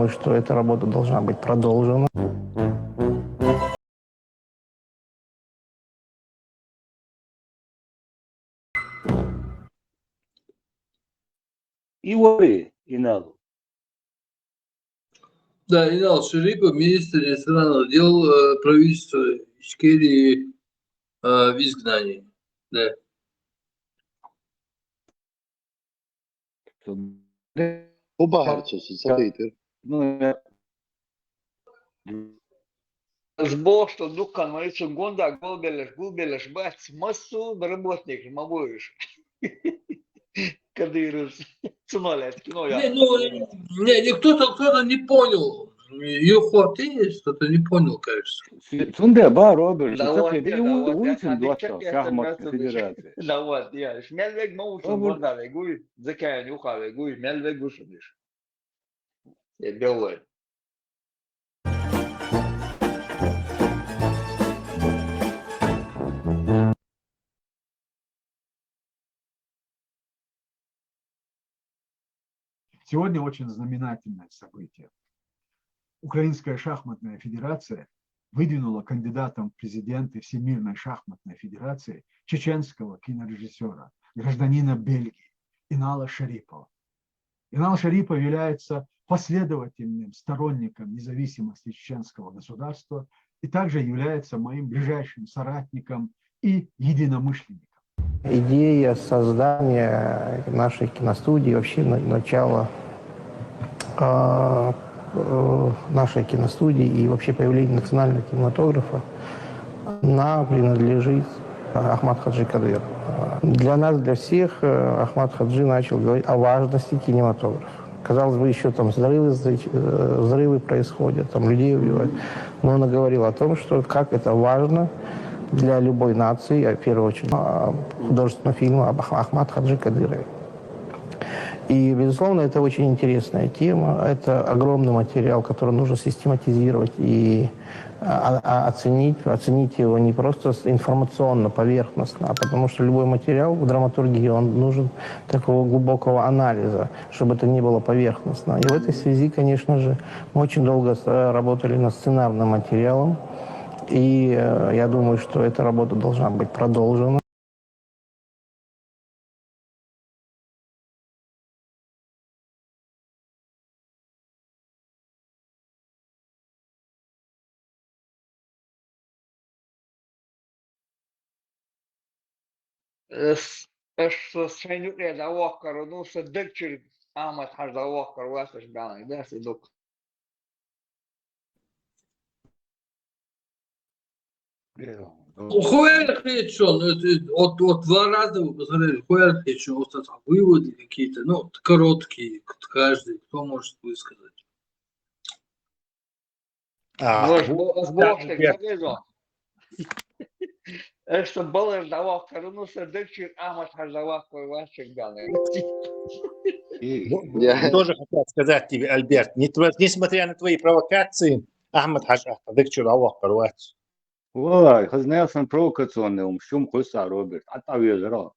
думаю, что эта работа должна быть продолжена. И Инал. Да, Инал Шарипов, министр иностранных дел правительства Ичкерии в изгнании. Да. Bu baharçası sadıydı. Сбошту, дука, молится гонда, гулбелеш, бац, массу, работник, мабуешь. Кадыров, цунолет, кино я. Кто-то не понял. Ее хватились, кто-то не понял, кажется. Сунде бар, Роберт. Да вот, я, Улицам 20 я шахматная федерация. Да вот, я, Мельвег маушен гонда, вегуй, закая нюха, вегуй, Мельвег вышедешь. Я белый. Сегодня очень знаменательное событие. Украинская шахматная федерация выдвинула кандидатом в президенты Всемирной шахматной федерации чеченского кинорежиссера, гражданина Бельгии Инала Шарипова. Инал Шарипов является последовательным сторонником независимости чеченского государства и также является моим ближайшим соратником и единомышленником. Идея создания нашей киностудии, вообще начало нашей киностудии и вообще появления национального кинематографа, она принадлежит Ахмад Хаджи Кадырову. Для нас, для всех, Ахмад Хаджи начал говорить о важности кинематографа. Казалось бы, еще там взрывы происходят, там людей убивают. Но он говорил о том, что как это важно для любой нации, в первую очередь, художественного фильма об Ахмад Хаджи Кадырове. И, безусловно, это очень интересная тема. Это огромный материал, который нужно систематизировать и оценить его не просто информационно, поверхностно, а потому что любой материал в драматургии, он нужен такого глубокого анализа, чтобы это не было поверхностно. И в этой связи, конечно же, мы очень долго работали над сценарным материалом, и я думаю, что эта работа должна быть продолжена. Сшенюкля завоккар, ну, садыкчир, Ахмад Хаж завоккар, васыш бяный, да, сидук. Хуяли хлечон, от 2 раза вы посмотрели, хуяли хлечон, вот выводы какие-то, ну, короткие, каждый, кто может высказать. Сбоштек, загрызо. Что было завоккар, ну, садыкчир, Ахмад Хаж завоккар, васыш бяный. Я тоже хотел сказать тебе, Альберт, несмотря на твои провокации, Ахмад Хаж Ахтадык Аллах Каруац. Ой, хазнелсон провокационный ум, шум хуйса, Роберт. А там езжай.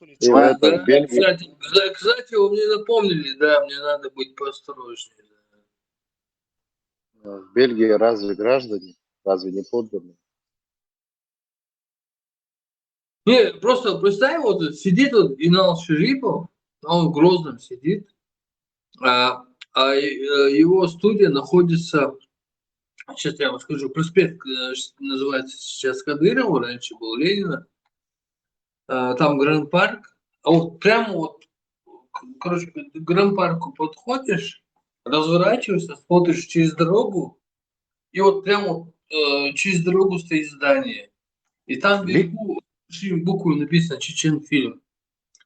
и в этом Бельгии. Кстати, вы мне напомнили, да, мне надо быть поосторожнее. В Бельгии разве граждане? Разве не подданные? Не, просто представь, вот сидит вот Инал Шарипов, он в Грозном сидит, а его студия находится, сейчас я вам скажу, проспект называется сейчас Кадырова, раньше был Ленина, там Гранд-парк, а вот прямо вот, короче, к Гранд-парку подходишь, разворачиваешься, смотришь через дорогу, и вот прямо через дорогу стоит здание, и там вверху буквы написано «Чечен фильм».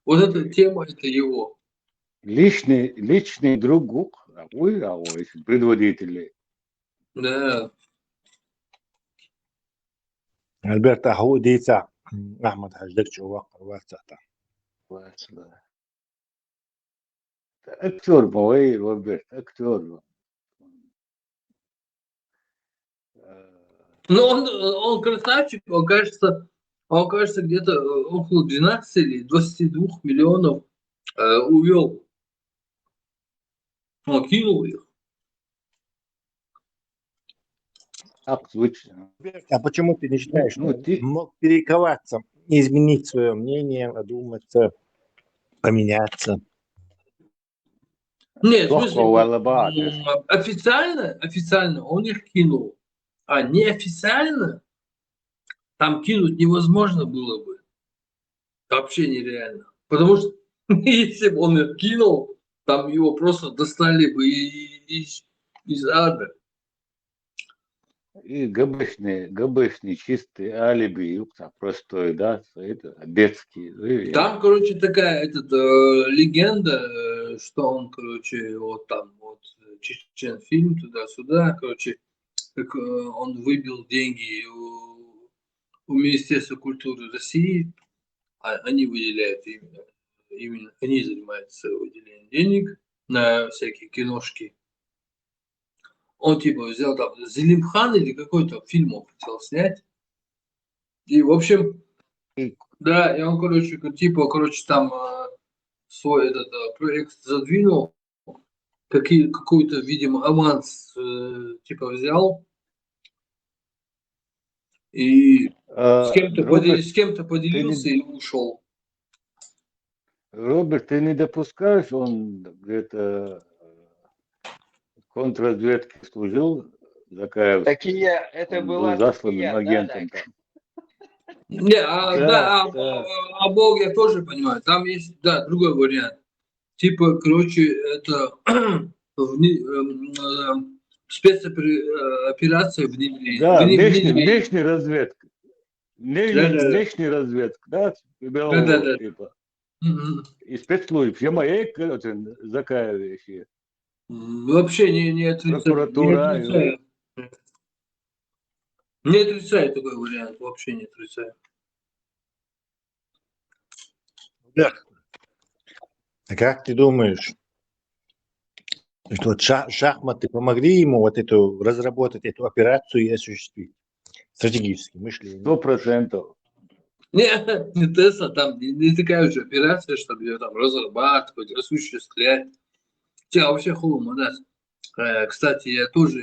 Вот эта тема, это его. Личный друг, ой, предводители. Да. Альберт Аху Дица Ахмад Хадждык Аллах Каруац. Актер мой, Роберт, актер. Но он красавчик, он кажется где-то около 12 или 22 миллионов увел. Он кинул их. Так звучно. А почему ты не считаешь, что Ну, он ты, мог перековаться, изменить свое мнение, одуматься, поменяться? Нет, в Тохко смысле, Уэллабатес. официально он их кинул, а неофициально там кинуть невозможно было бы. Вообще нереально. Потому что если бы он их кинул, там его просто достали бы из ада. И ГБшный чистый алиби, так простой, да, это детский. Там, короче, такая легенда, что он, короче, вот там вот чечен фильм туда-сюда, короче, как он выбил деньги у Министерства культуры России, а они выделяют именно они занимаются выделением денег на всякие киношки. Он типа взял там Зелимхан или какой-то фильм он хотел снять. И, в общем, да, и он, короче, короче, там свой проект задвинул, какой-то, видимо, аванс типа взял и Роберт, с кем-то ты поделился не, и ушел. Роберт, ты не допускаешь, он где-то в контрразведке служил, Закаевский, Такие, это он был была засланным такие, да, агентом так. там. Не, Да, да, да. а Бог я тоже понимаю. Там есть, да, другой вариант. Типа, короче, это спецоперация Да, внедрение. внешняя разведка. Да, да, да. Внешняя разведка, да, Да, да, БЛО, да. типа. Мгм. И спецслужб. Все мои, короче, Закаевичи. Вообще не отрицаю. Не Прокуратура. отрицаю. Не отрицаю такой вариант. Вообще не отрицаю. Да. А как ты думаешь, что вот шахматы помогли ему вот эту разработать эту операцию и осуществить стратегическое мышление? 100%. Не, не Тесла, там не такая уже операция, чтобы ее там разрабатывать, осуществлять. Тебя вообще хулумадас. Кстати, я тоже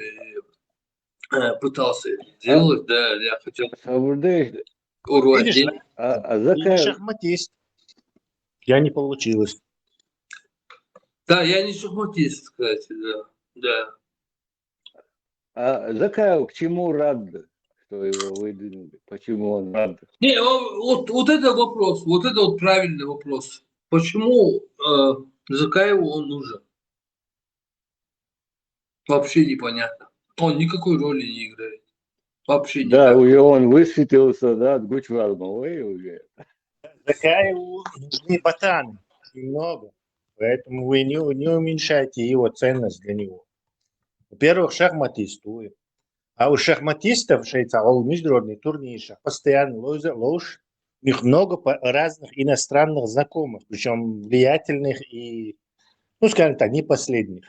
пытался это А сделать, да, я хотел Савурдей, урвать Видишь, денег. а ты не Закаев, шахматист. Я не получилось. Да, я не шахматист, кстати, да. Да. а Закаев к чему рад, что его выдвинули? Почему он рад? Не, вот это вопрос, вот это вот правильный вопрос. Почему Закаеву он нужен? Вообще непонятно. Он никакой роли не играет. Вообще Да, никак. и он высветился, да, от Гучвармовой уже. Закаеву нужны ботаны. Немного. Поэтому вы не уменьшайте его ценность для него. Во-первых, шахматистует. А у шахматистов в Швейцарии, международных турнирах, постоянно ложь. У них много разных иностранных знакомых, причем влиятельных и, ну, скажем так, не последних.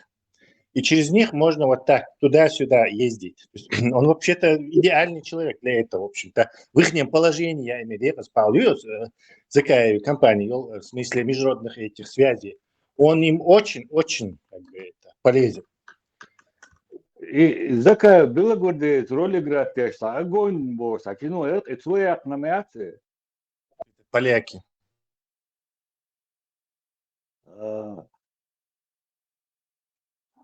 И через них можно вот так туда-сюда ездить. То есть он вообще-то идеальный человек для этого, в общем-то. В их положении, я имею в виду, спалю Закаеву компанию, в смысле международных этих связей, он им очень-очень как бы, это, полезен. И Закаев было годы роль играть, что огонь был, ну, это свой акномяция. Поляки.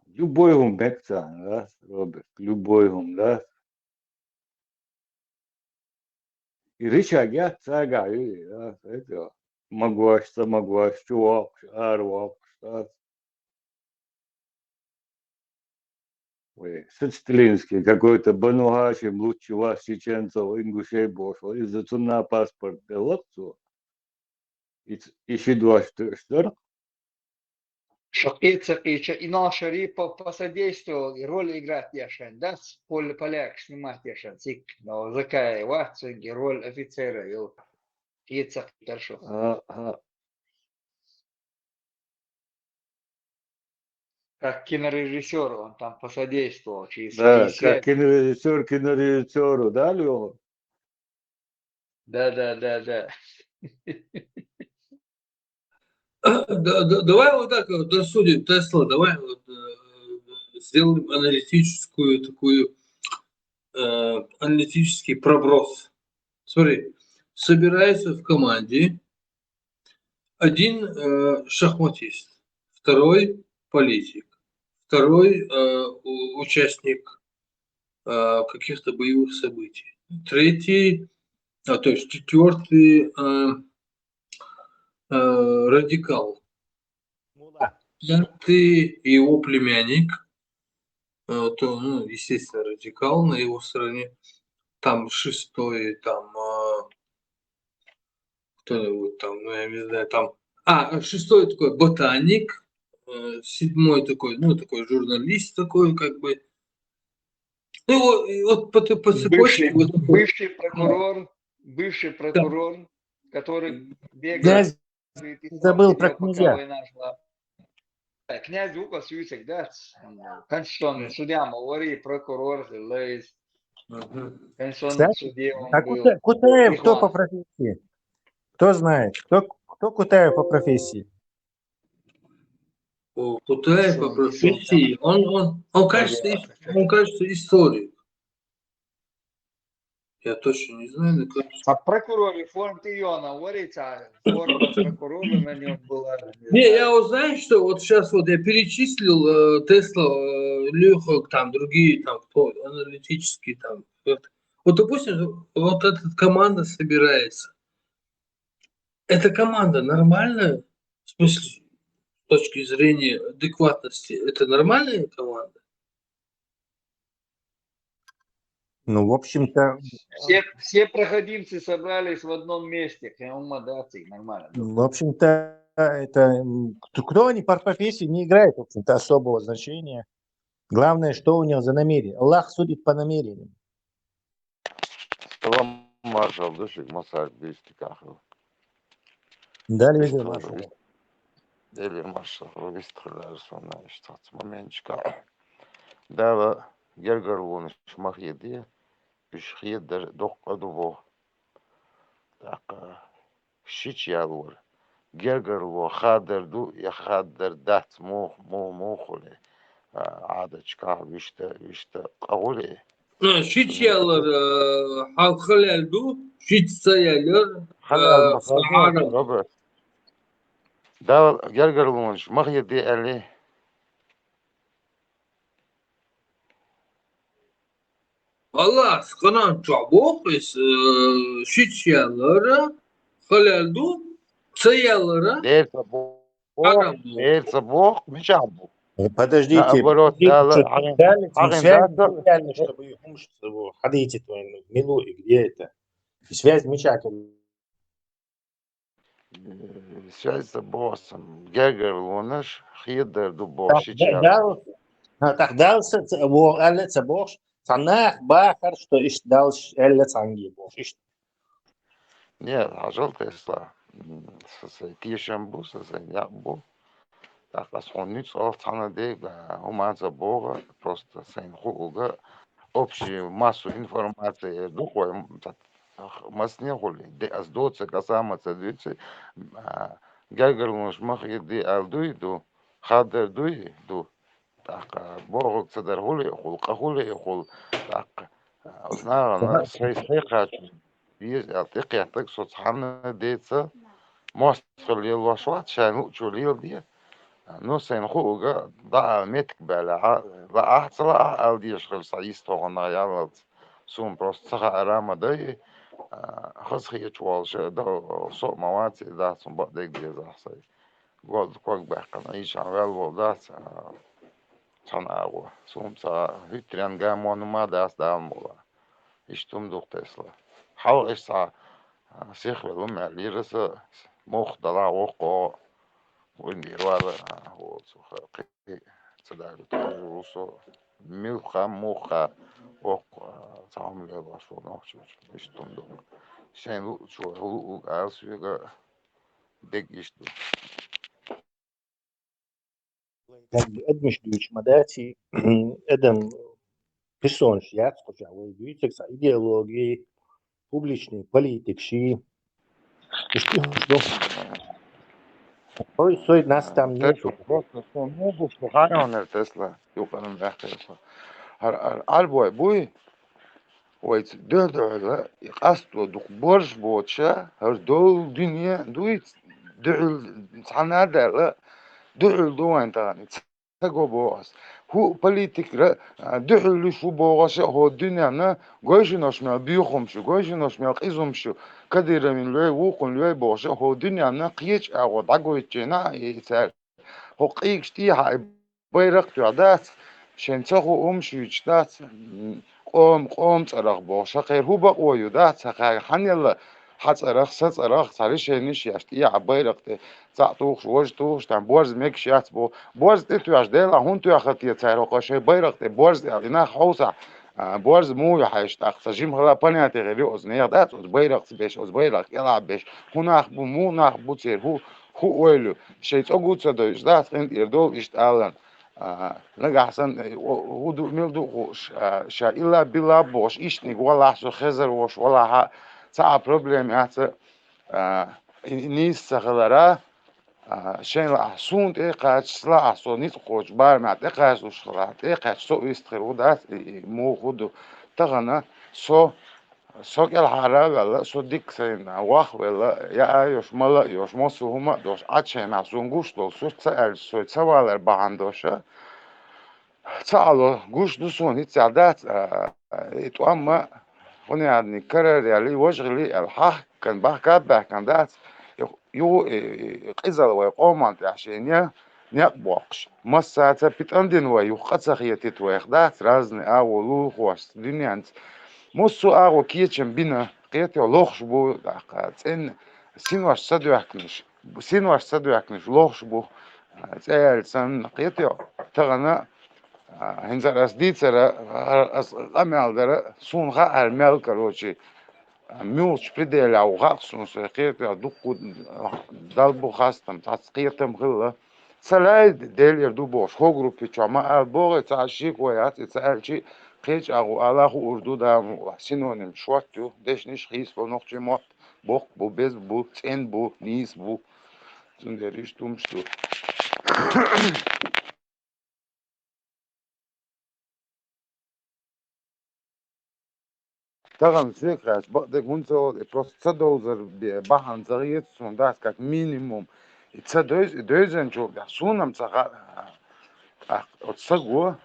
Любой умбекца, да, Роберт, любой да. И Ричард, я цага, да, это могу, чувак, арвак, что. Ой, Сацтлинский, какой-то Банугашем, лучше вас, чеченцев, ингушей, бошел, из-за цена паспорт делакцию. И два что? Шакица и Инал Шарипов посодействовал и роль играть яшен, да, с поляк снимать яшен, цик, но Закаева, цинги, роль офицера, и цак хорошо. Как кинорежиссер он там посодействовал через свои Да, как связи. кинорежиссеру, да, Леха? Да. Давай вот так вот рассудим, Тесла, давай вот, сделаем аналитическую такую, аналитический проброс. Смотри, собирается в команде один шахматист, второй политик, второй участник каких-то боевых событий, третий, то есть четвертый радикал, Мула. пятый его племянник, то, ну, естественно, радикал на его стороне, там шестой, там кто-нибудь там, ну, я не знаю, там, шестой такой ботаник, седьмой такой, ну, такой журналист такой, как бы, ну, и вот по цепочке. Вот, Бывший прокурор, который Князь бегает и забыл сидел, про пока князя. война шла. Князь Лукас Юсик, да, конституционный судья, Мавари, прокурор, Лейс, конституционный Кстати, судья он а был. Кутаев кто по Ихван. профессии? Кто знает? Кто Кутаев по профессии? Кутаев по профессии, он кажется, историк. Я точно не знаю, но кажется. А прокурор форм Тиона, говорится, форма прокурора на нем была. Не, я вот знаю, что вот сейчас вот я перечислил Тесла, Леха, там другие, там, кто, аналитические, там. Вот, допустим, вот эта команда собирается. Эта команда нормальная? В смысле, с точки зрения адекватности, это нормальная команда? Ну, в общем-то, Все проходимцы собрались в одном месте. Нормально. в общем-то, это кто они по профессии не играет, в общем-то, особого значения. Главное, что у него за намерение. Аллах судит по намерениям. Salam marshal düşük masaj büyüstü kahve. Дали везде маршал. Дели marshal выстроили sonra işte моментчика. Да, гергар вон шмах еди. Бишхие der доқадуво. Так, шич ялвор. Гергар во хадерду я хадер дат мохоле. Адачка виште қаволе. Şiçyalar halkalardı, şiçsayalar Halal Sahara. Robert. Da gergar olmuş. Mahye de ali. Allah sıkınan çabuk şiçyalar halaldı, sayalara Değerse bu. Değerse bu. Mıçabu. Подождите, Наоборот, дали связь да. реально, чтобы их его ходите твою милу, и где это? Связь замечательная. Связь с боссом. Gergar olmuş. Хидер ду бошича. Тогда वो эллица бош, санах бахар, что иш дальше эллица анги бош. Нет, ажал Тесла. Тишем бу, я бу. Так, он не сказал, цена дега, уманца Бога, просто сын хуга, общую массу информации, духой, масне хули, де аздоцы, касамаца, дюцы, гергарлуш махиди алдуиду, хадер дуиду, так, Бог цедер хули, хули, так, знаю, сейхач, есть, а ты кятак, соцхана деца, мост лил вашват, шайну чулил дия. Ну, sen خوگا دا متک بله لا أحصل ألدي يشغل سعيس توغنا يالد سوم بروست سخا أرامة داي خص خي يتوالش دا سوق مواتي دا سوم بقدك دي زحصي قول كوك بحقنا إيش عمال بودات صنع أغوى سوم سا هيتريان قامون ما داس دام بولا إيش توم دوق تسلا حاول إيش سا سيخ بلوم علي رسا موخ دلا وقو وندير هذا هو سخاقي تدعي تجرسو ملخا موخا وق تعمل هذا شو نحشو إيش تندم شين لو شو هو عارف يجا دق يشتو أدمش دوش مداتي أدم персонаж, я скажу, видите, идеологии, публичные политики, и что Сой нас там Тесла нету. просто ну bu hayvanlar Tesla yukarın vaqti. Har arboy buy Войт дödöle qasdo duq borj boça har dol dünya duit dül sanada dül duan tani tago boğaz hu politikra dül şu boğaşı ho dünyana gojinoşma büyükomşu gojinoşma qizumşu kadiramin löy vuqun löy boğaşı ho dünyana qiyeç ago dagoyçena isel ho qiyçti hay bayrak tuadat şençago umşuçtat قوم წრაღ ბოშა ხერუბა ყოიუ და ცხა ხანელა ხაწრაღ საწრაღ სარი შენი შეაშტი აბაირახტე წატუხ ვოჟტუხ შტან ბორზ მეკშიაც ბო ბორზ ტიტუაშ დელა ჰუნტუ ახალტია წაირო ყოშე ბაირახტე ბორზ ალინა ხაუსა ბორზ მუ ჰაშტა ხსა ჟიმ ხლა პანიატე ღერი ოზნია და წოს ბაირახს ბეშ ოს ბაირახ კელა ბეშ ხუნახ ბუ მუ ნახ ბუ წერ ჰუ ჰუ ოილუ შეიწოგუცა და ის და წენ ერდო იშტალან نجحسن ودو ميلدو شا إلا بلا بوش إشني ولا حسو خزر وش ولا ها تا بروبلم هات نيس سخلرا شين لا حسون إيقاش سلا حسون نيت خوش بار ما إيقاش وش خلا إيقاش سو يستخرو دات مو خدو تغنى سو كل حرا ولا سو ديك سين واخ ولا يا يوش ملا يوش موسو هما دوش عشان عسون قوش دول سو تسأل سو تسوالر باندوشة تعالوا قوش دوسون يتعدات يتوما هنا يعني كرر يعني وجغلي الحق كان بحكا كان دات يو قزل ويقوم انت عشان نقبوقش مسا بيتندن ويو قصخيتت ويخدات رازني اولو خوش دنيا انت موسو اغو كيتشن بينا قيتي لوخش بو ان سينواش سدو يكنش لوخش بو تسال سن قيتي تغنى هنزر از دید سر از قمل داره سون خا المال کروچی میوش پردیل او خاص سون سرقیت یا دکود دالبو خواستم تسقیتم خلا سلای دیل یردو باش خو گروپی چما البوغ تعشی کویات تعشی قیچ اگو الله اردو دام سینونیم شوکتو دشنش خیس با نقطه مات بخ بو bez بو تن بو نیس بو زندریش تومشتو Daran zeker, de gunzo просто долзер бахан зариет сондас как минимум. И це дойзен чок да сунам цага от сагу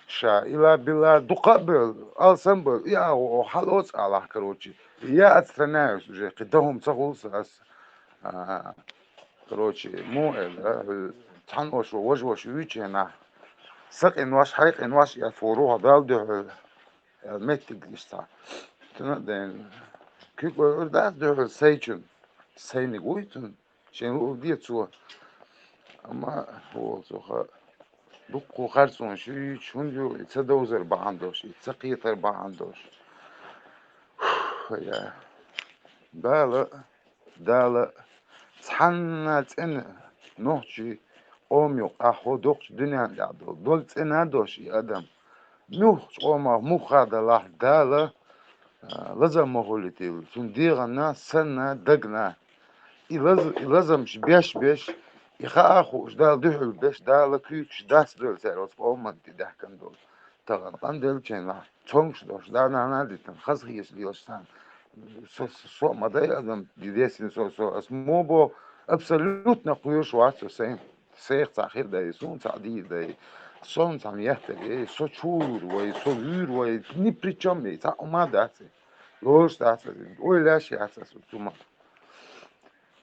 ша ила била дуқабл алсамбл я о халоц алах короче. Я отстраняюсь уже, когда цагулс ас короче, му тан ош вож вичена. Сак инваш хайк инваш я форуха далде метик иста. Den kijk wel dat de seitun zijn goeien zijn ook die zo maar hoe zo ga دق خرسون شيء شنجو يتصدوزر بعندوش يتسقيتر بعندوش يا دالا تحنت ان نوحشي قومي اخو دوقش دنيا دادو دولت ان دوش ادم نوحش قوما مخادله دالا لازم مغولتي سنديغنا سنة دقنا لازم بيش يخاخو دال دحل بيش دال كيكش داس دول سيروس بومن تدحكن دول تغن قندل چنا چونش دوش دانا ناديتن خزخيس ليوستان سو مداي ادم ديديسين سو اسموبو ابسولوتنا قيوش واسو سين سيخ تاخير داي سون تعدي داي сон там яхтери со чур вой со юр вой ни при чем не та умадати лош дати ой ляши асас тума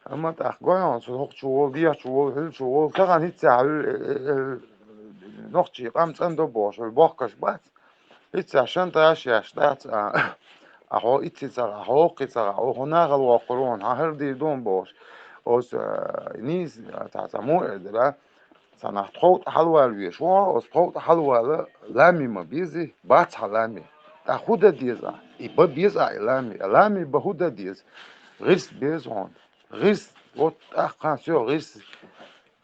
ама та гоян со хок чуол дия чуол хил чуол таган хитса нохчи qamtsando bosh bokkаш бат хитса шанта яши яштат ахо итса ахо қиса ахо хонагал вақрон хар ди дон бош ос низ та тамо эдра سنة تخوت حلوة الويشوا وتخوت حلوة لامي ما بيزي بات حلامي تاخد ديزا يبقى بيزا لامي بهودا ديز غيس بيزون غيس وط أخانسيو غيس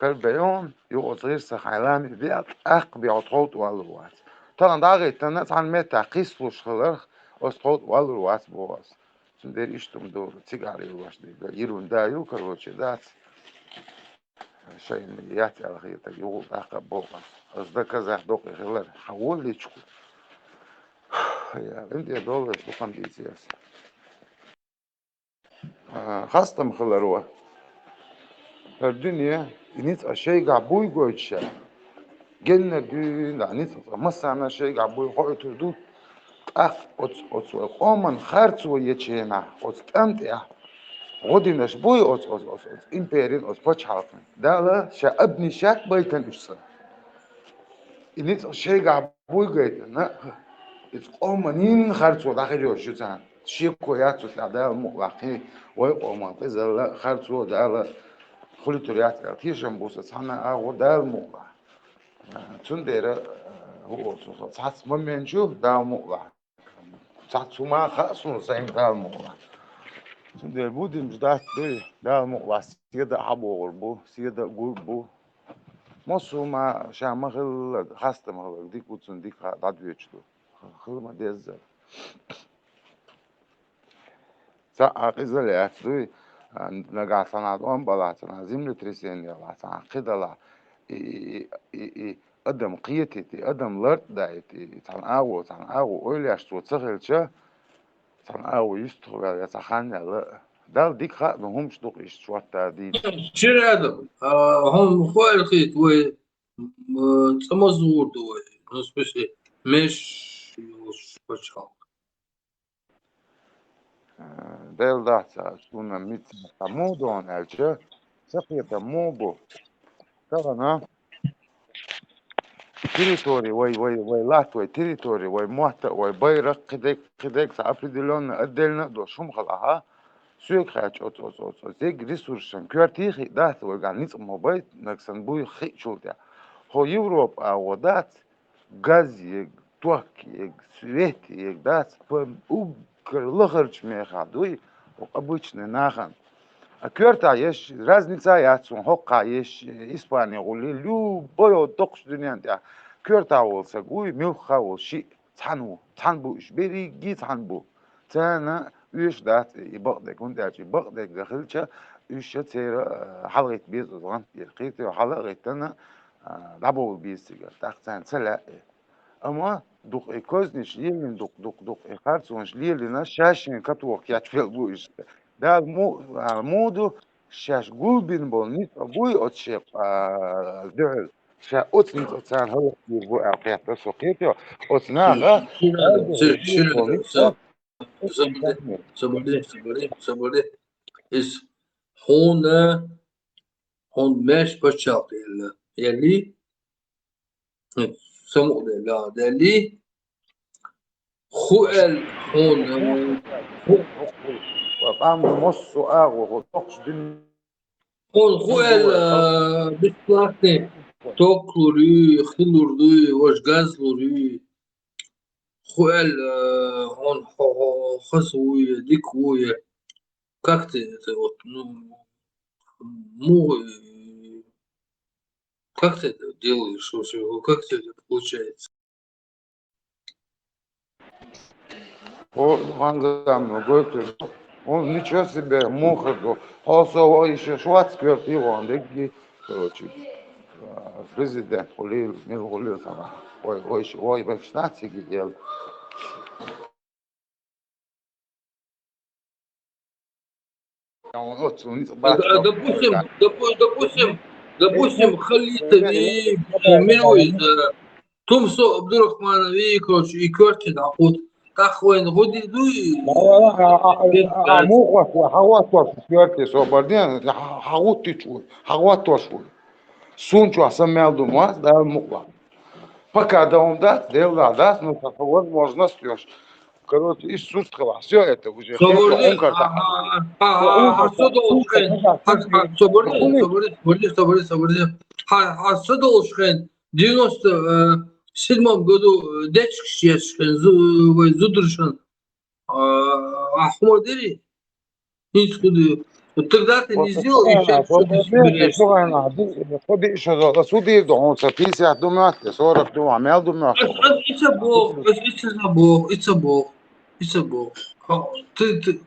كالبيون يوقف غيس حلامي بيات أخ بيعطوت والوات طبعا ده غير تناس عن متى قيس وشخلر وتخوت والوات بواس سندير إشتم دور تيجاري واش دي يرون دايو كروتشي دات شيء ياتي على خير يقول اخر بوقا اصدق زح دوق غير حول لي تشكو يا عندي دولار دوقان دي سياسة خاصة مخلروه الدنيا نيت شيء قابوي قوتشا جنة دين نيت مثلا شيء قابوي قوتو دو اخ اوت قومن خرط ويتشينا اوت انت يا غودينش بوي اوت امبيرين اوت بوتشالفن دالا شعبني شاك بيتن اشسا نيت شيء قابوي قوتنا قومنين خرط وداخل يوشوتان شيكو ياتو تلادا مقاقي ويقوم فيزا خرط ودالا خليتوريات تيشن بوسا صحنا اغو دال مقا تندير هو صحت ممن شو دال مقا صحت سما خاصون سين دال مقا تندير بودي مجدات دي دال مقا سيدا حبو غربو سيدا قربو مصو ما شامخل خاصة مخل ديك وتسن ديك دادويتشدو خلما ديزل ساعة قزل يأتي نقع صنعتهم بلاتنا زملتريسين يلاتنا قدلا قدم قيتي قدم لرد دايتي تنقاو أولي أشتو تسخلشا تنقاو يستغل يتخاني لا دال ديك خاق مهمش دوق يشتوات تاديد شير هذا هم خوال خيط وي تمزور دوي نسبشي مش بشخال دال داتا شونا ميت مودون ألشا سقيتا موبو تغنا تريتوري وي لاتوي تريتوري وي موتا وي بايرق قديك سأفريدلون أدلنا دو شوم خلاها سويك خاچ اوت زيك ريسورسن كوارتيخي دات وغانيت موبايل نكسن بوي خي شولتا هو يوروب ودات غاز يك توك يك سويت يك دات فم لغرج ميخادوي обычный нахан كوارتا يش разница яцун хоққа يش испания غولي любой докс дүниянда كوارتا болса гуй милха ол ши цанбу бериги цанбу цана üç dert baktık, onu derçi baktık dahilçe üç çeyre halkı biz o zaman bir kıytı halkı'tan dabul biz sigar. Taksan sala ama duk kozniş yelin duk harçonş yelina şaşın katuk yatfel bu işte. Da modu şaş gulbin bolnit bu otşep değil. شا أتني تسان هلا بو أوقات بس وقيت أتناها شير صبري is hon mesh bachalt يلي سمو لا دلي خوال هون وطعم نص أغو وطقش دين هون خوال بسلاكتي توكلوري خلوري واش غازلوري خوال هون خسوي ديكوي как ты это вот ну как ты это делаешь вообще как ты это получается он ничего себе мухаду холсово еще шварцквер пивон дикий короче президент улил не улил сама ой в штате делал допустим Халитови Мируй Тумсо Абдурахманови короче и Кёртин а вот Тахвайн Годидуи муху хаватош кёрти собарден хавутичу хаватош сунчу самелду мас да мухла пока да он даст дело даст ну как возможностью короче иссушила все это уже соборди в 97 году дечки Зудршин Ахмадери вот тогда ты не сделал и сейчас суди он записал думать 40 думал мел думал it's a bog. Ты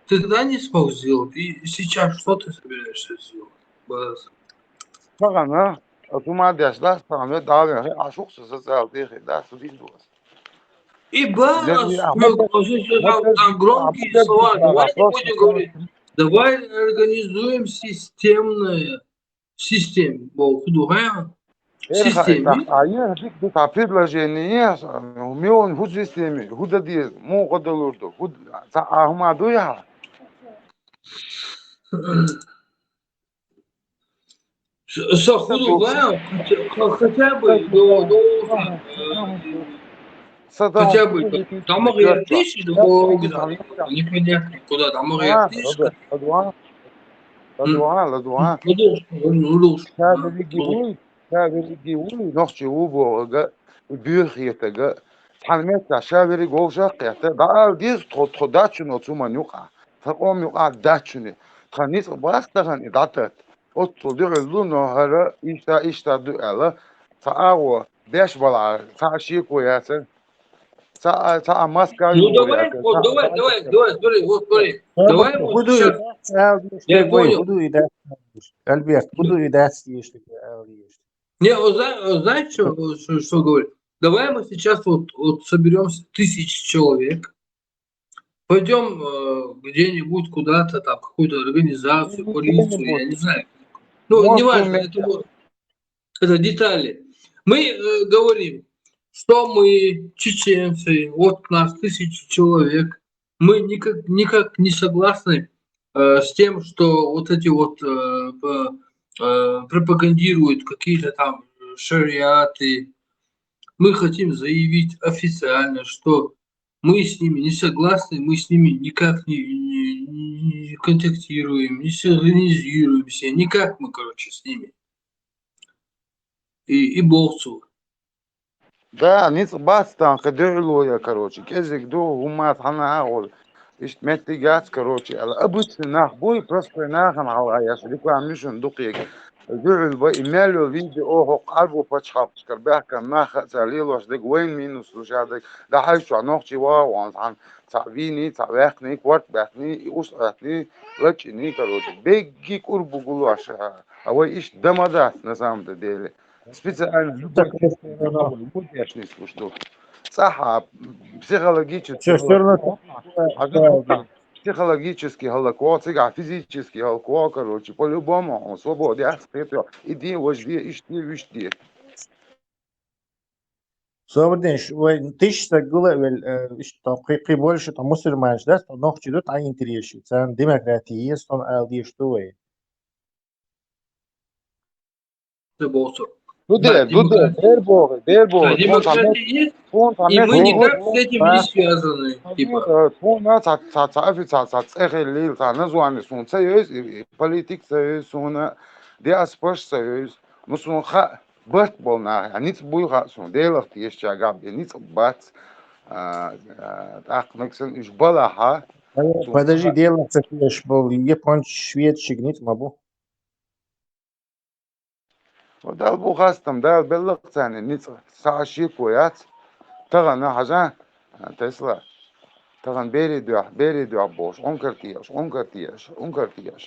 тогда не смог сделать, и сейчас что ты собираешься сделать? Тагана автоматично там давай ашук социал дехи да судил вас. И Для бас, меня там громкие слова. Давай не будем говорить. Давай организуем систему. Системе. А я это предложение, миллион худ системе, худа диез, му кодолурду, худ за Ахмаду я. Сахуду, хотя бы хотя бы там тысячи, непонятно куда, там тысячи. Ладуа. شابري نخشي وبوغا بيرخيتغا حلمت شابري غوشا دا ديز توداتشنو توما نيوقا تقوم يوقع داتشني تنيس باستغن داتت اوتو ديرلونو هرا إشتا دولا تاو داش بلا تاشيكو ياسن تا ماسكا Ну давай, смотри. Давай вот сейчас. Я понял. Альберт, буду видать, что Не, знаешь, что говорю? Давай мы сейчас вот соберемся 1000 человек, пойдем где-нибудь куда-то, там, какую-то организацию, полицию, я не знаю. Ну, неважно, это детали. Мы говорим, что мы чеченцы, вот нас 1000 человек, мы никак не согласны с тем, что вот эти вот пропагандируют какие-то там шариаты. Мы хотим заявить официально, что мы с ними не согласны, мы с ними никак не контактируем, не синхронизируемся, никак мы, короче, с ними. И болцу. Да, ниц бастан кадерло я, короче, кезик до умат хана агол. Ишт метигат, короче, обычный нах бой просто нахан алая, реклама мишен дукик. Дурил бой имело видео хо qalbu пачхап скарбяка нах залилош дек وين минус лушадек. Да хайшу анохчи ва вансан تعبيني تعبني كورت بحني أسرتني لكني كروت بيجي قرب جلوش أو إيش دمادات نظام ده специально мутяшный слушал. Саха психологический психологический голокост, физический голокост, короче, по-любому он свободен, открытый. Иди, вожди, ишти. Собрден, тысяч тагула, что при больше там мусульманш, да, что ног чидут, а интересует. Сан демократия, что он алди что и. Это болцу. Дуде, дербог. Демократия есть, и мы никак с этим не связаны. Типа. Политик союз, диаспор союз, бат болна, ниц буйга сон, делахт есть агаб, ниц бат, так нексэн иш балаха. Подожди, делахт союз был, японч, шведчик, ниц мабу. ودال بو خواستم دال بلغ تاني نيت ساشي كويات تغنى حاجة تسلا تغن بيري دو بوش أنكرتياش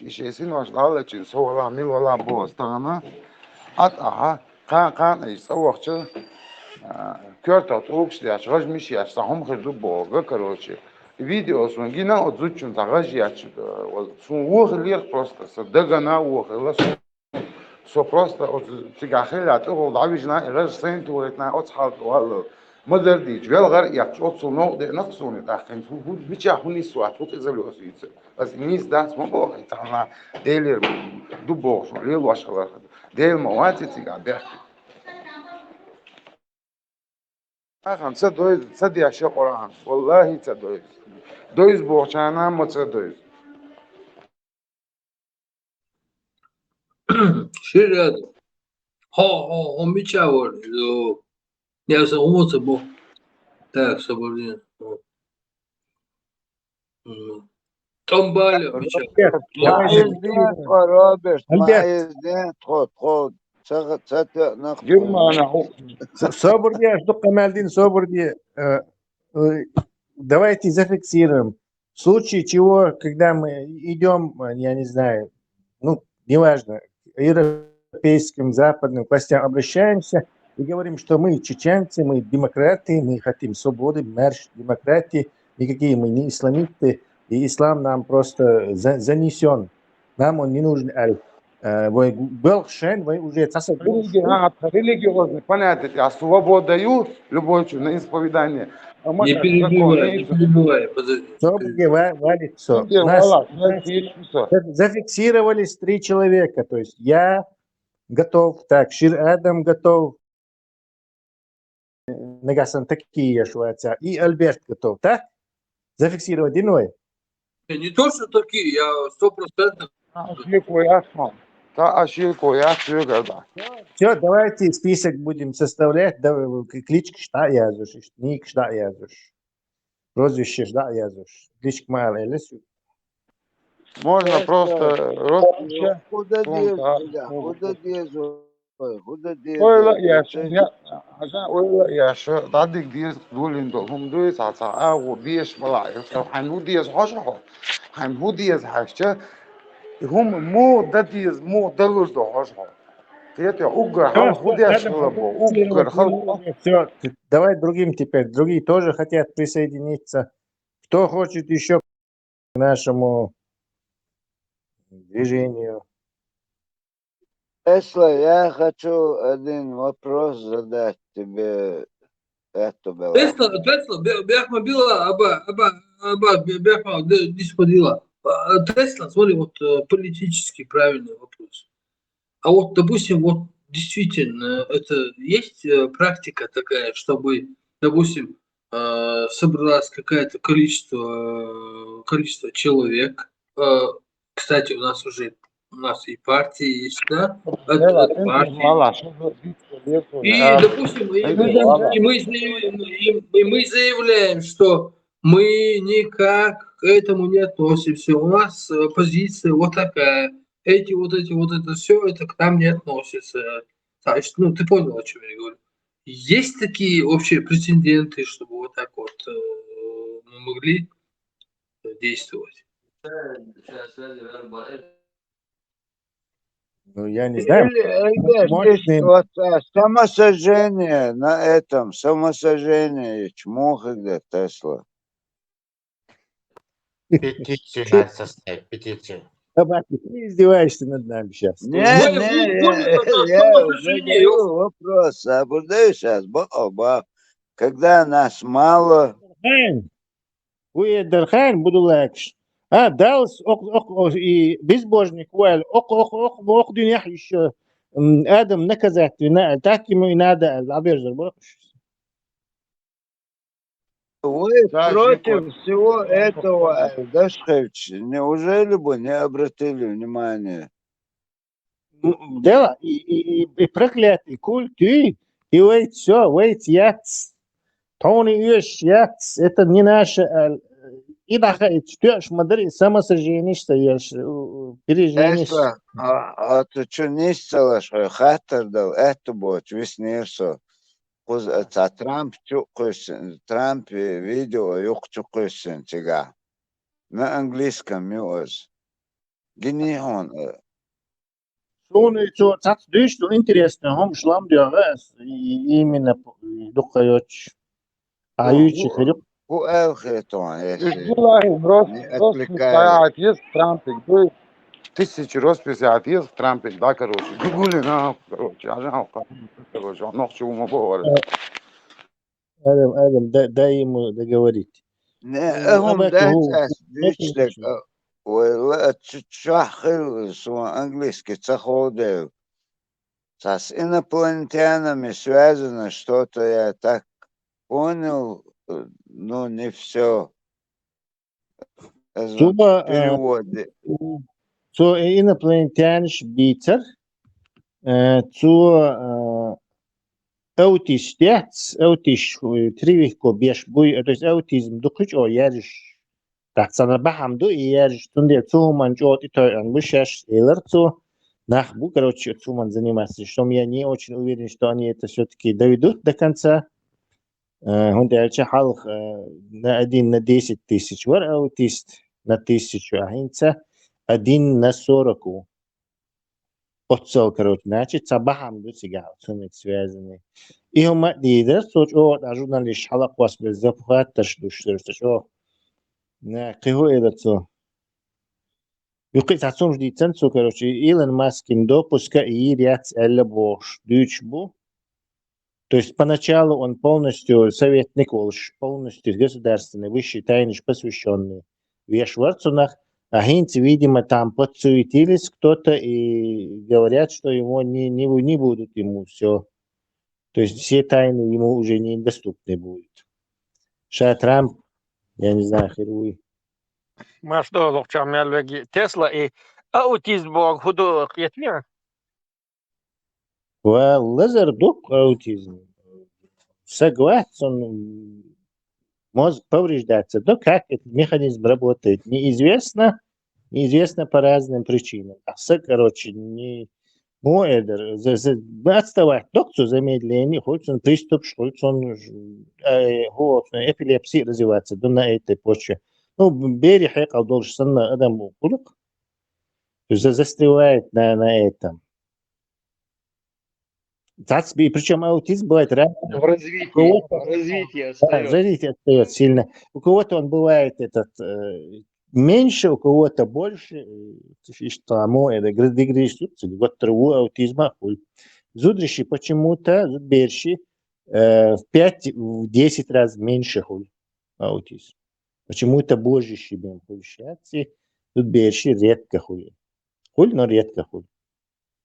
إيش يسين واش لا تشين سوى ميل ولا بوس تغنى أتاها كان إيش وقت كرتات أوكس دياش غج مش ياش تهم خدو بوغا كروتشي فيديو سون جينا أتزوجون تغج ياش سون وخ لير просто صدقنا وخ لا سو просто تجاهل أتوه ضعيفنا إذا سنت ولتنا أصحاب والله مدر دي جوال غير يقصد صنوع ده نقصونه تأخين فو بيجاهوني سوات فوق إذا لو أسيت بس إنيس داس ما بقى تعنا ديلر دبوش ليل واشخلاص ديل مواد تيجا بيحكي أخن صدق أشياء قرآن والله صدق دويز بوشانا ما صدق Ширяд. Мечавор. Я сам собой. Так, собой. Томбаля, мечавор. Собор я жду Камальдин, собор давайте зафиксируем. В случае чего, когда мы идем, я не знаю, ну, неважно, европейским, западным властям обращаемся и говорим, что мы чеченцы, мы демократы, мы хотим свободы, марш демократии, никакие мы не исламисты, и ислам нам просто занесен. Нам он не нужен. Был шен, вы уже Религиозные понятия, а свободу дают любой на исповедание. Не перебивай, подожди. Зафиксировались 3 человека, то есть я готов, так, Шир Адам готов, Нагасан такие Швейцар, и Альберт готов, так? Зафиксировать иной. Не то, что такие, я 100%. Все, давайте список будем составлять. Кличка что языш, ник что языш, прозвище что языш, кличка малая лесу. Можно просто Öyle yaşa, dadik diye dulin do, hum duy sa agu biyeş malay, hanhu diye hoşho, hanhu diye haşça, hum mu dadiz mu dalur do hoşho. Это угор, Все, давай другим теперь. Другие тоже хотят присоединиться. Кто хочет еще к нашему движению? Тесла, я хочу один вопрос задать тебе. Это было. Tesla, Бяхма била, Бяхма дисподила. Тесла, смотри, вот политически правильный вопрос. А вот, допустим, вот действительно, это есть практика такая, чтобы, допустим, собралось какое-то количество человек. Кстати, у нас и партии есть, да? И, допустим, мы заявляем, что мы никак к этому не относимся. У нас позиция вот такая. Это все, это к нам не относится. Значит, ну, ты понял, о чем я говорю. Есть такие вообще прецеденты, чтобы вот так вот мы могли действовать? Ну, я не знаю. Вот, самосожжение на этом, самосожжение, чмоха где Тесла. петицию надо составить, петицию. Ты издеваешься над нами сейчас. Я задаю вопрос, обождаю сейчас, когда нас мало. Уедерхайн буду легче. Далс и безбожник уэль ох дюня еще Адам наказать, так ему и надо обержать. Вы против всего этого, Дашкевич, неужели бы не обратили внимания? Дело и проклятый куль, ты, и вейт все, вейт яц, Тони Юш яц, это не наше. И даха чтёшь модели самосожжение стоишь, переженишь. А ты что не стелаешь, хатер дал, это будет веснерсо. За Трамп чукусэн, Трамп видео юк чукусэн тебя. На английском мюз. Генион. Он что, так дышит, интересно, он шлам диагаз, именно духаёч. А ючи ходил. Тысячи росписи отъезд в Трампе, да, короче. Гугли, короче, короче, он чего мы говорим. Адам, дай ему договорить. Английский цаходел. С инопланетянами связано что-то, я так понял, но не все. Переводы. Zu инопланетяниsch битер, zu аутистец, аутиш тривихко беш буй, то есть аутизм духуч о яриш. Так sana бахамду и яриш тунде цу манчот и то он бушаш элер цу нахбу, короче, цу ман занимается, что я не очень уверен, что они это все-таки доведут до конца. Он дальше халх на 1 на 10 тысяч вар аутист на 1000 ахинца. 1 на 40. отцел, короче, значит, сабахам дуцигал, цунит связанный. И он лидер, соч, а журналист халак вас без запухат, ташлюш, о, на, кого это цо? Юқит атсом ждицен, цо, короче, Илон Маскин допуска и ряд элла бош, дючбу. То есть поначалу он полностью советник Волш, полностью государственный, высший тайныш посвященный в Ешварцунах, а хинцы, видимо, там подсуетились кто-то и говорят, что ему не будут ему все. То есть все тайны ему уже недоступны будут. Ша Трамп, я не знаю, херуй. Машто лохчам ялвеги Тесла и аутизм бог худу қиетме? Лазер дух аутизм. Согласен, мозг повреждается. Но как этот механизм работает, неизвестно по разным причинам. Короче, не моэдер, отставать доктор замедление, хоть он приступ, хоть он эпилепсия развиваться, да на этой почве. Ну, бери хэкал должен на адаму кулук, застревает на этом. Причем аутизм бывает разный. В развитии остается. Развитие остается сильно. У кого-то он бывает меньше, у кого-то больше. Что это градигришутся, вот траву аутизма хуй. Зудрищи почему-то, зудберщи в 5-10 раз меньше хуй аутизм. Почему-то божьи щебем хульщаться, зудберщи редко хуй. Хуй, но редко хуй.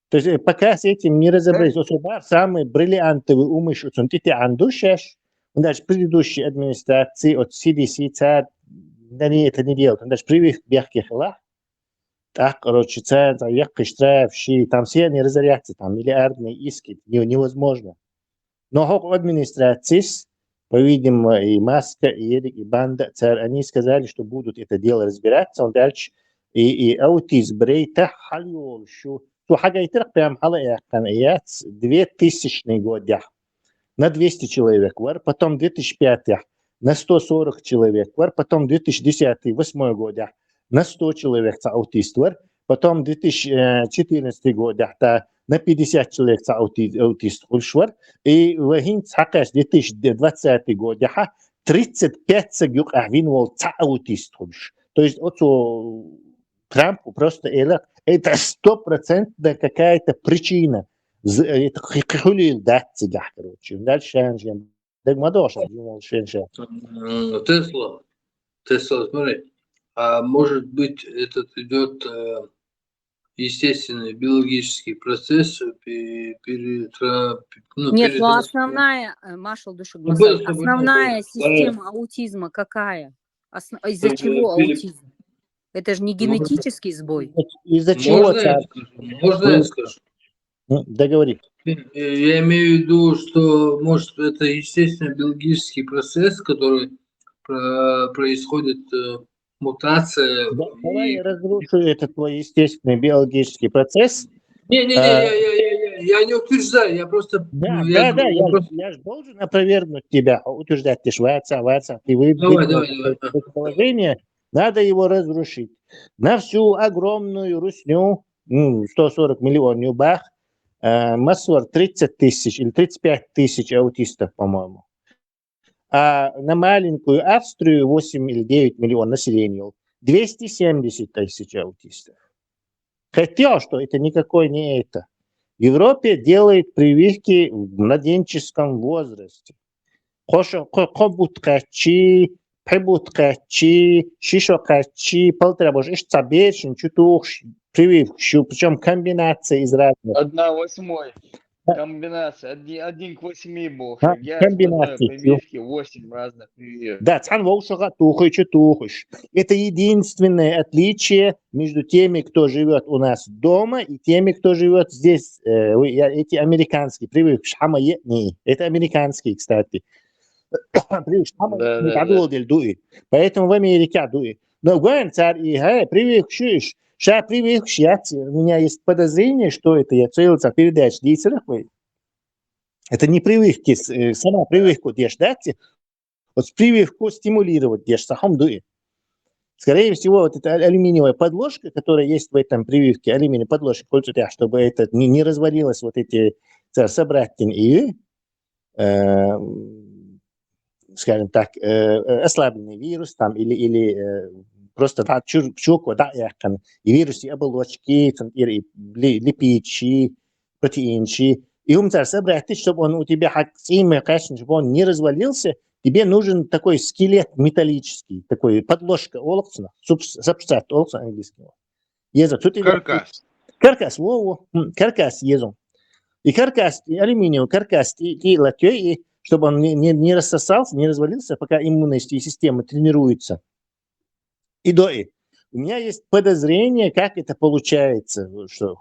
То есть пока с этим не разобрались, особо самый бриллиантовый умыш, он тити андушаш, он даже предыдущей администрации от CDC царь, да не это не делает, он даже привык к бягких лах, так, короче, царь, якка штрафщи, там все они разорятся, там миллиардные иски, невозможно. Но хок администрации, по-видимому, и Маска, и Эрик, и Банда, царь, они сказали, что будут это дело разбираться, он дальше, и аутизм, брейта, хальол, шо, حاجة يترك بهم حلقة قنايات 2000 год на 200 человек, потом 2005 на 140 человек, потом 2010 8 год на 100 человек аутист, потом 2014 год на 50 человек аутист, и в 2020 год 35 сагюк ахвин аутист. То есть Трампу просто это 100% какая-то причина. Это хулил дать тебя, короче. Дальше Тесла, смотри, а может быть этот идет естественный биологический процесс Нет, ну основная, Машал Душугмасар, основная система аутизма какая? Из-за чего аутизм? Это же не генетический сбой. Из-за чего? Можно я скажу? Договори. Я имею в виду, что, может, это естественный биологический процесс, который происходит мутация. Давай я разрушу этот твой естественный биологический процесс. Я не утверждаю, я просто... Я же должен опровергнуть тебя, утверждать, ты швайца, ты выдвинул предположение. Надо его разрушить. На всю огромную русню, 140 миллионов бах, Масвар 30 тысяч или 35 тысяч аутистов, по-моему. А на маленькую Австрию 8 или 9 миллионов населения 270 тысяч аутистов. Хотя, что это никакой не это. В Европе делают прививки в младенческом возрасте. Прибуткачи, шишокачи, полтора иш цабешин, чутух, прививку, причем комбинация из разных. 1/8. Комбинация. 1 к 8 был. Я Комбинация. Прививки 8 разных прививок. Да, это единственное отличие между теми, кто живет у нас дома, и теми, кто живет здесь. Эти американские прививки. Это американские, кстати. Поэтому в Америке дует. Но царь и прививки. У меня есть подозрение, что это я целился передачу дийцерахвы. Это не прививки, сама прививку дешь дать, вот прививку стимулировать дешь сахам дует. Скорее всего, вот эта алюминиевая подложка, которая есть в этом прививке, алюминиевая подложка, чтобы это не развалилось, вот эти собратья и, скажем так, ослабленный вирус там или просто чуку, да, и вирус, и оболочки, и липидчи, протеинчи. И собратья, чтобы он у тебя, чтобы он не развалился, тебе нужен такой скелет металлический, такой подложка олоксна, субстрат олоксна английского. Каркас. Каркас, каркас езом. И каркас, и алюминиевый каркас, и латёй, и чтобы он не рассосался, не развалился, пока иммунная система тренируется. И у меня есть подозрение, как это получается, что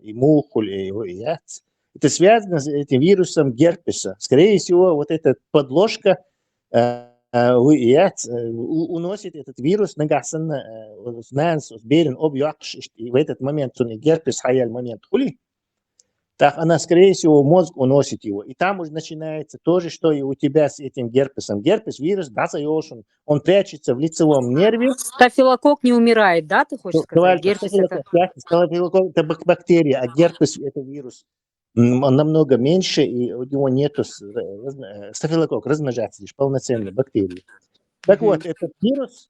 и мухуль, и яц. Это связано с этим вирусом герпеса. Скорее всего, вот эта подложка уносит этот вирус на и в этот момент герпес хаял момент хули. Так она, скорее всего, мозг уносит его. И там уже начинается то же, что и у тебя с этим герпесом. Герпес, вирус, он прячется в лицевом нерве. Стафилококк не умирает, да, ты хочешь сказать? Герпес это... Стафилококк это бактерия, а герпес это вирус. Он намного меньше, и у него нету стафилококк, размножаться лишь полноценные бактерии. Так вот, этот вирус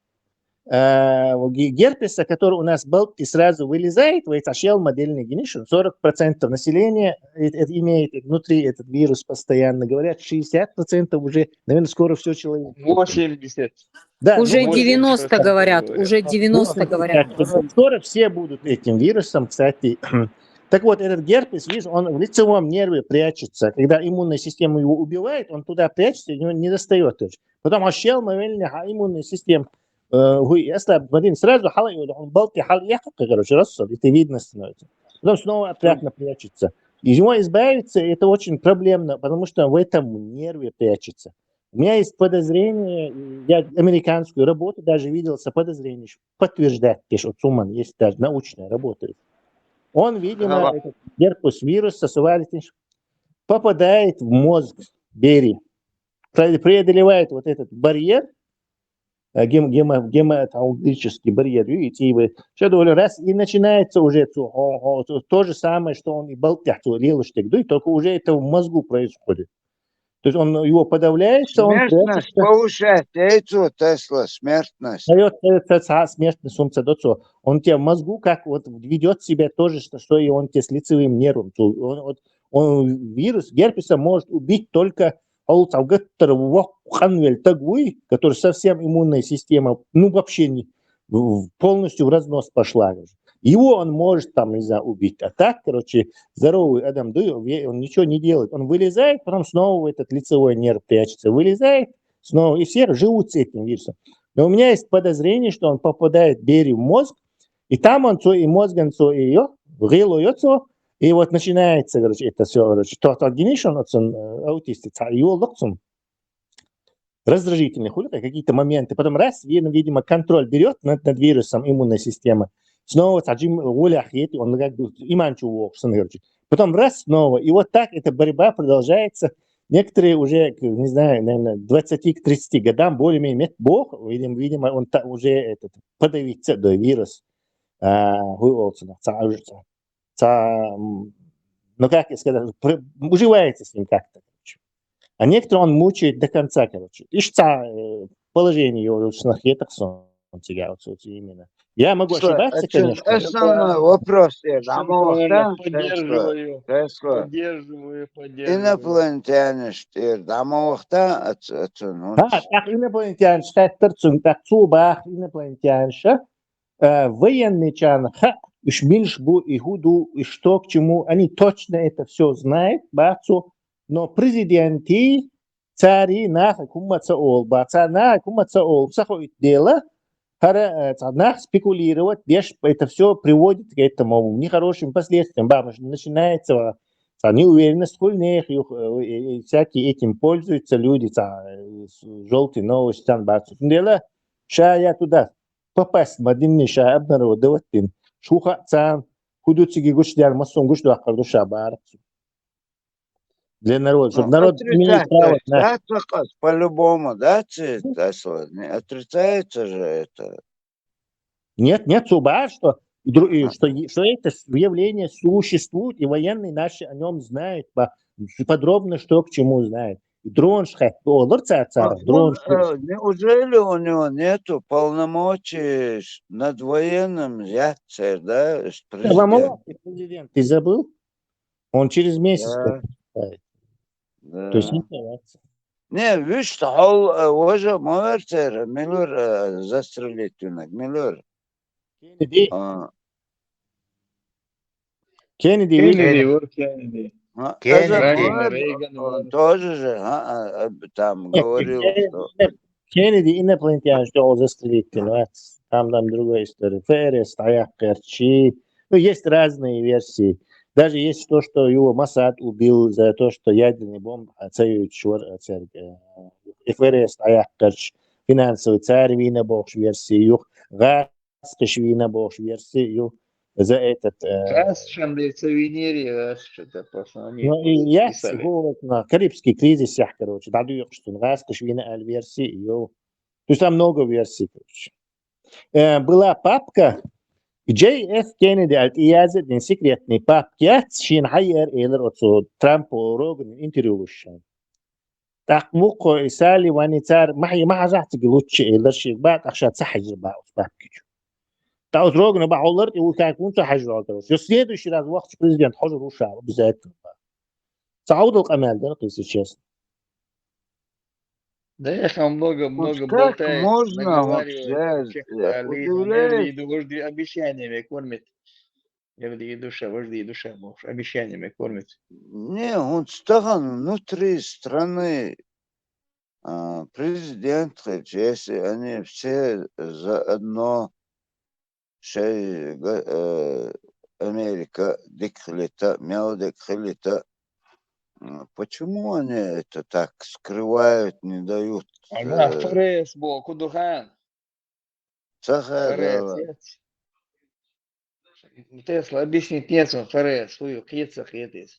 герпеса, который у нас был, и сразу вылезает, модельный генишн, 40% населения имеет внутри этот вирус постоянно. Говорят, 60% уже, наверное, скоро все человек. 80. Да, уже 90 говорят, уже 90 говорят. Скоро все будут этим вирусом, кстати. Так вот, этот герпес, он в лицевом нерве прячется. Когда иммунная система его убивает, он туда прячется, и его не достает. Потом иммунная система сразу он балки короче, это видно становится. Потом снова обратно прячется. И его избавиться, это очень проблемно, потому что в этом нерве прячется. У меня есть подозрение, я американскую работу даже видел с подозрением, подтверждать, что Цуман есть даже научная работа. Он, видимо, этот герпес вирус попадает в мозг Бери, преодолевает вот этот барьер, гематологический барьер, видите, и вы раз, и начинается уже то же самое, что он и только уже это в мозгу происходит. То есть он его подавляет, смертность повышается, Тесла, смертность. Смертность, он тебя в мозгу как вот ведет себя тоже, что и он тебе с лицевым нервом. Он вирус герпеса может убить только который совсем иммунная система, вообще не, полностью в разнос пошла. Его он может там, не знаю, убить. А так, короче, здоровый Адам он ничего не делает. Он вылезает, потом снова в этот лицевой нерв прячется. Вылезает, снова, и все живут с этим вирусом. Но у меня есть подозрение, что он попадает Бери в мозг, и там он и мозгом ее, и вот начинается, короче, это все, короче, аутисты, его локцум, раздражительные какие-то моменты. Потом раз, видимо, контроль берет над вирусом иммунной системы, снова он как бы потом раз снова. И вот так эта борьба продолжается. Некоторые уже, не знаю, наверное, 20 к 30 годам более-менее имеют Бог, видимо, он уже подавится до вирус. Ну, как я сказал, уживается с ним как-то. А некоторые он мучает до конца, короче. Положение его в снахетах именно. Я могу ошибаться, конечно. Основной вопрос. Поддерживаю. Инопланетяне, дамовахта, так, инопланетяне, военные чаны, уж меньше бу и худу, и что к чему, они точно это все знают, но президенты, цари, дело, спекулировать, это все приводит к этому нехорошим последствиям. Начинается неуверенность в них, всякие этим пользуются люди, желтые новости, дело, я туда попасть, мадинный ша обнародовать, шуха цан, худуцыги гуштяр, масон гушту акарду шабар. Для народа, чтобы народ имеет право на... По-любому, да, Тесла? Не отрицается же это. Нет, Субар, что это явление существует, и военные наши о нем знают подробно, что к чему знают. И дрон Неужели у него нету полномочий над военным взяться, да, с президентом? президент, ты забыл? Он через месяц Да, ставит. да. То есть не боятся. Не, видишь, уже Моверцер, Миллер застрелить юнак, Миллер. Кеннеди, Кеннеди, видишь? вот Кеннеди. Это Раньше Мовер, Рейган, он вот. тоже же там говорил, что... Кеннеди инопланетян, что он застрелить, там другая история. Феррес, Керчи. Ну, есть разные версии. Даже есть то, что его Масад убил за то, что ядерный бомб оценивает Феррес, Керчи. Финансовый царь Вина Богш версию. Газ Вина Богш версию. За этот... Раз, чем лицо Венере, что-то просто они Ну, и я писали. на Карибский кризис, короче, даю, что Газ Вина версию. То есть там много версий, короче. Была папка JF Kennedy الإيازة من секретной папки شين حير إلر أتصود ترامب وروغن انتريو وشان تحقوق إسالي وانيتار ما حزعت قلوتش إلر شيء بعد أخشى تسحج بقى بابكي تعود روغن بعولر وكان كنت حجر كروش يصير شيء هذا وقت بريزيدنت حجر وشعب بذات صعود القمال ده قصة شيء Да, я много Как болтает, можно наговаривает, вообще, всех удивляюсь. вожди обещаниями кормит. Я вожди душа, муж, обещаниями кормит. Не, он стаган внутри страны, президент, если они все заодно, Америка декрета, мяу декрета, почему они это так скрывают, не дают? Ага, Ферес, Кудухан. Ферес, Тесла, объяснить нет, Ферес, свою кицах едет.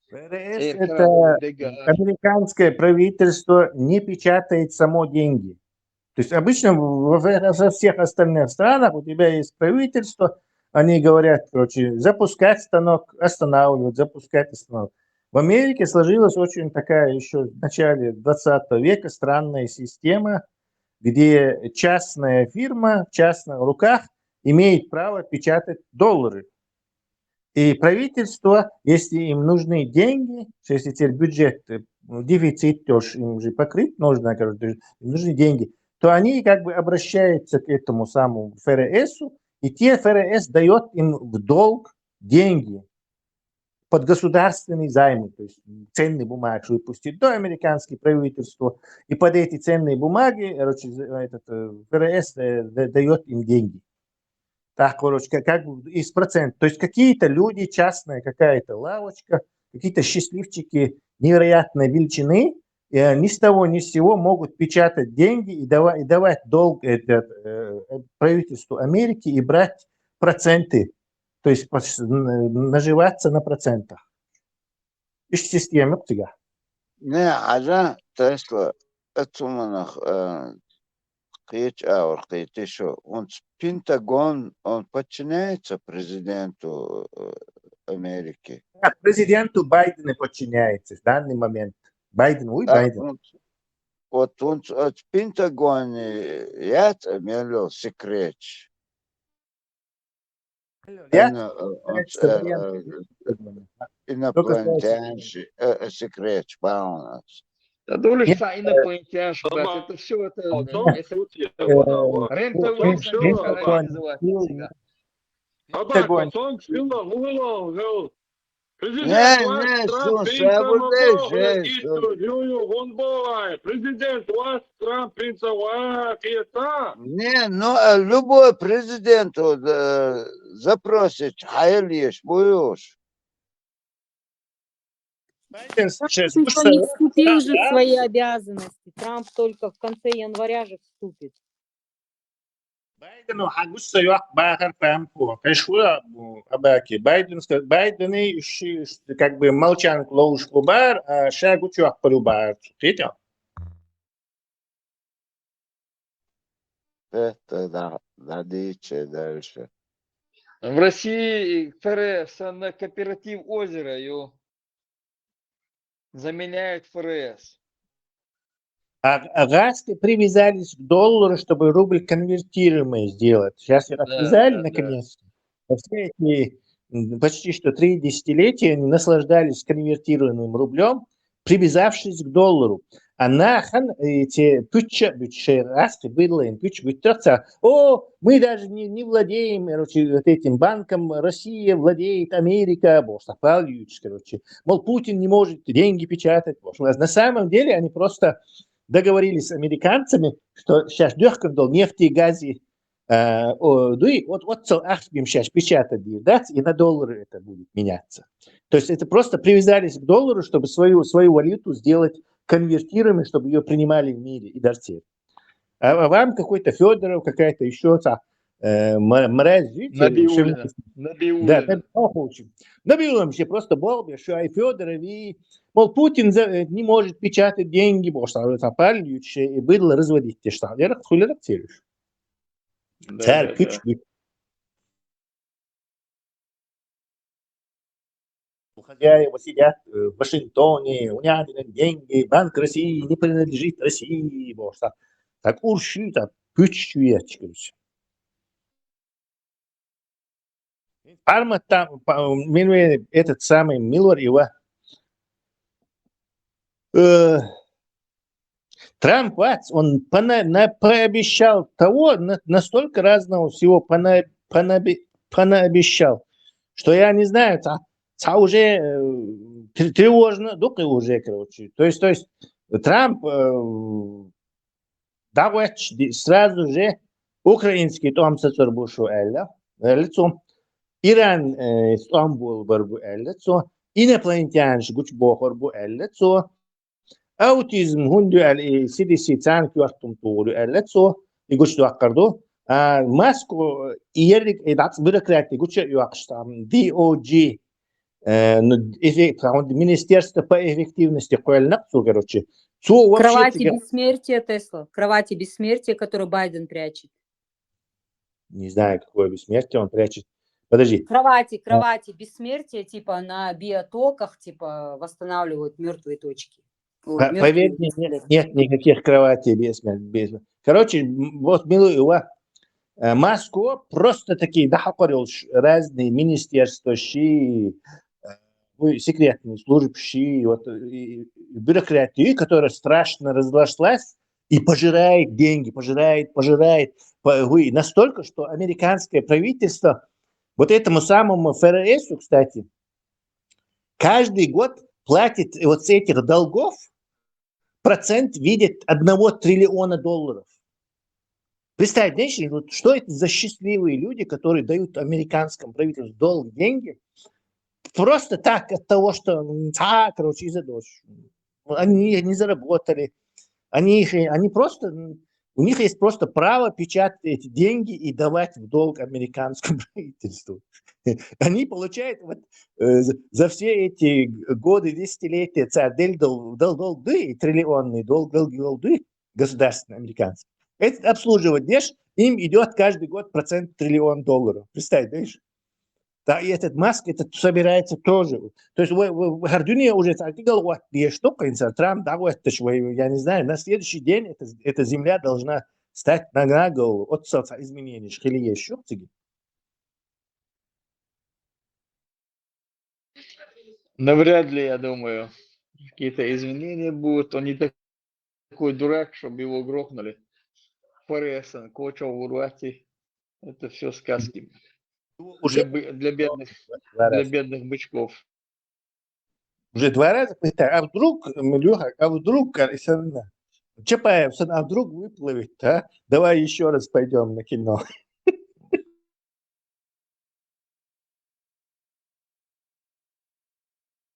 Это американское правительство не печатает само деньги. То есть обычно во всех остальных странах у тебя есть правительство, они говорят, короче, запускать станок, останавливать, запускать останавливать. В Америке сложилась очень такая еще в начале 20 века странная система, где частная фирма в частных руках имеет право печатать доллары. И правительство, если им нужны деньги, если теперь бюджет, дефицит тоже им же покрыть нужно, им нужны деньги, то они как бы обращаются к этому самому ФРСу, и те ФРС дает им в долг деньги под государственные займы, то есть ценные бумаги, что выпустит до американское правительство, и под эти ценные бумаги этот ФРС дает им деньги. Так, короче, как бы из процентов. То есть какие-то люди, частная какая-то лавочка, какие-то счастливчики невероятной величины, ни с того ни с сего могут печатать деньги и давать долг правительству Америки и брать проценты. То есть наживаться на процентах. Ищ система тебя. Не, а Тесла, это он Пентагон, он подчиняется президенту Америки. Президенту Байдену подчиняется в данный момент. Байден. Вот он от Пентагона я имел секрет. Инопланетянский секрет, баланс. Да дольше инопланетянский, это все, это рентовый союз называется. Не, ну любой президент запросит, hayırlı будешь. Еще не вступил же в свои обязанности. Трамп только в конце января же вступит. Байдену хагусса yok бахар пампу. Кашуя абаки. Байден как бы молчан клоушку бар, а шагу чуак полюбар. Видите? Это да, дальше, дальше. В России ФРС на кооператив озера ее заменяет ФРС. А гаски привязались к доллару, чтобы рубль конвертируемый сделать. Сейчас их отвязали наконец-то. Все эти почти что 3 десятилетия они наслаждались конвертируемым рублем, привязавшись к доллару. А нахан эти bütçe гаски были, мы даже не владеем, короче, вот этим банком, Россия владеет, Америка, короче. Мол, Путин не может деньги печатать. На самом деле они просто договорились с американцами, что сейчас дёхкандол нефти и газе, вот ахбим сейчас печатать, да, и на доллары это будет меняться. То есть это просто привязались к доллару, чтобы свою валюту сделать конвертируемой, чтобы ее принимали в мире и даже. А вам какой-то Федоров, какая-то еще мразь, Набиулина. Да, Набиулина вообще просто балбе, что и Федоров, и мол, Путин не может печатать деньги, потому что запальниче и быдло разводить те штаны. Я хуйлерок терюш. Царь кычки. Хозяева сидят в Вашингтоне, у них деньги, Банк России не принадлежит России, потому что так урщи, так кычки. Арма там, этот самый Миллер его Трамп, он пообещал того, настолько разного всего понаобещал, что я не знаю, уже тревожно, только уже, короче. То есть Трамп давай сразу же украинский том сацурбушу лицо, Иран Стамбул барбу лицо, инопланетянш гуч бохор бу лицо, аутизм хунду CDC цан кюартум тууру лицо, и гуч дуаккардо, Маско иерик эдакс бюрократы гуч юакштам DOG, Министерство по эффективности коэлнаксу, короче. Кровати бессмертия, Тесла. Кровати бессмертия, которую Байден прячет. Не знаю, какое бессмертие он прячет. Подожди. Кровати бессмертия, типа на биотоках, типа восстанавливают мертвые точки. Поверь мне, нет никаких кроватей бессмертия. Короче, вот милый его Москва просто такие разные министерства, секретные службы, вот, бюрократии, которая страшно разрослась и пожирает деньги, пожирает. Настолько, что американское правительство вот этому самому ФРСу, кстати, каждый год платит вот с этих долгов процент в виде $1 триллиона. Представь, знаешь, вот что это за счастливые люди, которые дают американскому правительству долг, деньги, просто так от того, что, короче, из-за дождь. Они не заработали. Они просто, у них есть просто право печатать эти деньги и давать в долг американскому правительству. Они получают вот, за все эти годы, десятилетия царь долги, триллионные долги государственные американские. Это обслуживать дешь, им идет каждый год процент $1 триллион. Представь, знаешь? Да, и этот Маск это собирается тоже. То есть в Гордюне уже говорят, что Трамп, я не знаю, на следующий день эта земля должна стать на голову от изменений. Или еще Навряд ли, я думаю, какие-то изменения будут. Он не такой дурак, чтобы его грохнули. ФРС, Кочев, Урвати. Это все сказки. Уже для бедных бычков. Уже 2 раза пытаю. А вдруг, Чапаев, а вдруг выплывет, а? Давай еще раз пойдем на кино.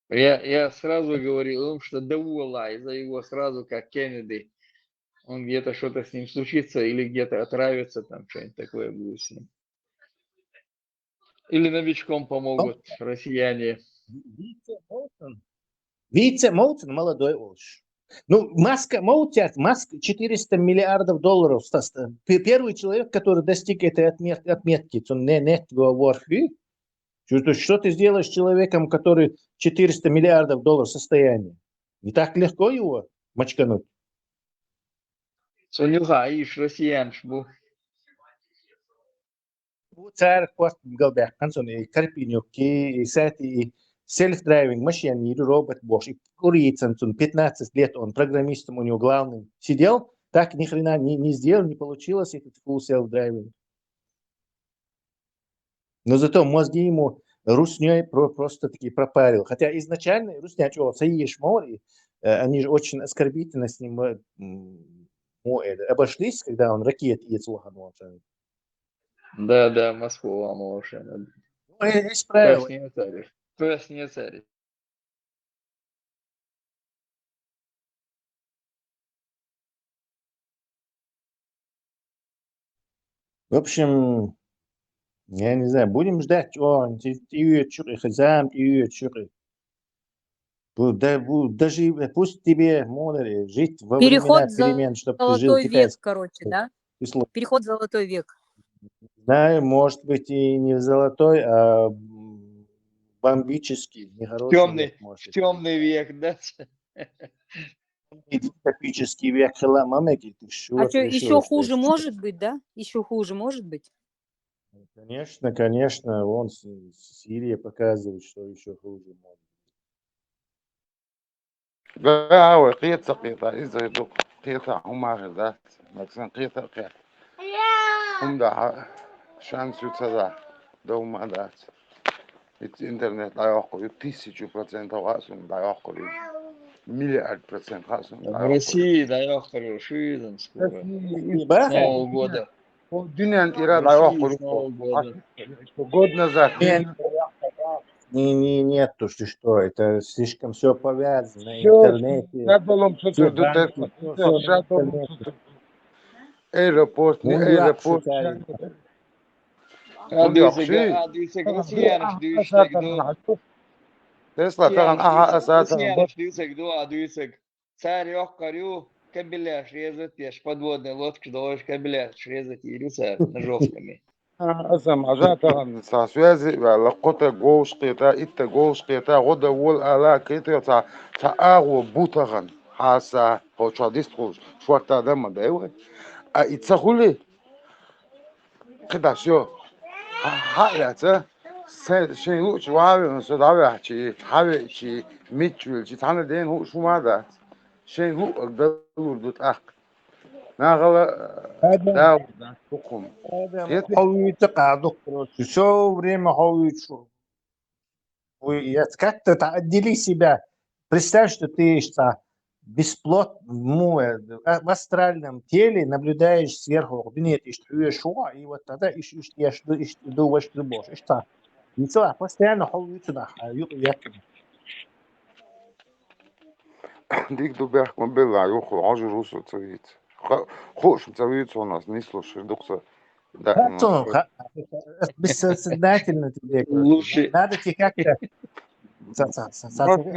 Я сразу говорил, что Давула, из-за его сразу, как Кеннеди, он где-то что-то с ним случится или где-то отравится, там что-нибудь такое будет с ним. Или новичком помогут россияне. Вице Молтон молодой Олш. Ну, Маска, молчат, Маск 400 миллиардов долларов. Первый человек, который достиг этой отметки, он не ворфи. Что ты сделаешь с человеком, который 400 миллиардов долларов состояния? Не так легко его мочкануть. Сонюха, иш россиянш бу. Царь пост галбек, кансон и карпинюки, и сети, self-driving машин, и робот бош, и курицын, 15 лет он программистом у него главным сидел, так ни хрена не сделал, не получилось этот full self-driving. Но зато мозги ему русней просто таки пропарил. Хотя изначально русня, что Саиш Мори, они же очень оскорбительно с ним обошлись, когда он ракеты ецлоханул. Да, Москва, Молошен. Ну, есть правила. Красные цари. В общем, я не знаю, будем ждать, даже пусть тебе, Модери, жить во времена перемен, чтобы ты жил Золотой век, короче, да? Переход в золотой век. Знаю, может быть и не в золотой, а бомбический, нехороший век. Темный век, да? Дистопический век. А что, еще хуже может быть, да? Еще хуже может быть? Конечно. Вон Сирия показывает, что еще хуже может. لا هو قيتا إذا يدق قيتا هم غذات مثلا قيتا قيت هم ده شان سوتسا ده هم ذات الإنترنت لا يقول 1000% واسم لا يقول миллиард% خاصم В России, да, я говорю, жизнь скоро. С Нового года. الدنيا انت لا يقول год назад Нет, что это слишком все повязано, интернете. Аэропорт, не аэропорт. Тесла فعلا أساسا Царь говорю, кабеля срезать, я ж подводная лодка, должен кабеля срезать и рюса ножовками. أسم عجاتها ساسوازي لقطة جوش قيتا إتا جوش قيتا غدا وول آلا قيتا تا أغو بوتغن حاسا هو ديستخل شوارتا دم دايوه إتسخولي قدا شو حالة شيء هو شو عاوي نصدعوي شيء حاوي شيء ميتشول شيء تانا دين هو شو ماذا شيء هو أقدر دوت أخ ناغلا داو تقوم حويت قاعدو شو время حويت شو как-то отдели себя. Представь, что ты бесплотно в астральном теле наблюдаешь сверху, и вот тогда думаешь, что Боже, что? И все, постоянно حويت сюда. ديك دوباخ مبلع يخو عجر روسو تسويت خوش تسويت وناس نيسلوش دكتور Бессознательно тебе. Надо тебе как-то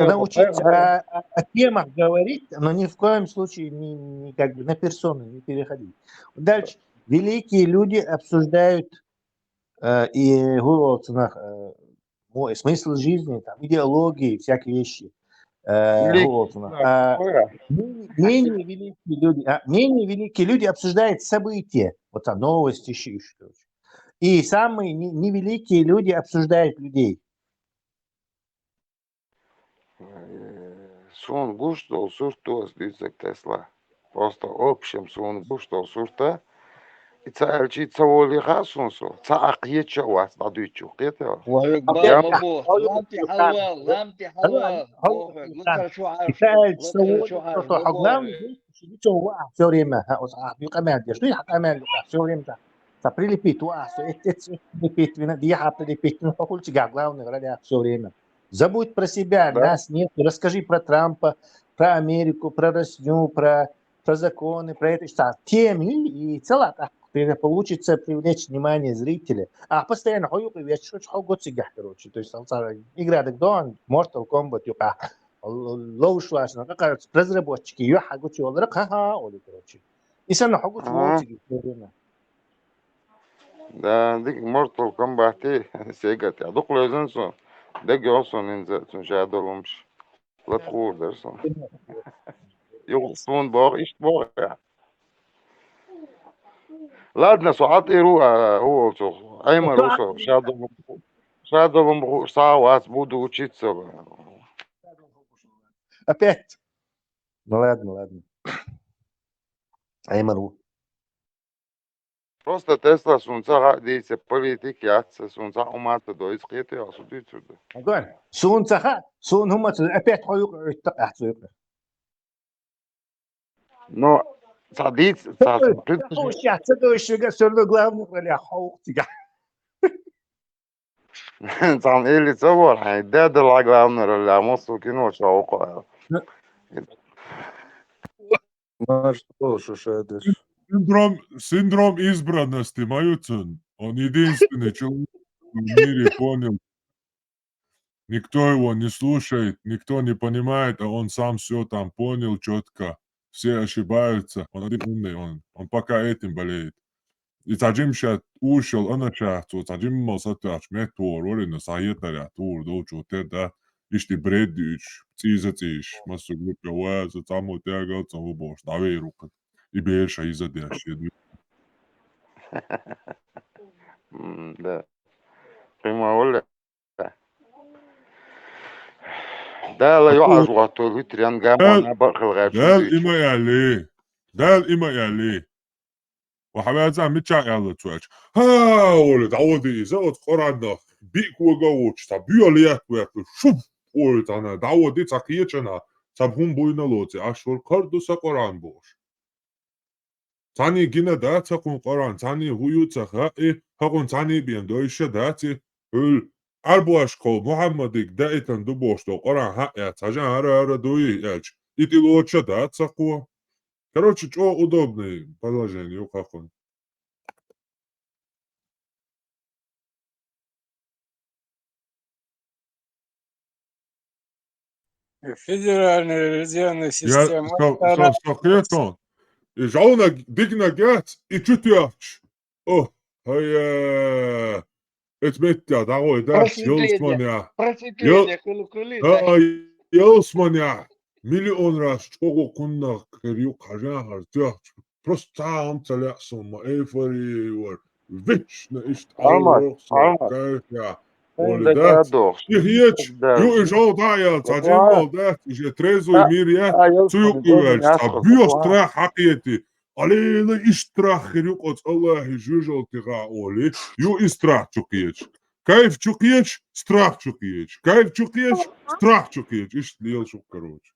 научиться о темах говорить, но ни в коем случае не как бы на персону не переходить. Дальше. Великие люди обсуждают и говорят смысл жизни, там, идеологии, всякие вещи. Менее великие люди обсуждают события, вот там новости еще что-то. И самые невеликие люди обсуждают людей. Сон гуштол суртос дизек Тесла. Просто общем сон гуштол сурта. Ицаэлчи цаволи хасунсо. Цаакьеча вас дадуйчу. Кета. Ламти халва. Все время. Все время. Прилепить. Все время. Забудь про себя, нас нет. Расскажи про Трампа, про Америку, про Россию, про законы, про это. Темы и целая так. Получится привлечь внимание зрителя. А постоянно короче. То есть игра Dawn, Mortal Kombat, лоушлаш на как разработчики ее хагут ёлры ха оли короче. И сана хагут лоутиги көрөмө. Да, дик Mortal Kombat Sega ya. Duk lezin son. Dek yolsun inze tun şahada olmuş. La tkur dersin. Yok son bağ iş bağ ya. Ладно, ساعات يروح هو أيمن روسو شادو ساعة буду учиться. Опять. Ну ладно. Аймару. Просто Tesla sunca değilse politik yatsa sunca umarsa da iskiyeti ya su dütürdü. Agora, sun saha, sun huma опять хоюк öttaq. Но садись, Сейчас дойшига сөрдө главных роли хаук тига. сам или цавор, хай дед la главная роль, а мосту кино шаука. Что шушадыш? Синдром избранности, Маютин. Он единственный человек в мире понял. Никто его не слушает, никто не понимает, а он сам все там понял четко. Все ошибаются. Он один умный, он пока этим болеет. И таджим шат ушел, она шат, таджим масаташ, метор, орина саетаря, тур, дочу, теда, ишти бредюч, цизатиш, массу группе, уаза, таму тягал, таму бош, давай рука. И бельша изадяш, Да. Прямо оля. Да, لا يعج وعطول ويتريان جامع أنا بخل غير دال إما يالي وحبايبي متشع يلا تواتش ها ولد عودي زود قرانا بيك وجوتش تبيو ليات وياكل شوف ولد أنا دعودي تقيتشنا تبهم بوينا لوتي أشهر كردو سقران بوش تاني جينا دات هكون قران تاني هيو تخائي هكون تاني بين دويشة داتي Арбуашко Мухаммадик даитан дубо, что Коран хая цажан ара дуи яч. И ты лучше да цаку. Короче, что удобное положение у хахун. Федеральная резервная Я система. сохретон. И жауна дигна гят и чутяч. О, хая. Etmetja, dago eda, yolsmanya. Yolsmanya. Milyon raz çoğu kunna kırıyor kajan harcıyor. Просто там целясом, эйфории, вечно ist Alrosa, Kaya, Оледат. Ich jetzt, ju ich auch da ja, tajim mal dat, ich trezo mir ja, zu üwelch, tabios tra hakiyeti. Alele istra khiruk Allah jujol tiga oli, ju istra çukiyech. Kayf çukiyech, strach çukiyech. Kayf çukiyech, strach çukiyech. İşte liyal çok короче.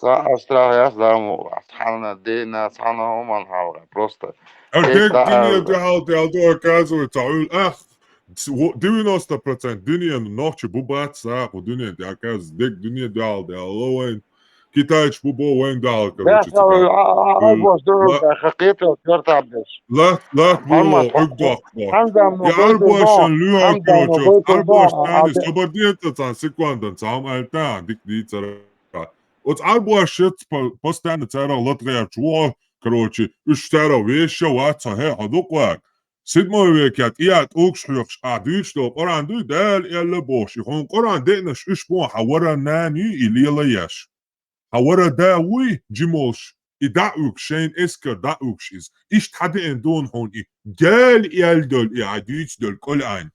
Австралия, да, асхана дейна, асхана оман хаура, просто. А как динья дял, оказывается, ах, 90% динья ночи бубат саху, динья оказывается, дек динья дял, лоуэн, китайч бубо уэн дал, короче. لا بولو اقدق يا اربوشن ليو كروچو اربوش تاني سبردينتا تان سيكوندن سام التان ديك دي ترى от арбуашет постоянно цара латгая чуа короче үштара веша ваца хе хадуклак седьмой век як иат окшхёкш адуч то оранду дал эле бош хон коран денеш ишбо хавара нани илиялаяш хавара дауи джимолш إدعوك شين إسكر دعوك شيز إيش تحدي إن دون هون إيه جال يالدول إعاديش دول كل عين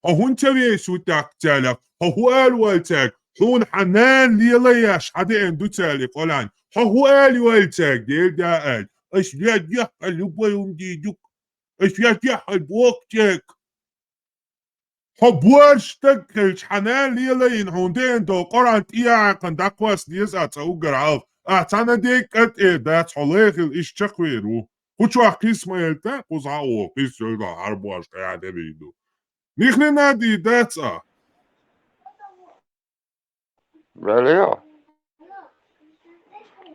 هون تبي سوتك تالك هو قال والتك هون حنان ليلياش حدي إن دو تالك كل عين هو قال والتك ديل دا قال إيش بيد يحل يبويهم ديدوك إيش بيد يحل بوقتك هبوش تكلش حنان ليلين هون دين دو قران إياقن دقواس ديزات أوقر عالف أنا ديك ده صليخ الإيش تقويرو كوشو أقيس ما يلتا قزعو قيس يلتا عربو أش قاعدة بيدو نيخني نادي داتسا Belio.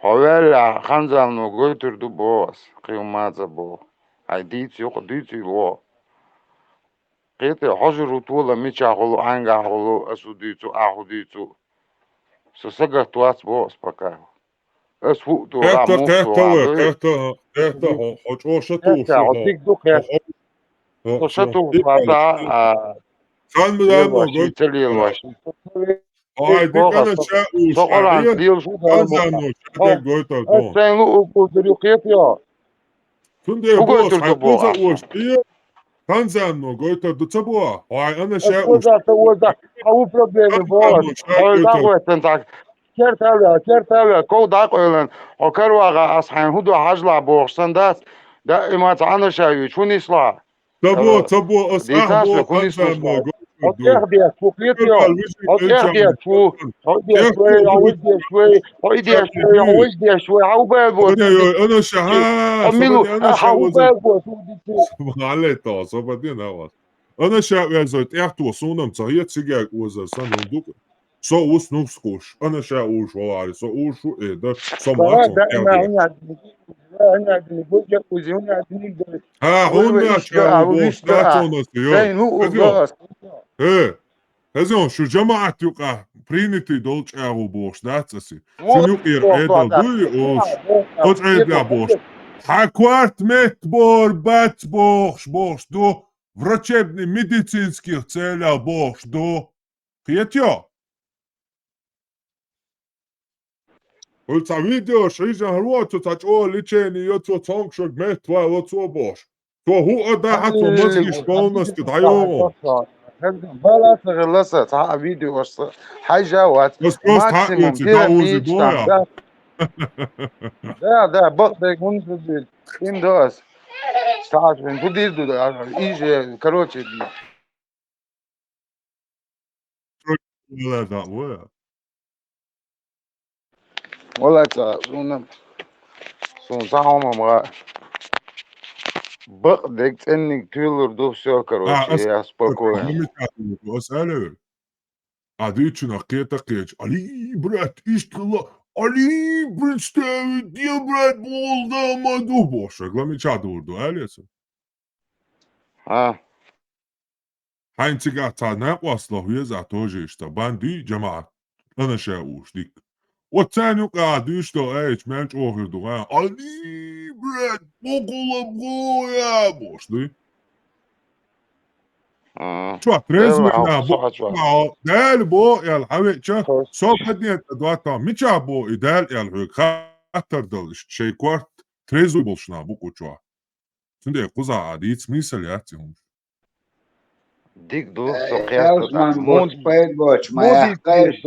Havela Hanzalno götürdü boğaz. Kıymaza bu. Ay diç yok diç yok. Qiti hajru tula micha hulu anga hulu asu diçu ahu diçu. سجلت بوس بكا اسفو تورا موسو على عديك دوك شتو فاتا يلوا شي تلي يلوا شي هايديك أنا شاء شغل عن وشعير ديل شو ده كازانو شادك جويتا دو الثاني لو دريقيت يا تندي شو قلت بوس له حيقوزا بوغ وشعير كازانو جويتا دو تبوا هاي أنا شاء الكوزا توزا هو بروبليم بوغ كازانو شاء هو جويتا داغو تنتاك كير كو داق ايلن او كروا اصحين هدو حجلا بوغ سندات دائما تعنا شاوي شو نسلا تبوا دي أصح تاس بو لكوني كازانو سوسلا جويتا او دو تاخدي فوقيتيو كيربال وشي او إلجان تاخدي شو او دي كيف شوي او دي شوي او دي شوي او دي شوي او بابو أنا شاء اميلو صبدي أنا شاء او وزر بابو معليتا صبدي نواس أنا شاء زوت إحتو صونم تصهيت سيجاك وزر سنون دوك سو وس نوسكوش أنا شاء وش واري سو وش إيه ده سو كمان ماتو دائما إيه هنا بوجه وزيونا دنيا ها هون ويش ده شاء او وبوش ويش ده تاتو نسيو زين هو هزيو بس إيه هزيو شو جماعة يقع برينيتي دولش أغو بوش داتسي شو مو نيقير موضوع عيدل ده دوي أوش أوش عيد يا بوش حكوارت مت بور بات بوش بوش دو врачебный медицинских целях бош до приятел. Улца видео шижа хруату тач о лечение йоцо цонкшок мет тва лоцо бош. То ху отдахат во мозги полностью дайо. بلا تغلصت ها فيديو وصل حاجة وات بس просто ماكسيموم хакуете دير даузи ميج تام боя. ده بقدر منزل إن دوس ساعات من بدير ده إيجي كروتشي Вела да боя. ولا تسون ساهم ما بقدر إنك تولر دو سو كروتشي يا спокойно. Замечательно, осалю. А дичина кета кеч. Али, брат, иштила. Али, представь, где, брат, болда маду боша. Гламича durdu, öyleyse. Ha. Heinziga ta ne wasla huyeza toje işte. Ben di cemaat. Ana şey uçdik. O sen yok ha düştü eç menç ohurdu ha. Ali, brad, bogola boya boşdu. شو تريزوينا بو دال بو يا الحويتشا سو بدي ادواتا ميتشا بو ايدال يا الحويك خاطر دل شي كوارت تريزوي بولشنا بو كوتشوا سندي قزا عادي تسميسل ياتيهم ديك دوك سو Osman Boç, Boç, مودي Mayakkaş.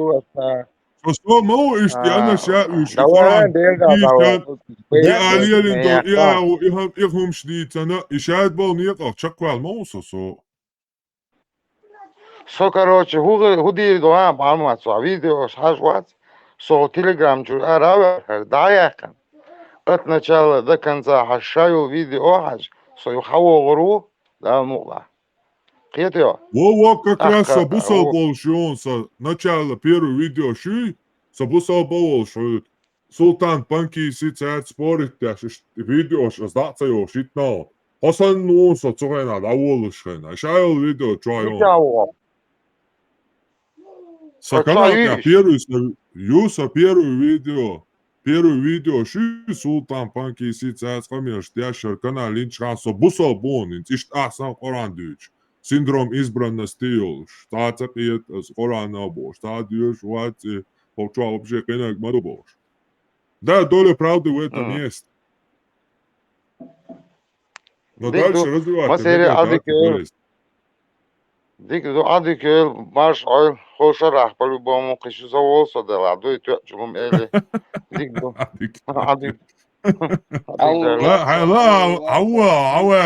سو مو اشتي انا شاويش دوران ديلدا ديشان دي بيت اليالين دو يا مياكا وإهم إهم شديد أنا إشاهد بو نيقا تشكوال موسو سو سو короче هودي دوان بالما سو فيديو حاجات سو تليجрам جو ارا دايقا от начала до конца хашаю видео хаш со юхавогру да мула قيتيو Во как раз ахка собусал болшион со начала первого видео ши собусал болшион Султан панки сицат спорит да видео сдаца ё шитно Хасан нуун со цогена лаволшхена шайл видео чойон Чао Сакана я первый видео ши Султан панки сицат хамеш я шаркана линчхан собусал бон интиш асан орандыч Синдром избранности ёлш. Таца пиет с Корана бош. Та дьюш вати почва вообще кенек маду бош. Да, доля правды в этом есть. Но дальше развиваться не ديك دو عادي كيل ماش عيل خوش راح по-любому قشو زوالصة دل عدو يتوقعهم إلي ديك دو عادي لا,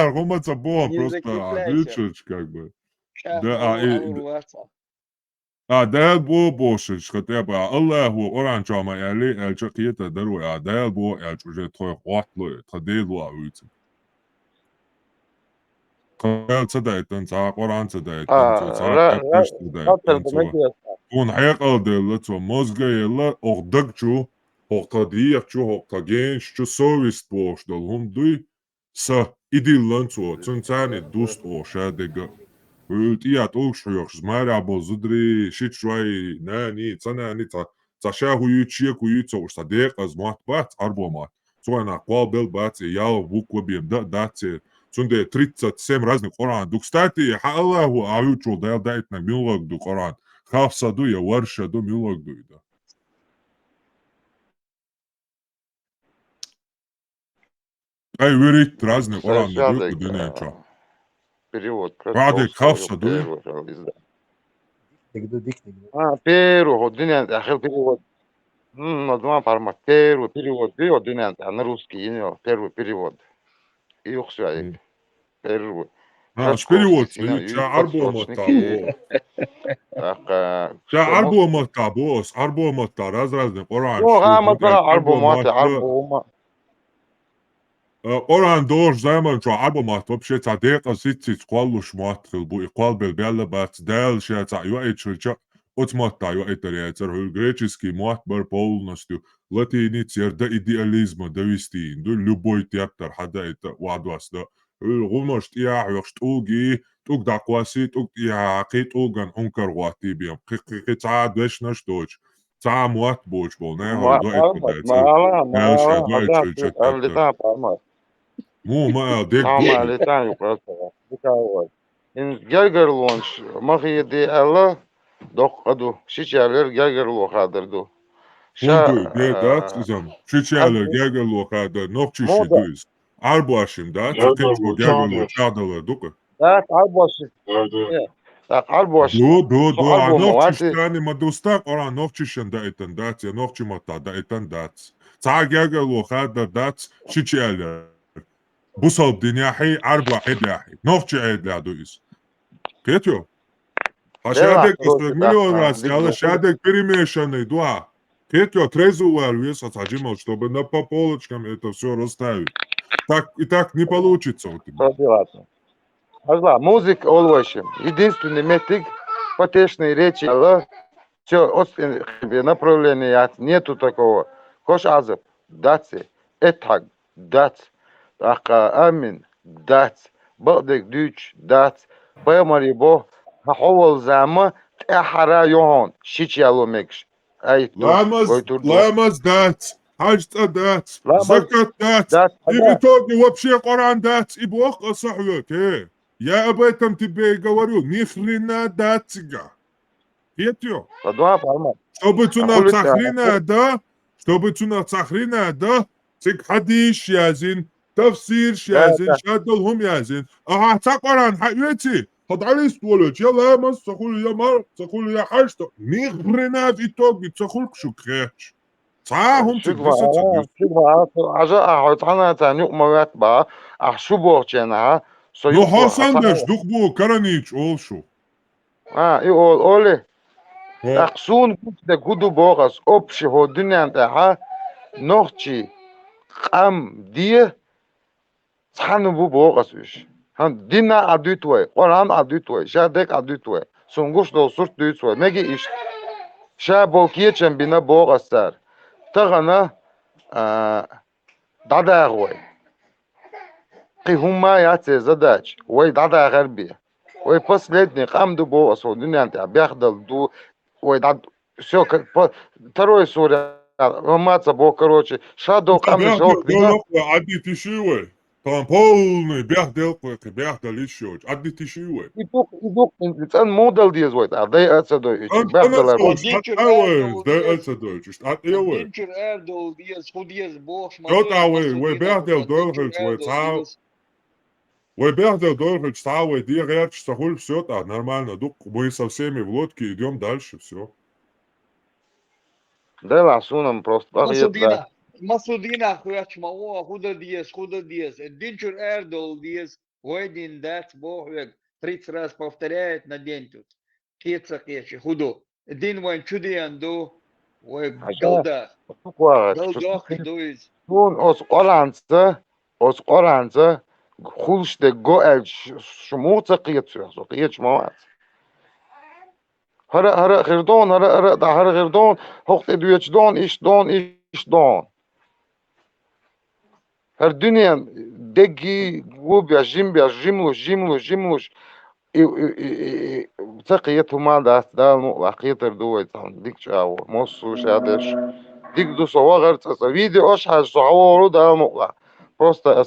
هم цабон просто дичь как бы. Да, дал бо бошич, хотя бы Аллаху оран чама яли, чакиета дару, дал бо чуже той хватло, таделу авит. Кал цадайтан, за оран цадайтан, за эптиш цадайтан. Он хайкал деллацо мозга ела ордагчу, хортадиячу, хортагенчу совесть боштал, дуй са идилланцо, цунцани дуст ошадега. Ült ilyet olsajos, már abból zudri, sicsvai, ne, ni, ca, صاشا هو يتشيك ويتسو صديق از مات بات أربو مات سواء قابل بات ياو بوكو بيبدأ داتي سونده 37 разных قرآن دو кстати حالله هو أعيوشو دايل دايتنا ميلوك دو قرآن خافصة دو يا ورشة دو ميلوك دو إذا أي وريت разных قرآن دو Шадек, دنيا شو перевод بعدك Толстого, خافصة دو первый издание. Первый, дунянт, ахил перевод. Два формат. Первый перевод, дунянт, на русский, первый перевод. И ухсвяек. Первый. перевод Хачковский, شا أربو متابو شا أربو متابوس أربو متا разных قرآن Ну, شو مثلا أربو альбомات, متا альбома. قرآن دور زمان شو أربو متا بشي تعديق أسيتي تقولوش ماتخل بو إقوال بالبيلا بات دال شا تعيوئي تشلشا أتمات تعيوئي ترياتر هو الجريتشسكي مات بر полностью латиницер да идеализма довести до любой театр حدا وعدواس да غمشت إياه يخشتوجي توك داقواسي توك إياه قيت أوغان أنكر واتي بيم قي تعاد ويش نشتوش تعا موات بوش بولنا هو دوائت بدايتر نالشا دوائت شلشت تاتر مو ما ديك Normal دولي lisan yukarısı. Bu kadar. In gergerlonş, mahiyedi Allah, dok adu, şişerler gergerlo kadırdı. كنتو Şa, دي دات إزم شيشالر جاجر لو هذا نوكشي moda, شدوز أربعشم دات تكنشو جاجر لو شادر دوكا dat albaşı, tak albaşı, دو so albomu نوكشي vati, تاني ما دوستاك أورا نوكشي شن دايتن دات يا نوكشي متا دايتن دات تا جاجر لو هذا دات شيشالر بوصل دنياحي أربع حداحي نوكشي عيد لا دويس كيتو dela هشادك proje, أصلا tak, مليون راس يلا digno, شادك перемешанный два Кетё трезувал вес отсадимал, чтобы на по полочкам это все расставить. Так и так не получится у тебя. продеваться. Azla, музык olvaşım. Единственный метик, потешные речи, Allah, все, направления, нету такого. Кош азып, даци, этак, дац, ака амин, дац, багдек дюч, дац, пэмарибо, хаховал зама, тэхара йохон, шичьяло мекш. Айту, гойтурду. Ламаз дать, хадж дать, Ламаз, закат дать. дац, И в итоге вообще Коран дать, и Бог осахует. Я об этом тебе и говорю. Ни хрена дать тебя. Кетё. Чтобы тюна цахрина, да? Чтобы тюна цахрина, да? Цик хадиш язин, تفسير شازن شادلهم يازن تقران حياتي هاد علي ستولج يلا ما تقول يا مر تقول يا حاج نغرنا في توك تقول شو كريتش تعاهم تدرس عجا أحط أنا تاني مرات با أحشو بورتنا نو حسندش دوك بو كرانيش اول شو إي أولي أقصون كده كودو بوغس أبشي هو دنيا انتها نوخشي قام دي صحن بو بوغس وش هن دينا أدوتوي قرآن أدوتوي شادك أدوتوي سونغوش دو سورت دوتوي مجي إيش شابوكيه چن بنا بوغسر تغنا داداغوي قي هما ياتي زداج وي دادا غربية وي последний قام دو بوغس ودنيا انت بياخدل دو وي داد все второй суря мамаца бо короче шадо قام شوك عدي تشيوي طبعا полный بياخدل еще عدي تشيوي идук инсан модел диез войт а дай отца до Dinçer Erdol diyez, hudiyez boş Jot awe, we behdel dolhels we tau. We behdel dolhels тау, и я чтахуль все, да, нормально. Дук, мы со всеми в лодке идем дальше, все. Да, ласуном просто. Masudina хвачма о худа диез. Dinçer Erdol diyez, войдин дать бог 30 раз повторяет на день тут. Кеца кечи, худо. Дин войн чудианду, ой голда. Голдох дуиз. Тун os oranza хулште го шмуца кеца, so кеч мават. هر غردون هر غردون هوقت دویچ دون iş don. Her dünyan degi gubya jimluş. تقيتهم ما دا وقيتر دويت ديك شاو موسو شادش ديك دو صواغر فيديو اش حاج صعورو دا نقطة بروستا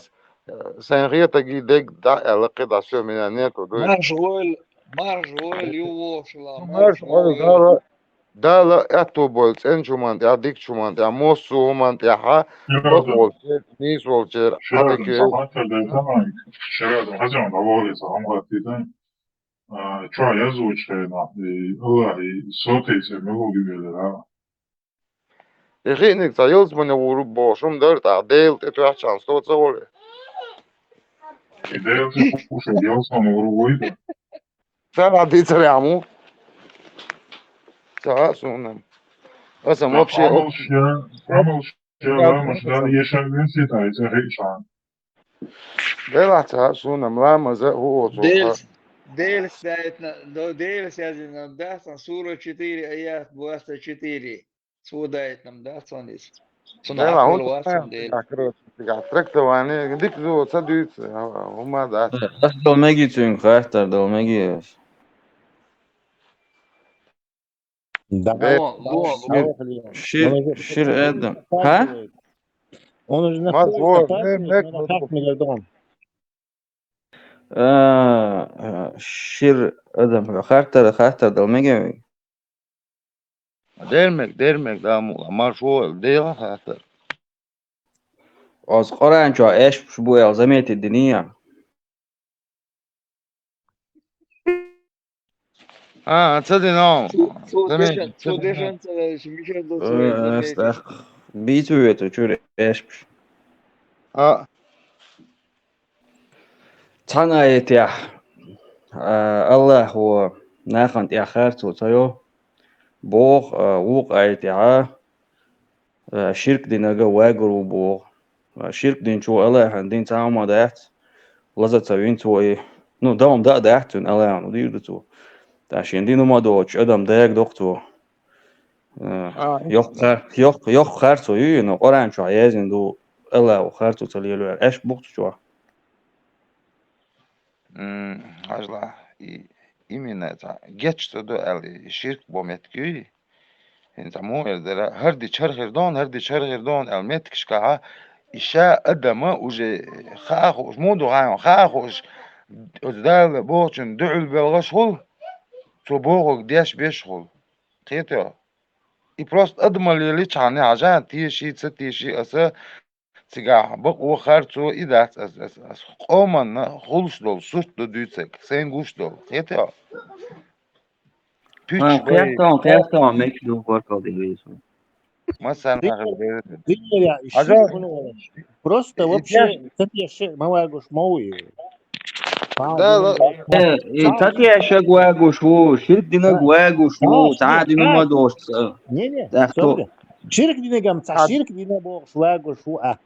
سنغيتا جي ديك دا لقيت عشان من النت ودويت مارجويل يووشلا مارش مارجويل دا لا اتو بولت انجومان يا ديك شومان يا موسو همان يا ها بس ولشير نيس ولشير شراdım حدك sabah telefon şeradım hacım davulisa amgatiden çoğu yazı uçlarına Allah'ı soteyse mevzu gibiler ha. يخينك تايلز من ورو بوشم درت عديل تتوح شانس تو تصوري İdeal kuşa yalsan uğru فعلا عديت سريعمو تعال سونم قسم وبشي عمل شيء مش ده يشان نسيت عايزة هيك عن بيلع تعال سونم لا مزاق هو صوتها ديل سيادنا مداخل سورة 4 آيات بواسطة 4 سودايتنا مداخل نيس بيلع هون تركت واني ديك زو تصديت هما ده Dolmegi için karakter dolmegi. Şir Adam. Ha? Он уже находится как миллион. Şir Adam. Karakter dolmegi. Dermek da ama şu değil hatta. Az قرانچو ايش بو الزميت الدنيا. تصدق نعم Судешен Мишель Доцович. بيتو это чур ايش. تانايت يا الله هو ناخنت يا خارتو تيو بوغ وقعت يا شرك دينغا واغرو بوغ شرك دين شو الله عندين تعامل دات لازم تبين تو ну давам да дахтун алаан удирдуту ташин дину мадоч адам даг докту yok харцу юно оранчо язин ду ала харцу талиелер эш буктучу ажла именно это гечто до али ширк бометки انتمو الدرا هردي شرغردون المتكشكا إشاء أدمه وجي خاخوش مودو غايون خاخوش دال بوچن دعل بالغشغل تو بوغك ديش بيشغل قيتو и просто أدمل يلي چاني عجان تيشي تيشي أسا تيغا بقو خارتو إدات أس قومن خلص دول سوت دو دوتسك سين غوش دول قيتو قياستان مكدو ورقة ديريسو مثلا Просто вообще, ما واقوش موي. Да, تاتي اشق واقوش هو شرك دينك واقوش هو تعال دينو ما دوش Не, شرك دينك شرك دينك بوغش واقوش هو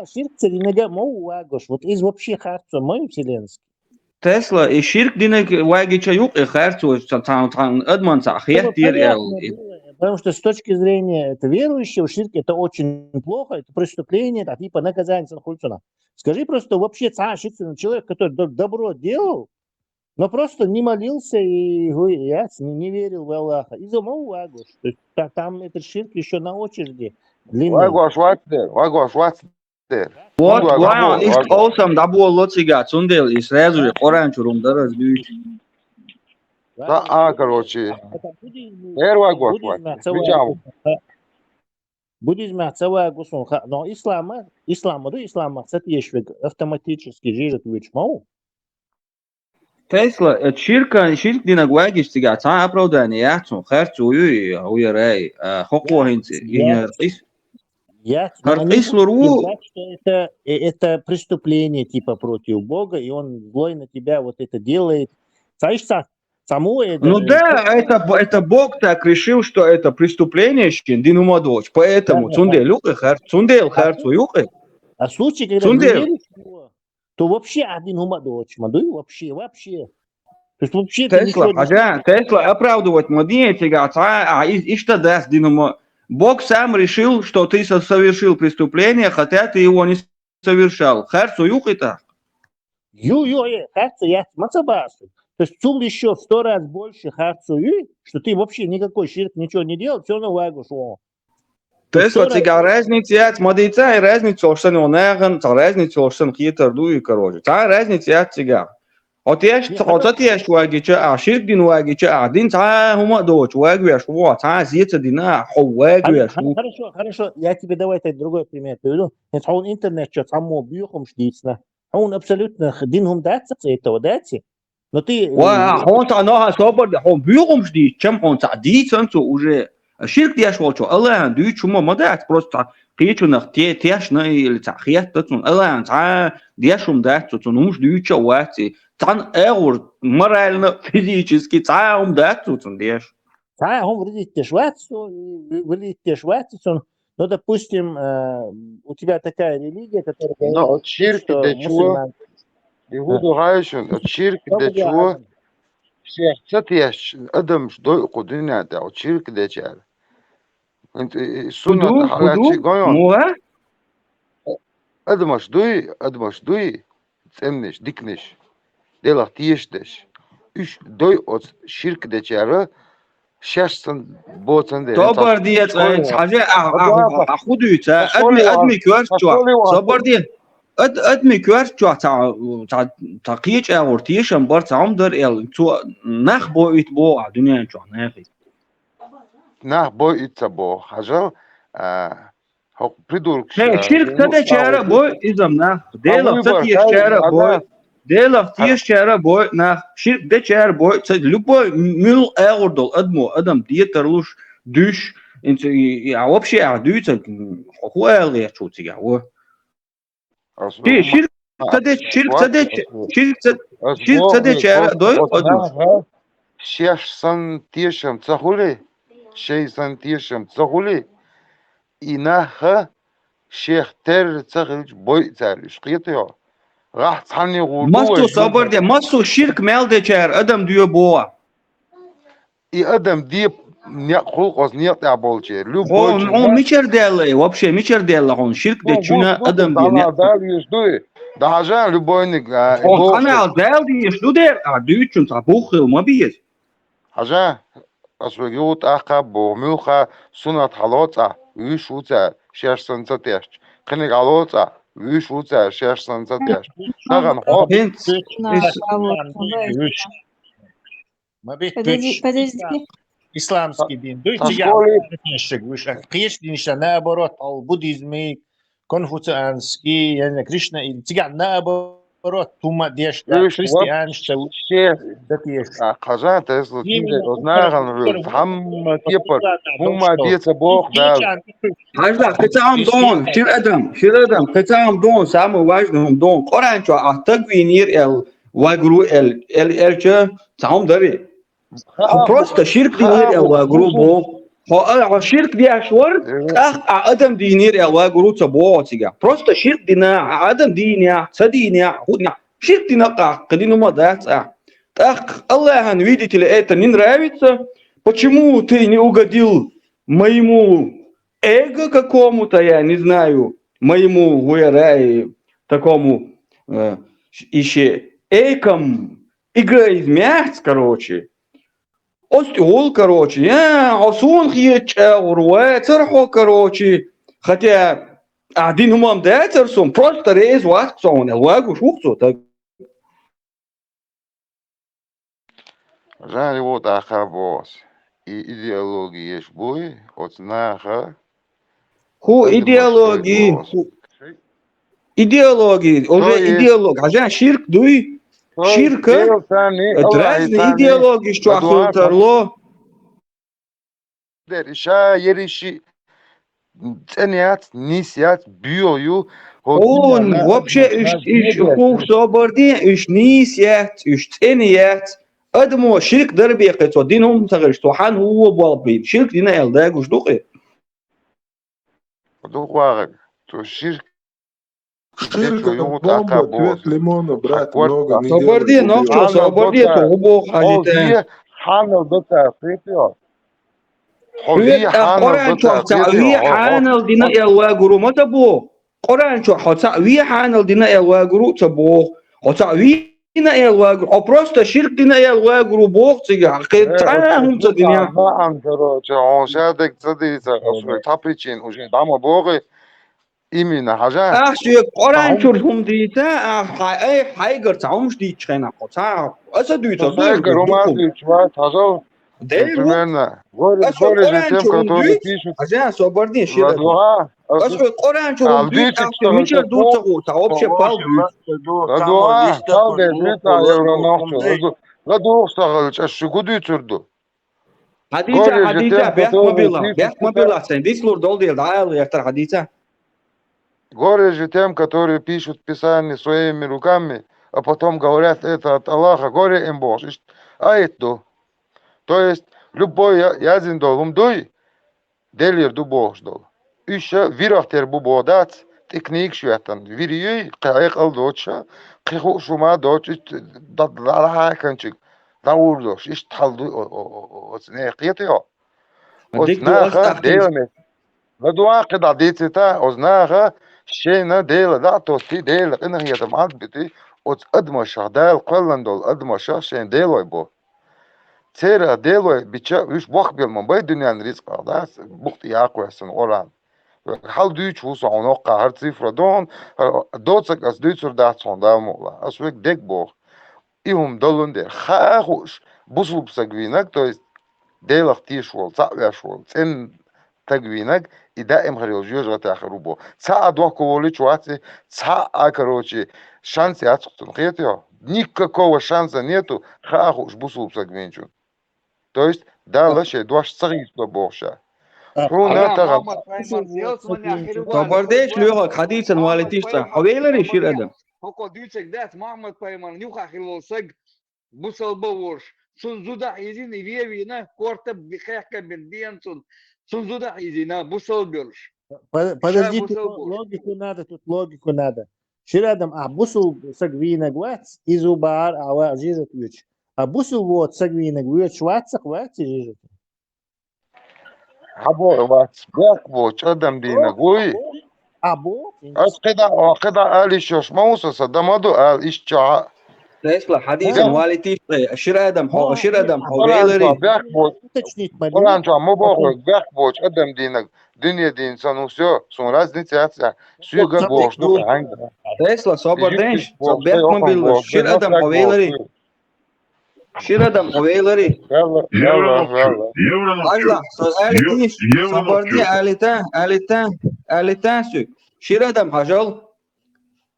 شرك دينك مو واقوش. Вот из вообще харца мой вселенский. Тесла и ширк динек вагича юк и харцу тан адман сахия дир Потому что с точки зрения верующего ширк это очень плохо, это преступление, это типа наказание санхульцуна. Скажи просто вообще человек, который добро делал, но просто не молился и не верил в Аллаха. Из-за Мауагуш. То есть там этот ширк еще на очереди. Вагуаш Вот, главное, ist awesome, da buvo lociga, цундел, и сразу же оранчурум да разбьют. Да, короче. Вагуаш. Буддизм Ацавагус, но ислам мақсат ешвек автоматически жижет вичмау. Тесла, ширк динак вагиш тига, ца оправдание яцун, харцу юи, уярай, хокуахинцы, генерис. Это преступление типа против Бога, и он злой на тебя вот это делает. Ну да, это Бог так решил, что это преступление, динумадоч, поэтому цундел харцу юхай. А в случае, когда не веришь в него, то вообще один умадоч, мадуй вообще. То есть вообще Тесла оправдывать младенца, и что даст динума. Бог сам решил, что ты совершил преступление, хотя ты его не совершал. Харцу юхай так. Харцу я мацабасу. То есть цул еще в 100 раз больше харцуи, что ты вообще никакой ширк, ничего не делал, все равно вагу шо. Тесла цигар разница, я смотри, цай разница, что не онаган, цай разница, что не хитр дуй, короче. Цай разница, я цигар. Отъешь, отъешь واجي شرك دين واجي دين цай хума доч واجي шо, цай зица дина, хо واجي шо. Хорошо, я тебе давай так другой пример приведу. Это он интернет, что само бьюхом штицна. Он абсолютно динхум даться этого, дайте. Но ты... Он цаноха собор, он бьюхом штиц, чем он цадит, он уже... Ширк дияш волчо, Аллах, дуй чума мадат, просто қиечунах тияшна или цахият, тацун, Аллах, ца дияшум дат, тацун, умш дуйча уати, цан эур, морально, физически, ца ум дат, тацун, дияш. Ца, он вредит тешвацу, ну, допустим, у тебя такая религия, которая... Но от ширки до чего? Игуду гайшун, от ширки до чего? Шех, цатияш, адам ждой кудинята, от ширки до чего? Сунат халачи гойон. Адмаш дуй, цемнеш, дикнеш, делах тиештеш. Үш дой от ширк дечара, шашсан боцан де. Собор диет, хаже ахудуйца, адми кварчва. Собор диет, адми кварчва, та қиеч агортишам бар цам дар эл, цу нах боит бо дунyan чо нахи. Нах боится бо, хажал, придурк. Ширк цаде чара бой изам нах, делах цатиеш чара бой, делах тиеш чара бой нах, ширк де чара бой, цад любой мил эгордол адмо, адам диетарлуш душ, а вообще адуйца, хуэлэ чуцига, во. Ширк цаде чара дой адмо. Шешсан тиешам цахули, шейсан тиешам цахули, и наха шех тер цахилич бой цалиш, қиетио. Рах цани гуду. Масу собор де, масу ширк мелде чар, адам дуя боа. И адам дип не хулқос нет аболче. Он мичер делай, вообще мичер делай, он ширк де чуна адам дип. Даже любойник. Он канал дел диеш, ду дер, а дючун та бухил мабиес. Хажа, асвегиут аха бомюха сунат халоца, вишуца, шерсан цатеш. Книг халоца, вишуца, шерсан цатеш. Наган хоп. Подожди. Исламский дин. Кришна, наоборот, буддизм, конфуцианский, Кришна, наоборот, тума деш, христианство. Хажа, Тесла, узнаган, хам типа, хума деца Бог дал. Хажда, хитам дон, шир адам, хитам дон, самый важный дон. Коранчо, а тагвинир эл, вагру элча, сам дари. Просто ширк динир эл вагру бог. Хо ширк диашвар, адам динир эл вагру цабо тига. Просто ширк дина, адам диня, цадиня, худня. Ширк дина кадину мадаса. Так, Аллах, видите ли, это не нравится? Почему ты не угодил моему эго какому-то, я не знаю, моему гуэрай, такому еще эйком, эгоизмяц, короче. Остеол, короче, осун хьеча, уруэ, цархо, короче. Хотя один умам дайцерсом, просто рейз васксон, лагу шухцо, так. Жаль, вот ахабос. И идеология бой, от наха. Ху идеологии, уже идеолог. А же ширк дуй, ширка, это разные идеологии, что ахултарло. Дереша, ериши, ценят, нисят, бьёю. Он вообще иш хух соборди, иш нисят, иш ценят. Адмо ширк дарбиqet so dinhum sagrish to han huwa balbi shirk dina elda gushduqe Духварек, то ширк. Бомба, цвет лимона, брат, много не Соборди, но что, соборди, то убо хажите. Ханал дота, припё. Коран чо цави ханал дина элва гуру матабо. Коран чо цави ханал дина элва гуру цабо. Цави او просто شرك دينا يا الواجرو بوختي هم تدنيا Znam, короче, он шадек цадица, тапричин, уже дама бога, именно хажа. اخشي قران شور هم ديتا اي حاجه تعومش دي تشينا قطع اسدويتا Saya ke rumah di Chua, Tazo, примерно. Горе же тем, которые пишут. عشان صبرني شيء Ладуа. اسوي قران شور هم دي مش دوتا вообще пал Ладуа, талде бита евронохчу. Ладуа стагал, чашу гуди турду. حديثة بيحك мобила sen дислор дол дел даал яхтар حديثة Горе же тем, которые пишут Писание своими руками, а потом говорят это от Аллаха, горе им Бог. А это, то есть, любой язин дол умдуй, делир ду Бог дол. Еще вирахтер бу бодац, техник шуятан, вирий, кайк ал доча, киху шума доч, дадлара канчик, даур дош, иш талду, оцне киетио. Ознаха делме. Ладуа кида дитита, ознаха, شينا ديلا دعتو تي ديلا إنه هي دمعات بتي أدمشة دال قلن دول أدمشة شين ديلوي بو تيرا ديلوي بيتشا ويش بوخ بالمن باي دنيا نريسقا داس بوخت ياقوي سن أوران حال دويتش وصو عنوقا هر صفر دون دوتسك أس دويتشور داتسون دامولا أسويك ديك بوخ إيهم دولون دير خاخوش بوصل بساقوينك تو ديلا ختيشوال تاقويشوال تين تقوينك и да им говорил, жёж ахрубо. Ца адвоковали чуати, ца короче, шансы отсутствуют. Хотите? Никакого шанса нету. Хаху жбусул псагвенчу. То есть, да, лучше дваш цариство Богша. صبرديش ليوغك حديثا والديشتا حويلة ريشير أدم هو ديوتك دات محمد بايمان يوخا خلو سج بوصل بورش سن زودا عايزين يبينا كورتا بخيحكا بنديان سن زودا عايزين بوصل بورش Подождите, логику надо. Ширадам, а бусу сагвина гвац, изубар, а жижет вич. А бусу вот сагвина гвац, шваца гвац, жижет. Або вас, бо, чадам дина гуи. Або? Ас قدا آلی شوش موسى صدمادو آل إشجاع. تسلا حديثا والديش شير أدم حويلة قرآن جا مباغ بخبوش أدم دينك دنيا دين سنوسيو سون разница سوغا بوش دو هنگ تسلا صبرديش صبيح مبيل شير أدم حويلة أجلا سؤالي صبردي آلتا سوك شير أدم حجل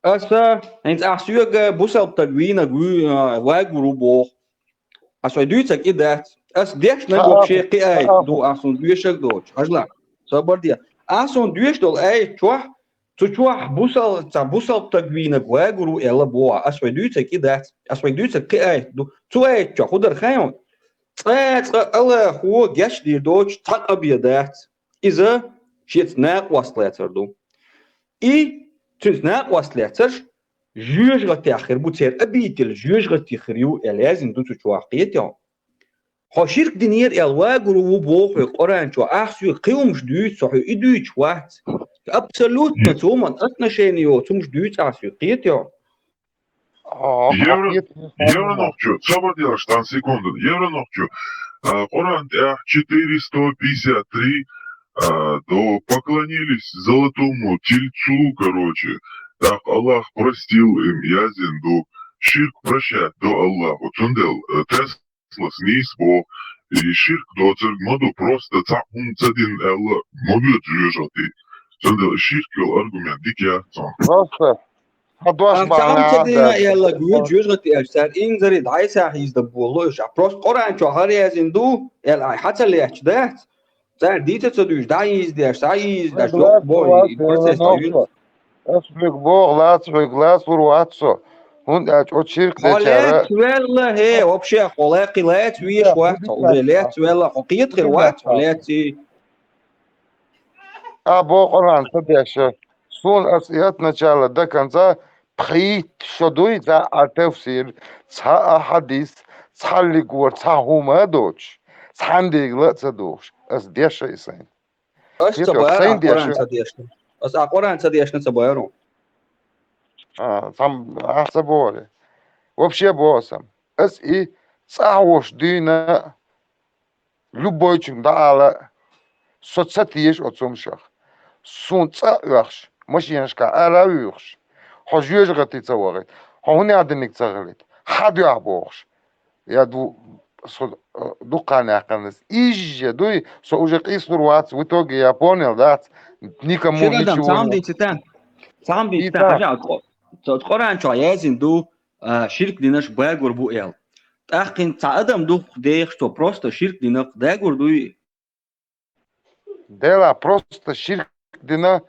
أسا أنت أحسوك بوسل تقوينا واجرو بوخ أسا دوتك إدات أس ديش نقوك شيقي أي دو أسون دوشك دوش أجلا صبردي أسون دوش دول أي تشوح بوسل تقوينا واجرو إلا بوخ أسا دوتك إدات أسا دوتك أي دو تو أي تشوخدر خيون الله هو جاش دير دوش تقبي دات إذا شيت ناق وصلتر دو تنس ناق وصلتر جوج غتاخر بوتير أبيتل جوج غتاخريو لازم دو تشواقيتهم خاشيرك دينير الواجرو بوخ القرآن شو أحسو قيومش دوت صحو إدوت واحد أبسلوت نتوما أتنشينيو تمش دوت أحسو قيتهم Евронокчу, свободил, штан секунду. Евронокчу, Коран 453, то поклонились золотому тельцу, короче. Так Аллах простил им язинду, ширк прощать до Аллаху. Цундел, Тесла снис Бог, и ширк до церкмоду просто цахун цадин Аллах, могут жужжати. Цундел, ширк аргумент, дикя цан. Просто. أمتعنا يلا جود جوجتي أشتر إن زريد عايسة هيز دبولوش أبروس قرآن شو هاري زندو يلا حتى اللي أشترت زار ديت تدوش دايز داش داش لوك بوي أسبق بوغ لا ورواتسو هون أو شرك خالات ولا هي وبشي خلاقي لا تويش وقت ولات ولا حقيقة غير وقت ولاتي أبو قرآن تدش سون أسئلة начала до конца بخيت شدوي ذا التفسير ذا حديث ذا لقور ذا هما دوش ذا لا تدوش أس ديش إنسان أس تباير قرآن تديشنا أس قرآن تديشنا تبايرون ثم أحسبوه вообще боссом. Эс и цауш дина любой чем дала соцсетиеш от сумшах. Сун цауш машинашка аравюш. Хожуеш гатица ворит. Хоне адник цаглит. Хаду абош. Я ду канаканс. Ije дуй со уже кисурвац в итоге я понял, да, никому شيرادم ничего سام не. ديتان سام ديتان Итак, حاجة تقرأ شو عايزين دو شرك ديناش باغور بو إل تأخين تعدم دو ديخ شو просто شرك ديناش باغور دو dela просто ширк дина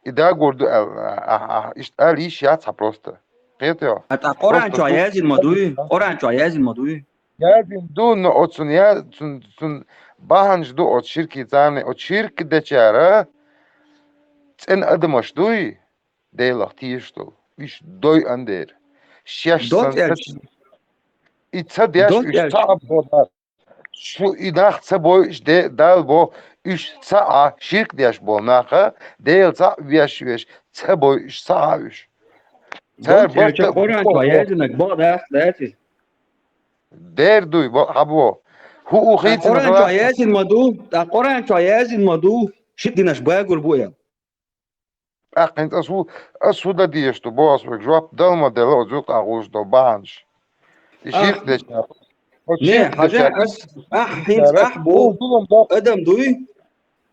и да горду ال iş yatsa просто. Qiyatıyor. أتقرأ Просто شو tu عايزين مدوي قرأ شو عايزين مدوي geldim du no otsun ya sun bahanj du ot şirki zane ot şirk deçara sen adımaş duy dela tiştu. İş doy ander. Şaş دوت san إلش itsa diyaş دوت üç إلش ta bodar. Şu idahsa boy işte dal bo üç sa şirk diyaş bolnaqa del sa viyaş viyaş sa boy üç sa üç. دوت Ser إلش bosta قرأ شو عايزينك بعض أخلاقي der duy bo habo. Hu khitsin قرأ شو khala عايزين مدو قرأ شو عايزين مدو شرك ديناش باغور بو إل Aqint asu da diyeştu boğaz ve cevap dalma dela ocuk ağuz do banş. İşirk de çar. O نه şirk de çar. حاجة أحين أحبو أدم دوي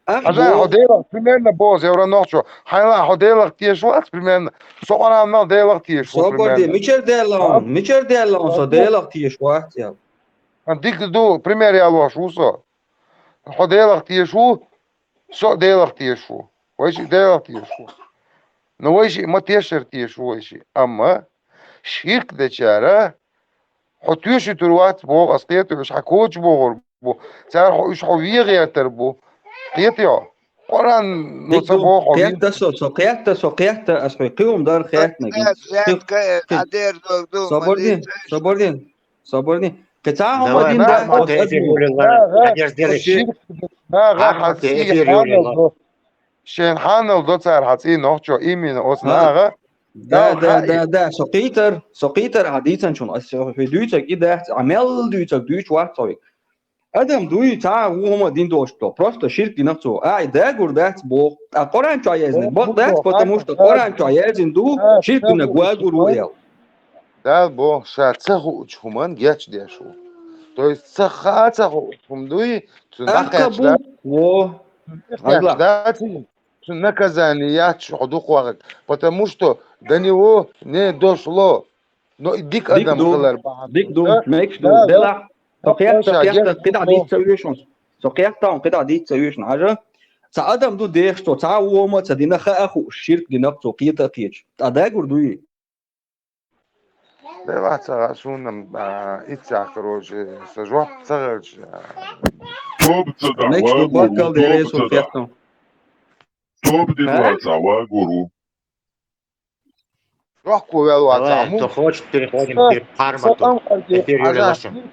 Haja أحبو hodela primjerno boğaz evra noćo. Hayla hodela tijeşvat primjerno. Sonra anal dela tijeşvu صبر دي primjerno. ميشر ديلون سو ديلق تيش واحد يا Dik du primjer ja loš uso. Hodela tijeşvu so dela tijeşvu. Vajši dela tijeşvu. No vajši ma tijeşer tijeşvu vajši. Ama şirk de çara حطيوش تروات بو اسقيتو مش حكوش بو بو سار مش حويغيتر بو قيتيو قران نصبو ديكدو حويغ قيادة سو قيادة أسقيقيهم دار خياتنا قادر دو صبر دي قطعهم Давай, مدين ده Ахмат, أس эфир أزمو юлилар. Хадер сделай. الشرك ما Ахмат, حسي эфир حانل юлилар. دو شين حانل دو صار حسي نوچو ايمين ها اوسناغا ده دال ده خائف ده ده سقيتر حديثا شون في دويتك كده عمل دويتك دويت واحد صوي ادم دوي تاع هو دين دوشتو просто شرك دي نفسه ده قردات بو القران شايزن بو ده потому что القران شايزن دو شرك دي نغواغور ويل دال بو شاتسخو чхуман гяч дешу то есть сахацаху хумдуи أخبو و أغلى наказание حدوق потому что до него не дошло. Но ديك ديك ادم دو خلر ديك دو ماكش دو دلع سقيقتا قطع دي ده تسويشون سقيقتا قطع دي تسويشون حاجة سأدم دو ديخشتو تا وما تدينا خاخو الشرك دي نفسه قيتا قيتش أداغور دوي Деваца шунам иця короче сажва цагалж Тобца ماكش дава دو гуру, باكال دي ريسو тобца да. قيقتا Тобди ها дава гуру. рохку вел Давай, вацаму кто хочет, переходим к Хармату. сатам карди Эфир ажа юлилашым.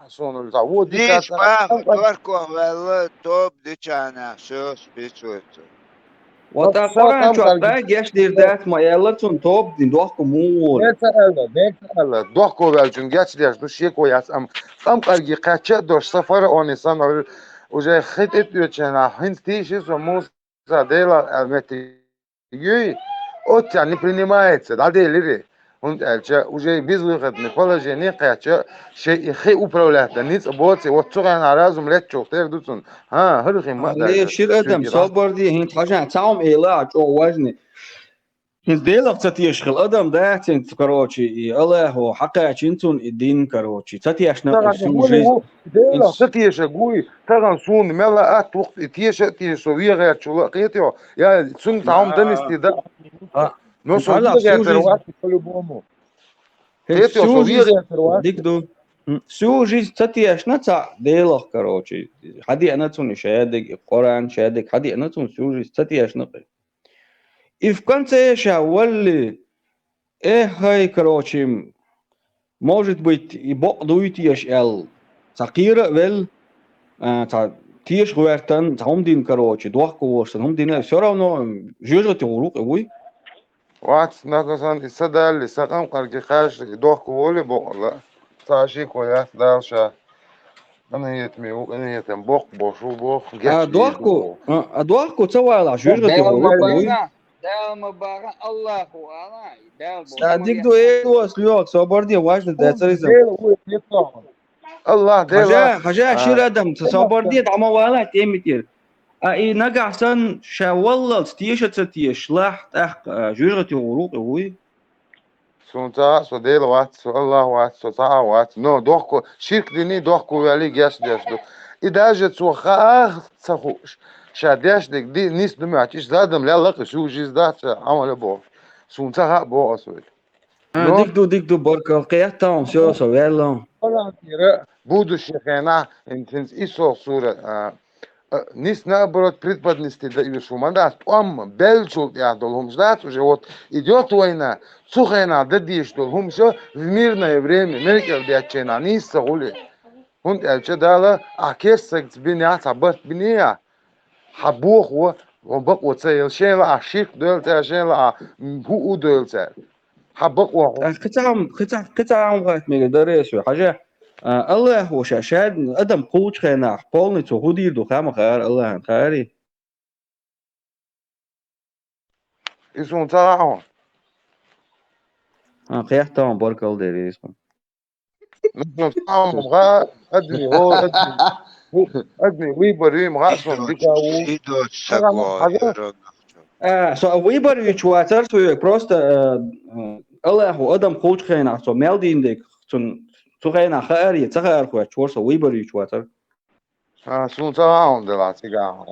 сонул за вот ليش дикаса ما دوركم والله توب ديشانا شو بيشوتو وتا قران شو أتا جيش دير دات ما يلتون توب دين دوحكو مول Нецарала, дохко велчун гячдяш ду шеко яс ам карги кача дош сафара онисан уже хитет ючена хинти со мус дела алмети юй отя не принимается да делири он элча уже безвыходное положение кача шей хи управлять да ниц боци вот цуган разум лет чохтер дуцун ха хырхи ма да عليه شير أدم صبر دي هنت حاجة تعم إيلا جو وزني هنت ديلا تتيش خل أدم ده تنت كروتشي الله هو حقا تنتون الدين كروتشي تتيش نقل سوجي ديلا تتيش قوي تغن سون ملا ات وقت تيش ويغير شو قيتيو يا سون تعم دنستي ده نو هنت سو هلا ويغير سوجي تروات كلبومو هنت قيتيو سو سوجي ويغير تروات ديك دو سوجي تتيش نتا ديلا كروتشي حدي أنا تون شادق قرآن شادق حدي أنا تون سوجي تتيش نقل إف كنت إيش أولي إيه هاي كروتشي может быть и бокдуйтиеш эл сакира вел та тиеш гуертан таумдин короче дуахко ворсан хумдин всё равно жёжете урук уй وات ناقصان السدال لسقم قرقي خاش دوخ كولي بولا تاشي كويا دالشا أنا يتمي أنا يتم بوخ بوشو بوخ جاتش يدو Adorku cilvēku žurgati دال horuku, ui. مبارا دال مبارا الله أنا دال بوشو Dik tu ejos ļok, sabardi važni decerizam. الله ديلا Haja shir adam, sabardi ama wala temitir. I nagasan shawallal stiesha tieš laht žurgati horuku, ui. سونتا سو ديلا وات سو الله وات سو تا وات نو دوخ شرك ديني دوخ ولي جاش دو إذا جت سو خاخ تخوش شاديش ديك دي نيس دمعتيش زادم لا لقى شو جيز دات عمل بو سونتا ها بو أسوي Dik tu barka qiyattam sio so yalla. Буду шехена интенс исо сура нис наоборот предподнести да и шуманда ам белчул я долом ждать уже вот идет война сухена да дишь долом все в мирное время меркел дячена нис сагули und elche dala akes sagt bin ja tabat bin ja habuch wo bak wo tsel shela ashik dol ta shela hu udol ta habak wo قطعة وقت مقدرش حاجة الله هو شاشاد أدم قوش خينا قولني تهودي دو خام خير الله خيري اسمه تاعو قيحتهم بارك الله ديري اسمه نحن تاعو مغا ادني هو ادني ويبري مغا اسمه بيكاو so выбор чувачар so просто الله هو أدم قوش خينا so مالدين ديك so خينا خيري تخير خو چورس ويبر چواتر اسمه تاعو دلا تيجا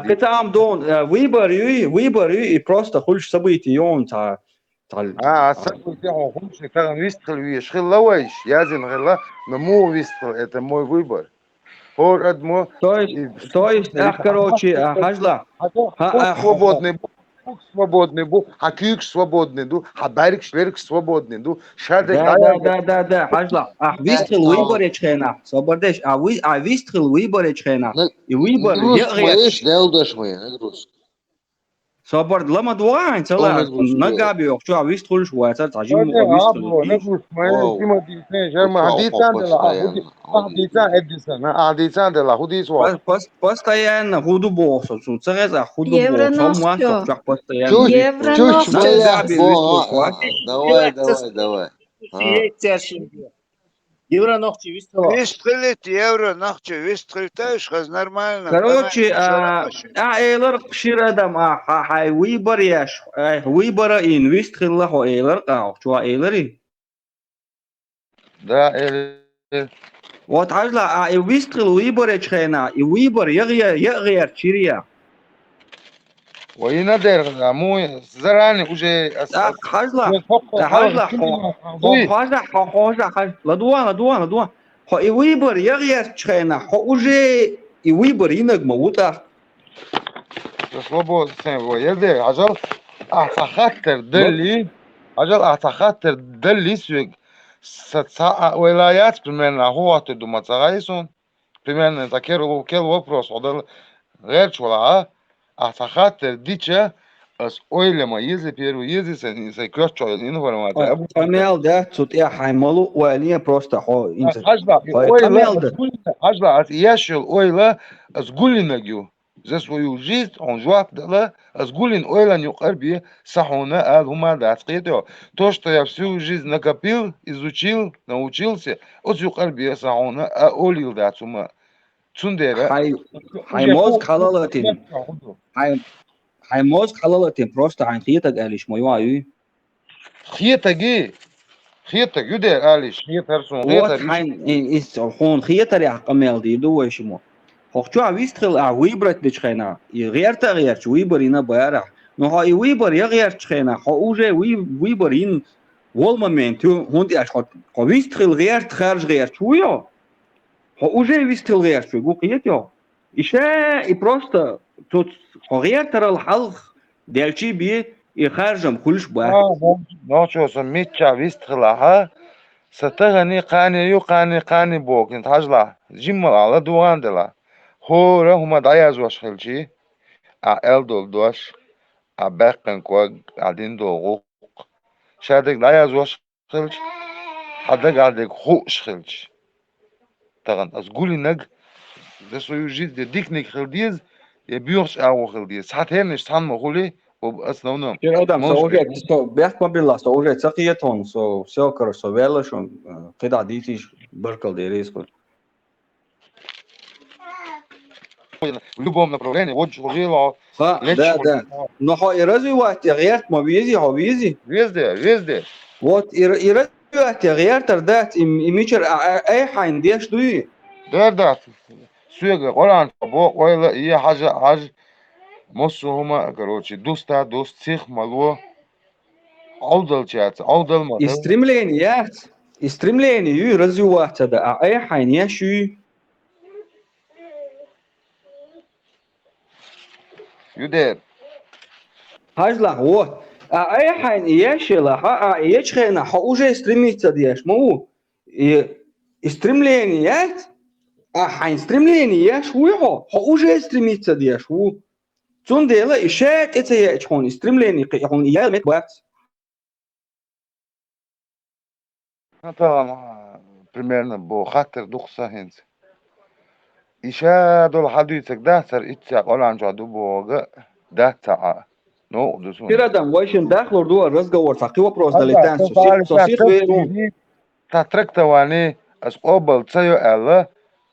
قطعة دون ويبر просто خلش سبيتي يوم تاع سبب تاعو خمس كان ويستخل ويش خل لويش يازن غلا نمو ويستخل это мой выбор هو ادمو то есть короче хажла свободный был, а кюк свободный был, а барик шверк свободный был, шадек да, хажла, вистрел выборе чхена, свободеш, вистрел выборе чхена, и выбор صبر لما دوان تلا نقابي وقتها ويستخل شوية تعجبني постоянно худу босс цареза худу босс муасов постоянно давай Евро ногти вистрелить евро ногти вистрелить нормально. Короче, эйлер шир адам хай выбор яш выбора ин вистрелла хо эйлер кау чуа эйлери. Да, вот ажла вистрел выборе чхена и выбор ягер чирия. وين دير مو زراني وجه حاجلا لدوان هو يويبر يغير تشينا هو وجه يويبر ينجم وطا слабо سين يدي عجل اعتخاطر دلي عجل اعتخاطر دلي سوق ولايات примерно هو تدوم تغايسون примерно такой вопрос غير شولا أعتقد ديتشا أس أويلما يزي بيرو يزي سن كراشة إنفورماتيا. أميل ده تطيع حيملو وعليه بروستا هو إنت. أجبا أس ياشل أويلا أس قولنا جو. За свою жизнь он жуак дала, а с гулин ойла не укарби, сахуна алхума да скидо. То, что я всю жизнь накопил, изучил, научился, от юкарби сахуна а олил да цума. Цундера. Хаймоз халалатин. Хаймоз халалатин просто عن خيتك قالش ما يوعي. خيتك يدير قالش خيتر سون خيتر. إيش هون خيتر يا قميل دي دو شو هو ويستخل ويبرت بتشخنا غير ويبرينا بارع نو هاي ويبر يغير تشخنا هو وجه ويبرين والمومنت هون دي اشخاص ويستخل غير تخرج غير شويه هو وجه ويستخل غير شو قوقيت يا إشاء просто тут غير ترى الحلق دالشي بي يخرجم كلش بقى نو شو سميتشا ويستخلها ستغني قاني بوك انت حاجلا جمل على دوان دلا هو هما دايز واش خلشي ال دول دوش عباقن كواج قاعدين دوغوق شادك لا يزوش خلش حدك قاعدك خوش خلش تغن از قولي نج ده سو يجيز ده ديكنيك خلديز يبيوش او خلديز حتى هنش تحن مغولي وبأسنونم Šie jautājums موش saužēt, Bēhkmabillā saužēt sakiet un sevkar ar savu vēlēšanu, kādā dītīšu barkaldī рискут. в любом направлении вот журила Да, лечь да. Но и развивать غيرت ما بيزي هو بيزي. везде Вот и развивать غيرت ردات имичер أي حين ديش دوي. ده سويقة قرآن بوق ولا هي حاجة مصر هما короче دوست سيخ مالوه عودل чат عودل ما И стремление развивать да, أي حين يشوي. يدير Хажла, вот. А хайн ешила, ечхена, уже стремится деш, мау. И стремление, хайн стремление еш, уже стремится деш, цун дела и шет это ечхон, стремление, он я мет бат. طبعا примерно بو خاطر دخسة هنس إيشا دول حديثك ده سر إتسا قولان جادو بوغا ده تاع نو دسون Пирадам, вайшин дахлор дуа разговор, такой вопрос долетан, сосих веру. تاترك تواني أسقوبل تسيو ألا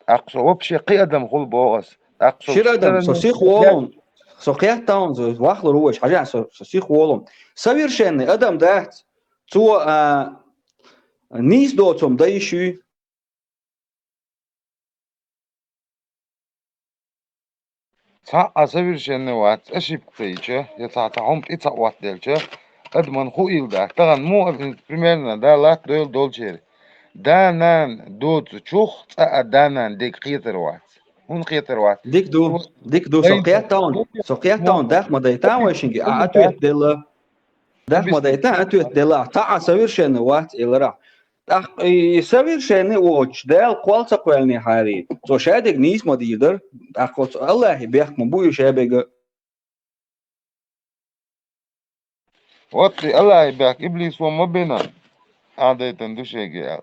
أقصو وبشي قيادم خل بوغس أقصو Ширадам, сосих волон, сохят таун, вахлор уэш, хажа, сосих волон. Совершенный адам дахт, цу низ доцом да ищу. تا совершенно وات أشيب قيجة يتعطاهم إتا وات دلجة أدمن خو إلدا تغن مو примерно да лат дол جيري دانان دوت تشوخ دانان ديك قيتر وات هون قيتر وات ديك دو سقيات تاون داخ ما دايتان ويشنجي أتويت دلا داخ ما دايتان أتويت دلا تا совершенно وات إلرا تاخ совершенно واتش دال قوالتا قوالني حاري سو شادك نيس ما ديدر أخوت الله بيحك مبوي شابك واتي الله يباك إبليس وما بينا عادة تندوشيكي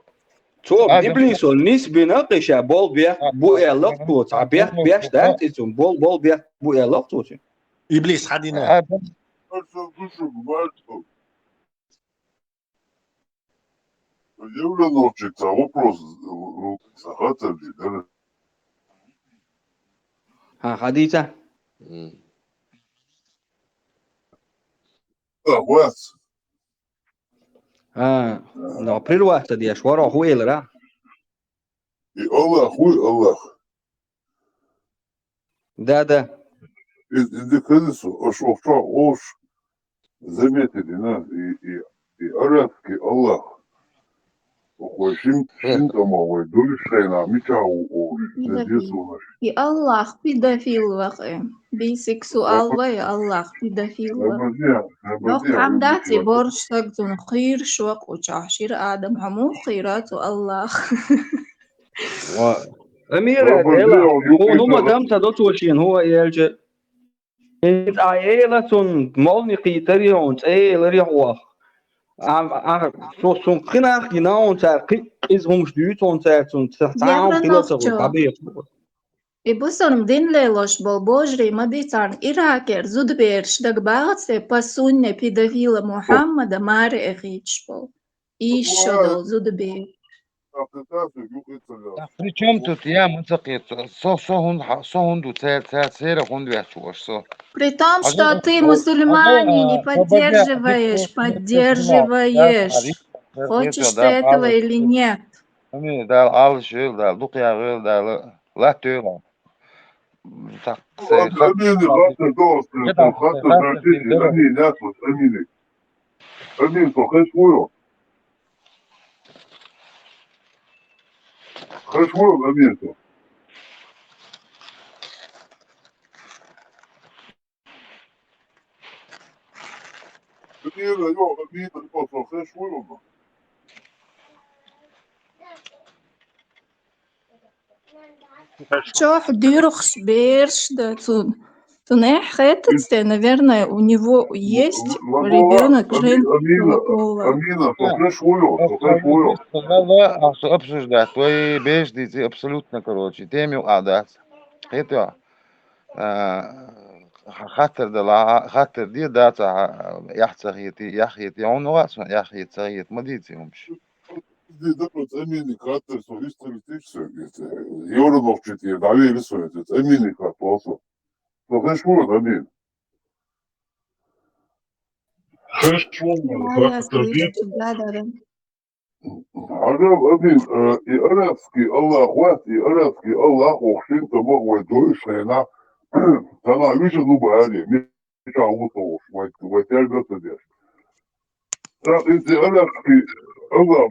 تو إبليس والنيس بناقشة بول بيح بو لقطوت بيح بيح دات إتون بول بيح بو لقطوت إبليس حدينا Явленовчик, вопрос захотели, да? حديثة Вот. no priroasta di ashwara hu elra И Аллах, хуй Аллах. да И колесо, ош, заметили, да, и арабский Аллах. Ой, шим тамовой, дулишена, мичау, надесу И Аллах педофил вахе. Бисексуал вай Аллах педофил вахе. لو حمداتي بورش سقطن خير شوق وشاشير آدم همو خيرات الله أميرة إلا هو نوما دام تدوت وشين هو يلجأ إنت عائلة مولني قيتري ونت إيه هو سون خناق يناون تاقي إزهم شديت ونت تعاون خلاص طبيعي بصرم دين ليلوش بالبوجري مديتان إراكر زود بيرش دق باغتسي بسونة بيدافيلا محمد ماري إخيتش بول إيش شدل زود بير Причем тут я мацакет, со хунду цера хунду я чуваш, со. При том, что ты мусульмане не поддерживаешь, хочешь ты этого или нет. Да, алшил, да, лукья, да, латюла. Так, Амин, хашмуро. Хашмуро, Амин. Чох дюрхш бирш датун. наверное, у него есть ребенок женского пола. Надо обсуждать. Твои беждите абсолютно, короче. Теми адас. Это خاطر دلا خاطر دي داتا يحيتي عنو يحيت صغيت ما ديتيهمش. Dakle, emini karakter su istorijske, Joronovčit je dalje visojete, emini karakter. To ne šlo da nije. Я слышу, да. Adam emin, i arabski Allah wat, i arabski Allah oxin tamo ve doyuşena, sana više lubari, mi čavutovoš, ve tergata deš. Эти арабские,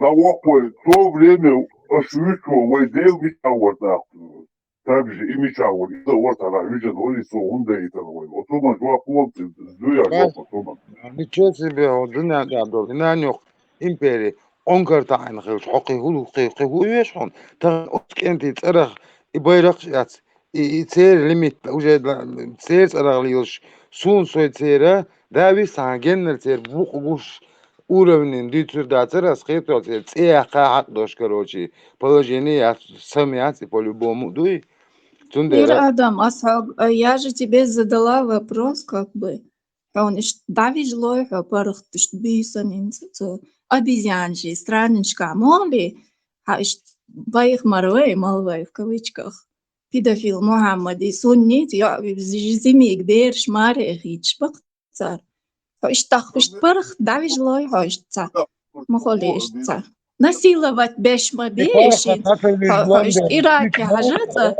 на wakoj, то время ошвичивал, ve del mičavot nahtu. Также и mičavot, и вот она видит, они со унда и такой. Вот он два плоти, сдуя жопа, томан. Ничего себе, вот дня дабдол, на нёх империи. أنكرت عن خير حقه ويشون ترى أنت ترى يبيرق يات يصير ليميت وجد تصير ترى ليش سون سوي تصير دابي سانجن تصير بوش уровень дитюрдатера скрипта تصير قاعد دوش كروشي положение сомнятся по-любому дуй Мир Адам, я же тебе задала вопрос, как бы. Он давишь лойха, парах ты бисанин, обезьянжи, странничка, моли, а боих марвей, малвей в кавычках. Педофил Мухаммад и суннит, я зими гбер шмаре хичбах цар. Иштах парах давишь лойха, ишца. Мохоли ишца. Насиловать бешма бешит. Ираки хажатся.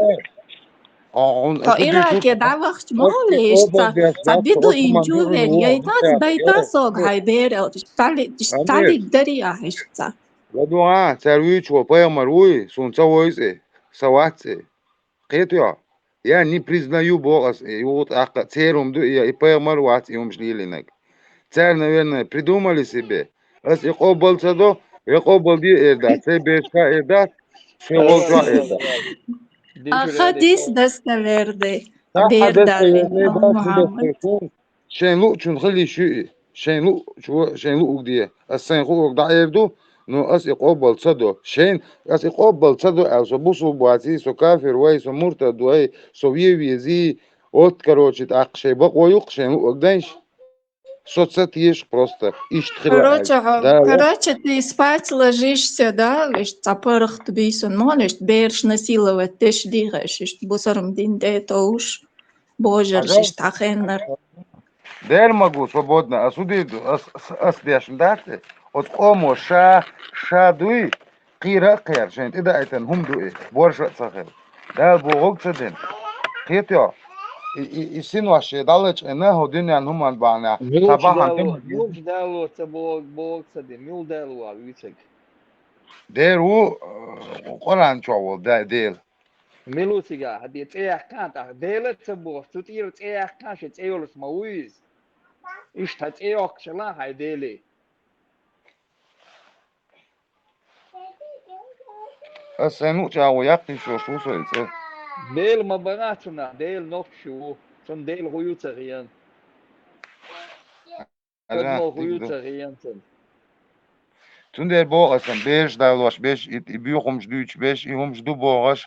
Ираки давахч моли ишца. Сабиду инжувер, яйназ дайтасог хайберел. Стали дария ишца. ودعاء ترويج وبايا مروي سونتاويزي سواتي قيتيا يعني признаю богас и вот ака церум ду и пая марват и умшлилинак царь наверное придумали себе раз и қобалса до и қобалди эрда се бешка эрда се волжа эрда Хадис достоверный бердали Мухаммад. شين لو شون خلي شو شين لو شو شين لو دي السين خو دا اردو نو اس يقبل صدو شين اس يقبل صدو او سبوسو بواتي سو كافر واي سو مرتد واي سو يزي от короче так شي بقويق شين لو قداش соцсетишь просто Короче, ты спать ложишься, да, лишь цапарах ты бейсон молишь, берешь насиловать, ты ж дихаешь, бусаром дин дето уж, боже, ж тахеннер. Дер могу свободно, а суди асдяшн даты, от омо ша дуи, قيرة قير شين إذا أيتن هم دوئي بورشة صغير ده بوغوك تدين قيتيا يسين واشي دالج إنه دنيا هم البانا طبعا ميلش دالو تبوغ تدين ميل دالو عبيتك دير هو قرآن شوال ديل ميلو تيجا هدي تيح كانت ديلة تبوغ تطير تيح كانش تيولس مويز إيش تتيوك شلا هاي ديلي السنو تاو يقي شو سويت ديل ما بناتنا ديل نوكشو شن ديل غيو تغيان قدمو غيو تغيان تون دير بوغسن بيش دالوش بيش يبيوخمش دوش بيش يهمش دو بوغش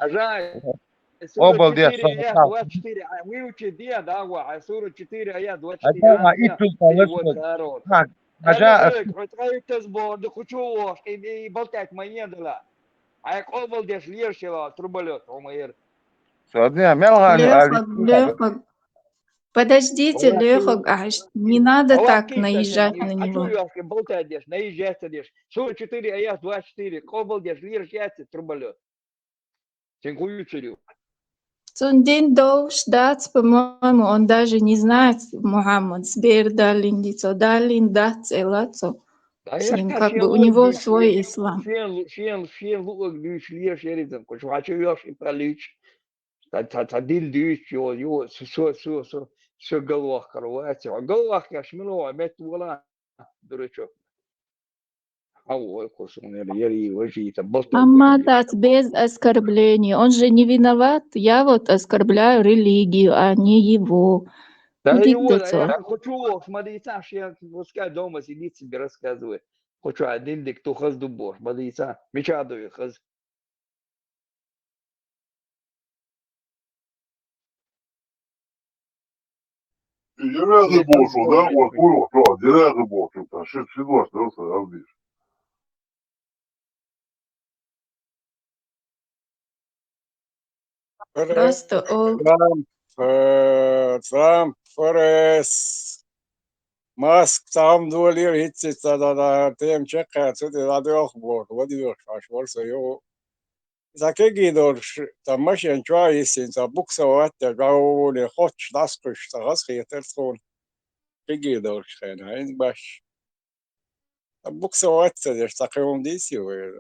قبل دي ويوتش دي داوا سورة 4 آيات 24 أجا تزبور دخشوش إني بلتك مين دلا هاي قبل ديش ليش لا труболет умер سعودية ملغا Подождите, Лехо, не надо так наезжать на него. А что болтаешь, наезжаешь? 44 аят 24, кобл дешь, лиржаться, труболет. Тинкую чурю. Сундин Доуш Дац, по-моему, он даже не знает Мухаммад, Сбер Далин, Дицо Далин, Дац, Элацо. С ним как бы у него свой ислам. Шен лук дюш лирж еридом, кош вачу ёш и пролич. Тадил дюш ё со головах корвати. А головах я шмило, мет вула, дурачок. Амматас без оскорблений. Он же не виноват. Я вот оскорбляю религию, а не его. Да Иди его, к я хочу, смотри, Саш, я пускай дома сидит себе рассказывает. Хочу один дик ту хаз дубош, бадица, мечадую хаз. Direkt borçlu da o kuru to direkt borçlu ta şu dost aldı. Просто Trump, Forrest, Musk, tam dolir hiç da tem çeka çudi da yok bu. Vadi yok varsa yo. Zakegi dor tamashen choi sin sa buksa wat da gau le hoch das kush da gas khieter tron. Kegi dor khen hain bash. Buksa wat da takım disi ve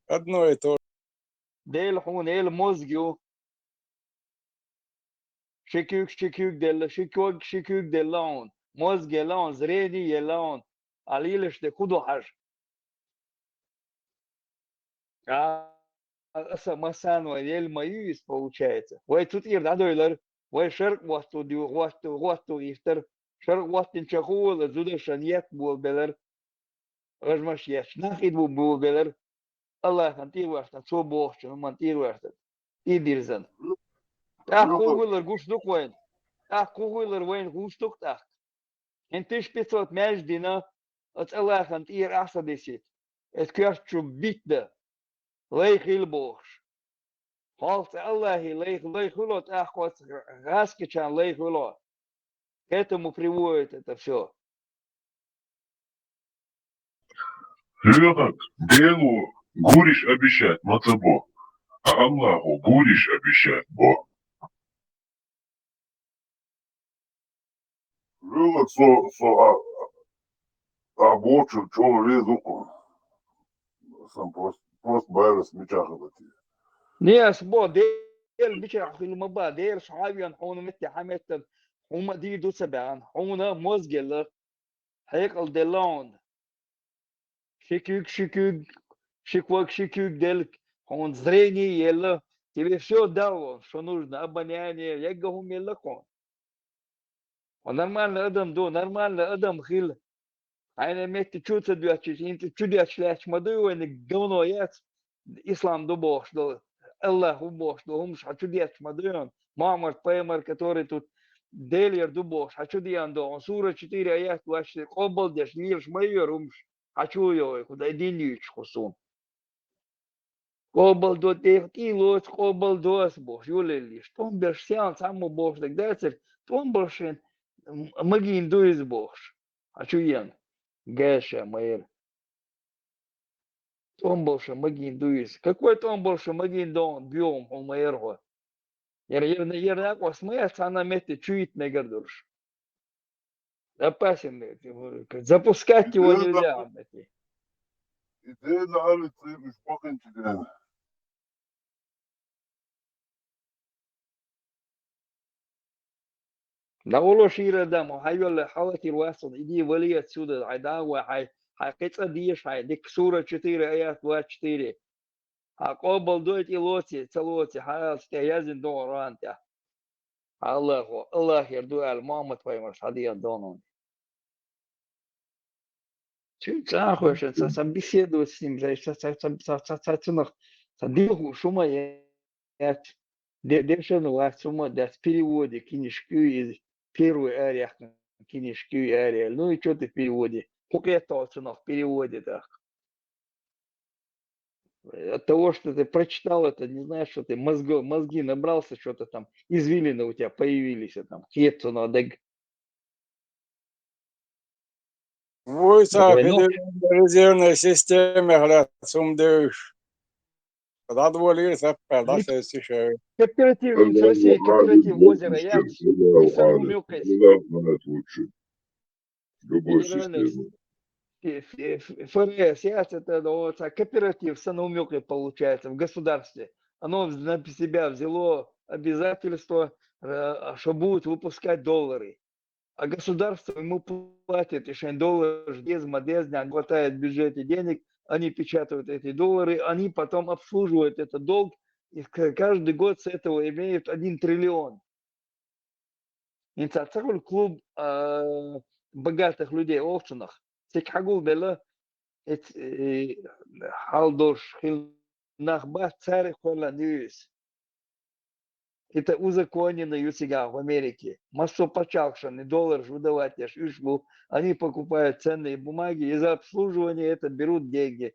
одно и то. Del hun el mozgio. Şikük del şikük del laun. Mozg laun, zredi laun. Alilish de kudu hash. Самасан ель маюис получается. Ой, тут ир надойлар. Ой, шерк васту дю васту ифтер. Шерк вастин чахула зуда шаньяк бул белер. Гажмаш яш. Нахид бул белер. Allah kantir varsa çok boğuşçunu mantir varsa. İdirzen. Kuguylar guşluk vayn. Kuguylar vayn guşluk tak. Entiş pisot mejdina. At Allah kantir asa desit. Et körçü bitti. Leich ilboğuş. Halt Allahi leich улот ахват гаскичан leich улот. К этому приводит это все. Ребята, Белу будешь обещать, Мацабо. А Аллаху будешь обещать, Бо. Ребята, обочу, чё резуку. Сам просто байрас мечаха бати. ناس بو دير بيشرح في المبا دير صحابي حون متي حمت هم دي دو سبعان حون موزجل هيقل دلون шиквак дел он зрение ело тебе все дало что нужно обоняние я говорю мелко он нормальный адам хил айна метти чуца дюачи инт чудяч ляч мадую и говно яц ислам до бог что Аллах бог что он чудяч мадуен мамар пеймар который тут делер до бог чудян до сура 4 аят вообще кобал деш лишь майор умш хочу ее куда деньги хусун Кобал до тех килос, кобал до сбош, юлели. Том берсиан саму бош, так дальше. Том боршен, магин до избош. А чуен? Гэша, майер. Том больше магин до из. Какой том больше магин до он бьем, он майерго. Ер аква смеется, она метит чует мегардурш. Опасен, запускать его нельзя. Идея на улице беспокойно тебе. نقولوا شيء دم هاي ولا حواتي الواسط دي ولية سود العداوة هاي قصة ديش هاي ديك سورة 4 آيات 4 قبل دوت إلوتي تلوتي هاي استيازن دوران تا الله يردو على مامة فايمرس هذه الدونون شو تاخوش سام بيسيدو سيم زي ساتنخ садиху шума я дешевно вас сума да в переводе книжку из первой арии книжку арии. Ну и что ты в переводе? Сколько я толкнул в переводе так? От того, что ты прочитал это, не знаешь, что ты мозги набрался, что-то там извилины у тебя появились, там хету надо. Войса резервной системе глядь, сумдыш. Когда двое саппа, да, еще. Кооператив с Россией, кооператив озеро Яц, и Санумюкайс. ФРС, Яц, это вот, кооператив Санумюкай получается в государстве. Оно на себя взяло обязательство, что будет выпускать доллары. а государство ему платит еще доллар, не хватает в бюджете денег, они печатают эти доллары, они потом обслуживают этот долг, и каждый год с этого имеют 1 триллион. Инцацакул клуб богатых людей в общинах. Секхагул бела халдош хилнахба царь холодюс. Это узаконено у себя в Америке. Массо почалшаны доллар выдавать аж ишбу. Они покупают ценные бумаги и за обслуживание это берут деньги.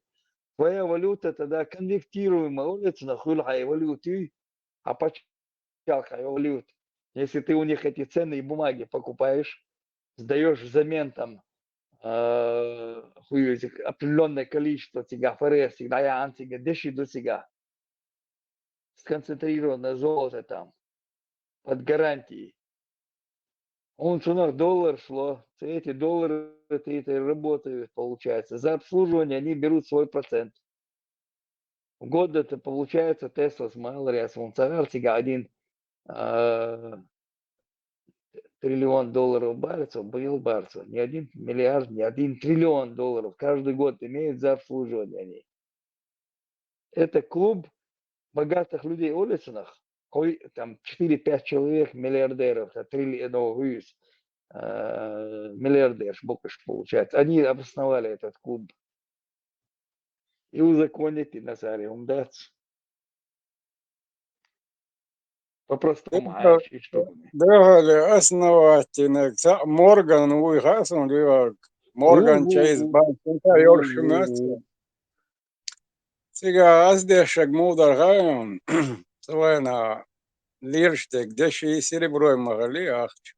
Твоя валюта тогда конвертируема улица на хулхай валюты, а почалхай валют. Если ты у них эти ценные бумаги покупаешь, сдаешь взамен там определенное количество тебя ФРС, всегда я антига, деши до сега. Сконцентрированное золото там, под гарантией. Он цена доллар шло, эти доллары это работают, получается. За обслуживание они берут свой процент. В год это получается Тесла с Малариас, он царь сега 1 триллион долларов барцев, был барцев. Не 1 миллиард, не 1 триллион долларов каждый год имеют за обслуживание они. Это клуб богатых людей в улицах, там 4-5 человек миллиардеров, миллиардер, бокаш получается. Они обосновали этот клуб. И узаконить на царе умдаться. По-простому, и что? Да, основательно. Морган, уйгасон, Морган Чейз Банк, Йоршумец. Сега аздешек мудар гайон, свайна лирштек, деши сереброй магали ахч.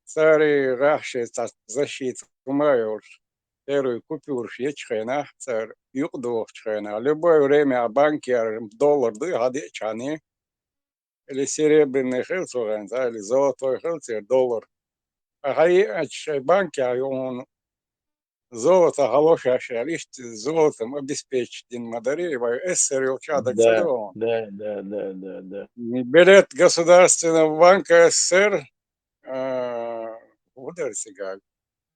Цари рахши защит кумайорш. Первый купюрш ечхена, царь юкдох чхена. Любое время банкер доллар ды хади чани. Или серебряный хилцуген, или золотой хилцер, доллар. А хай банкер, он золото галоша лишь золотом обеспечить мадари, эссер чада Да, цадо. да. Билет Государственного банка СССР удар сега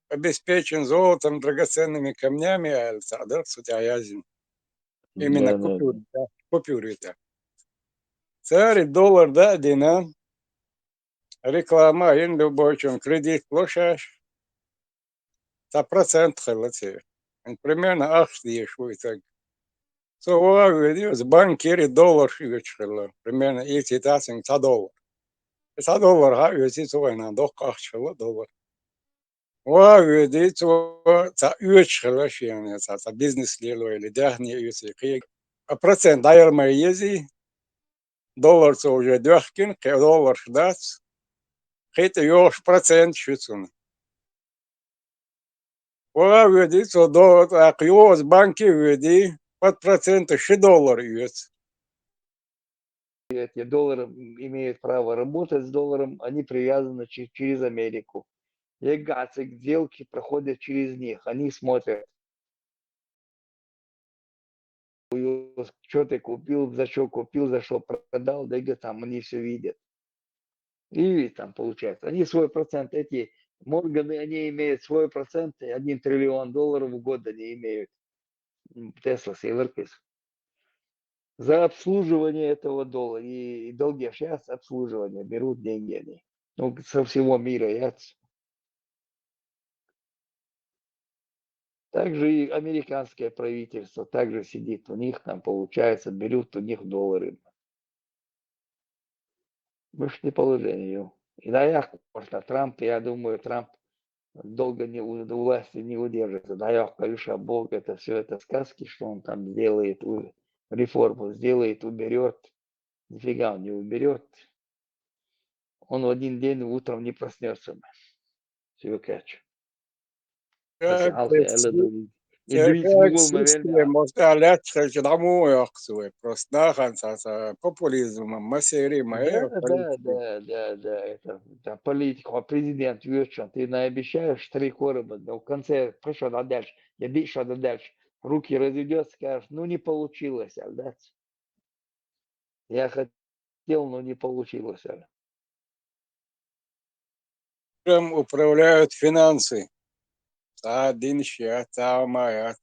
обеспечен золотом, драгоценными камнями, да, сутяязин. Именно купюры-то. Царь доллар, да, дина. Реклама, ин любой чем кредит площадь. За процент хелати. Примерно ахштиеш так. So с банкири доллар шивечхела. Примерно эти тасин за доллар. За доллар хавити суэна дох ахшела доллар. Ваведи за уечхела шиане за бизнес лило или дяхни юсики. А процент дайер майези доллар со уже дяхкин, доллар шдац. Хейте ёш процент шуцун. Ваведи со до акиоз банки веди под проценты $6 юец. Эти доллары имеют право работать с долларом, они привязаны через Америку. Егацик, сделки проходят через них, они смотрят. Что ты купил, за что продал, да там они все видят. И там получается, они свой процент, эти Морганы, они имеют свой процент, $1 триллион в год они имеют. Тесла, Северкис. За обслуживание этого доллара. И долги сейчас обслуживание берут деньги они. Ну, со всего мира. Также и американское правительство также сидит. У них там получается, берут у них доллары. Вышли положению. И на яхт, потому Трамп, я думаю, Трамп долго у власти не удержится. Да, я конечно, Бог, это все это сказки, что он там сделает, реформу сделает, уберет. Нифига он не уберет. Он в один день утром не проснется. Свекач. Популизм, массерия, Да, это политика, президент вечер, ты наобещаешь 3 короба, но в конце пришел дальше, я дальше, руки разведет, скажешь, ну не получилось, да? Я хотел, но не получилось. Чем управляют финансы. Один счет, Маят,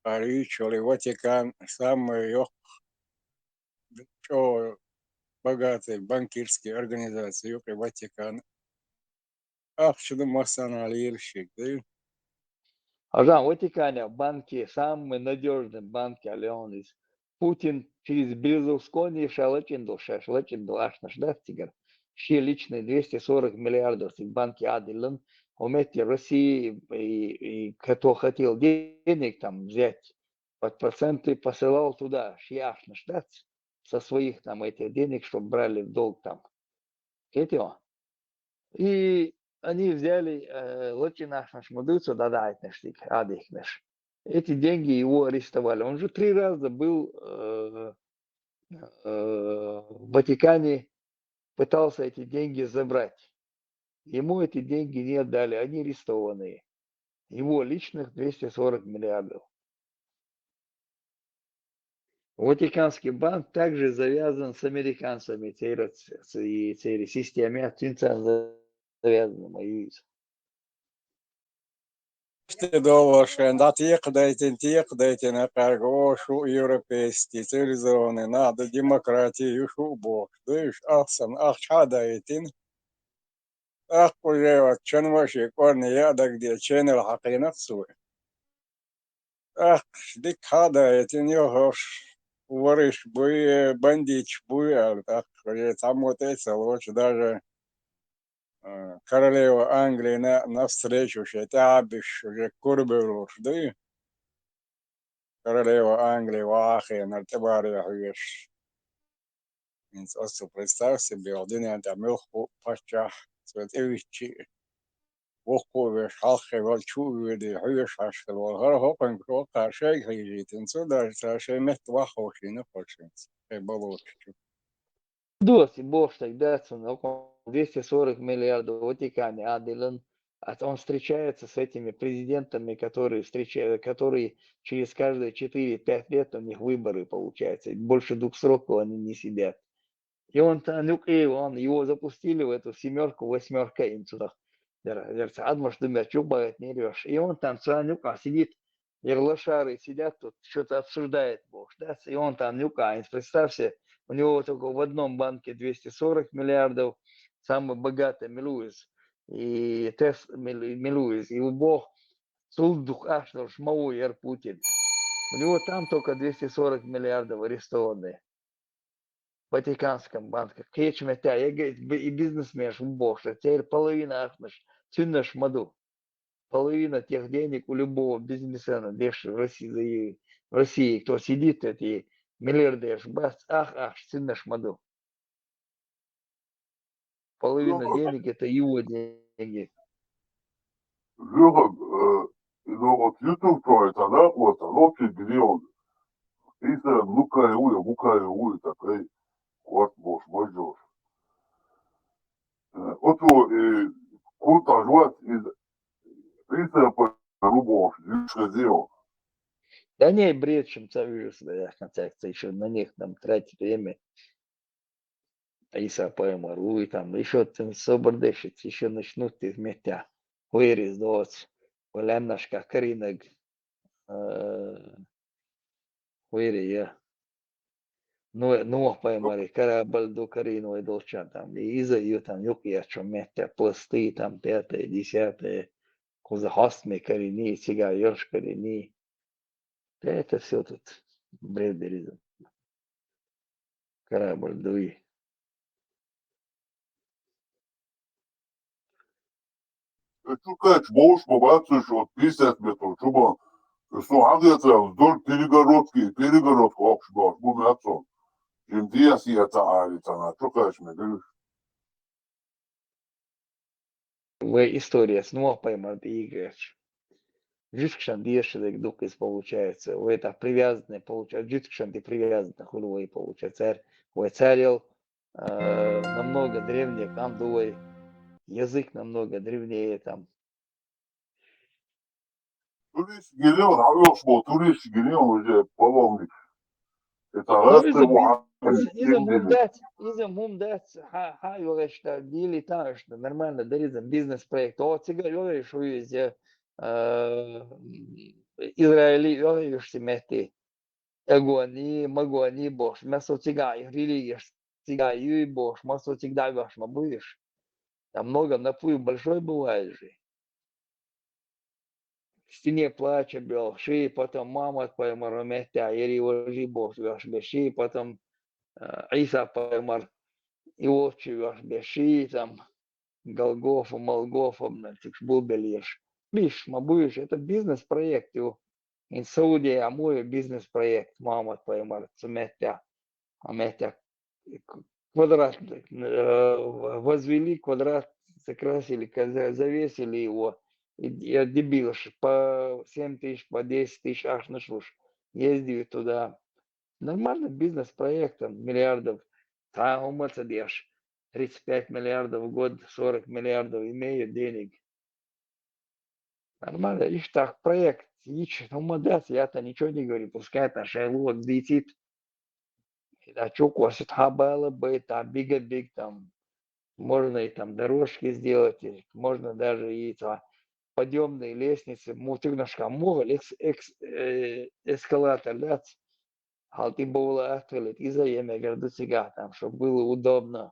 Париж или Ватикан, самые богатые банкирские организации, юг Ватикан. Ах, что масса лирщик, да? Ага, в Ватикане банки, самые надежные банки, Леонид. Путин через Березовскони шалачинду, аж наш дастигар. Ще личные 240 миллиардов в банке Адилан. Вместе России и кто хотел денег там взять, под проценты посылал туда, аж наш даст, со своих там этих денег, чтобы брали в долг там. Этим. И они взяли очень наш мудыцу, дадать наштик, адихнеш. Эти деньги его арестовали. Он же 3 раза был в Ватикане, пытался эти деньги забрать. Ему эти деньги не отдали, они арестованные. Его личных 240 миллиардов. Ватиканский банк также завязан с американцами, цей системе, завязан, мои. Да тиек на шу европейский цивилизованный, надо демократию, шу бог. Дыш, ахсан, ах, чадаетин. Ах, уже вот, чен ваши корни, я да где, ченел хакинах суй. Ах, дик хадаетин, йохош, вориш, буй, бандич, буй, ах, там вот эти, лучше даже королева Англии навстречу, что табиш, уже курбел, да и королева Англии в Ахе, на Табаре, видишь. Представь себе, один это мелко пача, свет эвичи, вохове, халхе, вальчу, види, видишь, аж его, хопен, крока, шей, грижит, инсуда, шей, мет вахоши, не хочется, болотчик. Доси, бог тогда около 240 миллиардов в Ватикане, Адилан, он встречается с этими президентами, которые через каждые 4-5 лет у них выборы получаются. Больше 2 сроков они не сидят. И он его запустили в эту 7-8 им сюда. Адмаш думает, что бывает, не решь. И он там сидит, ирлашары сидят тут, что-то обсуждает, бог. Да? И он там представься, у него только в одном банке 240 миллиардов, самый богатый Милуис, и Тес Милуис, и у бог Сулдух Ашнуш Мауэр Путин. У него там только 240 миллиардов арестованные. В Ватиканском банке. Кечметя, я говорю, и бизнесмен, бог, что теперь половина Ашнуш, цюннаш маду. Половина тех денег у любого бизнесмена в России, кто сидит, эти миллиардер, бас, ах, цюннаш маду. Половина денег это его деньги. Леха, ну вот YouTube твоя, да, вот, лопчик, где он, и мукаю, такой, вот, бож, божёж. Вот его, круто жвать, и рубош, лишь сделал. Да не, бред, чем вижу, я контакты еще на них там тратить время. Иса поймару, там еще там собордешить, еще начнут их метя. Вырез доц, полянашка, каринаг, выри я. Ну, поймари, корабль до карину и долча там. И из-за ее там юки я что метя, пласты там 5-е, 10-е, куза хостми карини, сега ёрш карини. Да это все тут бред береза. Корабль дуй. Чукач, можешь побаться, что 50 метров, чтобы слухаться вдоль перегородку общего, бумятся. Чем диас я таавица на чукач, мне говоришь. В истории снова поймал играч. Жишкшан дешевый дух из получается. У это привязанное получается. Жишкшан ты привязанный хуловой получается. У царил намного древнее, там дуй. Язык намного древнее там. Турист гелион, авёш был турист гелион уже половник. Ну, изом мумдать, юречта, дили там, что нормально, даризм, бизнес-проект. О, цыга, юреш, уйзе, Израили, юреш, семети, эгони, магони, бош, мясо цыга, религиеш, цыга, юй, бош, массо цыга, ваш, мабуешь. Там много наплыв большой бывает же. В стене плача бел, ши, потом мама поймар, метя, ери ложи бог, ваш беши, потом Иса поймар, и очи ваш беши, там, Голгофа, Молгофа, тикш был бельеш. Биш, мабуешь, это бизнес-проект, in Саудии, а мой бизнес-проект, мама поймар, метя, метя, квадрат, возвели квадрат, закрасили, завесили его, и отдебилось по 7 тысяч, по 10 тысяч, аж на шуш. Ездили туда. Нормально бизнес-проект, там, миллиардов. Там умацадешь. 35 миллиардов в год, 40 миллиардов имеют денег. Нормально, ишь так, проект, ишь, умадать, я-то ничего не говорю, пускай это шайло летит. А что косит хабала быть, а бига-биг там, можно и там дорожки сделать, и можно даже и подъемные лестницы, мутыгнашка мога, эскалатор дать, халти было открыть, и заеме горду цыга там, чтобы было удобно.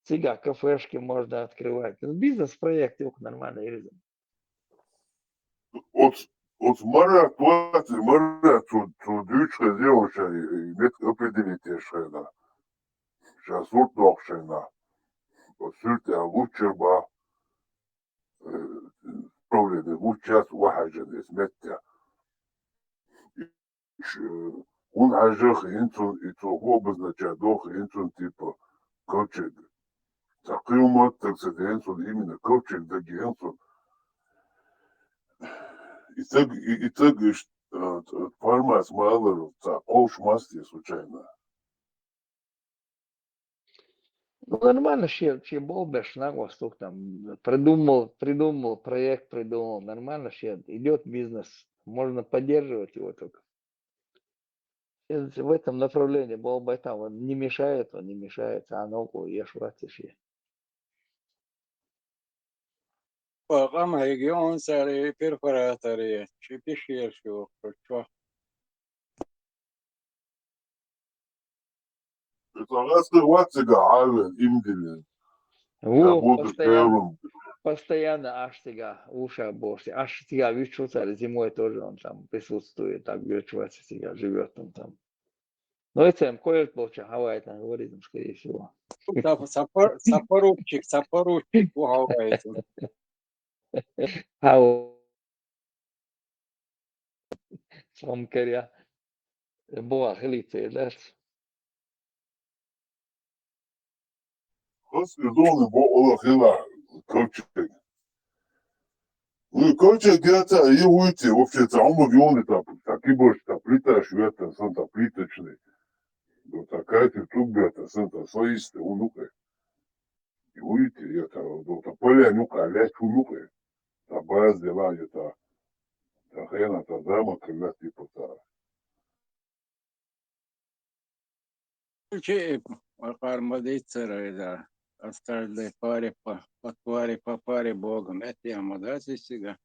Цыга, кафешки можно открывать. Ну, бизнес-проект, его нормально резан. От мара платы, мара дючка девушка, и нет определите шена. Сейчас вот дохшена. Вот сюрте, а лучше ба, проблемы, лучше вахажен, изметя. Он ажах инцун, и то обозначает дох инцун типа ковчег. Такой мат, так сказать, инцун, именно ковчег, да инцун. И так, формат малый, колш масти случайно. Ну, нормально, че болбеш на восток там, придумал, проект придумал, нормально, че идет бизнес, можно поддерживать его только. В этом направлении болбай там, он не мешает, а ногу ешь ватишь. Ama region sari perforatari, și pișier și o ceva. Это раз ватига ален имдилен. Я буду первым. Постоянно аж сега, уша бошь, аж сега вичуцар, зимой тоже он там присутствует, так вичуцар сега живет он там. Но это им кое получа, Хавай там говорит, скорее всего. Сапорубчик, угавается. Хау. Сам коря. Боа хлице, да? После зоны было хила ковчег. Ну, ковчег где-то и уйти. Вообще, там регионы там, такие больше, там, плита швета, санта плиточный. Вот такая ты тут, где-то, санта слоистый, унукай. И уйти, это, вот, поля, нюка, лять, унукай. Та баз дела, это, та хрена, та дама, когда типа, та. Ce armadițără, da. Asta de pare Богом. Это я мадasi сега.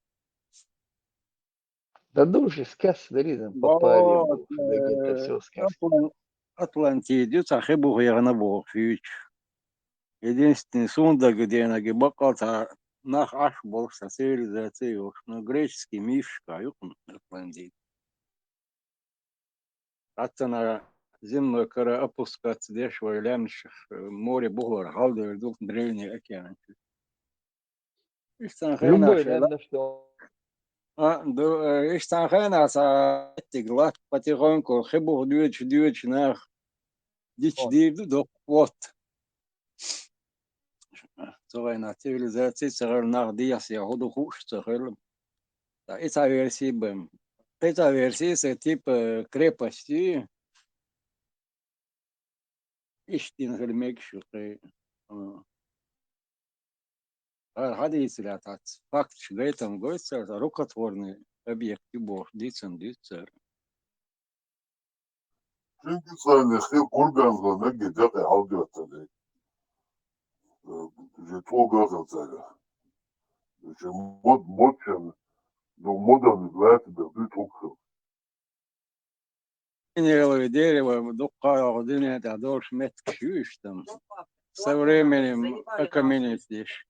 Да души, сказ, даризм, попали, это все сказ. Атлантидец, а хебу я на Бог фьюч. Единственный сунда, где на гибакалта нах аш Бог со цивилизацией, но греческий мифшка, юкн Атлантид. Атана зимой, когда опускаться дешево, лямш, море Бога, халдер, дух древний океан. Любой, наверное, что... Ich sage, dass die glatt потихоньку, хебух дюч нах, дичь до вот. So eine Zivilisation сахар нах диас я ходу хуш сахар. Да, эта версия бэм. Эта версия это типа крепости. Иштин хельмек шухе. Хадис лятат. Факт, что этом говорится, рукотворный объект Бог, дицен. Чингисхан хил Курганга наги дяка алдиотады. Je trop царя. Модчен, но модан власть да битвук. Инеловое дерево, дукка родине тадор шмет кшюштам. Современным экоменистиш.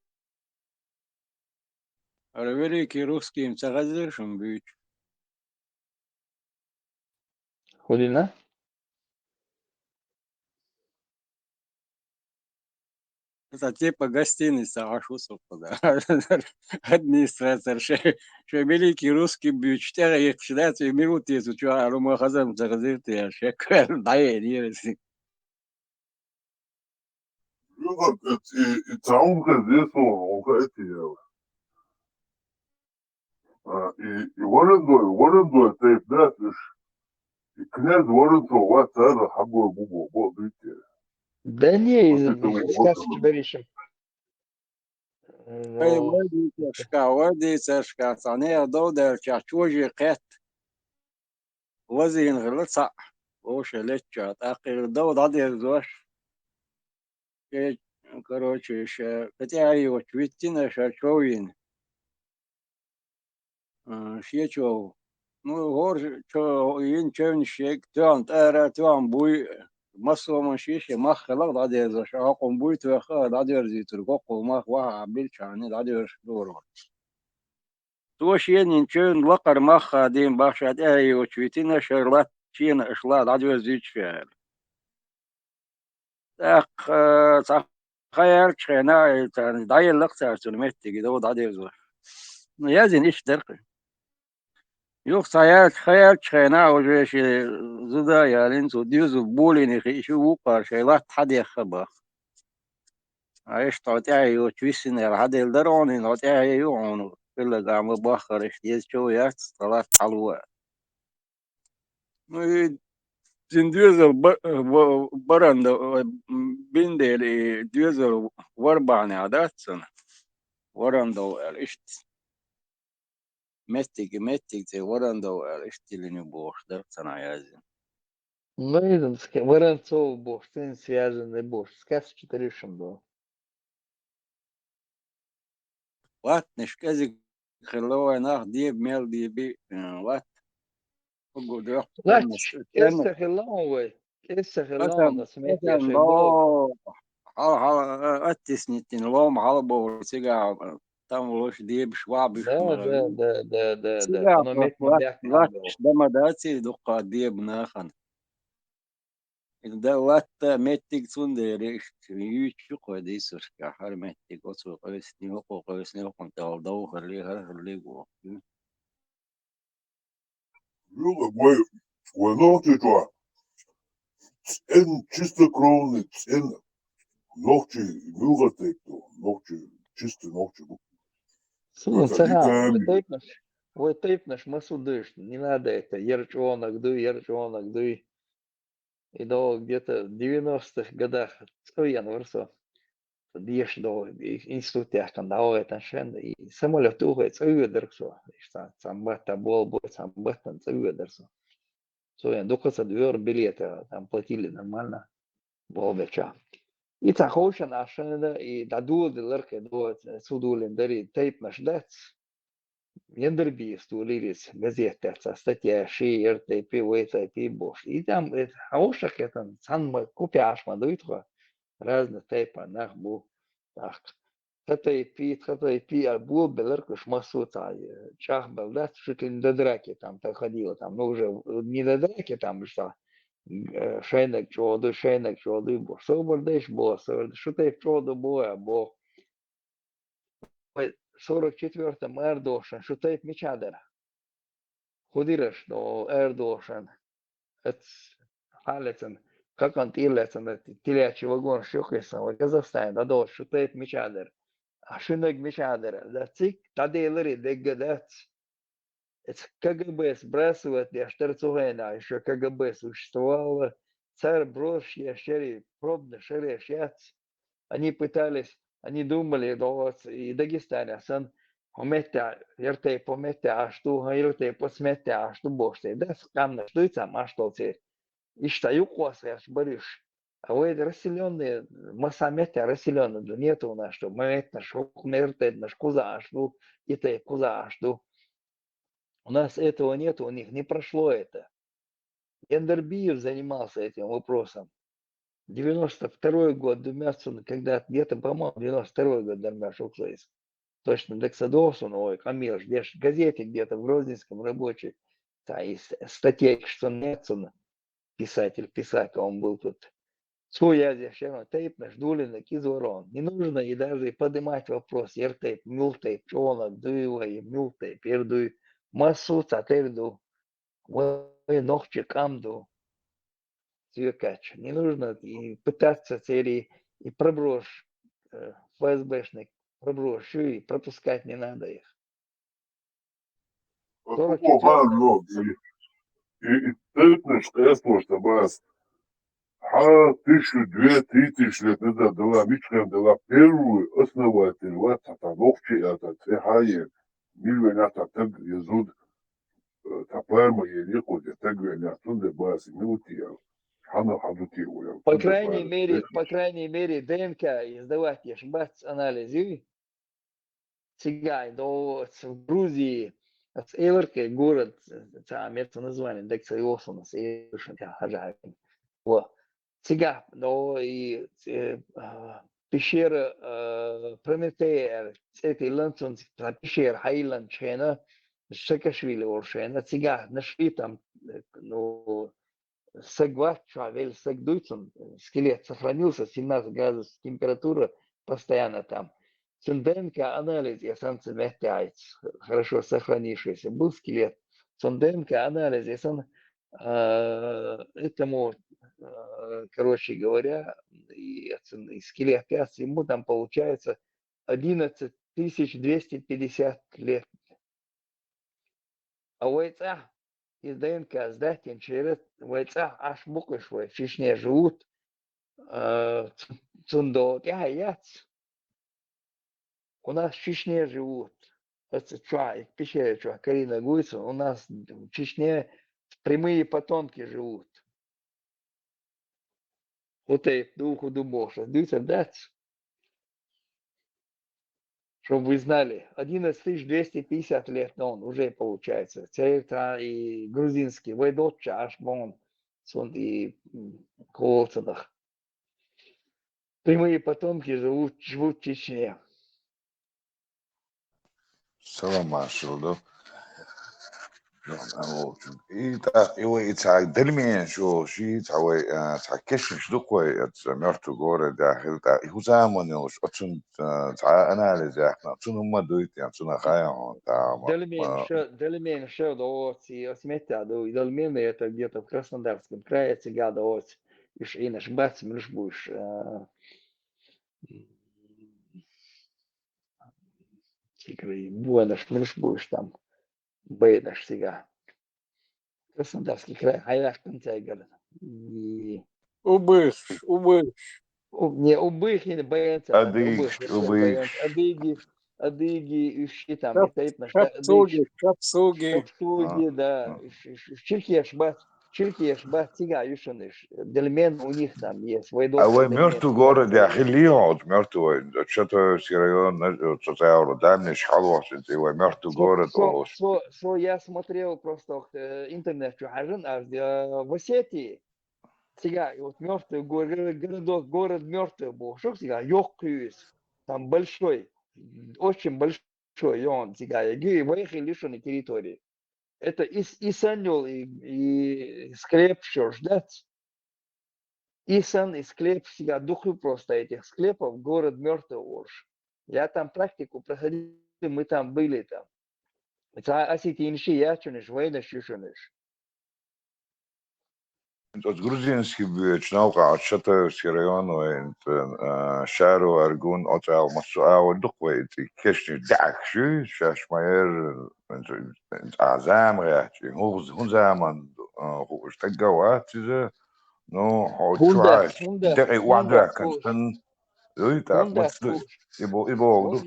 Великий русский цагазыршим бюч. Худина? Это типа гостиница, аж усопа. Администратор, что великий русский бюч. Тера их считается, и минуты изучу, а рума хазам цагазырты, а шекер, да и не И цаунка здесь он эти. И Воронцов тейп, да, и князь Воронцов, вот это хабой бубо, вот видите. Да не, Вот это вот. сказочки беришем. Но ودي تشكا ثانية دودة تشوجي قت وزين غلطة وش لتشات أخير دود هذه زوش короче كتاعي وتويتين شوين شيء ну гор чо ин чен шек тан тара тан буй масо шише мах хала дадер за шаком буй то ха дадер зитр го мах ва бил чани дадер дор تو شين چون وقر مخ دين باشد اي وشويتنا شرلات شين اشلا دادو زيج فعل تاخ خير شنا تان داي لقطه سلمت كده دادو زو يازن ايش درق يوك سايات خير شنا وجيش زدا يالين زو ديوز بولين شو وقر شيلات حد يخبا عايش تعطي وتويسن هذا الدرون نعطي يعونو كل قام بخر اشتيز شويات طلعت حلوة زندوزل برند بندل دوزل وربعني عادات سنة ورندو الاشت متك زي ورندو الاشت اللي نبوش درت سنة يازن ну и Воронцов был, с ним связанный был, сказочки решим был. وات نشكازي خلوه ناخ ديب ميل ديبي وات أقول يا Лач, كيسة خلون كيسة خلون سمعت يا مثلا شي بول. أتسنتين لوم على بور سيجا تملوش ديب شوابش Да, سيجا оно мет لات мобяк там لات был. دما داتي دقا ديب ناخن ده لات متك سندريش يوتشو قديسر كحر متك وصو قيسني وقو تالدو خلي جو Вы ногти что? Эн чистокровный, эн ногти мюгатек, ногти, чистые ногти. Слушай, цыган, вы тейпнешь масудыш, не надо это, ерчонок дуй. И до где-то в 90-х годах, стоян варсо, деш до институтях, когда это шен, и самолет уходит, цыгадерсо, и что, самбата бол, самбата цыгадерсо. Стоян, духаса двер билеты, там платили нормально, бол веча. И цахошен ашен, и дадул дилерке до судулен, дари тейпнешь дец, Ендерби стулились газеты, статья ши, РТП, ВТП, Бош. И там хаошак это сан купяш мадуитва разные типа нах бу так. ХТП, арбу белерку шмасута, чах белдат, чуть ли не до драки там доходило, там, ну уже не до драки там что шейнек чоду, бо собордеш бо, что-то в чоду бо 44-м Erdoğan şu tayip miçader. Hudiraş do Erdoğan et haleten kakan tilletsen et tilyaçı vagon şokesa ve Kazakhstan'da do şu tayip miçader. Aşınık miçader. Da cik tadeleri deggedet. Et КГБ сбрасывает, я штерцугена, еще КГБ существовало. Царь брошь, я шери, пробно шери, шяц. Они пытались, они думали, и Дагестане, сан помете, ерте помете, а что, ерте посмете, а что боште, да, скамно, что это, а что те, Иштаюкос, барыш. А вы расселенные, массаметя расселенные, нету у нас, что мы наш мерты, наш кузашту, и ты кузашту. У нас этого нету, у них не прошло это. Эндербиев занимался этим вопросом. 92-й год, Думяцун, когда где-то, по-моему, 92-й год Дармяшук Лейс. Точно, Дексадовсон, ой, Камил, где-то в газете где-то в Грозненском рабочий, та, и статья, что Нецун, писатель, он был тут. Суязя, все тейп наш дулина кизорон. Не нужно и даже поднимать вопрос, ертейп, мюлтейп, чона, дуевай, мюлтейп, ердуй, массу цатерду, вы ногчи камду, цвекач. Не нужно и пытаться серии и проброшь, ФСБшник, проброшь, и пропускать не надо их. 44 И это, что я слушаю, бас. А 1000-2000 лет назад дала Мичкан дала первую основатель вот это ногчи это цехае миллионата так езуд тапарма ели ходе так говоря тунде бас минутия хана хадути уя по крайней мере, ДНК издавать ешбац анализы. Цигай до в Грузии, с Эйлеркой город, это название, Декса Иосуна, с Эйлершин, вот. Цигай до и пещера Прометея, эти ланцун, пещера Хайланд, Шена, Шекашвили, Оршена, Цигай, нашли там, ну, Сегват, Шавель, Сегдуйцун, скелет сохранился, 17 градусов температура постоянно там. ДНК-анализ, я сам хорошо сохранившийся, был скелет. ДНК-анализ, я сам этому, короче говоря, и скелет, ему там получается 11 250 лет. А войца из ДНК сдать через войца аж буквы в Чечне живут, цундо, яц. У нас в Чечне живут. Это в пещере Карина Гуйсон. У нас в Чечне прямые потомки живут. Вот это духу дубов. Чтобы вы знали, 11 250 лет он уже получается. Это и грузинский. Войдотча аж вон. И Колцанах. Прямые потомки живут в Чечне. Салам ашилду. إيتا إيوه إتساع دلمين شي تاوي تاكشن شدوكوي إت ميرتو غورة داخل تا إيهو زامن يوش أتون تا أناليز إحنا أتون هم دويت يعني أتون خايا هون تا Дельмен шел до Оси, Осметя, до Дельмена, это где-то в Краснодарском крае, цыга до Оси. И наш бац, мы ж будешь Буэнаш, мы ж будешь там, Бейдаш сега. Краснодарский край, Хайваш Контайгар. Убых. Не убых, не боятся. Адыги, ищи там, и тайп наш. Капсуги, да. Чиркеш, бат, тига, юшаныш. Дельмен у них там есть. أوي ميرتو غورة داخل ليهود ميرتو شتو سيريون تساورو دامنش حلوة سنتي وميرتو غورة دوش. Я смотрел просто интернет, в Осетии, сега, вот мертвый городок, город мертвый был, что сега, Йоккюс, там большой, очень большой, и он сега, и выехали лишенной территории. Это и Санёл, и склеп, что ждать. И склеп, сега, духу просто этих склепов, город мертвый уж. Я там практику проходил, мы там были там. Это осетинши, ячуниш, войнаш, юшуниш. От грузинский бьет, наука от шата сирион وانت شارو ارجون قطع ومسوعة والدقوة كشني دعك شاش ماير انت اعزام غياتي هو زمان هو اشتقوات اذا نو هو شوعات دقي وعدها كنتن يويتا مصدوش يبو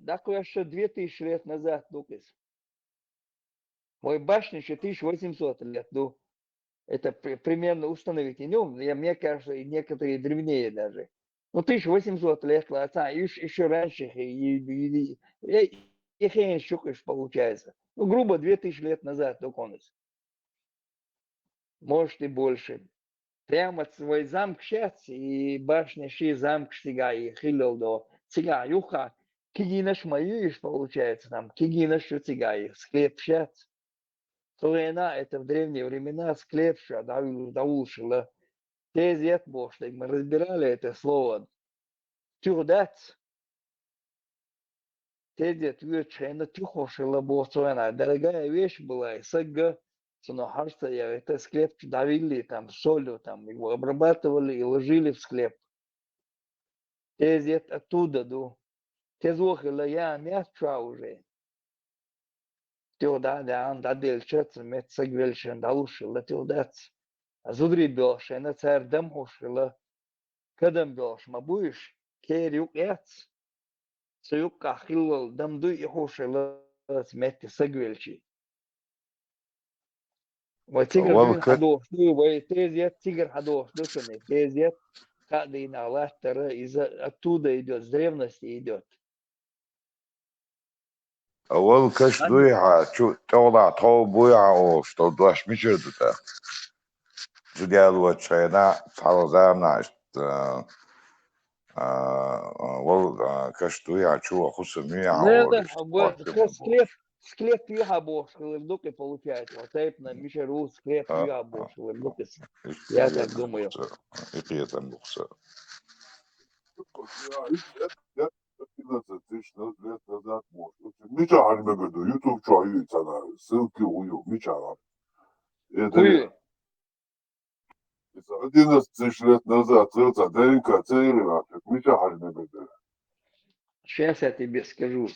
Такое еще 2000 лет назад, Лукас. Мой башня еще 1800 лет, Это примерно установить. И, ну, мне кажется, и некоторые древнее даже. Ну, 1800 лет назад, еще раньше, их еще получается. Ну, грубо 2000 лет назад до конца. Может и больше. Прямо свой замок сейчас, и башня ши замок стига, и хилил до цига юха. Кигинаш мою получается там, кигинаш цига, и склеп сейчас. Солена, это в древние времена склеп, даушила. Тезет бошли, мы разбирали это слово. Тюрдец. Тезет вючена тюхошила бошена. Дорогая вещь была, и сага. Но харца, это склеп давили там солью, там его обрабатывали и ложили в склеп. Тезет оттуда, тезохила я мяча уже. Тюрда, он дадельчец, мецагвельшен даушила тюрдец. А зудри белше, на царь дам хошила. Кадам белш, ма будешь, керюк яц. Суюк кахилл, дам дуй и хошила, смети сагвельчи. وتيجر والله دون حدوش دو وتيزيت تيجر حدوش دوشني تيزيت كادي نالات ترى إذا оттуда идет с древности идет. أول كش دويها شو تولع تو بويا أو شو دوش ميشر دوتا زديال وتشينا تعالوا زامنا وال كش دويها شو خص مية أو Да, ليش склеп юга бош, хлебдуки получается. Вот это на мишеру склеп юга бош, хлебдуки. Я так думаю. إيه там бухса. Я 11 тысяч лет назад может. Мича Альмегоду, YouTube чаю цена, ссылки ую, Мича. Куи. 11 тысяч лет назад, целца, ДНК, целина, Мича Альмегоду. Сейчас я тебе скажу.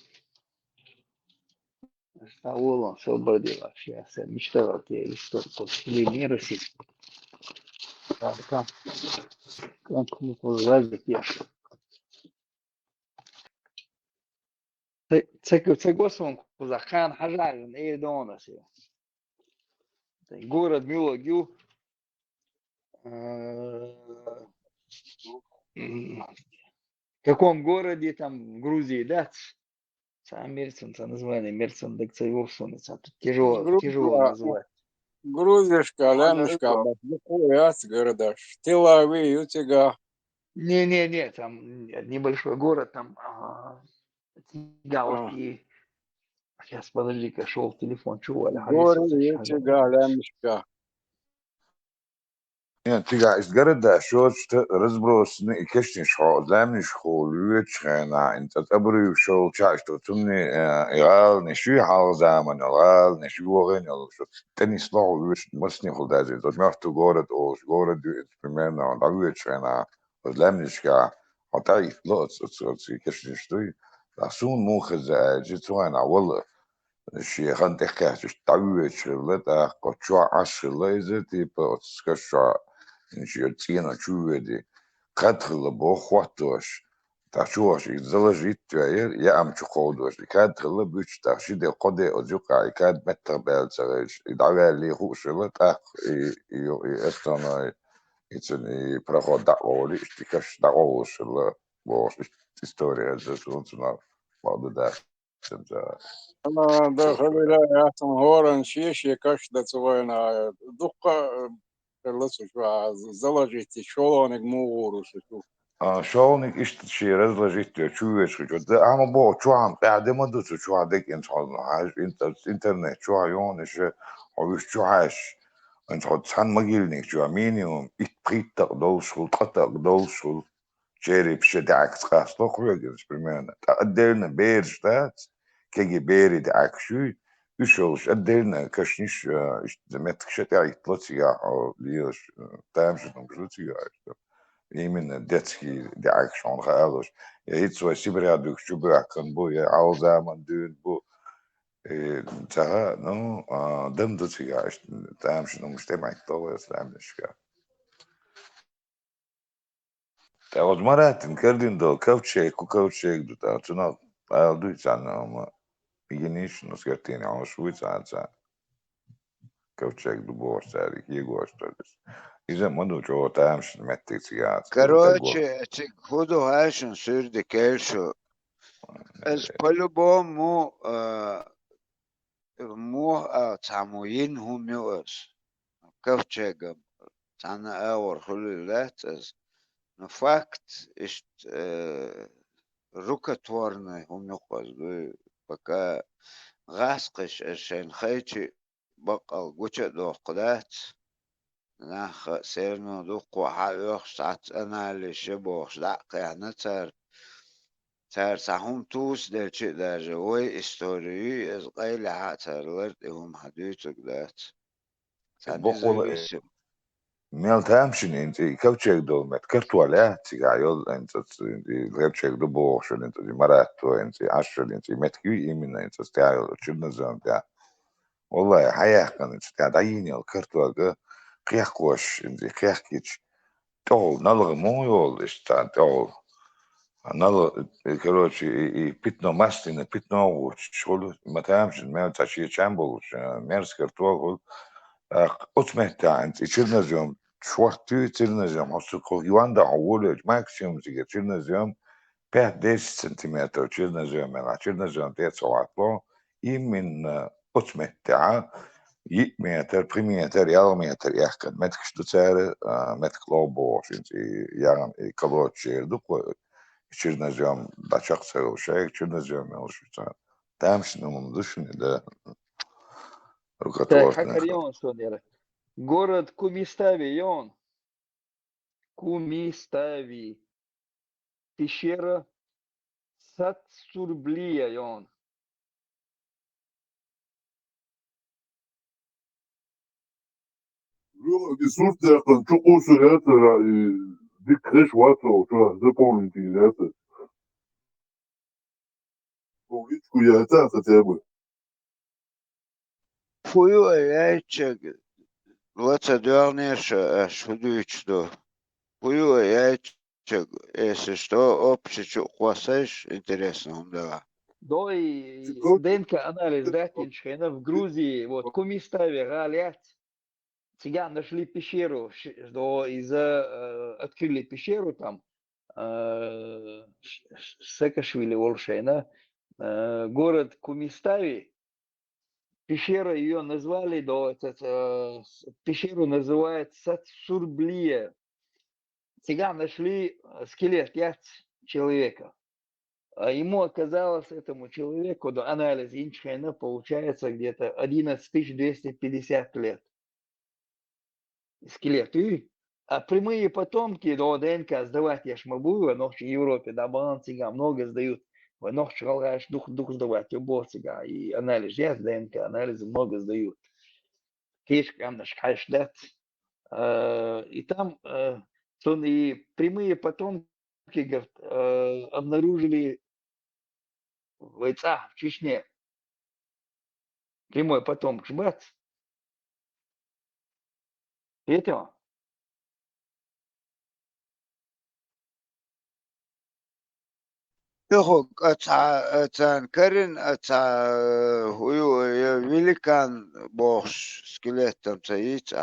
Стаулон освободила. Сейчас я мечтал тебе историю. Линеруси. Как мы позлазить я. Це госвон Кузахан Хажарин, Эйдонас. Город Милогю. В каком городе там Грузии, да? Сам Мерцин, это название Мерцин, так це его сунется. Тут тяжело назвать. Грузишка, Лянушка, Баклюкуяц, городаш. Тилави, Ютига. Не, там небольшой город, там Галки. Сейчас, подожди-ка, шел телефон, чего? Горе, Ютига, Лянушка. يعني تيجا إشجار شو رزبروس كشني شو زامني شو لويتش أنا أنت تبري شو شاش تمني يغال نشوي حال زمان يغال نشوي وغين يلا شو تاني صلاح لويتش مسني خل دازي زود ما فتو جورد أو جورد بمنا على لويتش أنا زامني شكا عطاي لا تصير كشني شتوي لسون مو خزاج جتوا أنا والله شيء خان تحكي تعويش لا قطشوا عشر ليزة تيبا تسكشوا نشيل تينا чувствуете, катрила бохватош, ташуаш и заложить твоер, я ам чухолдош, и катрила бич таши де коде оджука, и кад метр белцереш, и давали хушила так, и это и проход даколи, и каш даколушила, бош история за сунцуна, правда да. Она дохавила, я там горан шиши, каш дацувайна, духа, заложите шолоник мугуру су. شلونك اشتشي رزلجيت شويش ده اما بو شو عم قاعد ما دوس شو عندك انت عايش انترنت شو عيونش او شو عايش انت حن مجيلني شو مينيموم اتبريت دوشل قطق دوشل جيري بشدعك تخاص لو خويجز برمانا تقدرنا بيرشتات كي بيري دعك شو يشولش قدرنا كشنيش متك شتاعي تلاتيا او ليش تامش نمشلتيا именно детский акшн хаалош я ицва сибрядук чубракан бу я алзаман дун бу та ну дэмдутига таамшну муштемак толес дамшка та возмаратин кардиндо кавчек дута цуна алдуйцана игиниш нускартини алшуйца ковчег дубовый, его что ли. Из-за моду чего там что метрицигат. Короче, худу хашин сюрди кельшу. Аз по-любому تعموين هم يؤس ковчегом. Тана аур хулилет аз. Но факт ist рукотворный هم يقص пока غاسقش عشان خيتي بقى وجه دوقدات ناخ سيرنا دوق وحايوخ ساعت أنا اللي شبوخ داق يعني تار ساهم توس در چه در جوی استوری از قیل عطر ورد هم حديثك دات تاني بقول زويسم ميل تامشين انت كوتشيك دول مت كرتوالات تيجايول انت كوتشيك دو بوشل انت دي مراتو انت عشر انت متكوي من انت استعيل شنو زون تاع والله حياة كانت تاع دايني الكرتوال قيحكوش انت قيحكيش تول نلغ مو يول اشتا تول نلغ كروتش بيتنو ماستين بيتنو شغل ما تامشين ما تاشي تشامبل ميرس كرتوال أتمتع أنت تشيرنزيوم شوارتي تشيرنزيوم هسه يواندا أولج ماكسيموم زي تشيرنزيوم به 10 سنتيمتر تشيرنزيوم أنا تشيرنزيوم 9 من أتمتع يمتر بريمتر يالمتر يحكن متكش دوتار متك لوبوش أنت يعني كبوت شير دوك تشيرنزيوم باشخص أو شيء تشيرنزيوم ملشوتان تامش نمدوش ده Так, ركاتورتنا Хакарьон, Сонера. Город Кумистави, он. Кумистави. Пещера Сатсурблия, он. Ресурс это что это дик крэш ватро, что заполнить это. Уличку я это хотя бы. فويو يايتشك لوتا دورنيش شودويتشدو فويو يايتشك что общее хвастаешь интересно он да. Да, и ДНК-анализ Ратиншхена в Грузии, вот, Кумистави, Галят. Цыган нашли пещеру, открыли пещеру там, Саакашвили, Волшейна, город Кумистави, пещера ее назвали, пещеру называют Сатсурблия. Цыган нашли скелет человека. А ему оказалось, этому человеку, до анализа Инчхена, получается где-то 11 250 лет. Скелеты, а прямые потомки до ДНК сдавать я ж могу, но в Европе, да, балансига много сдают, но шалгаешь дух сдавать, уборцига, и анализ, я с ДНК, анализы много сдают. Кишка, наш хайшдет, и там и прямые потомки, говорят, обнаружили бойца в Чечне. Прямой потомок, жбац. Это Yok, Karen, huyu великан boş скелетом стоит,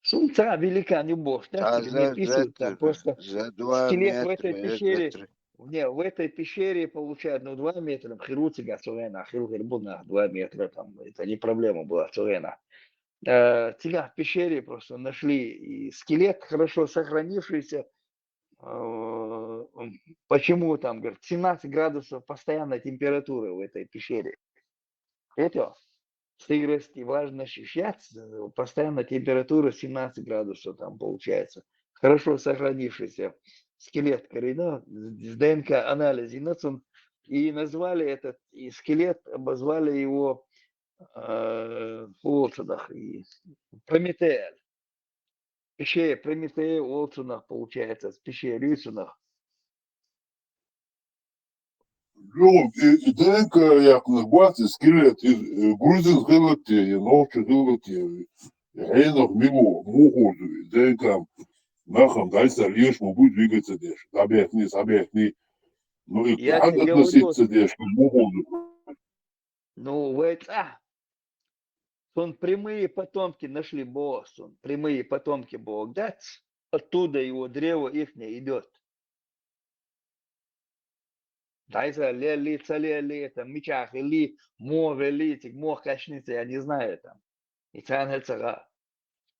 Сумца великан не бог, да, тебе не пишут, там просто за 2 скелет в метра, этой пещере, не, в этой пещере получают, 2 метра, хируцига, сурена, хирургербуна, 2 метра, там, это не проблема была, сурена. Тебя в пещере просто нашли и скелет хорошо сохранившийся. Почему там, говорят, 17 градусов постоянной температуры в этой пещере. Это сырость, важно ощущать, постоянно температура 17 градусов там получается. Хорошо сохранившийся скелет коренной с ДНК-анализе. И назвали этот и скелет, обозвали его Прометея. Пещере Прометея в Олцунах получается, в пещере Рюсунах. ДНК якны баты скелет грузин хелоте, новче хелоте. Хейнов мимо мухозу ДНК нахам дальше лишь будет двигаться деш. Объясни. Ну и как относиться деш к мухозу? Ну, в это сон прямые потомки нашли Бога, сон прямые потомки Бога, да, оттуда его древо ихнее идет. Дайса ли, цали, там, мечах, ли, море, ли, тик, мох, кашница, я не знаю там. И цангацага.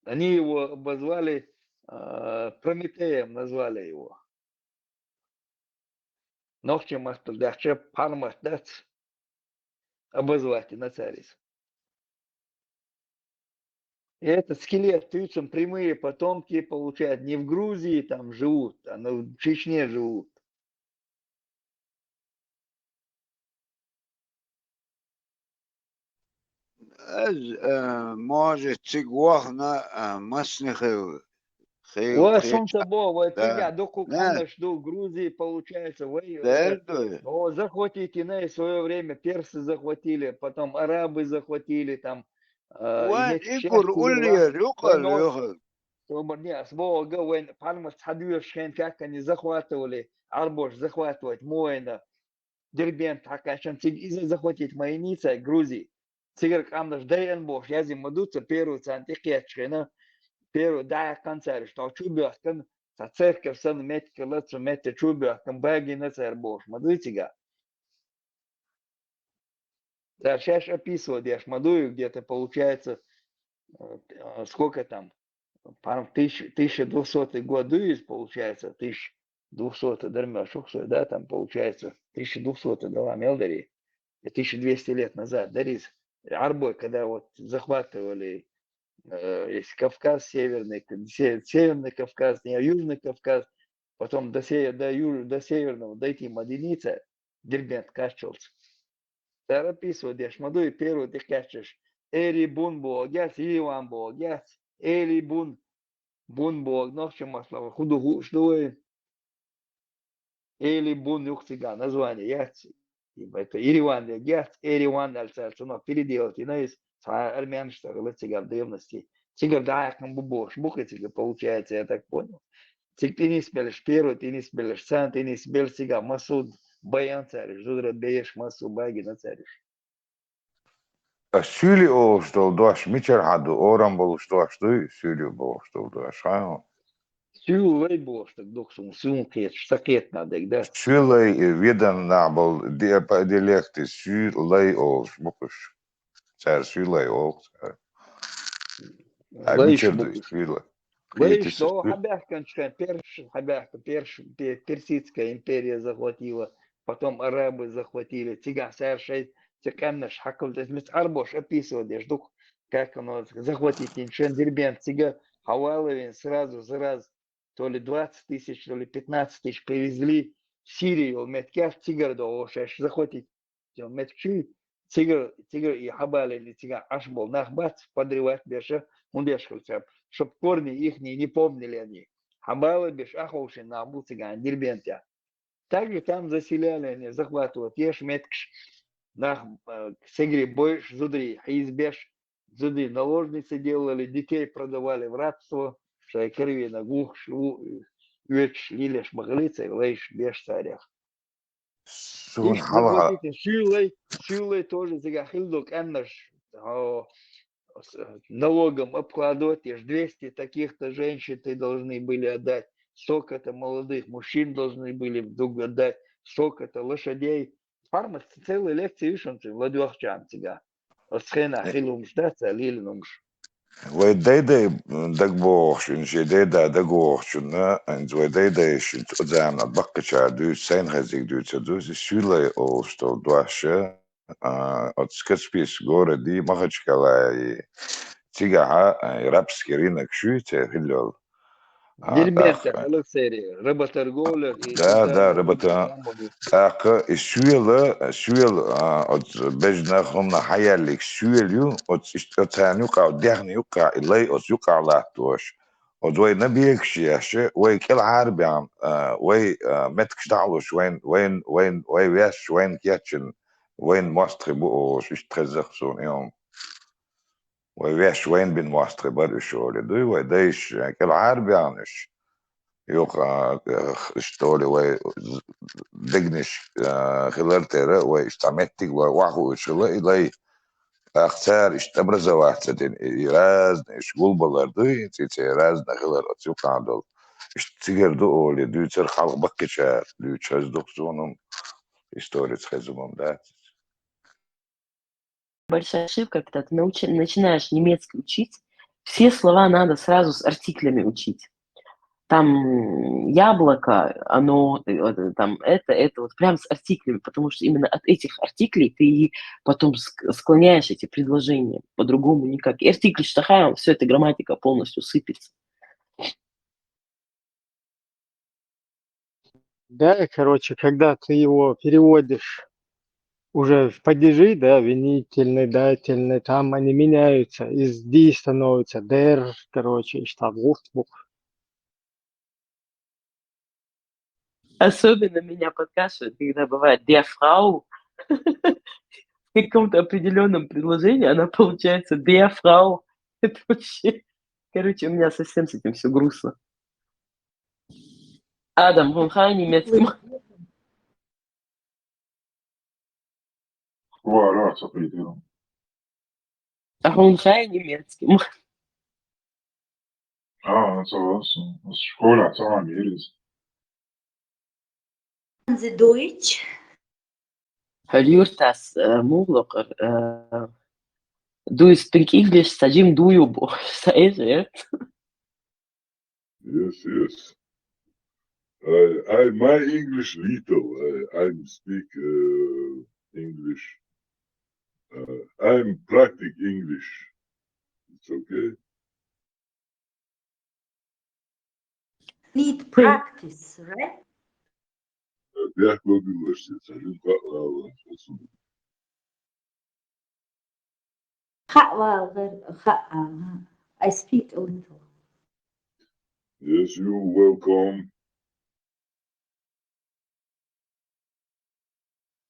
Они его обозвали, Прометеем назвали его. Ногче мастер, да, че пармас, да, обозвать на царис. И этот скелет, тысячам прямые потомки получают не в Грузии там живут, а в Чечне живут. Может, цигуахна масных Вот солнце Бога, ты да. доку Да. камеш до Грузии получается, вы Да, захватите на свое время персы захватили, потом арабы захватили там. وين يقول قول لي يقول не, с Бога, вен пармас хадуеш хен как они захватывали, арбош захватывать Моина, Дербент, Хакашан, из захватить Майница, Грузии. Цигар камнаш дэйэн бош, я зимадуца перу цантикетчина. Первый да концерт, что чубяхкан, за церковь сан метки лацу метки чубяхкан, баги на цербош, мадуйтига. Да, сейчас описывать, я ж мадую, где-то получается, сколько там, 1200 год дуис, получается, 1200 дармешуксу, да, там получается, 1200 дала Мелдари, 1200 лет назад, Дарис, Арбой, когда вот захватывали есть Кавказ северный, северный Кавказ, не Южный Кавказ, потом до северного дойти Маденица, Дербент Кашчелц. Dar описывают, я шмаду и первый ты кашчешь. Эри бун богяс, Иван богяс, Эри бун бог, ночью маслова, худу что Эли бун юхтига, название, яц. Это Ириван, яц, Эриван, но переделать, и на есть армян, что говорится в древности. Тигр да, как бы бош, бухается, получается, я так понял. Ты не спелишь первый, ты не спелишь сам, ты не спел сега, Масуд, Баян царишь, Жудра беешь, Масу Баги на царишь. Сюли о что дош мичер хаду орам был что сюли был что дош хао. Сюл вей бош, так дохсум, сюл кет, штакет надо, да. Сюлей видан набл диалекты сюлей о букуш. Цар сюлей о. А мичер сюлей. Вы что, Хабяхканская, Персидская империя захватила, потом арабы захватили, тига совершает, тиканнаш хакл, то есть арбош описывает, я жду, как оно захватить иншен дербен, тига Хаваловин сразу, то ли 20 тысяч, то ли 15 тысяч привезли в Сирию, меткяш тигр до захватить, метчи, тигр и Хабалин, тига ашбол, нахбат, подрывать беша, он бешхался. Чтоб корни их не помнили они. Хабалы беш ахоуши на абуциган дербентя. Также там заселяли они, захватывают еш меткш, нах сегри бойш зудри, избеш зудри наложницы делали, детей продавали в рабство, шайкерви на гух, веч лилеш магалица, лейш беш царях. Сун хала. Сюлей тоже загахилдук эннаш, налогом обкладывать, аж 200 таких-то женщин ты должны были отдать, столько-то молодых мужчин должны были вдруг отдать, столько-то лошадей. Фарма целые лекции вишенцы, Владюахчан тебя. Осхена хилумш, да, целилинумш. Vai deidei dagboorschen, je deida dagboorschen, en zo deidei shit odzam na bakkacha du sein hazik du tsu sule olsto dwashe от скетспис горе ди махачкала и тига рабскирина кшуйте хиллол. Дербента, Алексерия, рыботорговля и Да, рыбота. Так, сюэл от бежнахом на хаялик сюэлю от танюка дехнюка илей от юкалатош. От вей набиекшиаше, вей кел арбям, вей меткшталош, вен вес, вен кятchen, вен мастрибу, штрезерсон иом. Вей вес, вен бин мастрибу, шоли, ду вей дейш, кел арбямеш. يوقع اشتولي وي دقنش خلال تيرا وي استعمتك وواحو شلا إلي اختار اشتبرزوات تدين رازن شغل بلردي تيتي رازن غلر اتيوك عندل اشتير دو اللي دوتر خلق بكتشار دوتشاز دوكسونم история схожу да. Большая ошибка, когда ты начинаешь немецкий учить, все слова надо сразу с артиклями учить. Там яблоко, оно, там это вот прям с артиклями, потому что именно от этих артиклей ты потом склоняешь эти предложения, по-другому никак. И артикль штахаем, все эта грамматика полностью сыпется. Да, короче, когда ты его переводишь уже в падежи, да, винительный, дательный, там они меняются, из «ди» становится «дер», короче, и штаб Особенно меня подкашивает, когда бывает «der Frau» в каком-то определенном предложении, она получается «der Frau». Это вообще... Короче, у меня совсем с этим все грустно. Адам, вон хай немецким. Вон хай немецким. Школа сама мирится. The Deutsch. Hörtas مغلق. Do you speak English? Sajim do you? Is it? Yes. My English little. I speak English. I'm practice English. It's okay. Need practice, right? Я говорю, I speak a little. Yes, you're welcome.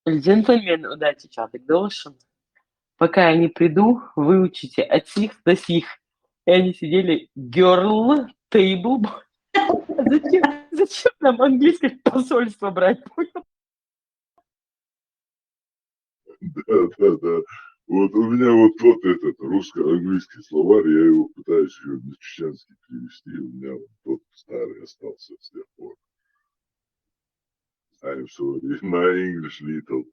Джентльмен, удачи, чатик, должен. Пока я не приду, выучите от сих до сих. И они сидели girl table. Зачем нам английское посольство брать? Да. Вот у меня вот этот русско-английский словарь, я его пытаюсь еще на чеченский перевести, у меня вот тот старый остался с тех пор. I'm sorry, my English little.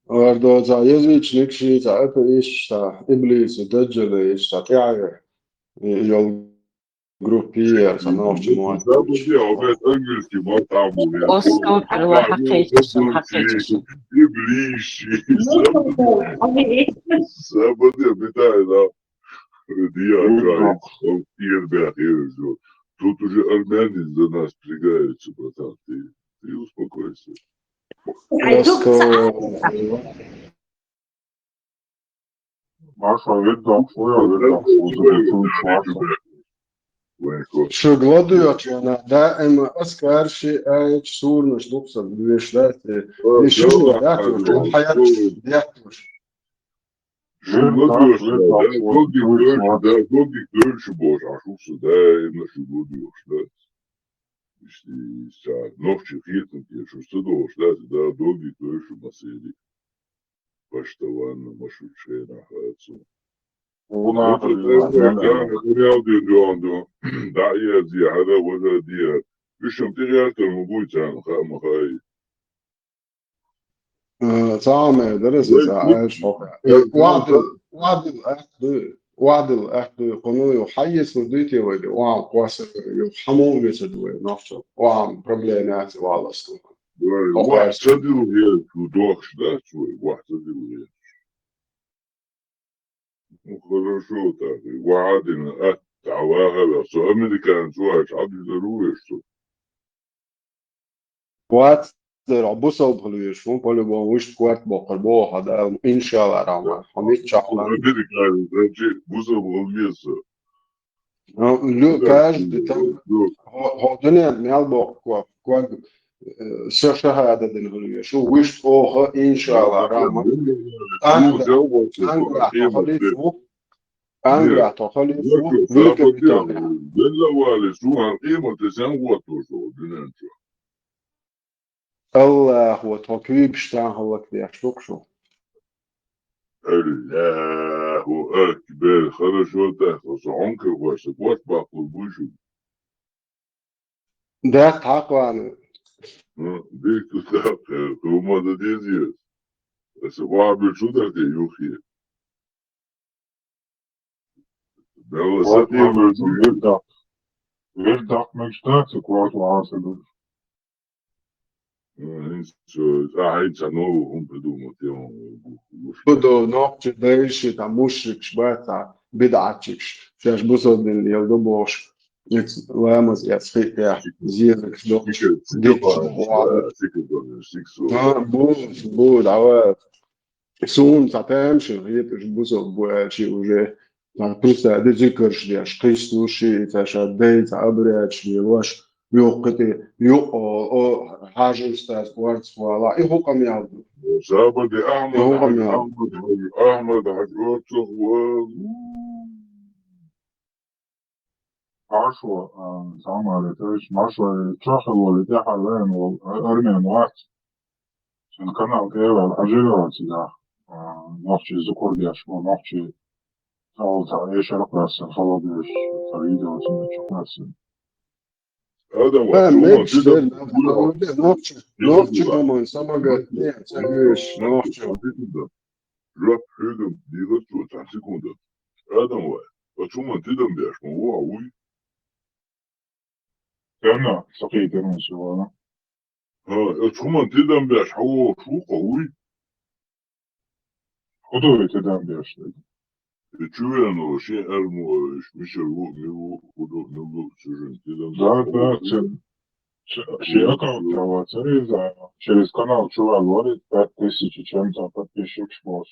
Ardoza jezičnik šīca epeishta iblīsu deģelī štatjāja jau группия становчимо. Английский матаму. Иблиши. Сабаде питай, да. Диакра. Ирбят, иржу. Тут уже армянин за нас пригается, братан. Ты успокойся. Маша, видно, Şu gladıyot yana daima askar şey ayet surmuş luksa büyüşlerdi. Şu yatmış, o hayat yatmış. Долгий дольше боже, а что сюда и наши годы ждать. Если ночью хитнуть, что сюда ждать, да, долгий дольше масели. Паштаванна, машучена, хацу. Да, я дия, هذا ولا دия. Причем ты реально могу тянуть, махай. Samen, dat is het uitspraak. وعدل أحد قانون يحيز وديتي وعم قاسر يحمون يسدوي نفسه وعم проблемات والله واحد صدر وهي دوخش да свой واحد صدر وهي ну хорошо так وعدنا تعواها بس أمريكان سواش عبد ضروري что عبوسة بخلويشون полюбому وش كوارت بقلبه هذا إن شاء الله رحمة حميد شحلان أمريكان رجع بوسة بخلويشة لو каждый там هذني ميالبو كوا شهادة دنهوليه شو وش أوه إن شاء الله رحمة أنغرا تخلي فوق ويلك بتاعنا دلوا والي شو هالقيمة تسانقوا توصل دنانشو الله هو توكيب شتان هو كده شو الله أكبر хорошо تخلص عنك واسك وات باقول بوشو ده تعقوان ديك تتاقى كوما دا ديزيس بس وعبل شو دا يوخي بلا ساتي Вердак мечтается кварту асаду. هاي تنو هم بدو بدو نوقت دايش تا مشرك شباتا بدعتش فيش بوصل من يلدبوش وامز يسخيك يا زيرك دوش ديتش بود عواد سون تاتمش هيتش بوصل بوشي وجه просто дезикерш деш кристуши таша дейт абряч леваш يوقتي حاجة أستاذ كوارتز ولا إيه هو كم يعود زابد أحمد هو كم يعود أحمد حجوته عشوة زعما لتاش عشوة تشاخل ولا تحلان وأرمين واحد عشان كان كيف الحجرة سلاح نحكي ذكر ديش ونحكي تعال تعيش رقص خلاص فريدة وسنة شقص هذا نحكي كمان سمعت تسميش نحكي راب هدم ديرت وتحسكون ده هذا هو وشو تدم بيش هو قوي كنا سقيت من سوانا شو تدم بيش هو شو قوي خدوه تدم بيش شو يعني شيء أرمو مش الوق ميو خدوه نلو سجن تدم ذات شيء أكاونت تبع через канал чувак говорит 5000 чем-то подписчик шмос.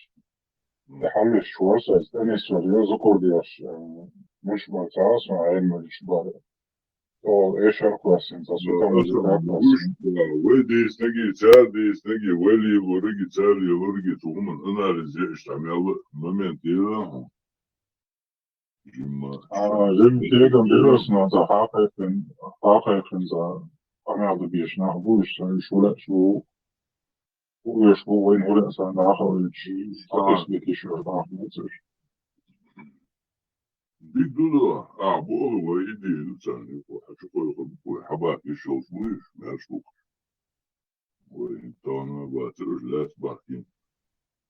يحمل شوارع استني سوريو ذكر ديش مش بتاعس مع علم الشباب أو إيش القاسم تصوير ودي استجي تادي استجي ولي ورجي تالي ورجي تقوم أنا رزق اشتعمل ما من تيلا جم تيجا بيرسنا حقيقة ذا أنا هذا بيش نحبوش شو لا شو ويش هو وين هو الإنسان آخر شيء تثبت يشوف آخر بيدودا أعبوه ويدي لساني وحشوفه يخبوه حباك يشوف ويش ما يشوف وين تانا باترش لا تباكين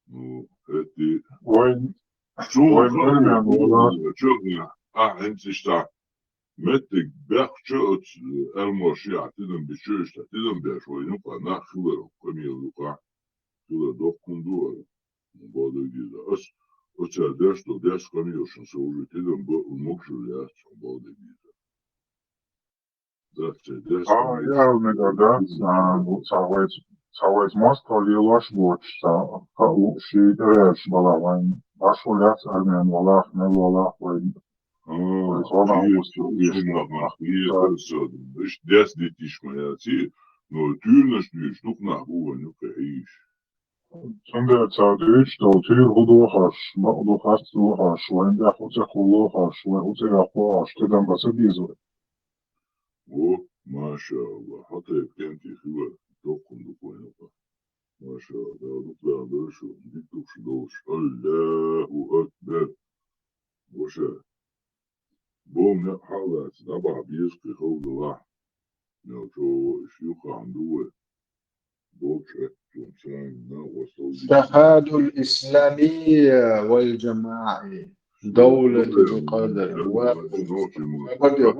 نو هتي وين أرميان والله شغنا أنت اشتاع متك بيخشوت المرشي اعتدم بشوش اعتدم بشوي نقع ناخذ كمية نقع كذا دوق كندور مبادر جدا أصلا داش كمية عشان سوي اعتدم بالمقشر مبادر جدا داش يا مقدار سويت ماستر ليلاش بوش شيء درش بلا وين أشولات أرميان والله من والله وين مش داس دي تشمياتي نو تيرنش دي شتوك نحبوه نكعيش Sunday Tadic, Dautir Hudohash, Maduhas Duhash, when the Hutakulohash, when Uterahosh, to them as a diesel. Oh, MashaAllah, حتى كانت خيوة توقم دقوينك ما شاء الله دقلا درشو ديكتوك شدوش الله أكبر وشا بوم نحالات نبع بيسقي خود الله نوتو شيوخ عندوه بوكشة تونسان وصل اتحاد الإسلامي والجماعي دولة القدر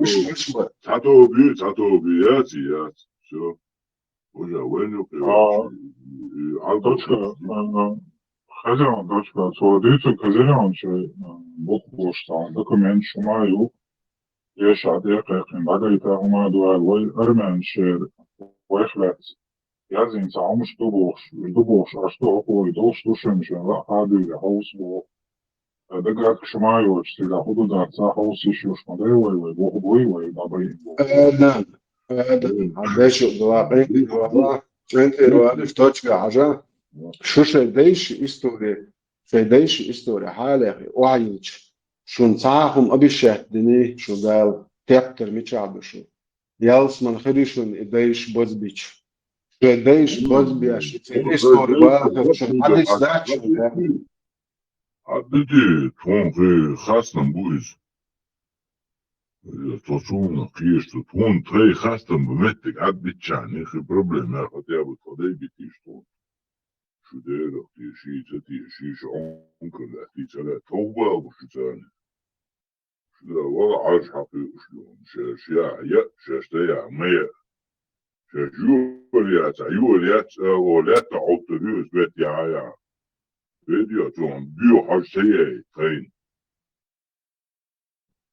وش تعطوا بياتي شو وجا وين Точка, хозяин, точка, сводится хозяин, что Бог что документ шумаю, я шадек, как багайта ума дуа, вой армян шер, вой хлеб. Я зин сам что Бог, а что такое, то что шемшен, ла хаби, хаус Бог. Да как шумаю, что да худу да, за хаус еще шмадай, вой, Бог бой, вой, бабай. نعم عداش الواقعي والله انت روالف توجه حاجة شو شديش استوري حالي وعيش شو نصاحهم أبي شهدني شو قال تقتر متشعبشو يالس من خريشون إديش بوزبيش شو إديش بوزبيش استوري واقع شو حدث ذاك شو عدتي تون في خاصة بويز تصون قيش تون تري خاصة بمتك عدت شعني خي بروبلم يا خطي أبو تخدي بيتيش تون شو دير اختي شي تتي شي شعونكل اختي تلا توبة وشو تاني شو دا وضع عاش حقيقي شلون شاش يا شاشتيا مية شاش يوليات ولات عطريوس بيت يا فيديو تون بيو حاج سيئي تخين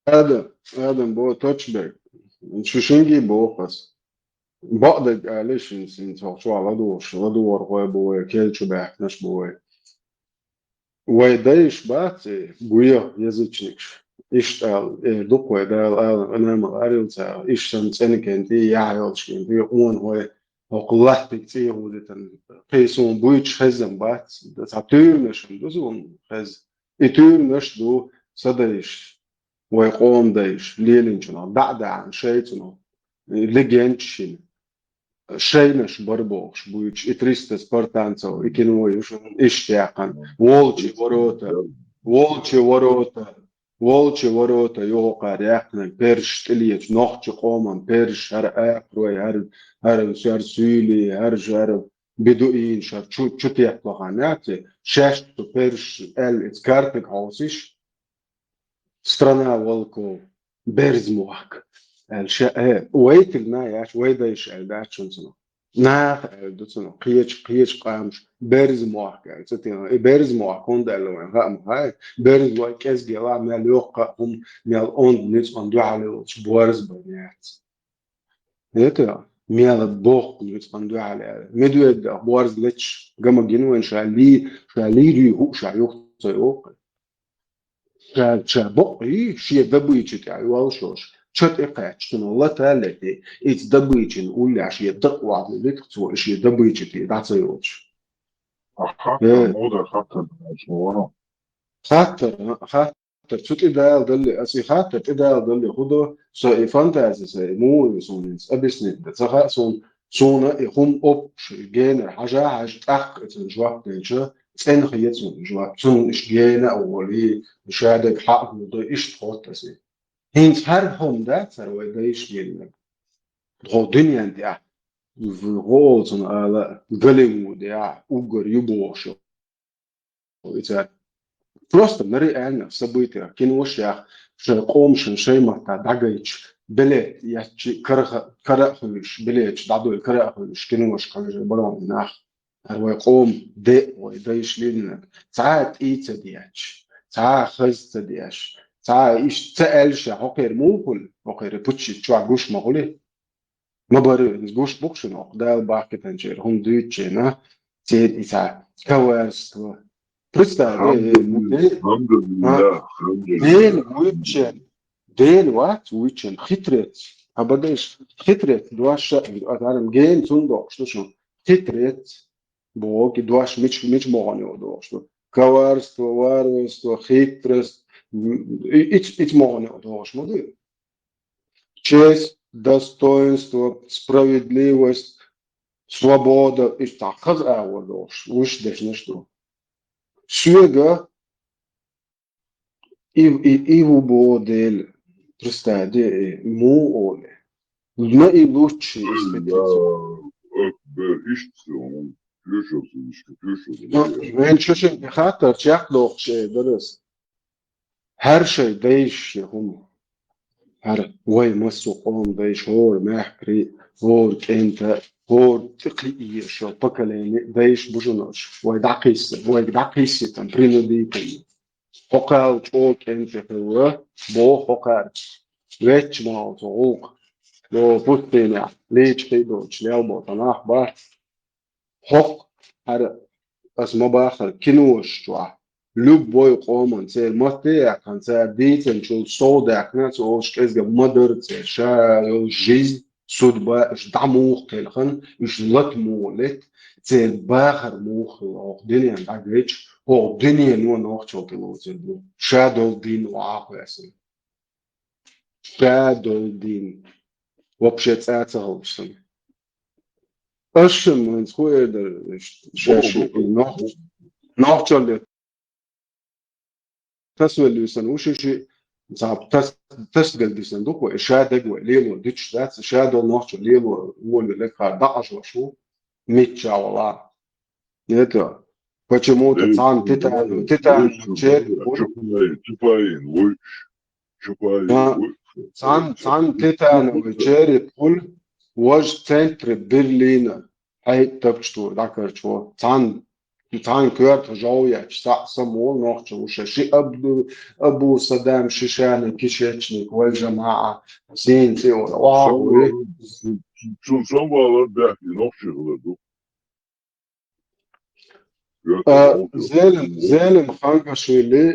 Adam bo touchback. Shushingi bo pas. Baqdeg għalix nsoħċu għal-għadur għu kelċu bħaknax bo ويدايش بات بويا يزيتشنكش اشتغل دوق ويدال انا ما اريلتا اشتم سنكنتي يعيلش كنتي اون هو قلحت كتير ودتن قيسون بويتش هزم بات تعطيرنش دوزون هز اتيرنش دو صدايش ويقوم دايش ليلنشنا بعد شيتنا لجنشين شينش بربوش بويتش اتريستس بارتانسو اكينويش اشتاقن والچي وروتا يوقع يحنا بيرش تليت نوخش قومن بيرش هر اقروي هر سيلي هر بدوين شر شو تيحلقاناتي شاشتو بيرش اتكارتك هوسيش страна волков берзмуак ويتلنا ياش ويدايش الداتشنسو ناخ الدوتسو قيش قامش берзмуак يعني берзмуак هوندا لو هاي берзмуак كاس جلا مال يوقع هم مال اوند نيتس اندو على بورز بنيات هيتا مال بوق نيتس اندو على مدو بورز لتش جما جنوين شالي ريو شايوق شابقي شيء دبيتش تاعي والشوش شت إقاش الله تعالى إتس دبيتش نقول عشية تقوى على تقوى شيء دبيتش تي دعسيوش خاطر شت إدال دل أسي خاطر إدال دل خده سو فانتازي سي مو سونس أبسنت تسخا سونا يقوم أب جينا حاجة تأخ تنجوك تنجا تن خيتون جوا تون إش جينا أولي مشاهدك حق وده إش تحط سي هينس هر هم ده سروي ده إش جينا غو دنيا دي غوزن على قلم دي أوجر يبوش إذا просто нереально события кинош я قومشن شيء ما تدعيش بلاد يا كرهش بلاد دعوة كرهش كينوش كانوا برام ناخ هو يقوم دق ويدايش لنا ساعات إيتا دياش ساعات خزت دياش ساعات إيش تقلش حقير موكل حقير بوتشي تشوع جوش مغولي ما بري جوش بوكشن أقدال باقي تنجير هم دوتشينا تيد إيتا كوارس ديل وات ويتشن خطرت أبداش خطرت دواش أتعلم جين صندوق شو خطرت بوك دواش مش مغني ودواش كوارست ووارست وخطرست إيش مغني ودواش مدير честь достоинство справедливость свобода и так ودواش وش دش نشتو Svega i vubodel prestade mu ole. Ma i luci من خاطر شكله شيء درس هر شيء دايش هم هر وي مسو قوم دايش هور محكري هور انت هور تقليدية شو بكلاني دايش بجناش ويدعقيس تمرين ديكي حقال توك انت هو بو حقال ويتش ماو توق لو بوتينا ليش كيدوش ليو بوطناح بار حق هر اسمه باخر كنوش جوا لوب بوي قومن سير ماتي كان سير ديتن شو صودك ناس اوش كيزga مدر شا جيز судьба ждамух келхан жлат молет цел бахар мух ордене агреч ордене но нохчот лозен shadow din waахвесен shadow din вообще цацалсан ашм мэн хуэдер шаши нохчолет تسوليسن وشي صعب تسجل دوكو شادق ليلو ديتش ذات شادو نوتش ليلو ولا لك دقش وشو ميتشا والله نيتو почему-то цан титан цан титан черри пул وج центр Берлина هاي تبشتور ذاكر شو цан كورت جويا سمول نوتش وشي ابو صدام شيشان كيشيتشنيك والجماعه سين سي واو Şu zamanlar belki nasıl çıkılırdı?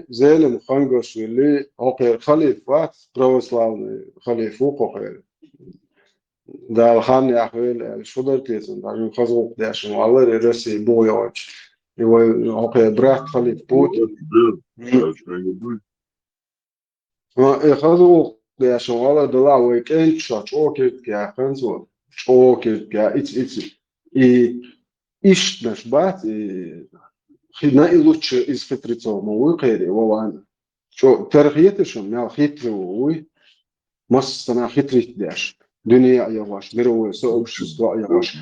زالم خانقاشويلي اوكي خليفات православный خليفوق اوكي دا الخان يا اخوي شو درتيسن دا خزوق داش والله رسي بويوج اوكي برات خليف بوت ما خزوق داش والله دلا ويكند شات اوكي يا خنزو اوكي يا اتس и ишнаш бат наилучше из хитрецов муикери вован شو ترخيتشم مال خيتروي مصنع خيتريت داش دنيا يواش ميرو сообщество يواش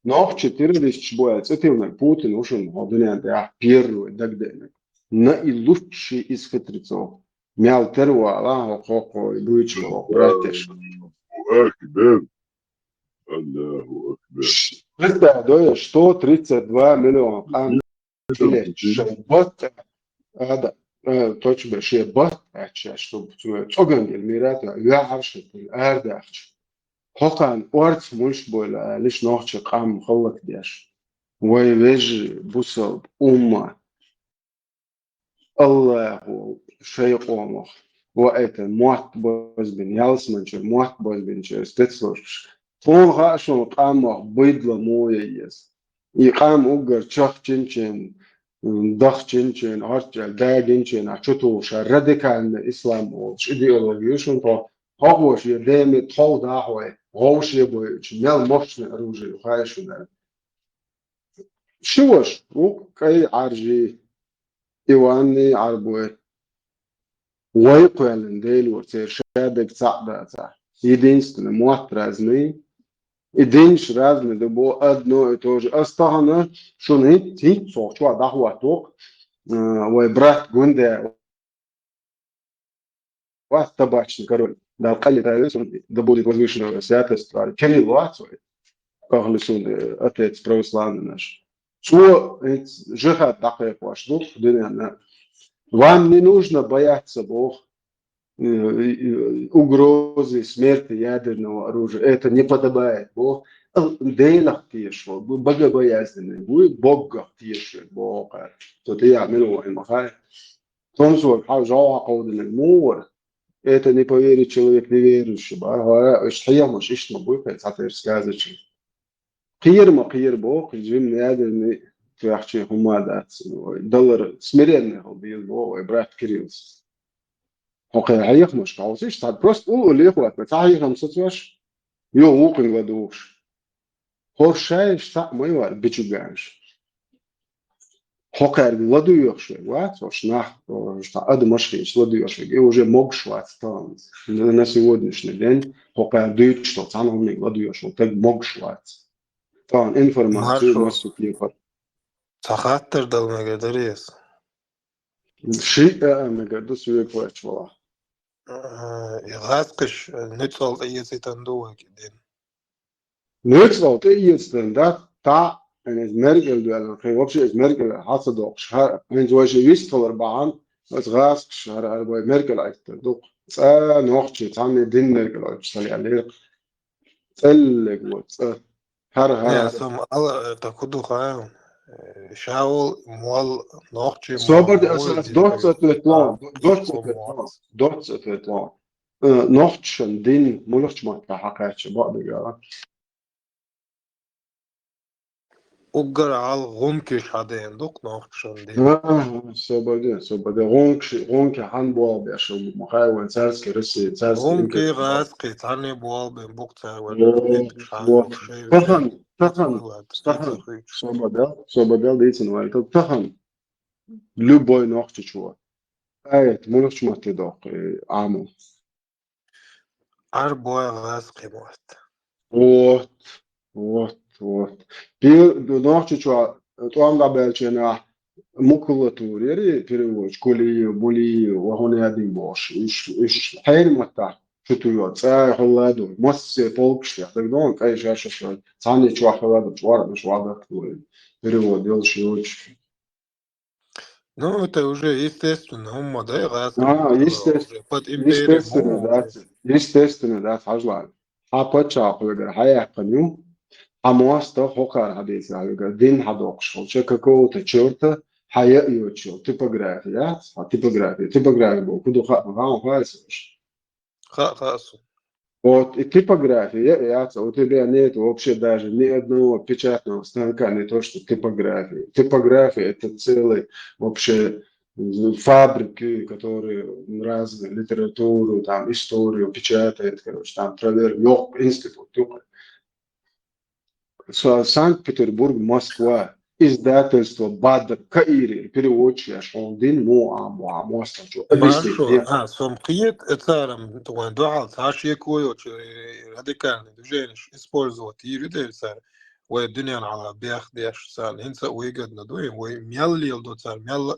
نوخче террорист боец это Путин ушен дنيا да первый дагден наилучший из хитрецов мал терва ла хоко и буйчо братеш Акбер. Аллаху Акбер. لسه 132 مليون قام شبط هذا точно شبط что цоган мират я عارف الارض حقا ورث مش بولا ليش نوخش قام مخلق دياش ويج بوصل أمة الله شيء قومه وقت موت باز بين يالسمنش موت باز بين ستيتسورش فون غاشون قام بيد لمويه يس يقام أوجر شخ تشين ضخ تشين أرجع داعين تشين أشوتو شراديكال الإسلام وش إيديولوجيشون تو هوش يدام تحو دعوة هوش يبويش مال مفش نروجي وخايش ولا شوش وكاي عرجي إيواني عربوي ويقول ديل ورتير شادك صعدة يدينستنا موت رازني يدينش رازني دبو أدنو إتوج أستغنى شون هيت صوت شو دعوة توق ويبرات جوندا واستباش نكرول ده القلي تاعي دبو دي بوزيشن سياتس كيني لواتس كارلسون أتيت بروسلان ناش شو جهة دقيق واش دوق دنيا вам не нужно бояться Бог угрозы смерти ядерного оружия. Это не подобает Бог. Дейлах тиешо, богобоязненный, будет Бога тиешо, Бога. То я мило махай. Томсу хажа قودن المور. Это не поверит человек неверующий. Ишхиямаш ишно будет, это сказать. قير Бог, جيم ядерный تحكي هم دات دولار سميرين هو بيلبو إبرات كريوس هو هيخ مش عاوزش تعال بروست قول اللي يخوات بتاعي 25 يو ممكن ودوش هو شايش تاع ما يوال بيجوجاش هو قال ودو يخش وات وش نح وش تعاد مشيش ودو يخش إيه وجه موجش وات تام الناس يودنش ندين هو قال دويتش تعال هم ودو يخش وتج موجش وات طبعا إنفورماسيون مصر كيفر سخاطر دالمقدريس شيء مقدر سويك واتش والله يغاتقش نتصل ايزي تندوه كدين نتصل تيستن ده تاع المرجل ده الخير وبشي المرجل حاصل دوق شهر من زواج يستل 4 بس غاس شهر 4 مرجل اكتر دوق نوختي تعمل دين مرجل اشتري عليه تلك وات يا سم الله تاخدو خايم شاول مول نوختي صبر اساس دوت تطلع نوختش دين مولختش ما تحققش بعد يا اوغر على غومكش هادين دوك نوختش دين صبر غونك هاندبول بيشو محاول سالسكي رسي سالسكي غومكي غاتقي تاني بول بين بوقتها ولا تخن صبر ديتن وقت تخن любой ногти чего. Эт, мунуч матидок, аму. Арбой глаз кибот. Вот. Пил ногти чего, то ам габелчена مكولاتوري перевод коли боли вагоны один бош иш хайр мата шутуё ца холладу массе полкшля тогда конечно что цане чвахладу чвар швада перевод делал очень. Ну, это уже естественно, умма, да, глаз Естественно, под империей естественно, да, фажла. А поча хойгар хая каню амоста хокар хадис хойгар дин хадокш холча какого-то черта хая йочо типография, типография был куда хасуш. Хасу. Вот и типография, у тебя нет вообще даже ни одного печатного станка, не то что типография. Типография это целый вообще фабрики, которые разную литературу, там историю печатают, короче, там проверил институт. Санкт-Петербург, Москва, издательство Бадр, Каири, переводчик, Шондин, Муаму, Маршо, сомкиет царам, туан дуал, цаши кое, радикальный движение использовать юриды цар, وي الدنيا على بياخ ديش سال هنسا ويجد ندوي وي ميال يلدو صار ميال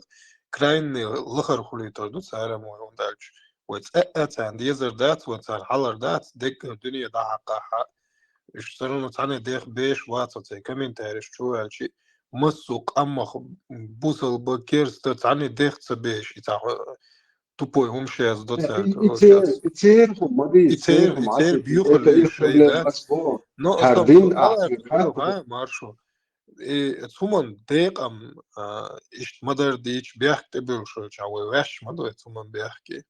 كراين لخر خلي تردو صار مو وندالش ويتأت عند يزر دات وصار حلر دات ديك الدنيا دا حقها اشترون تعني ديخ بيش واتو كمين تاريش شو هالشي مسوق أما بوصل بكيرس تعني ديخ تبيش тупой умшес доцент. يتسيرهم ما دي يتسيرهم يتسير بيوخل الشيء но هاردين маршо цуман декам иш мадар дич бяхтебил шо чавой ваш мадо цуман бяхки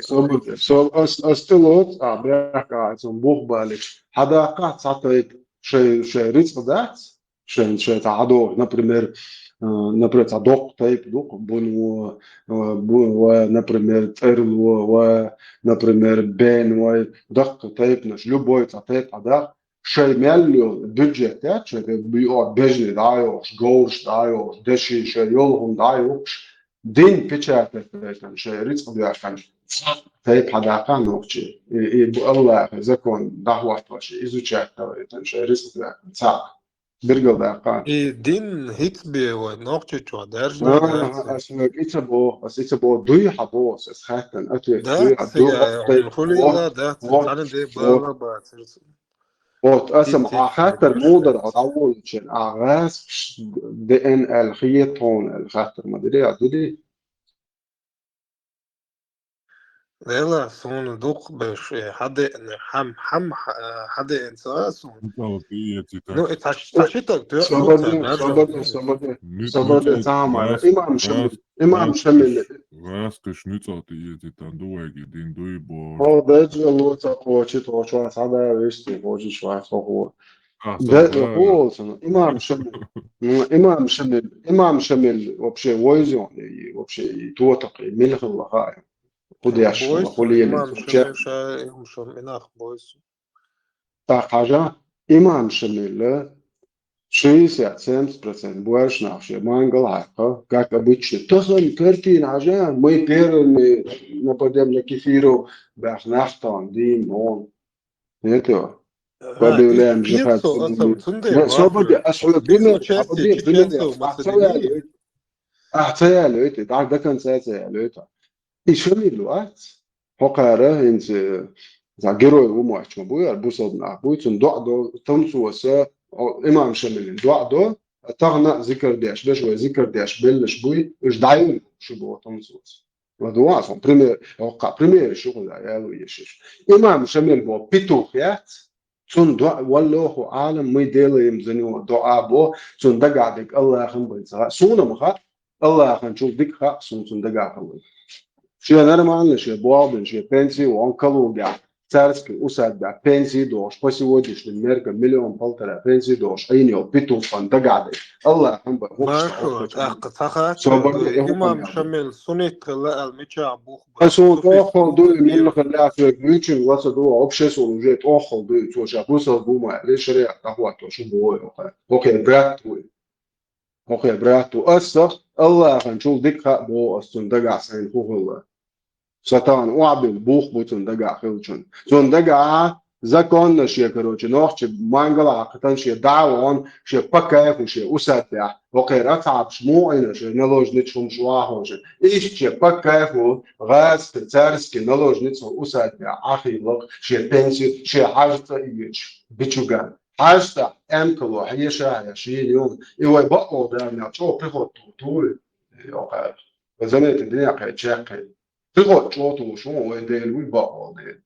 صبر استلوت بيحكي عن بوخبالك حداقات ساعتها شيء ريتس بدات شيء تعدو например, док тайп док бун например, терл например, бен док тайп наш любой тайп ада شيء ماليو بيدجت تاعش بيقعد بيجني دايوش جورش دايوش دشي شيء يلهم دايوش دين بيتشات شيء ريتس بداش كان تايب حداقة نوكشي الله زكون دعوة وشي إزوجات شيء ريتس بداش برجل داقة دين هيت بي ونوكشي شو درجنا اسمك إتبو دوي حبوس اسخاتن أتوي دوي خلي لا ده تعالى دي بالا بات Вот, اسم خاطر مودر أول شيء أغاز DN الخيطون الخاطر ما دري أدري لا صون دوق بش حد حد إنسان نو تشتت صبر تعمل إمام شمل Raske šnicoti jeti tam duvegi din duibo. هو ده اللي تقوى شو هذا ويشتي وجي شو هو ده هو إمام شمل وبشي ويزون وبشي توتقي ملخ الله خديش خليه إمام شمل شاي وشم إناخ بويس حاجة إمام شمل 67% больше нашей мангалака, как обычно. То сон картина, а мы первыми нападем на кефиру, бахнахтан, дим, он. Это. Побивляем жихат. Свобода, а свобода, أحتيالو إنت تعرف ده كان ساعتها إنت إيشوني الوقت حقارة إنت زعجروا يوم واحد مبوي البوسة بنعبوي تندع دو تنسو وسا إمام شمل دع دو تغنى ذكر ديش بشوي ذكر ديش بلش بوي إيش دايم شو بو تنسو ودوا أصلا بريمير شغل عيالو يشيش إمام شمل بو بيتوخيات تون دعاء والله عالم ما يديله يمزنوا دعاء بو تون دقعدك الله خن بيتها سونا مخا الله خن شوف ديك خا سون دقع خلوي شيء نرمال شيء بوابن شيء بنسي وانكلو قاع царский усад да пенсии дош по сегодняшним меркам миллион полтора пенсии дош они его битуфан догады Аллах هم ماشو تخات إمام شمل سنت لا المشاع بوخ أصلاً أخذ دول من خلاه في بيوتين وصلوا أبشر وجت أخذ دول توش أبوس أبوما ليش ريع تقوى توش بوي أوكي برات وي أوكي براتو أصح الله خنشول ديك بو أصلا دقع سين خوه ستان وعبل بوخ بوتن دقع خلشن زون دقع زكون نشي كروج نوخش مانجل عقتن شي دعوان شي بكاف وشي أساتع أوكي رتعب شمو إنا شي نلوج نتشم شواهوش إيش شي بكاف غاز تتارس كي نلوج نتشم أساتع أخي لق شي بنسي شي حاجة إيش بيتشوغان حاجة أمكلو هي شاعر شي يوم إيوه بقو دارنا شو بيخو طول أوكي وزمانة الدنيا قاعد شاقي بيخو شو شو ويدين ويبقو دين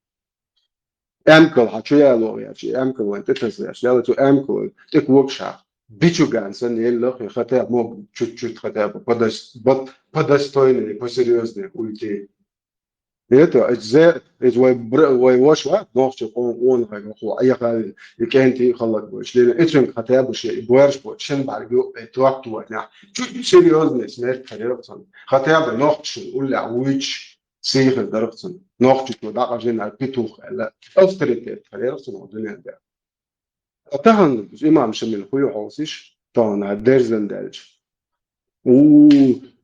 أمكل حتشويا لو يا شي أمكل وأنت تسير يلا تو أمكل تك وكشة بيتشوغان سن يلا خطأ مو شوت خطأ بدس تويني بسيريوس ده قلتي это أجزاء وش وقت نوخش قون حاجة خو أي حاجة يكنتي خلق بوش لأن إترن خطاب بوش يبورش بوش شن بعرجو توقت وقتنا شو سيريوزنس مير خيرتون خطاب نوخش نقول لعويش سيخ درختون نوخش تودع جن بيتوخ لا أفتريت خيرتون الدنيا ده طبعا إمام شمل خوي حوسيش طبعا هدرزن دالج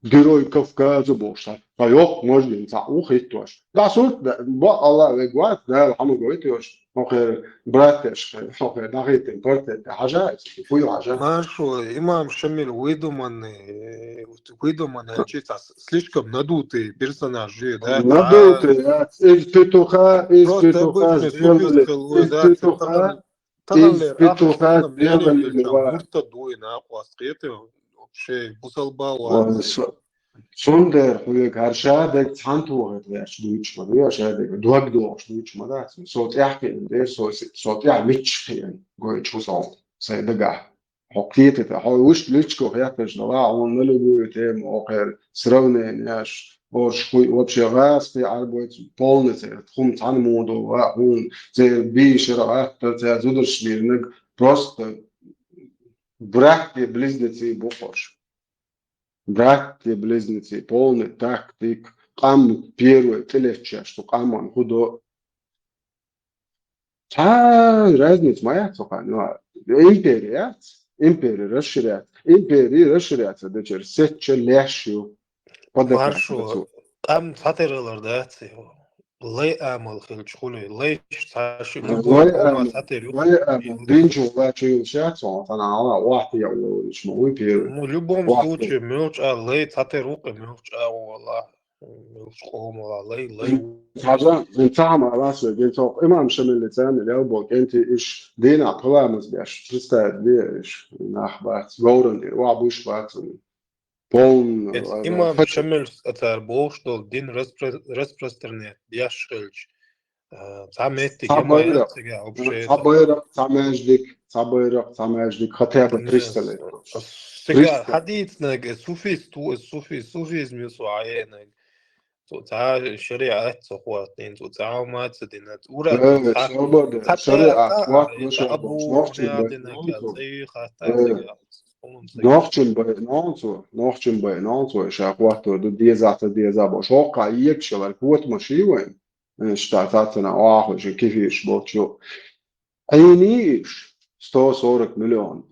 герой Кавказа бошта. Паёк можно нца ухиттош. Да сорт да Allah вегват да хаму гойтош. Охер братеш, охер дагитен порте حاجة فيو حاجة. Машу, имам Шамиль выдуманные чисто слишком надутые персонажи, да? Надутые, из петуха сделали, из петуха сделали. Муртаду и нахуй, аскеты вообще бусалбала. Сonder хуйк هرشادك تحنتو غيرش دويتش مدري شادك دوغ دوغ دويتش مدري صوت يحكي ده صوت يعملش يعني قوي شو صوت سيدقع حقيقة حوش ليشكو يحكيش نوع ونلو بيو تيم أخر سروني ناش ورش خوي وبشي غاس في عربوت بولنة تخوم تعن مودو هون زي بيش رأت تزودش بيرنك بروست براكتي بلزنتي بوخش Братья близнецы, полный тактик, кам первый телеча, что камон худо. Разница моя только, ну империя расширяется, да через сетче лешью Маршу, там сатырылар да, лай амал хилчхули, лай саши любой кома сатырю. Динчу лачу шатсон, она واحد يقول مش مو بير. Ну, в любом случае, мелочь, лей сатырука, мелочь, والله, мелочь кома, лей. حاجة نتعامل على راسه جيتو إمام شمل لسان اليوم أنت إيش دينا قلامز بيش تستعد بيش نحبات غورن وعبوش باتن полн. Имам Шамиль это бог, что дин распространять, бьяшельч. Заметьте, Sabırlık, samajdik, хотя бы 300 лет. Сега, حديثنا суфизм يسوعينك. تا شريعة سخواتين تعاومات سدينات ورا شريعة أخوات مش نوختن باي نانسو شاقوات دو ديزا بشوقا يكشل القوت ماشي وين اشتعتاتنا واحد كيفيش بوتشو أينيش 140 مليون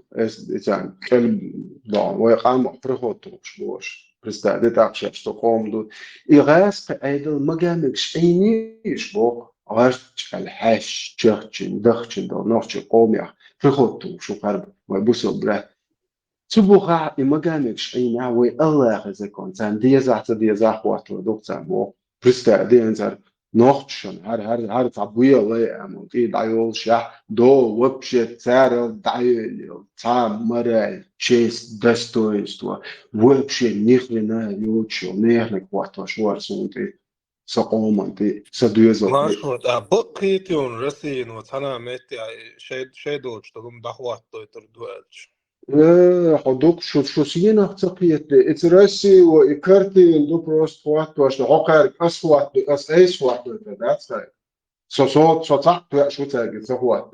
يعني كلب دون ويقام بريخوتوش بوش представить акция, что комнду и раз айдл магамикс эйниш бог арч алхаш чахчин дахчин до ночи комя прихоту шукар мой бусо брат цубуха и магамикс эйна вы аллах закон сан дияза хвату доктор бог представить نوختشن هر تعبوية الله يعمل كي دايول شاه دو وبشة سعر دايول تعب مرة شيء دستويستوا وبشة نخلنا يوتشو نخلك وقتها شوار سونتي سقومنتي سدويزو ماشو بقيتون رسين وتنا متي شيء دوش تقوم دخوات تويتر دوالش حدوك شو سينا اختقيت اترسي وإكرتي دو بروست وقت واش عقار أسوات أس وقت that's right so تعب شو تاجي سهوات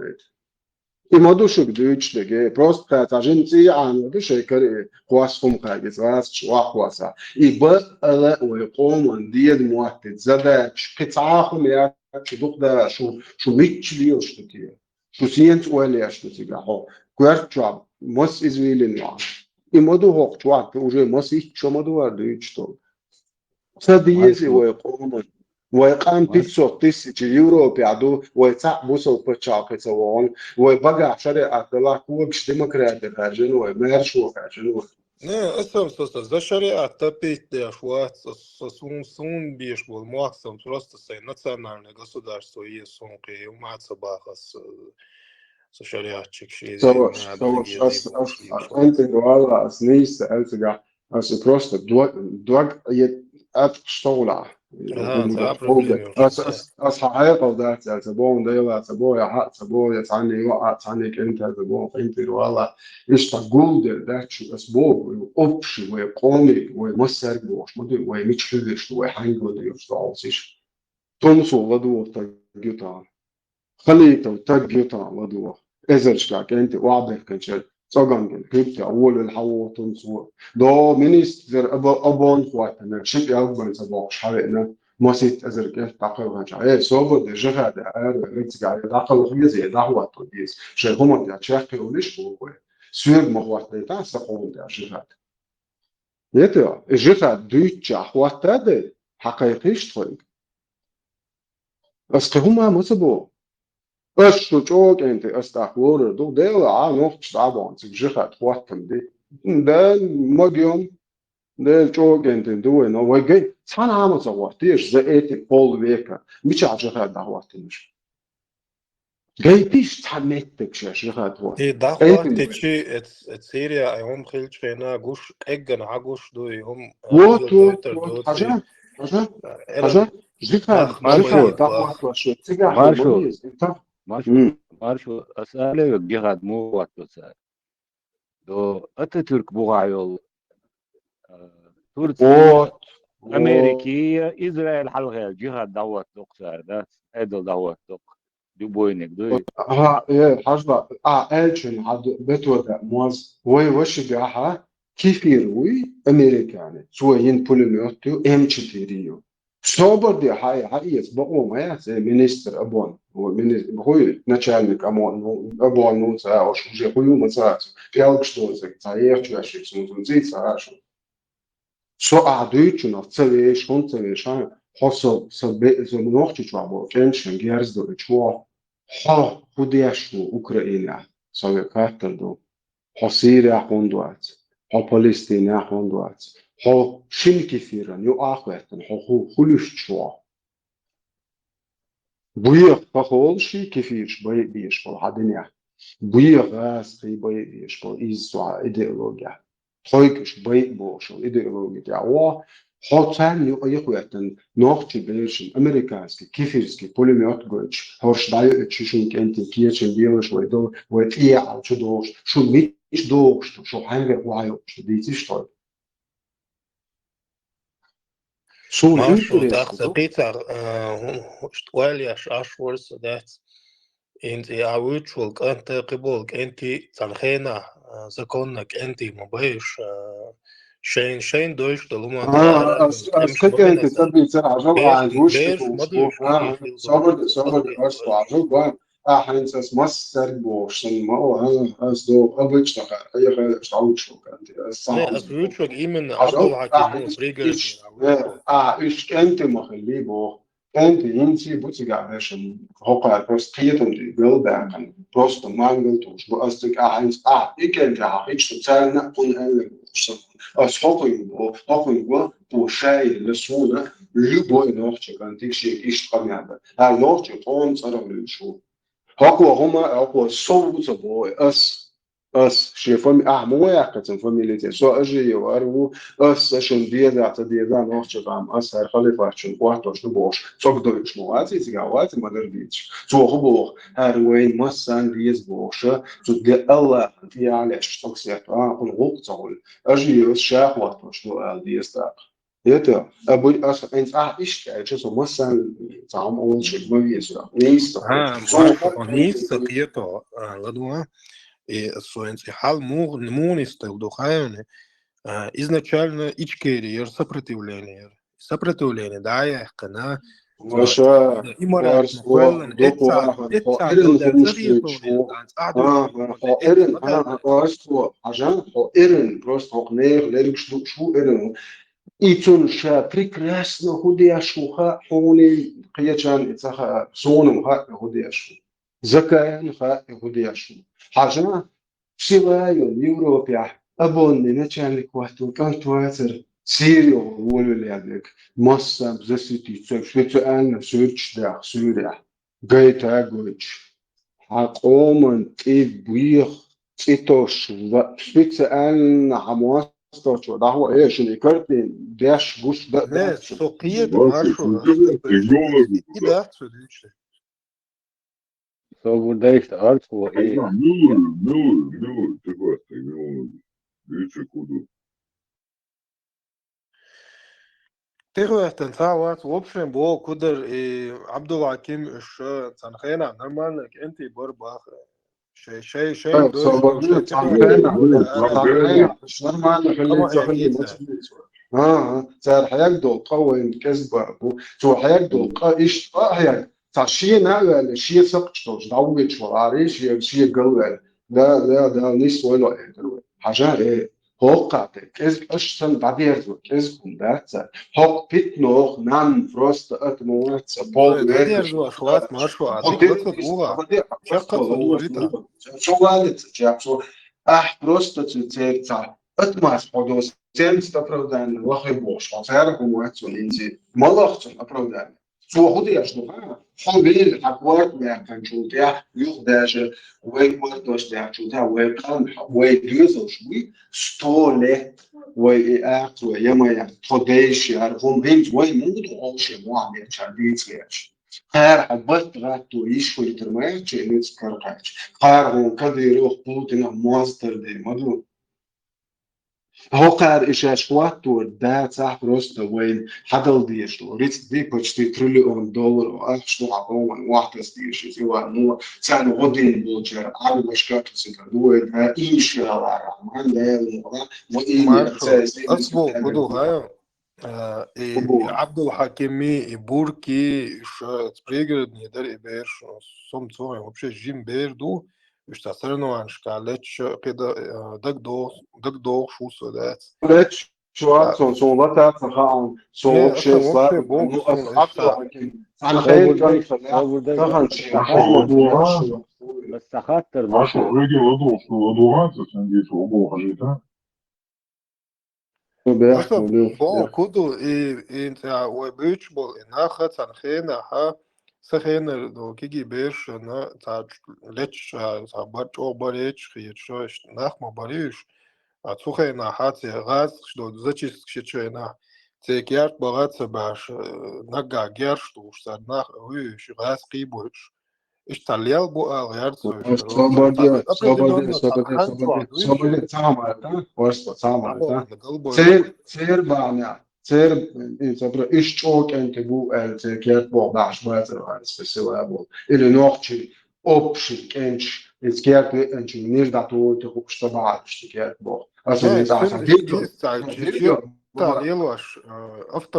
إما دو شو بدوش دقي بروست كاتاجين تي عن دو شيء كري قواسهم كاجز راس شوا قواسا يبقى لا ويقوم انديد مواتد زداش قطعهم يا شدوق ده شو ميتشليوش تكيه شو سينت ولا شو تيجا هو كوير جوب مس إزويلين И моду хокчуат уже масих чомаду варды что. Садиеси ويقومون ويقام 500,000 يورو بيعدو ويتاع بوسو بتشاك يسوون ويبقى شريعة الله هو مش ديمقراطي خارجين ومارشوا خارجين. Ne, за шариат опять шват сун биш был максимум просто национальное государство есть сумки у мацабаха с шариатчик So أنت والله أسنيس أنت просто дваг أتشتغل حقيقة ذات أتبون ديلا أتبويا حق أتبويا تعني وقت تعنيك أنت أتبون أنت والله إيش تقول ذات شو أسبوع وأبشي ويقومي ويمسر بوش مدري ويمشيش ويحنجو ديوش تنسو لدو تجيطان خليته تجيطان لدو إزرشك أنت وعبك كنشل صقنجن كيف أول الحوار تنسو دو منيستر أبون خواتنا شيء أبون سباق حرقنا ما سيت أزرك تعقل غنجا صوب الجهة ده رجع على تعقل خميزة دعوة توديس شيء هم ده شاكي وليش هو سوير مغوات ده تاسقون ده جهة يتوا الجهة دوتش أخوات ده حقيقيش طريق بس هم ما سبوا أشتو جوك أنت أستحور دو ديلا نوخش طبعا تجيخة تواتم دي ده مجيوم ده جوك أنت دو إنه وجي سان عام زواتيش زائتي بول ويكا مش عجيخة دعواتنش جاي بيش تحمتك شجيخة دوات إيه دعوات تشي سيريا يوم خلش فينا جوش إجن عجوش دو يوم وات حاجة جيخة دعوات وشو تجاه مميز أنت مارشو أسأله جهاد مو وقت سأل دو أتاتورك بوغايول تركيا أمريكية إسرائيل حلقة جهاد دعوت دكتور ده أدل دعوت دك دو بوينك دو ها إيه حاجة ألشن عد بتودا موز وش جاها كيف يروي أمريكاني سوين بوليميوتو M4 صوبر دي هاي يسبقوا ما يصير مينستر أبون هو مينستر هو начальник أبون نون ساعش уже هو مساعد فيالك что за царь чаще всего زي ساعش سو عدويتنا تسوي شون تسوي شان حصل سبب زمنوخ تشوابو كنشن جيرز دو تشوا ها خودياشو أوكرانيا سوي كاتر دو حصير أخوندوات ها فلسطين أخوندوات ها شنكي فيران يو آخواتن ها خلوش تشوا بويق بخولشي كيفيش بيش بالحدنيا بويق غاز خي بيش بالإيزوع إيديولوجيا خويكش بيق بوشو إيديولوجيا وا حوتان يو أيقواتن نوختي بيشن أمريكانسكي كيفيرسكي بوليميوت جوتش هورش دايو تشيشن كنتي كيتشن بيوش ويدو ويتيا أو تدوش شو ميش دوش شو هنگر وايو شو ديتيش طيب شو ماشو تقيتر شوالياش أشورس ده أنت أويتشولك أنت قبولك أنت تنخينا زكونك أنت مبايش شين دوش دلوما أسكت أنت تبي ترى عجب عن وش صبر بس عجب حينسس مصر بوشن ما هو أصدق قبل تشتغل أي خير اشتغل شو كنت لا أسويتشوك إيمن أقوى حكي فريقر إيش أنت مخليه بو أنت بوتيجا هوقع بروستيتم دي بيلدان بروست مانجلتوش بأستك هينس إيكن هيتش تسالنا قل أنا أصحابي بوشاي لسونا لبوي نوختي كان تيجي إيش قميابة هاي نوختي طون صار من شو هو صوت بوي أس شيفهم مو يعقدن فاميليتي سو أجي وأرو أس عشان ديدا نوختي قام أس هاي خليفة عشان واحد نبوش صقدر شمواتي تجاواتي ما درديش سو هو هاروين مسان ديز بوشة سو دي الله يعني اشتوكسيات كل وقت تقول أجي شاخ وقت شنو ديز تاع يتا أبوي أس إنت إيش كأجي سو مسان تعم أول شيء ما بيسوا نيست كيتو ладуа и суэнцихал мунистел духайны изначально ичкерия сопротивление да я кана Маша, Варсо, Допуаха, Хоирин Хумуштрик, Шо, Хоирин, أنا Варсо, عشان Хоирин просто Хохнех, Лерик Шо Ирин. إيتون شا прекрасно худеяшу ха холи қиячан ицаха соном ха худеяшу. Закаян ха худеяшу. Хажа шилаю Европе абонни начальник вахту кантуатер Сирио волюлядек масса засити специально сюрч да сюря гайта гуч حقومن تبويخ تيتوش специально حماس استوچو ده هو ايش اللي كرتين داش بوش ده Ne, Sokiyet Marşo. İda söyleyişte. So burada işte artık o Miller, te guarda, Miller, dice kudu. Тихо, сауат, в общем, бо кудер и Абдулла Аким еще Цанхена, нормально, энти борбах. شيء صبرنا تعبانة مش نورمال خلي تخلي مسؤولية صار حيقدر قوي كذبة شو حيقدر إيش هي شيء نقل شيء سقطش دعوة شو عارف شيء قلبه ده نيس ولا حاجة إيه هوقات كذب أشتن بعدين كذب ده هوق بيت نوع نان فروست أتموت سبول بعدين شوات ما شو عادي بس هو شقة صورتها شو قالت شو بروست تتسع أتماس حدوث سيمس تفرودان وخي بوش وفارق وموت والإنزي ملخص أفرودان شو خدي أشتغل حبيل حقوات ما كان شو تيا يخداش ويمرتوش تيا شو تيا ويقام ويدوزو شوي ستولة ويأكل ويما توديش يعرفون هينز ويمرتو أوشي معمر شاديت فيش خير حبت غاتو يشوي ترمي شيء كرقاش خير هون كذا يروح بوتنا ماستر دي مدرو هو قاعد إيش واتو ده صح بروستا وين حدل ديش لو ريت دي почти $1 تريليون что عقوم واحد ديش سوى إنه سنة غدين بوجر على مشكلة سكدوه ده إن شاء الله الرحمن لا يمر وإن أصبو بدو هاي Абдул Хакими и Бурки пригородные дали берш сом цой вообще жим берду что соревнован шкалеч когда дагдо шусо да ليش شو عطون صولتها فخان صوب شيء صار أصعب حكيم أنا خير كان فخان شيء بس خاطر Машу, вроде ладошку, sen git o bu hajita. بو كودو انت وبيتش بول ناخا تنخينا ها سخينا دو كيجي بيرش نا تا لتش تا باتو بريتش خيتش ناخ ما بريش اتسخينا هات غاز شدو زچيس شيچينا تيكيات بغات باش نغا گيرش تو ناخ ويش غاز قيبوش اشتغل بو غير صبادي تعمل ورسط تعمل سير بعنا سير صبر إيش شوك أنت بو التكيات بو بعش ما تروح سبسوا بو اللي نوعشي أوبشي إنش التكيات إنش نرجع تو تخوش تبعات التكيات بو أصلا إذا تعليلوش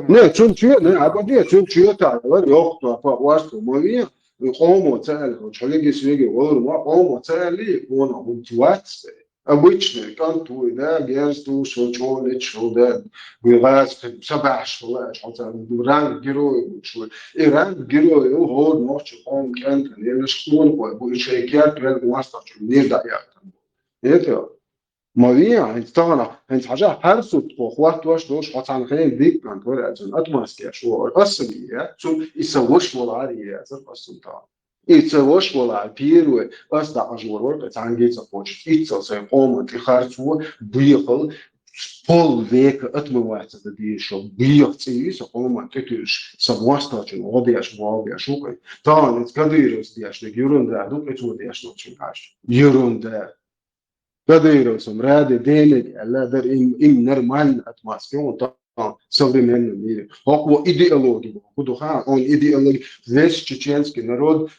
لا شو لا أبدي شو تعال يوقف فواسط مويه قوموا تعالوا شلقي سلقي والله قوموا تعالي وانا وانتوات обычный канту да герсту шочоле чуда бывает 7 школа хотя ранг героя шо и ранг героя هو ночь он كان или школа бо шейкер твел мастер не да я это مواضيع طبعا انت حاجه هرسو وقت واش دوش قطعا خلينا ديك كانت ولا اجن اتماسك شو اصلي شو يسوش ولا عادي اصلا طبعا يسوش ولا بيرو بس ده اجور ورقه تانجيت سبوتش يتسو قوم تخارجو بيقل пол века отмывается دي شو بيقتي قوم تتش سبواستاچن ودياش шукай طبعا تقديرس دياش يوروندا دوك اتو دياش نوتشنكاش يوروندا Кадыровцам ради денег, alla där in нормально атмосферу там современном мире. Около идеологии, куда он идеология, весь чеченский народ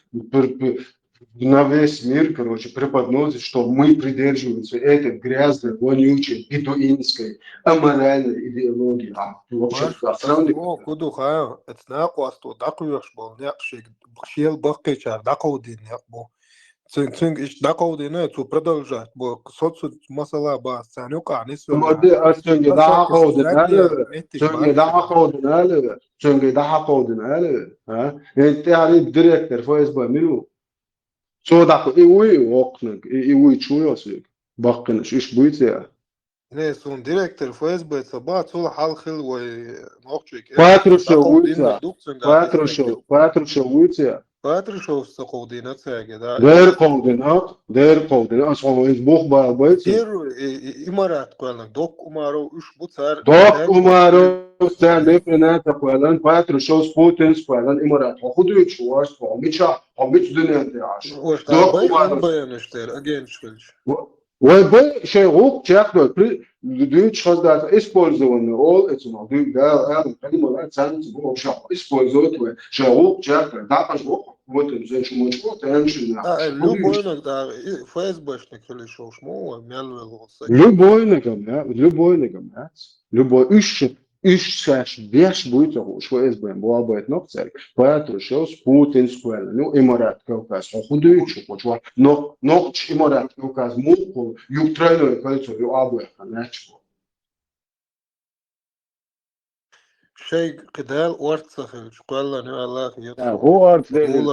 на весь мир, короче, преподносит, что мы придерживаемся этой грязной, вонючей, бедуинской, аморальной идеологии. Вообще, Маш, о, куду хая, это на квасту, дакуешь был, не шик, бхил бахкичар, дакудин, не бо. Цинг иш дакудин, это продолжать, бо соцу масала ба, санюка, не Ama de aslında daha kodun öyle, метик çünkü daha kodun öyle, çünkü daha kodun öyle. Ha, ente hani direktör faiz bu minu. So da ko iwi oknuk, iwi çuyorsun. Bakın iş buydu ya. Ne son direktör FSB sabah sol halkıl ve nokçuk. Patrusho buydu ya. Patrusho sa koordinatsia gida. Der koordinat, asıl iz buh ba buydu. Dir imarat koyalım. Dok umaro üç bu tar. Dok umaro sen defnete koyalım. Patrusho Putin koyalım imarat. Hudu üç var. Homiç dünende yaş. Dok umaro. Bayanıştır. Agen şkılış. وبي شيء غوك تاخذ دوتش خاصة اسبوزونه all it's not do ده انا كلمة لا تسانس بو شو اسبوزوت شيء غوك تاخذ ده مش غوك وتن زي شو مش غوك تنشن любойнок да ФСБшник или шо шмо мялвелоса. Любойником, да. Любой üç beş boyut şu ezben bu abayet nokta. Поэтому что с Путин сказал, ну имарат Кавказ, худой чуть var. Но имарат Кавкaz муку югтрайное кольцо ю абы ханачку. Şey kıdal ortsakı şkollar ne Allah ya. Hu orts değil.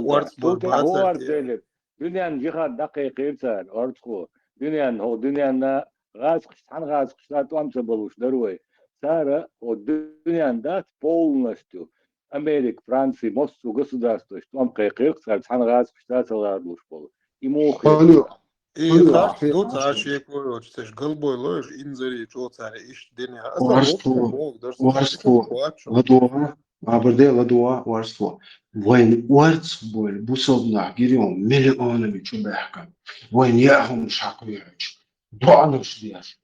Orts bu Hu orts değil. Dünyanın cihad dakika irser ortsku. Dünyanın gaz kıştan gaz kıştan tuamsa buluşlar ve Сара от дünyanın полностью Америка, Франция, Москва государство, что он кайкырк, царь кыштасалар душ болу. Ему И хаш тут ашек вот теж голбой лож инзари чо царь иш деня. Ладуа, аберде ладуа варство. Войн уарц боль бусовна гирем миллионами чубехка. Войн яхум шакуяч. Дуаныш дияш.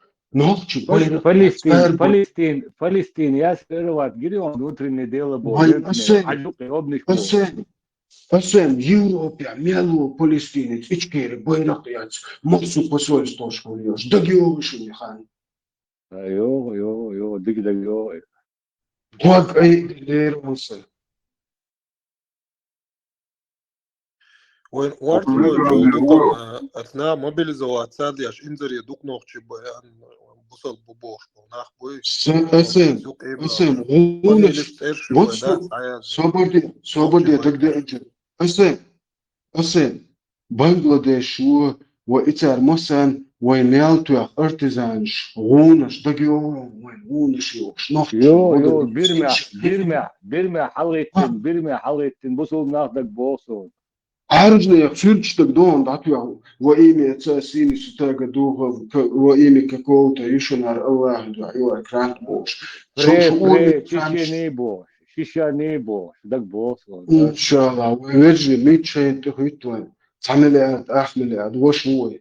Палестин, я сперва гирион внутреннее дело было. Asem Европе, мелу Палестинец, içkeri bayrak yaç, maksu посольство şkoluyor. Dagıyormuşum yahan. Yo, dagıyor. Bak ay der olsa. Войн орт был дуком отна мобилизоваться дяш инзари дук нохчи баян бусал бубош нах бой. Asem, гунаш. Вот свободе тогда эти. Asem, Bangladesh و إتر مثلا وينالتو ارتزانش غونش دقيو غونش يوش نفط يو بيرمع حلقتين بوصل ناخدك بوصل عارجنا يا فيرتشتك دون داتو وإيمي تساسيني ستاقة دوغا وإيمي كاكوتا يشنار الله دعيو كرانت بوش شيشا نيبوش دك بوصل إن شاء الله ويرجي ميتشين تخيطوين تعملات أحملات وش هو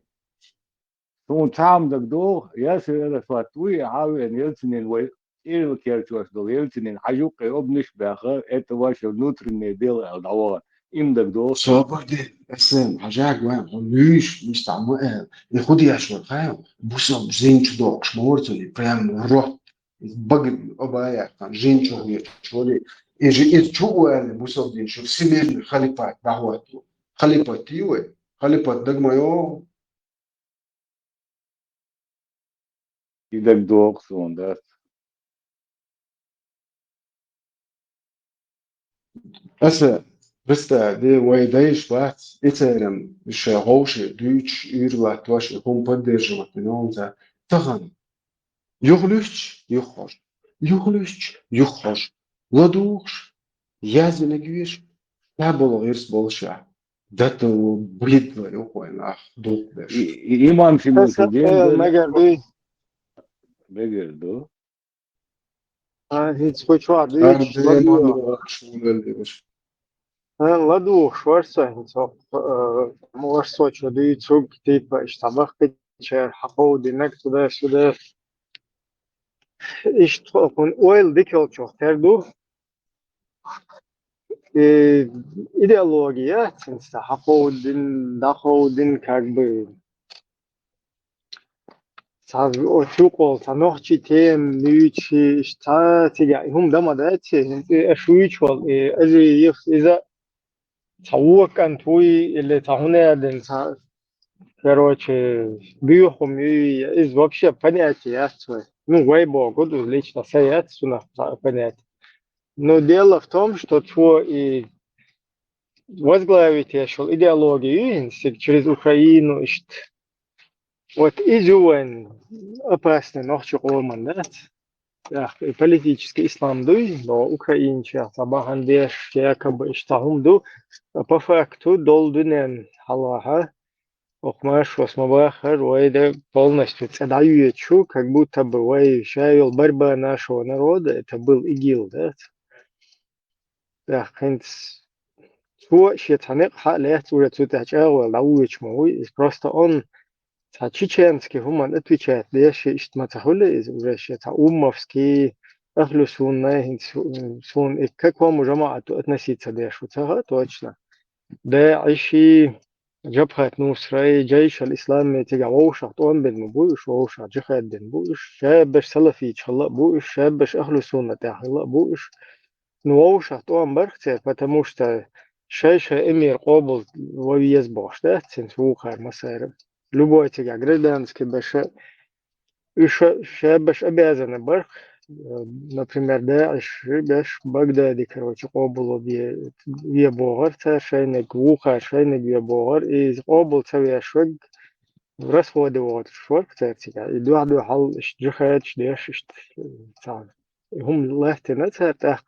Toen tamelijk door, ja, ze wat we houden Jeltsin we eerder keer was door Jeltsin hajuk op nisbege, het was je nutrine deel al daar in de door. صابر اسم حاجة وين ليش مستعمل ياخد يا شو خايم بوسم زين دوكش مورتني برام روت بقى أبايا كان زين شو يجي شو أنا بوسم زين شو سمير خليفة دعوته خليفة تيوه خليفة دقما يوم إذا دوق صوندات أسا بس ده ويدايش بات إترم مش غوش دوتش يرلات واش يكون بدرج متنون ذا تغن يغلش يخرج لدوش يازن جيش تابلو غيرس بولشا داتو بليدلا يوكوين أخ دوك داش إمام في مسجد مگر بگردو هیچ خوشواد هیچ ладу шварца морсо чуди цуг типа штабах печер хапо динек туда сюда иш топун ойл дикел чохтерду идеология, Хаходин, Даходин, как бы, отшукол, ночи тем, ночи, тебя, дама дайте, шуичвал, из-за цауакан твой, или цаунядин, короче, бьюхом и из вообще понятия, ну, вайбо, году лично саят, понятие. Но дело в том, что твой возглавить идеологию через Украину, вот изюэн опасный ночью роман, да, политический ислам дуй, но украинча, сабахандеш, якобы штахумду, по факту долдунен Аллаха, охмаш восьмобахар, вайда полностью цедающую, как будто бы вай шайл борьба нашего народа, это был ИГИЛ, да, да, هو شيطانق حالات ورتوتاج أول لويش موي просто он чеченский гуман отвечает лишь ишматахуле из уже умовский أهل سنة سون к какому жамаату относиться дальше точно داعشي جبهة نصرة جيش الإسلام تجاوش он بن بوش وش جهاد بن بوش شابش سلفي شلا بوش شابش أهل سنة تحلا بوش نوش он برختي потому что شايشة إمير قابل ويز باش ده تنسوخ مسار любой тебя гражданский баша баш обязаны барх например да баш Багдади короче قابل ве богар шайны гуха шайны ве богар из قابل цавя шваг расходовать шваг тебя и два хал جهاد ديش هم лахтина так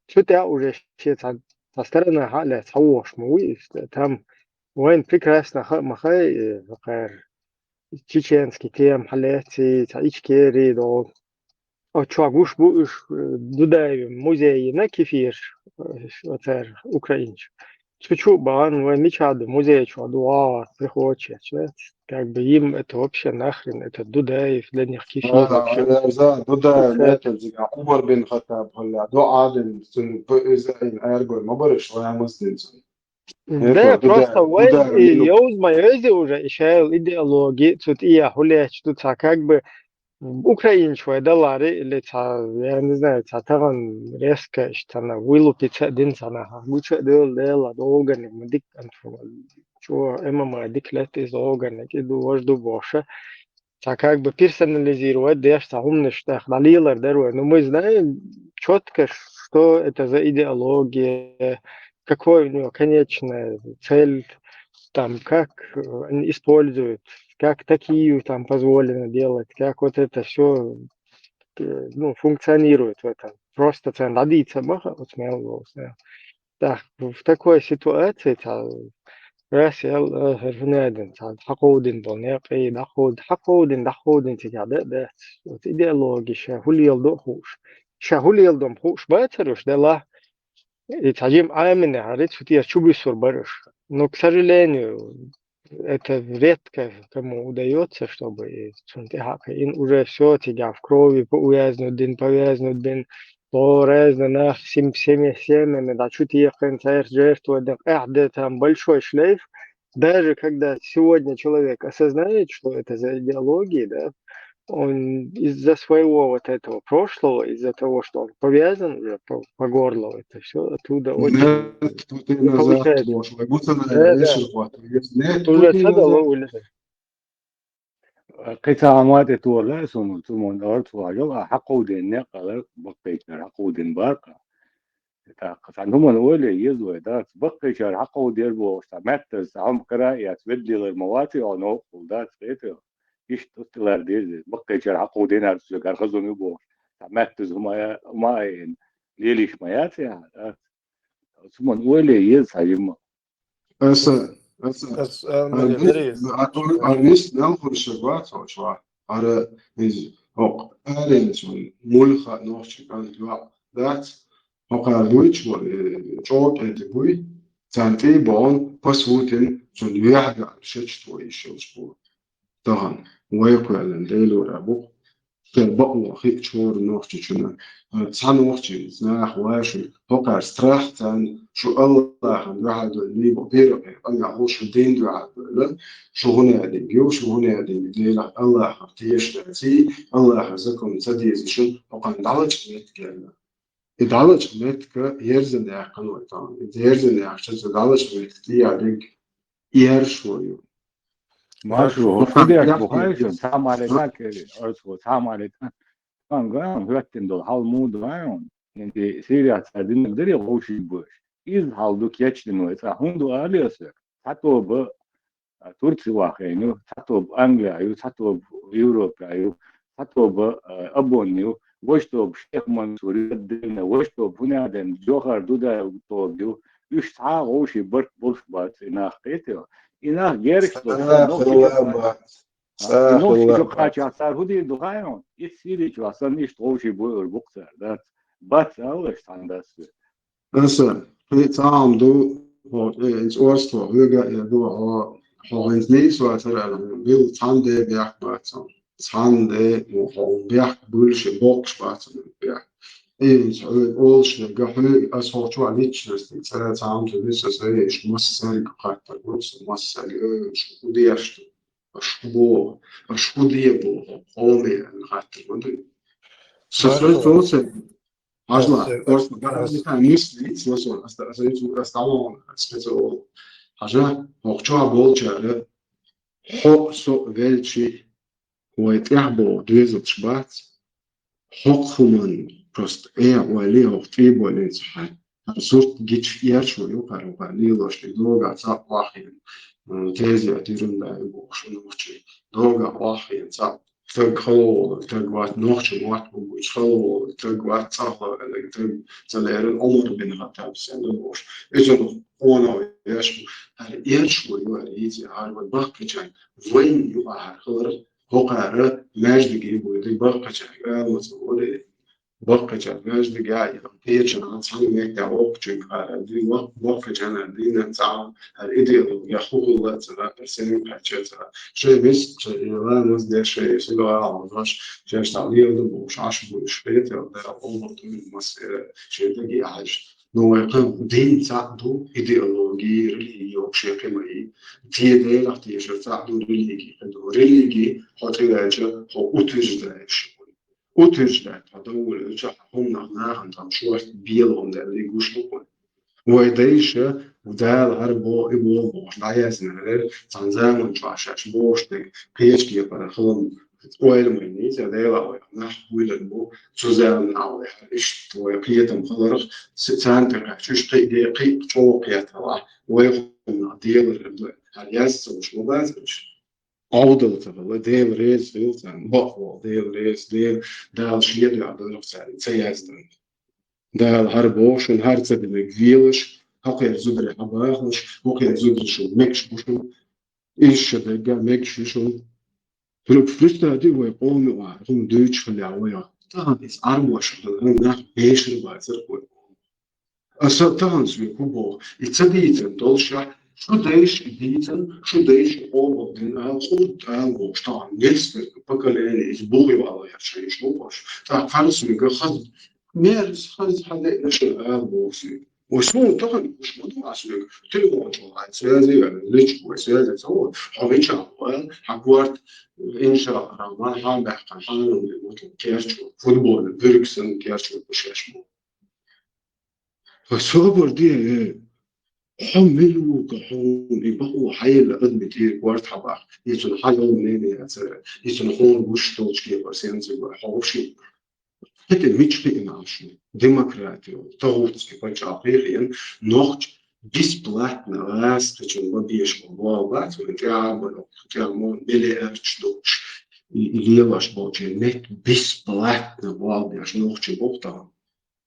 что ты уже считать сторона حالة تصوش موي там وين прекрасно махай чеченский тем حالاتي تعيش كيري دو أو تشوفوش بوش دوداي مузей на кефир отер украинч чуть-чуть бан вين ничего музей чего дуа приходит как бы им это вообще нахрен это дудاев для них кефир вообще دوداي ناتج عمر بن خطاب هلا دو عادل سن إذا أرجو ما برش ولا مسلم да просто вайн юзма уже еще идеологии тут и я хуляч тут как бы украинчвай далари или я не знаю таван резко что на вылупить один sana гуча дела долго не мдик что ММА диклет из органик иду вожду боша как бы персонализировать да что умный что далилар даруя но мы знаем четко что это за идеология какой у него конечная цель там как они используют как такие там позволено делать как вот это все ну функционирует в этом просто ценадиться маха вот смело да в такой ситуации раз я هرنادن حقودن بنيقي دخودن تجاده ده идеология شهول يلدوش شهول يلدم خوش باتروش ده لا يتعجم عامل عريت فتير شو بيصير برش но к сожалению это редко кому удается чтобы уже все тебя в крови повязнут повязнут на всеми да чуть концерт жертвует там большой шлейф даже когда сегодня человек осознает что это за идеологии да он из-за своего вот этого прошлого, из-за того, что он повязан уже по горлу, это все оттуда очень получается. Уже цадало улицы. قطع مات تولى سون ثم دارت واجو حقودين نقل بقيت حقودين بارقة عندهم الأولى يزوي دارت بقي شهر حقودين بو سمعت عم قراءة تبدل المواتي أو نو ولدات بيته إيش تطلع دير بقي شهر حقودين هرسو كارخزون يبو سمعت هما ما ليليش مياتي يعني ثم الأولى يزهايم Arnis nelkur šegbāt o čvā, ar ārēnes man muļhā nošķi kā dāts, kā duič man čok enti bui, цанти бон пасвутин сон юяхга шечтво ишелспу. Тахан, уайку ялен дейлу рабу. بقوا خي شهور نوختي شنو صان وختي زناح واشي هوكا استراحتان شو الله واحد اللي بقدر أنا هوش الدين دعاء لا شو هنا ديجو شو هنا ديجو الله خطيش تأتي الله حزكم تديز شو وقان دعوة نتكلم دعوة نتك يرزن يعقل وطن يرزن يعشز دعوة نتكلي عليك يرشوي ماشو خديك بخايشون سام عليك أرسو سام عليك كان قام هوتين دول حال مود رايون انت سيريا تساعدين نقدر يغوشي بوش إذ حالدوك يتشتنو هندو آليسك حتى ب تركي واقعينو حتى ب أنجليا أيو حتى ب يوروب أيو حتى ب أبونيو وشتو بشيخ منصوري الدين وشتو بنا دين جوهر دودا توبيو يشتعا غوشي برك بولش بات إناخ قيتيو إناخ جيرش نوشي شو قاچا صار هودي دغايون يصير شو اصلا نيش غوشي بوير بوكسر ده بس أولش عندس مثلا في طعم دو إنت أرسطو هيجا دو هو إنت ليش واتر بيل طعم ده بيح باتم طعم ده هو بيح بولش بوكش باتم بيح إنت أولش نجحي أسهل شو عليك نستي ترى طعم ده لسه زي إيش مسر قطع بوكس مسر إيش وديشت أشبوه أشبوديه بوه قومي القطع ودي سفر توصل عجلة أرسطو كان مثلي سوسول أستعمل أسمته حاجة وقتها بولجا حق سوق فيلشي هو يتعبوا دويزة شبات حق خمان بروست وليه وقتيب وليه صحيح صورت جيتش يرشو يوقع ليلوش لدوغا صاب واحد تيزي أديرون لا يبوش نوشي دوغا واحد صاب تق خلو تق وات نوشي وات بوش خلو تق وات صاحب اللي تق تلير الأمر بين غتاب سندوش إجن قونا يشو هل يرشو يوريزي هارو باقي جاي وين يوقع خلر هوقع ماجد جيبو يدي باقي جاي قال مسؤولي باقي جاي ماجد جاي يرشو عن صحيح ميك دعوك جاي دي باقي جاي دي نتعاون الإيديولوجيا يخوض الله ترى برسمي بحاجات شيء بس لا نصدق شيء سلوا عمرش شيء تعليل دبوش عش بوش بيت ولا أمور من مسألة شيء تجي عايش نو يقام دين تعدو إيديولوجي ريليجيو شيء كماي تيجي لا تيجي تعدو ريليجي هذا ريليجي حتى هو أتجدش أتجدش هذا هو الجح هم نحن شو بيلهم ده اللي يقولش ويديش ودال هربو إبو بوش لعيازنا هذا تنزامن شاشش بوش تك قيش كي برخلم ويل مني تدايلا وينح ويلبو سوزان عوي إيش ويقيتم خضرخ سان تقعش قي شو قيتها ويخون ديال الياس وش مبازش عودل تبغى ديل ريز فيلتان بقوا ديل ريز ديل دال شيء يعدل سيازدن دال هربوش ونهارت بالجيلش هقي زودر حباخش هقي زودر شو مكش بوشو إيش دقة مكش شو فلوك فلسطة دي ويقوم وهم دوتش في العوية طبعا إس أرموش هم ناخ بيشر بازر أصلا طبعا سويكوبو يتصديتن دولشة شو دايش ديتن شو دايش قوم بدنا خود تعالوا طبعا نسبة بقى إسبوعي ولا شيء شو باش طبعا خلص ويقول خذ مارس خلص حدا نشر بوسي وشو طبعا مش موضوع أسلوب تلو جوعات سياسي ولا ليش وسياسي سووا حبيت شغال حقورت إن شاء الله ما حال بحق حال ولا كيرشوا فوتبول فيركسن كيرشوا بشاشمو فصبر دي حملوا كحوم يبقوا حيل قد كتير ورد حبار يجن حيل منين يا سر يجن خون وش توش كيف برسينز وحوشي هيك مش في إنعاشنا ديمقراطية تغوت كيف عقليا نوخ بيسبلاتنا راس تجن بديش موضوعات وتعامل وتعامل بلي أرتش دوش يلواش بوجه نت بيسبلاتنا موضوع عشان نوخ بوقتها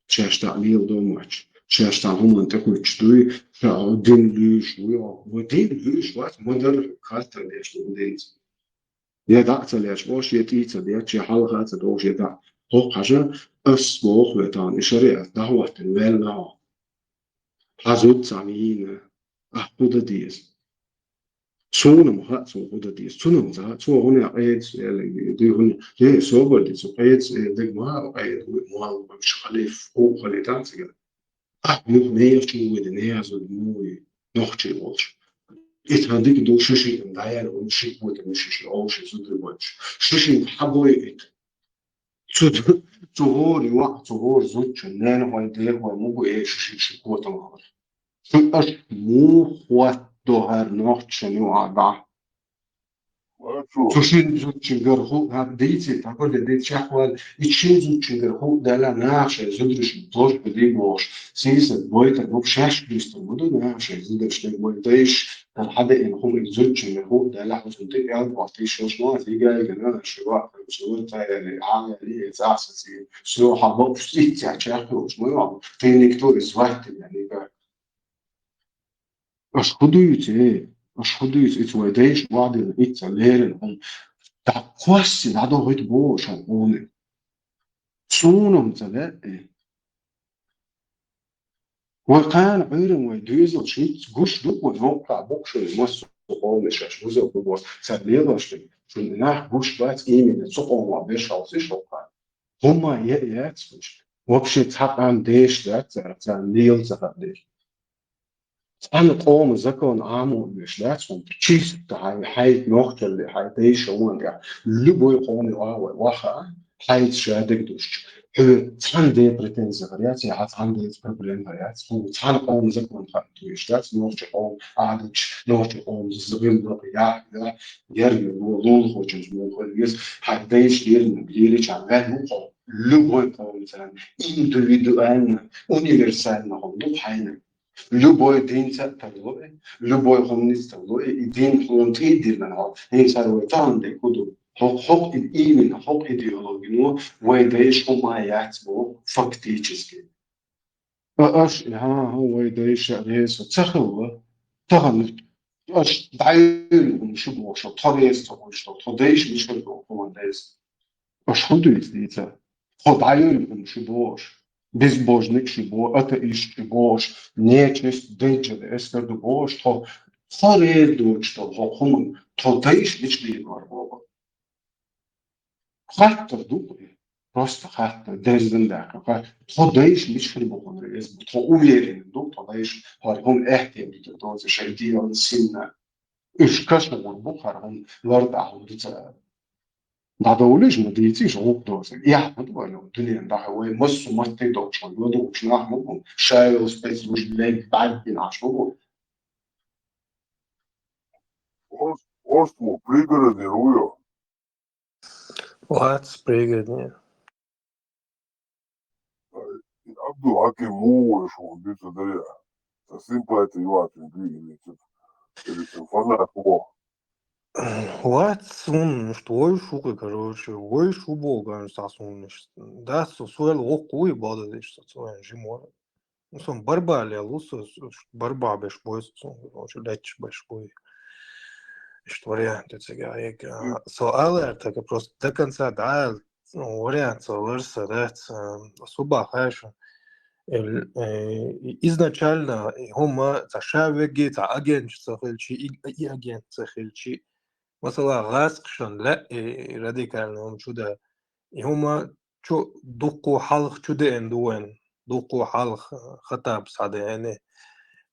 شاش تعليل دوماتش شاش تعهم منطقة تشتوي دين ليش ودين ليش وقت مدر خاطر ليش ودين يدع تلاش واش يتيت ليش حلقة تدوش يدع هو حاجة أسبوع وتان الشريعة دعوة ولا حزود سامين أحد ديز صون مخاصم قدرتي صون مزها صون هنا قيد دي هنا هي صوبر دي سو قيد دي ما قيد ما مش خليف هو خليتان سجل مو مية شو ودنيا زود مو نخشي والش إتهديك دو شوشي مداير ومشي بود مشي أو شيء زود الوجه شوشي حبوي تهور يوقع تهور زود شنان هاي ده هو مو إيه شوشي شو قوة مهار شو أش مو قوة دوهر نخشي نوع Sushin Zuchingerhu have dated, according to Chapwell, it shows Zuchingerhu, Della Nasha, Zudrish, Bosch, the Bosch, sees that Boyd and Bob Shash, Mr. Mudu Nasha, Zudrish, Boydish, and had it in home Zuchingerhu, Della was to take out what he shows not, he got another Shiva, so it's us, so how Bob Street, Chapels, well, Phoenix is right, and he got. As goed doet het, als goed doet het, waar deze waarden niet te leren om dat kwestie dat ook het boos aan wonen. Zo'n te leren. We gaan horen waar deze shit goed doet, wat ook dat boekje moest gewoon is als we zo boos zijn leren stuk. Zo'n naar boos blijft iemand het zo allemaal best als is ook gaan. Hoe maar je het is. Wat shit had aan deze dat zijn leel te gaan. أنا قوم زكون عامو مش لازم تشيس تاع حيت نوقت اللي حيتيش هون قاعد لبوي قومي واخا حيت شادك دوش هو تان دي بريتنز غرياتي عاد عندي بروبليم غريات هو تان قوم زكون خاطوش لازم نوقت قوم عادش نوقت قوم زغيم رقيا يرمي ولول خوجز مو خليس حيتيش دير بليلي شغال هو لبوي قوم تان individual universal نقول لو حينا لبوي دين تلوي لبوي خمنيس تلوي دين خمنتي دين لنا هي صاروا تعندي كده حق الإيمان حق إيديولوجيا ويدايش هما يعتبروا فاكتيتشسكي أش هو يدايش رئيس تخلوا تخلوا أش دايل شو بوشة طريس تقولش طريش مش كده هو دايس أش خدوا يزيد خدايل شو بوش безбожник și bo, ateist și boș, necest, degele, ester de boș, to fare duci to hokum, to deish nici de gorbo. Hatta după, просто hatta dezden dacă, to deish nici de bo, to uverin, to deish har hum ehtem de doze shaydiyan sinna. Ish kashu bukhar hum lord ahudita. Da dovoliš medicii žog doze. Ja, odvojno, duljen da je masu mate dočno, dočno nahmogu, šajel spet službe banki našmogu. Ostmo prigradni rujo. What's prigradni? Abdul Hakim Moore što biće dalje. Sa simpajte i vačim prigradnice. Ili se fana po. Вот он, что шука, короче, ой шубога, сасун, да, суэл окуй бада, что суэн жимор. Ну, сон барбали, лусо, барба беш бой, короче, леч беш бой. Что вариант, это я, соалы, так просто до конца, да, вариант, соалырса, да, особо хорошо. Изначально, хома, цашавеги, ца агент, цахельчи, и агент, цахельчи. مثلا غاسقشن لا راديكال شو ده هما شو دقوا حلق شو ده اندوين دقوا حلق خطاب صعد يعني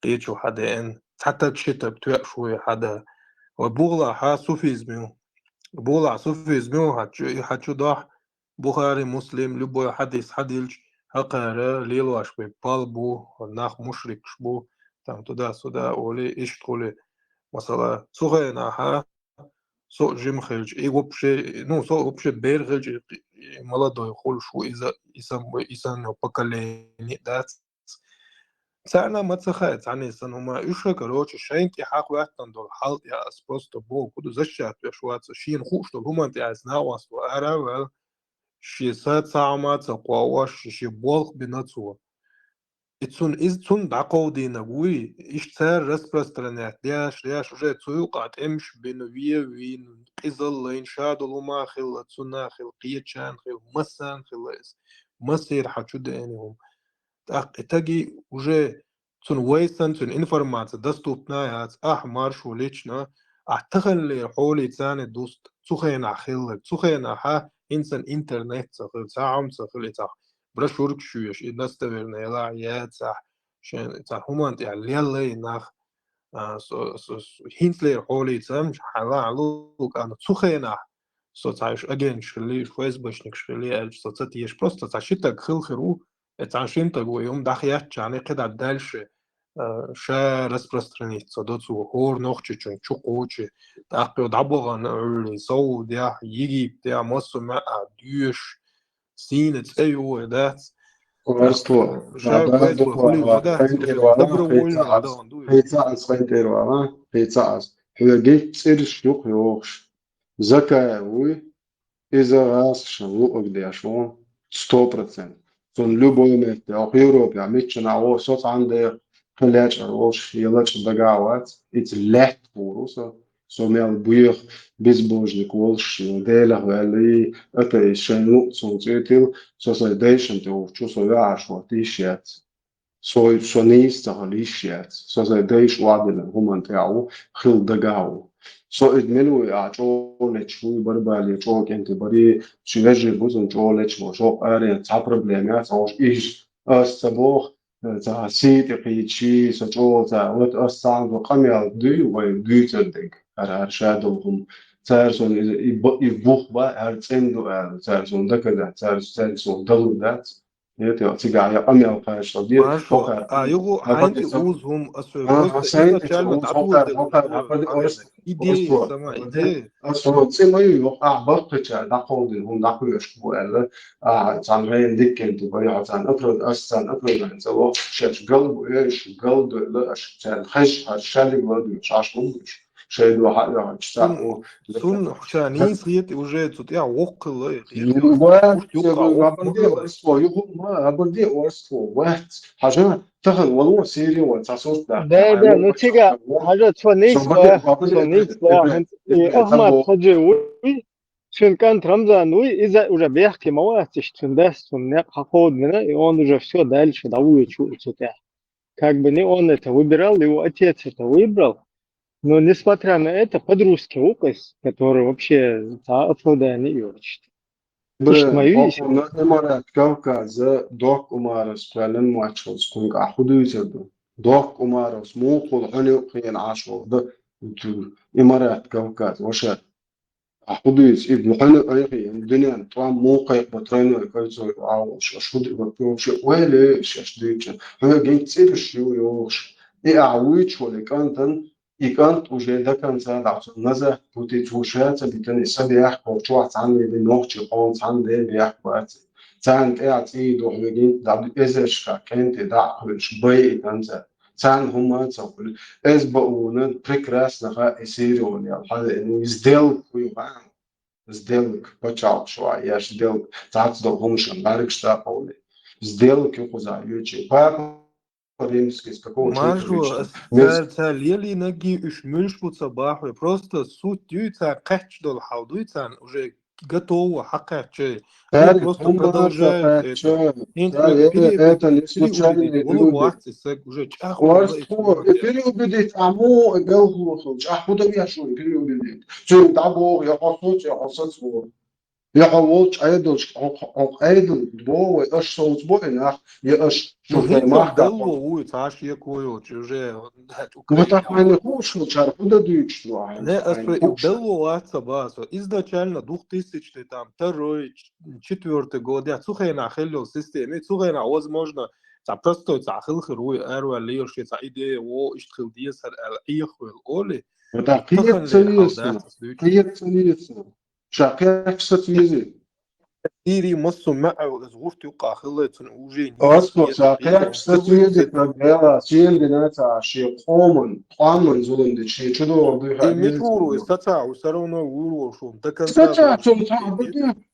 قيتشو حدا ان حتى تشتب توق شوي حدا وبوغلا ها صوفيزميو بوغلا صوفيزميو حتشو ضح بخاري مسلم لبو حديث حديلش هقارا ليلواش بي بالبو ناخ مشرك شبو تام تدا سودا ولي ايش تقولي مثلا صغينا ها سو جيم خلج اي вообще ну со вообще бер خلج молодой хол шо из-за исан поколение да цана мацахай цана исан ума ишо короче шенки хак вахтан дол халт я просто бо куду защат я швац шин ху что гумант я знал что арава шиса цама цaqwa ши болх бинацу Ицун дакоуди нагуи ишцар распространять ляш уже цуюкат эмш бенувия вин изал лайн шадулума хил цунахил қиячан хил масан хилес масир хачуд энихум так итаги уже цун вейсан цун информация доступная ахмар шу лично أعتقل حولي ثاني دوست تخينا خلك تخينا ها إنسان إنترنت سخل ساعم سخل إتاح برشورك شويش إدنستبرنا يلا عياد صح شان إتاح هما أنت يعني يلا ناخ هينتلر حولي ثام حلا علوك أنا تخينا so تعيش أجن شلي شويس بشنك شلي ألف صتيش просто تعشيتك خل خرو تعشيتك ويوم دخيات يعني كده дальше ша распространится до цу хор нохчи чун чукучи так дабоган Саудия Египет мосума дюш синец эйуэдат ورستو ша هذا квест хули دكوا удат خير ولا добровольно خير да дуй خير ولا خير هو جيت سيرش يوق يوقش زكاة وي إذا راس شنو أقدر شلون 100% son любой месте auch Европе амитchen auch so ande college auch يلاش дагават it's left for so мел буйх безбожник волш дела вали это шену сонцетил socialization то что я что тишет so nächste Haliciat socialization wadelen humantau khil dagaw so it menu ya chole chui barbali chok ente bari chiveje buzun chole chmo so are ta problema so is as sabor za sit qichi so cho za wat as sang qamel du wa du tendek ar shadum تارسون يبوخ با هرتندو تارسون دكذا تارسون دلودات يتي تيجا أمي أو كاش تدير ماشو يغو عندي أوزهم просто изначально هذا أرس идеи сама идея أصلا سماه يوقع بقتش دقودين هم دقيش بوله تانغين ديكن تبغى تان أفرد أصلا أفرد عن سوا شش قلب إيش قلب لا تان خش هالشالي بلادو شاش بومش شيء واحد يعني سون حشانين صيت وجه تطيع وقل واحد أبردي أرسطو يقول ما أبردي أرسطو واحد حاجة تخل والله سيري وتصوص ده ده نتيجة حاجة صنيع أحمد خجوي شن كان رمزا نوي إذا уже بيحكي مواتش تندس تنق حقود منه и он уже все дальше давует что-то как бы не он это выбирал его отец это выбрал. Но несмотря на это, подружский указ, который вообще оправдание юрчит. إمارات كوكاز دوك أمارس فعلا ماتشوس كونك أخذوا يزدو دوك أمارس مو قل عنو قين عاشو ده إمارات كوكاز وشات أخذوا يز ابن عنو أيقي الدنيا طبعا مو قيق بطرينو يكوزو عاوش أشهد يبقوش ويلي شاشديتش هو جيت سير الشيو يوش أعويش ولا كانتن إيكانت وجه ده كان زاد عشان نزه بوتي توشات اللي كان يسبي يحكوا شو عن اللي نوختي قام عن ده بيحكوا زان قاعد إيه ده مجين ده إزاش كانت ده مش بي كانت زان هم تقول إز بقولن بريكراس نخا يصير ولا هذا إنه يزدل ويبان يزدل بتشاو شوية يزدل تعرف ده هم شو مارك شتاقولي يزدل كيو خزايوتشي Машу, лели ноги уж мышку цабаху, просто суть дюйца кэч дол хаудуйцан уже готово хакаче. Просто продолжают это не случайно уже переубедить аму белгуху чахуда яшу переубедить чун табо я хосоч я хосоч я хавоч айдолч айдол бо аш соуц бо на я аш Жухинцам дело улиц, аж якою уже вот так мы кушал чар куда дичь не дело ацабасо изначально 2000 там 2-4 год я сухена хелло системе сухена возможно просто захил хруй эрва лирши за идея о иштхил диес ихвел оли вот так киет شاكيك ستيزي إيري مصو معه زغورتي وقع خليتن وجين أصلا شاكيك ستيزي كجيلا سيل ديناتا شي قومن زولن دي شي شدو وردوها ميتورو استطاع وسرونا ويرو شو تكن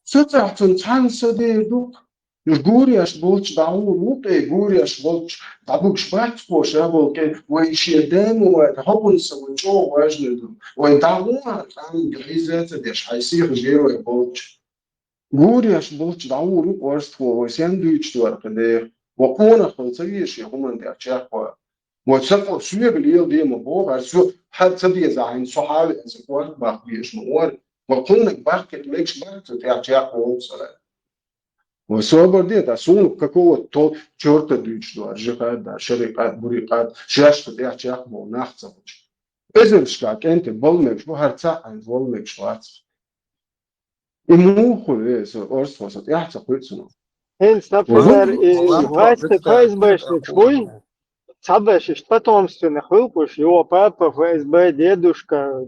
ستعتم تانسدي دوك Gurias bolts da route, Gurias bolts da book spratspos, que o enxerdemo é robinson, o Joe Wesley, o então an grisete de scheiße gero e bolt. Gurias bolts da route was for sandwich to der o ona khotsayish yahuman der chakwa. وتسقط شوية باليوم دي مبوغ شو حد تبي زعين صحابي أسقوات باق بيش نور وقلنا باق ليش باق تتعجق وصل وسوبر دي تسون كقوة تو شرطة ديش دو أرجعات دا شركات بريقات شاش تتعجق مو ناخذ إذا مش كاك أنت بولمش مو هرتاح عن بولمش وات إمو خلص أرس وسط يحتاج قلتنا Hence, например, и власти ФСБшник швуй, Сабэшиш потомственных выпущ, его папа, ФСБ, дедушка,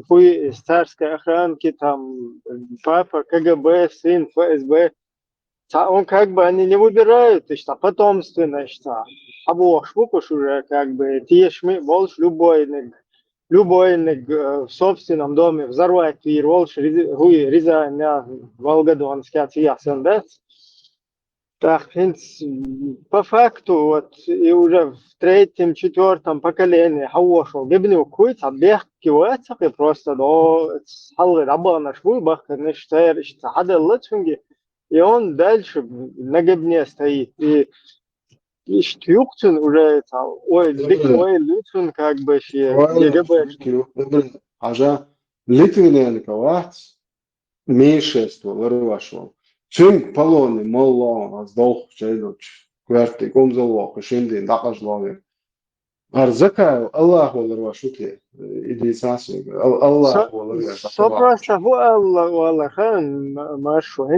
хуй из царской охранки, там, папа, КГБ, сын, ФСБ. Он как бы, они не выбирают, что потомственное, что. А бог выпущ уже, как бы, тишми, волш любой в собственном доме взорвать твир, волш, хуй, Рязань, Волгодонский, отъясен, да? Так, по факту, вот, и уже в третьем, четвертом поколении хауошел, гибнил куйц, отбег кивается, и просто до халгы раба наш выбах, конечно, хада лыцунги, и он дальше на гибне стоит, и штюкцин уже, ой, лыцун, как бы, ЕГБ. Ажа Литвинен кавац, меньшинство вырвашло. Чим полони молло аздох чейдоч кварти комзолох шиндин дақажлови арзака Аллах вырвашуте иди саси Аллах вырвашуте. Просто Аллах машу.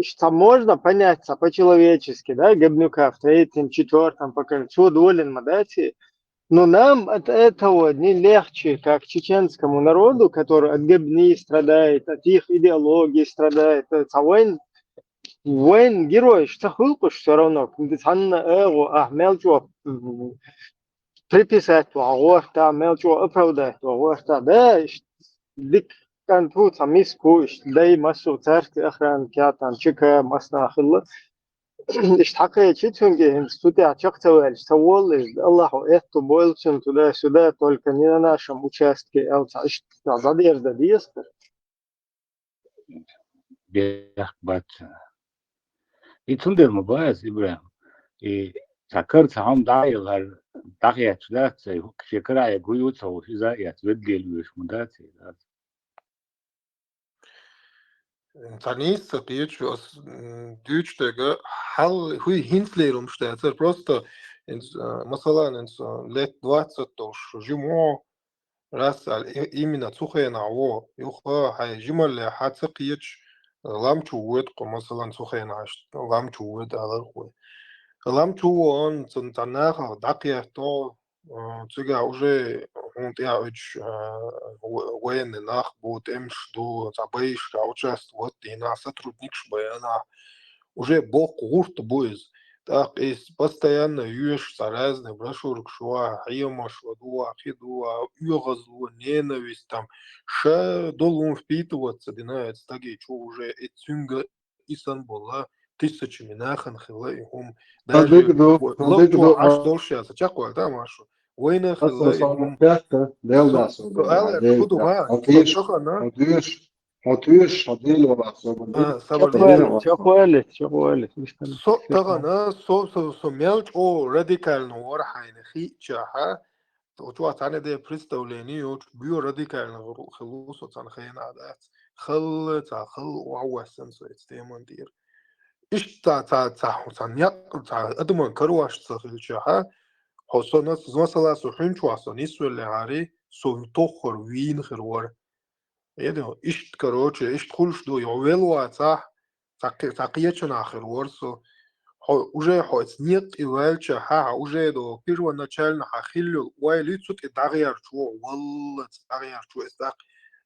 Что можно понять по-человечески, да, Гебнюка в третьем, четвертом поколении, что доволен мадати. Но нам от этого не легче, как чеченскому народу, который от гебни страдает, от их идеологии страдает. Войн герой, что хылпыш все равно. Приписать, мелчо оправдать, да, дик канту миску, дай массу царской охранки, там ЧК, маснахилла. حقيقة читунги студия чактовали, что Аллаху это больше туда-сюда, только не на нашем участке, а задержда диеста. Бех бат. И тундер мабаз Ибрахим. И ذكرت هم دايل داقية ثلاثة شكرا يقولوا تو إذا يتبدل الوش مداتي. Танис речь дючтега хал хуй хинслерум штатер просто масалан лет 20 тош жимо раз именно цухена во юха хай жимал хацqiych ламчу вет масалан цухена ламчу вет аларху ламчу он цантанаха дакия то цыга уже он я очень военный нах будет эмш до забейш участвовать и на сотрудникш она уже бог гурт будет так и постоянно юешь разные брошюры шуа хиемаш дуа хидуа югазу ненависть там ша долун впитываться динается таги что уже и цюнга Истанбула тысячами нахан хилаихум даже локчо аш долшаса чакуа да машу وين خلاهم мелч о радикально ورحين خيچها تو تانه ده представление او بيو радикально خلوص تان خينا عادات خل وعوسن سو استيمون دير ايش تان ادمن كرواش تصخيچها حسنا مثلا سوحين شو أصلا يسوي عاري سو تخر وين خروار يعني إيش كروتش إيش تخلش دو يعملوا صح تقيتشنا خروار سو уже снег и вальча ха уже до первоначально хахилю вайлицут и дагяр чу валла дагяр чу так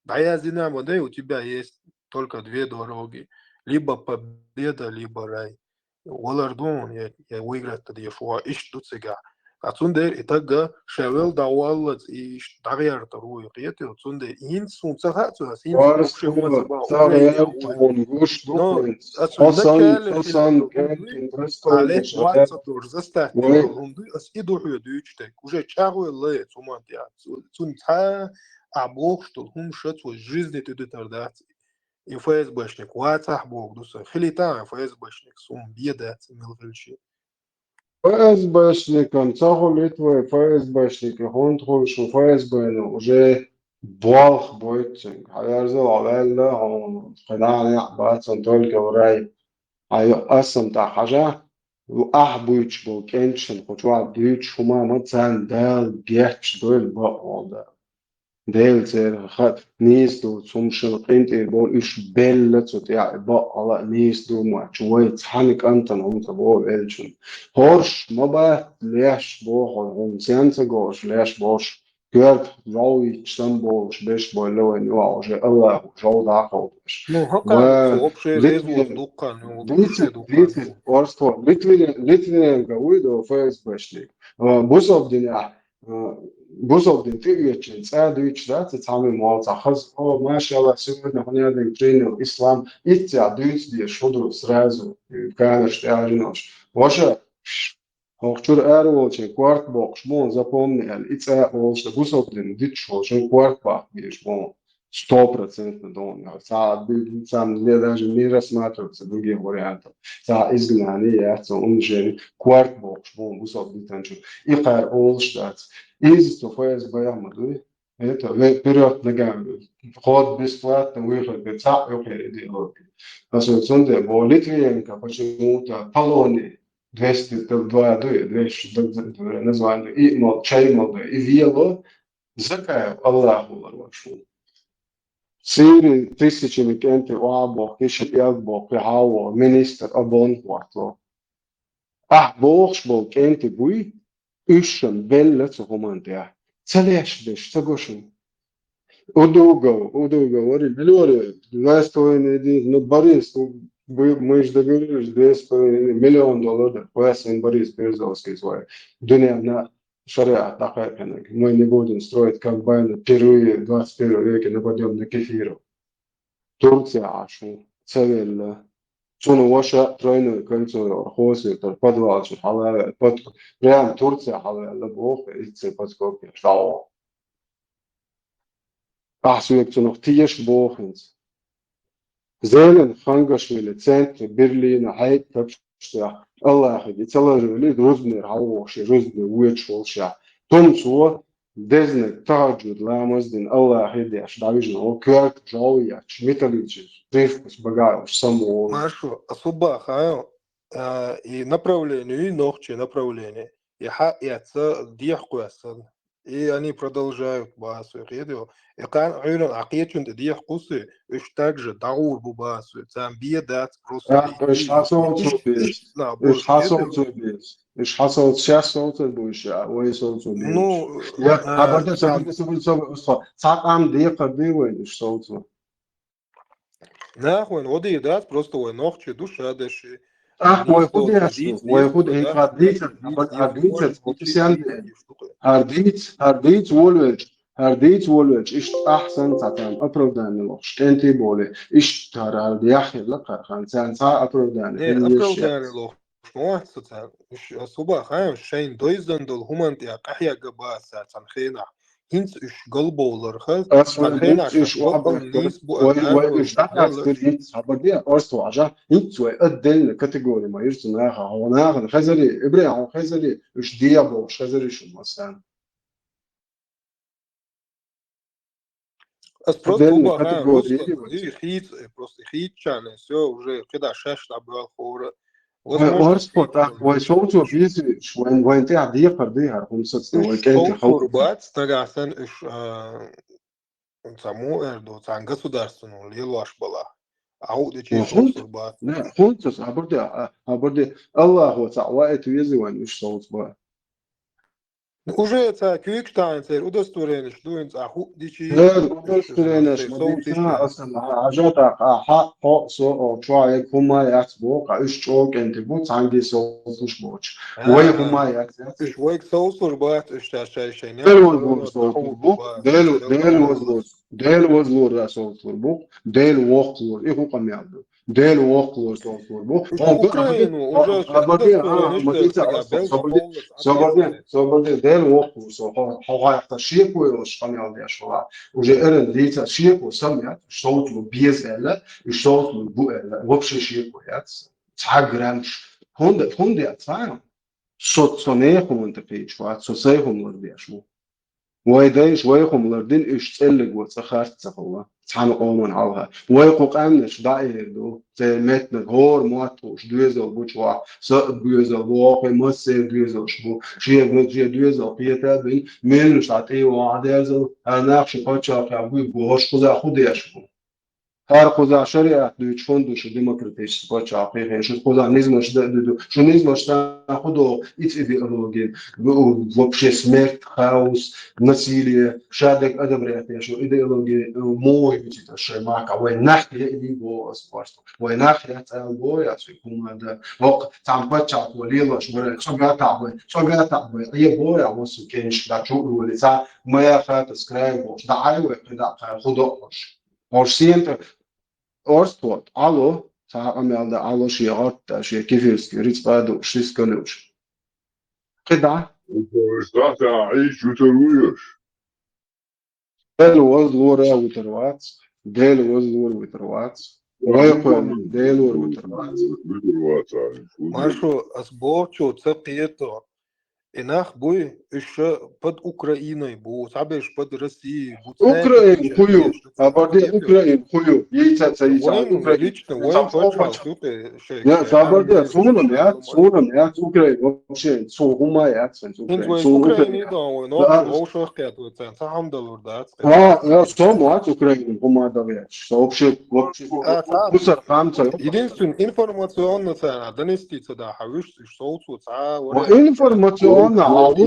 да я знаю да у тебя есть только две дороги либо победа либо рай валардон я выиграть тогда шо иш тут сега Ацундер итага шевел даваллац и дагяр таруй қиети ацундер ин сунцахацу ин суншеваца ба алет 20 тур заставьте лунды ас идуху дючтек уже чагу ле цуматя цунца абох что хум шат в жизни ты детардат и ФСБшник вацах бог дуса хилита ФСБшник сум беда милгылчи ФСБшникам, цаху Литвы, ФСБшники, хунтхушу, ФСБ, уже балх бойтинг. Хаярзал авелла, он خدعني باتن только врай. Айо асам та хажа, бүйч бұл кеншін, хочуа бүйч хума мацан дал герч дөл баалда. Дээлзээр хат нийслүү цумшил гинтэр бол иш бэллэцүүд яа баала нийслүү мач way цаник антан онца боо элчин хорш моба лэш боо хон сянца гош лэш бош гэрд роуи чамболш беш болоо эн яа уже алла жол дахолш Ну, хака, ва общее лезвие дука, ну, Литвин орство Литвин гауидо ФСБшник бусовдиня бусовдин тигичин цадуич да цами молца хаз о машалла сегодня понятен тренер ислам итя дюйсди шуду сразу конечно аринож ваше Хохчур эрволче кварт бокс мон запомнил итя олш бусовдин дичо шон кварт бах беш мон 100% дом. Сам даже не рассматриваются другие варианты. За изгнание яйца он же кварт бокс мон бусовдин танчу и кар олштат из ФСБ Амаду, это вперед ногами. Вход бесплатно, выход бесплатно, диалоги. Особенно в Литвиненко почему-то полоны 202, 200 названия, и молчай молодой, и вело, закая Аллаху ларвашу. Сири тысячами кенты уабок, иши ялбок, пихаво, министр обон хватло. Бокш бол кенты буй, Ишен белле цохомантия. Целеш беш, цагошин. Удуго, ори, миллионы, 2,5 день, ну, Борис, мы же договорились, $2,5 миллиона, поясен Борис Березовский свой. Дуня на шариат, такая, мы не будем строить как бы впервые в 21 веке нападем на кефиру. Турция, ашу, цивильно. Цуну ваша тройную кольцо хосы, то подвал, что халал, под прям Турция халал, бог, и це подскопи, шау. Суек цуну тиеш бохенс. Зелен Хангашвили, центр Берлина, хайт тапшта, Аллах, и целый рузный хавоши, рузный уечволша. Том цуа, дезне таджуд ламаздин, Аллах, и деш, давижно, о кёрк, жауяч, металличич. Машу, особо хаю и направление, и ногче направление. И отца дьяхуясан. И они продолжают басу видео. И кан айрон акиечун дьяхусы, и также даур бубасу. Там бедат просто. Иш хасол цубис. Иш хасол цубис. Иш хасол часол цубис. Ой сол цубис. Ну, я абарда сам дьяха дивен иш сол цубис. Нахуй, вот и да, просто ой, ногче, душа дыши. Ой, худ Ардиц волвеч, иш ахсан цатан, оправдание лош, энти боли, иш тарал яхи лакар хан, цанца оправдание. Оправдание лош, ну, цатан, особо хаем, шейн дойздан дол хумантия, кахя габа цатан хейна. Hints is galbowler gehad. Aber der Osto aja hints so adel kategorie ma yirts naha honaha khazari ibrahim khazari is diabo khazari shu masan просто хитчаны, все уже когда шаш набрал хора. Орспот, ويشوفوا بيزي وين تعدي قرديها هم ستة وكانت خوربات تجعسن إيش سمو إردو عن государственную лилаш была. عقد شيء خوربات. لا خونتس عبردي الله وتعالى تويزي وين إيش صوت بقى. Уже это квикштайнцер, удостоверение, что он охотничий. Удостоверение, ажата ха со чуай хумай ацбок, иш чок энтибу цанги соус боч. Ой хумай ац. Ой соус бат, шашай. Del was lor sous book, del walk lor, ich hoch am Erde. Del walk lor sous book. Соборден del walk so хогайта шиекуй шпанял я шла. Уже эрен дейца шиеку сам я, что тут без эла, и что тут бу эла, вообще шиекуй я. 2 грамм, 100 2. صنيخهم أنت فيش وعد صيهم لرديش ويدايش ويخم لردين إيش تسلق وتسخرت سخوا تحن قومن عوها ويقوق أمنش داير دو زي متن هور مواتوش دوزل بوشوا سق دوزل واقع مسير دوزل شبو شيء بنجي دوزل بيتا بين ملش عتي وعدازل هناقش قاتشا كابوي بوش خذا خذيش هر خدا شریعت دویچ فندوش دموکراتیش باشه آخه شد خدا نizmoش دو شو نizmoش تا خدا ایت ایدئولوژی و вообще смерть хаос насилие шадек одобряет что идеология мой ведь это шемака вой нахер иди го спорт вой нахер это бой команда вок там бача болело что шогата бой я бой а вот кенш да чу лица моя хата скрайбо да айве да خدا Орсиент Орстот, алло, саамелда алло шиарта, шиекифирски, рицбаду, шискалуш. Кеда? Что ты ищешь? Дел воздура утервац, дел воздур утервац, вайкуэн, дел утервац. Маршо, асборчо, цепието. Инах буй еще под Украиной бу, сабеш под Россией. Украин хую, а барде Украин хую. Яйца Украин лично, воин почал тут. Я забарде, сунам я, Украин вообще, сугума я, Украин да, но оушах кяту, сам доллар. Я сам Украин гума давят, вообще. Единственное информационно цена, донести сюда, хавиш, что тут, информационно. Авук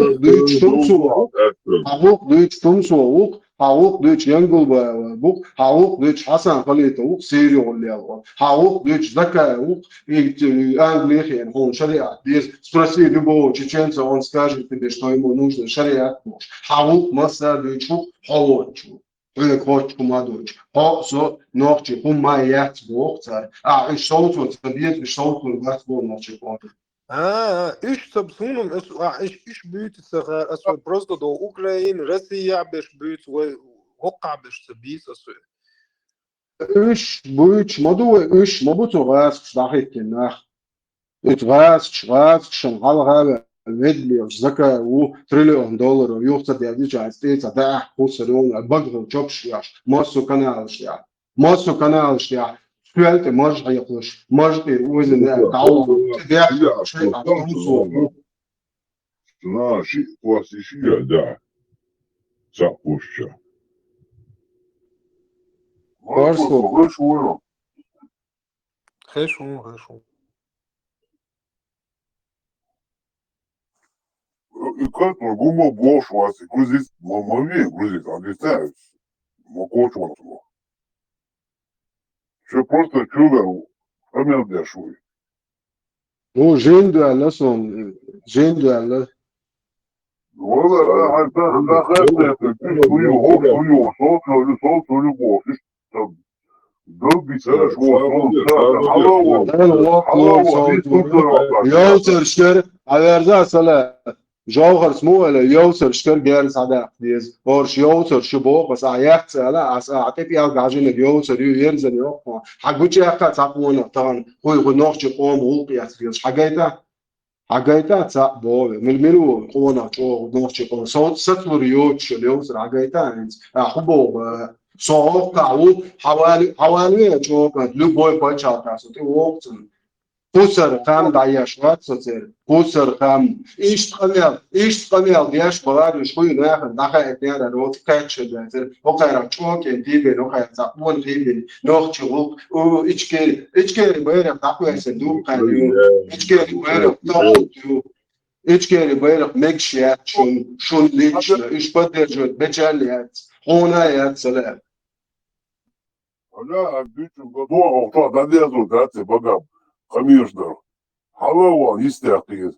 дүйч тумсу авук дүйч янгулба бук авук дүйч Хасан Халит авук Сирия голлиал авук дүйч Зака авук английский он шариат здесь спроси любого чеченца он скажет тебе что ему нужно шариат авук маса дүйч хавочу Коч кумадуч со ночи хумаят бохцар что тут тебе что тут вас ночи إيش تبصونهم إيش بيت الصغار أسود برصد دو أوكرين روسيا بيش بيت وقع بيش تبيس أسود إيش بيت مدو إيش مبتو غاز شداخيك كناخ إتغاز شنغال غابة مدلي أو زكاة و $1 تريليون ويوخت دياديش عستيت ده خسرون البقر جوبش ياش ماسو كانال شيا Сюэлте можешь аяклаш, можешь өзүн калуу, шей атуусу. Наши классические, да. Запуща. Хорошо. И как могу больше вас грузить, маме грузить, а не так. Могу чего-то. Что просто чудо, камер дешевый. Ну, жинду alla son, жинду alla. Вона это свою любовь. Добиться, يوصل شكر على رضا صلاة جوهر سمو ولا يوصل شكر جالس على ديز أورش يوصل شبوق بس عيات على أعتقد يا جاجين يوصل ينزل يوقف حقوش يا أخي تعبونا طبعا هو نوخش قوم وقيا سريش حاجايتا تعب بوه ململو قونا جو نوخش قوم صوت ستور يوتش يوصل حاجايتا حبوب صوت كعو حوالي جو لبوي بيتشال كاسو تي وقتن قصر قام دايش وات سوتر قصر قام إيش قميل ديش بلاد شوي ناخد دخل اثنين روت كاتش ده وقرا شوك ديبي نوخا زقون ديبي نوخ شوك و إيش كي بيرق دقوا يسدو قانيو إيش كي بيرق دقوا إيش كي بيرق مكشيات شون ليش إيش بدر جود بجاليات هونايات سلام أنا أبيت الموضوع أوطى ده ديزو ذاتي بقى Конечно. Халава истякает.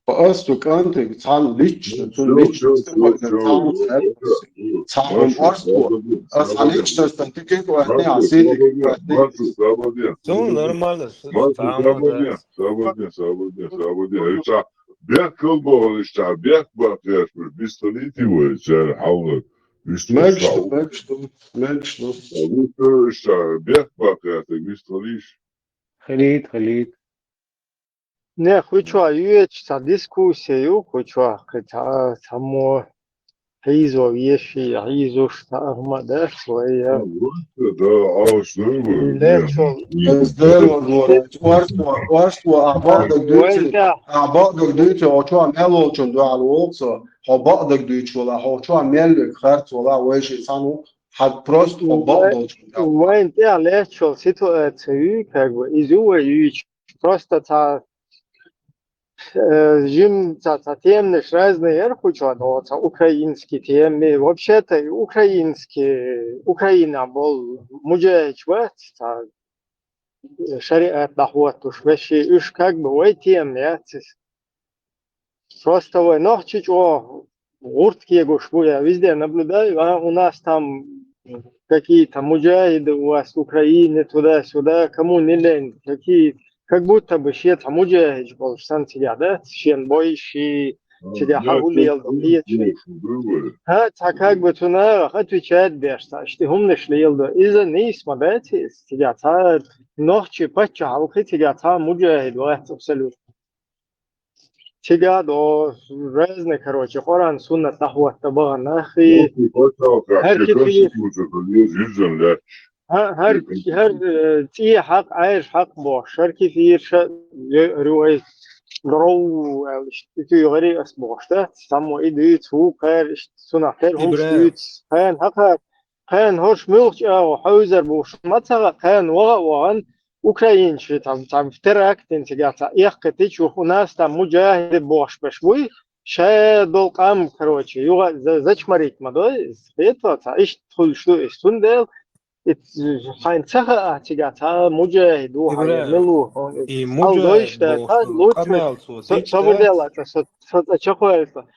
Просто канты цан лично, цан орство, а личность там ты как вот не осилит. Ну нормально. Свободен. Бег колбал işte, bek bakıyor, pistoleti var, sen havlu. Мечту. İşte bek bakıyor, pistoliş. خليت Не, хоча юечца дискуссию, хоча ката само хизо вещи, хизо штагмада своя. Лечо. ازدهر دورت وارسو أعبادك دويتو وشو ملو چندو على الوقت حبادك دويتو ولا حوشو ملك خرط ولا ويش إنسانو حد بروست حبادك Вайн те лечо ситуацию, как бы изуюч просто та Жим темныш разные эрхуча, но украинские темы. Вообще-то украинские, Украина был муджечват, шариат дахват уж вещи, уж как бы ой тем, я просто ой, но чуть гуртки я везде наблюдаю, а у нас там какие-то муджахиды у вас в Украине туда-сюда, кому не лень, какие как будто бы все там муджахид был сам тебя, да, всем бойши, тебя хагулил, а так как бы туда отвечает бешта, что он не шлил, из-за не смотрите, тебя та ночи почалки, тебя та муджахид, вот абсолютно. Тебя до разных, короче, Коран, Суннат, Тахват, Таба, Нахи. هر تي حق عايش حق بوش هر كثير رواية درو تي غري أسبوعش ده سمو إيديت هو قار سنة قار هم شديت قان حق قان هوش ملك أو حوزر بوش ما تغى قان وغان أوكرين شيء там вторак тентигата их катич у нас там муджахид бош бешвуй ше долкам короче юга зачмарить мадой это иш тхулшу истундел Ein Sache, Tigata, Mujahid, Melu, Aldoish, Sabudela, Chahuelta.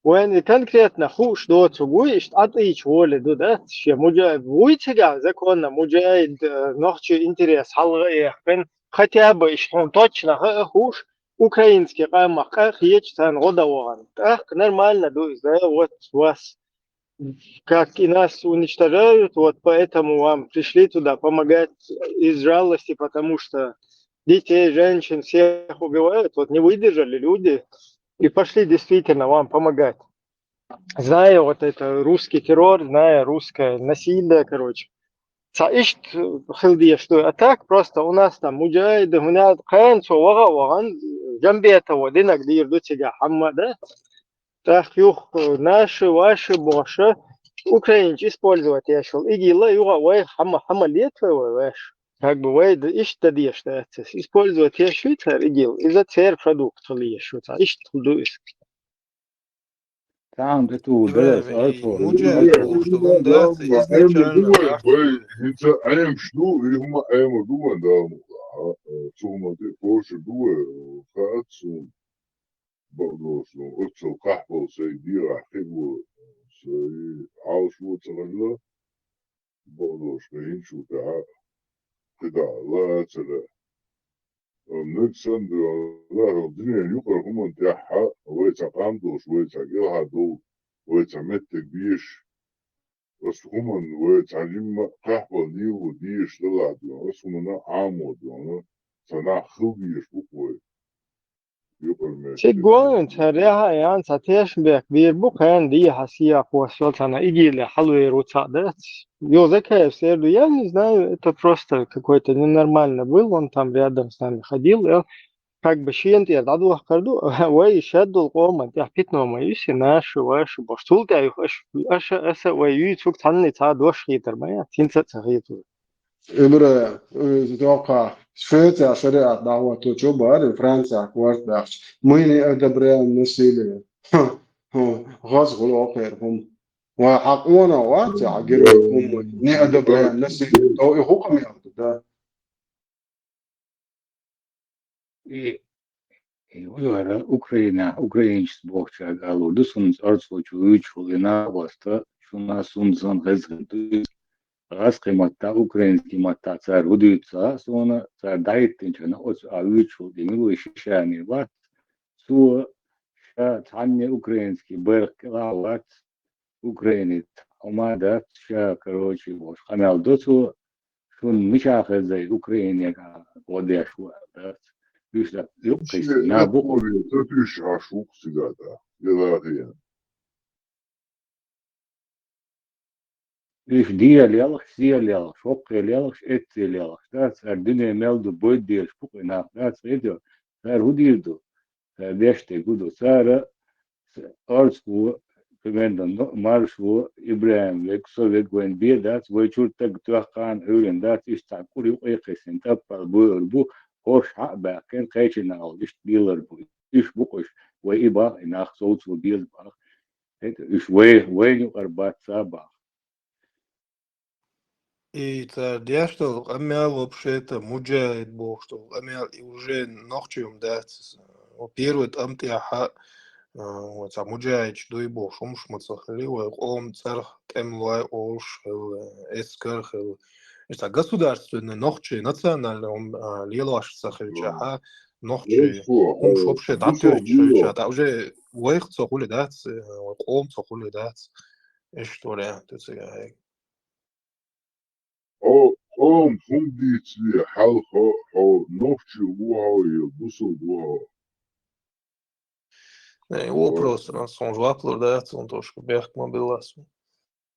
When конкретно хуш до цугуиш, а ты и чего до да, че Муджахид, вуйтига, законно, Муджахид, ночью интерес, халга, хотя бы еще точно хуш, украинский каймах, как ечтан годован. Так нормально, да, вот вас. Как и нас уничтожают, вот поэтому вам пришли туда помогать из жалости, потому что детей, женщин, всех убивают, вот не выдержали люди и пошли действительно вам помогать. Зная вот это русский террор, зная русское насилие, короче. Саишт хилдия, что а так просто у нас там муджахиды, у нас кэнцо ваган, джамбета водинак дирду тига хаммада. Так юх наши, ваши, боши, украинцы использовать я шел. Игила юга вай хама летвы ваш. Как бы вай иш тадиш да использовать я швейцар игил. Из-за цер продукт ли швейцар. Иш тудуис. Там да ту да сарфо. Bogdoslon, Utso, Kahbol, Dira, Hibu, Auschwitz, Bogdoslon, Inchuta, Hida, Latsada. Nixon, the Dina, Yuka, Human, Yaha, Waits a Pandos, Waits a Gilhado, Waits a Metic Bish, was Human, Waits a Jim, Kahbol, New, Dish, the lad, was Humana Amod, Sana Hubish, Bookboy. Сегодня царя ян сатешбек вирбу хэн ди хасия посвятана игиле халуи руцада. Ёзака всерду я не знаю, это просто какой-то ненормально был, он там рядом с нами ходил, и как бы щент я даду карду, вай шадул кома, я питно моюси нашу вашу баштулка их аш аса вай ютук танны та дош хитер моя тинца цахиту. إبرة توقع شفيت شريعة دعوة توجبار فرنسا كوارت بخش ميني أدبرة نسيلة غاز غلو خيرهم وحقونا واتع عقرهم ني أدبرة نسيلة أو يحكم يعطي Украинец богча галу, дусун арцлочу учул и на воста, что на сунзан газгы. Раз кемата украинский мата царь удится, сона царь дает тенчана от авичу демилу шишани ват су ша танне украинский берг лават украинит омада ша короче бош хамял досу شون مش آخر زي أوكرانيا ودي شو بس يشلا يقيس نابوق أتوري تتيش عشوق سيداتا يلاغيا إيش ديال يلخ ديال يلخ شوق يلخ إت يلخ داس الدنيا ميلدو بود ديال شوق هنا داس إيدو صار هو ديردو صار ديشتي جودو صار أرسكو كمان مارشو إبراهيم لكسو لكوين بيه داس ويشور تك توقعان أولين داس يستعقول يقيس انتبال بو هوش حق بقى كان قايشنا أو إيش ديلر بو إيش بقش وإيبا إناخ صوت وديل بقى إيش وين يقربات سابع И der что амел вообще это муджахид бог что амел и уже ночью да во-первых амтиаха вот а муджахид что и бог шум шмацахли он царь кемлай ош эскер это государственный ночью национальный лилаш сахичаха ночью он вообще это уже вех цохули да он цохули да что вариант это هم خنديت لي حلقة أو نوتشي وها يبصوا وها Его просто на сон жвапло, да, он тоже бях мобилас.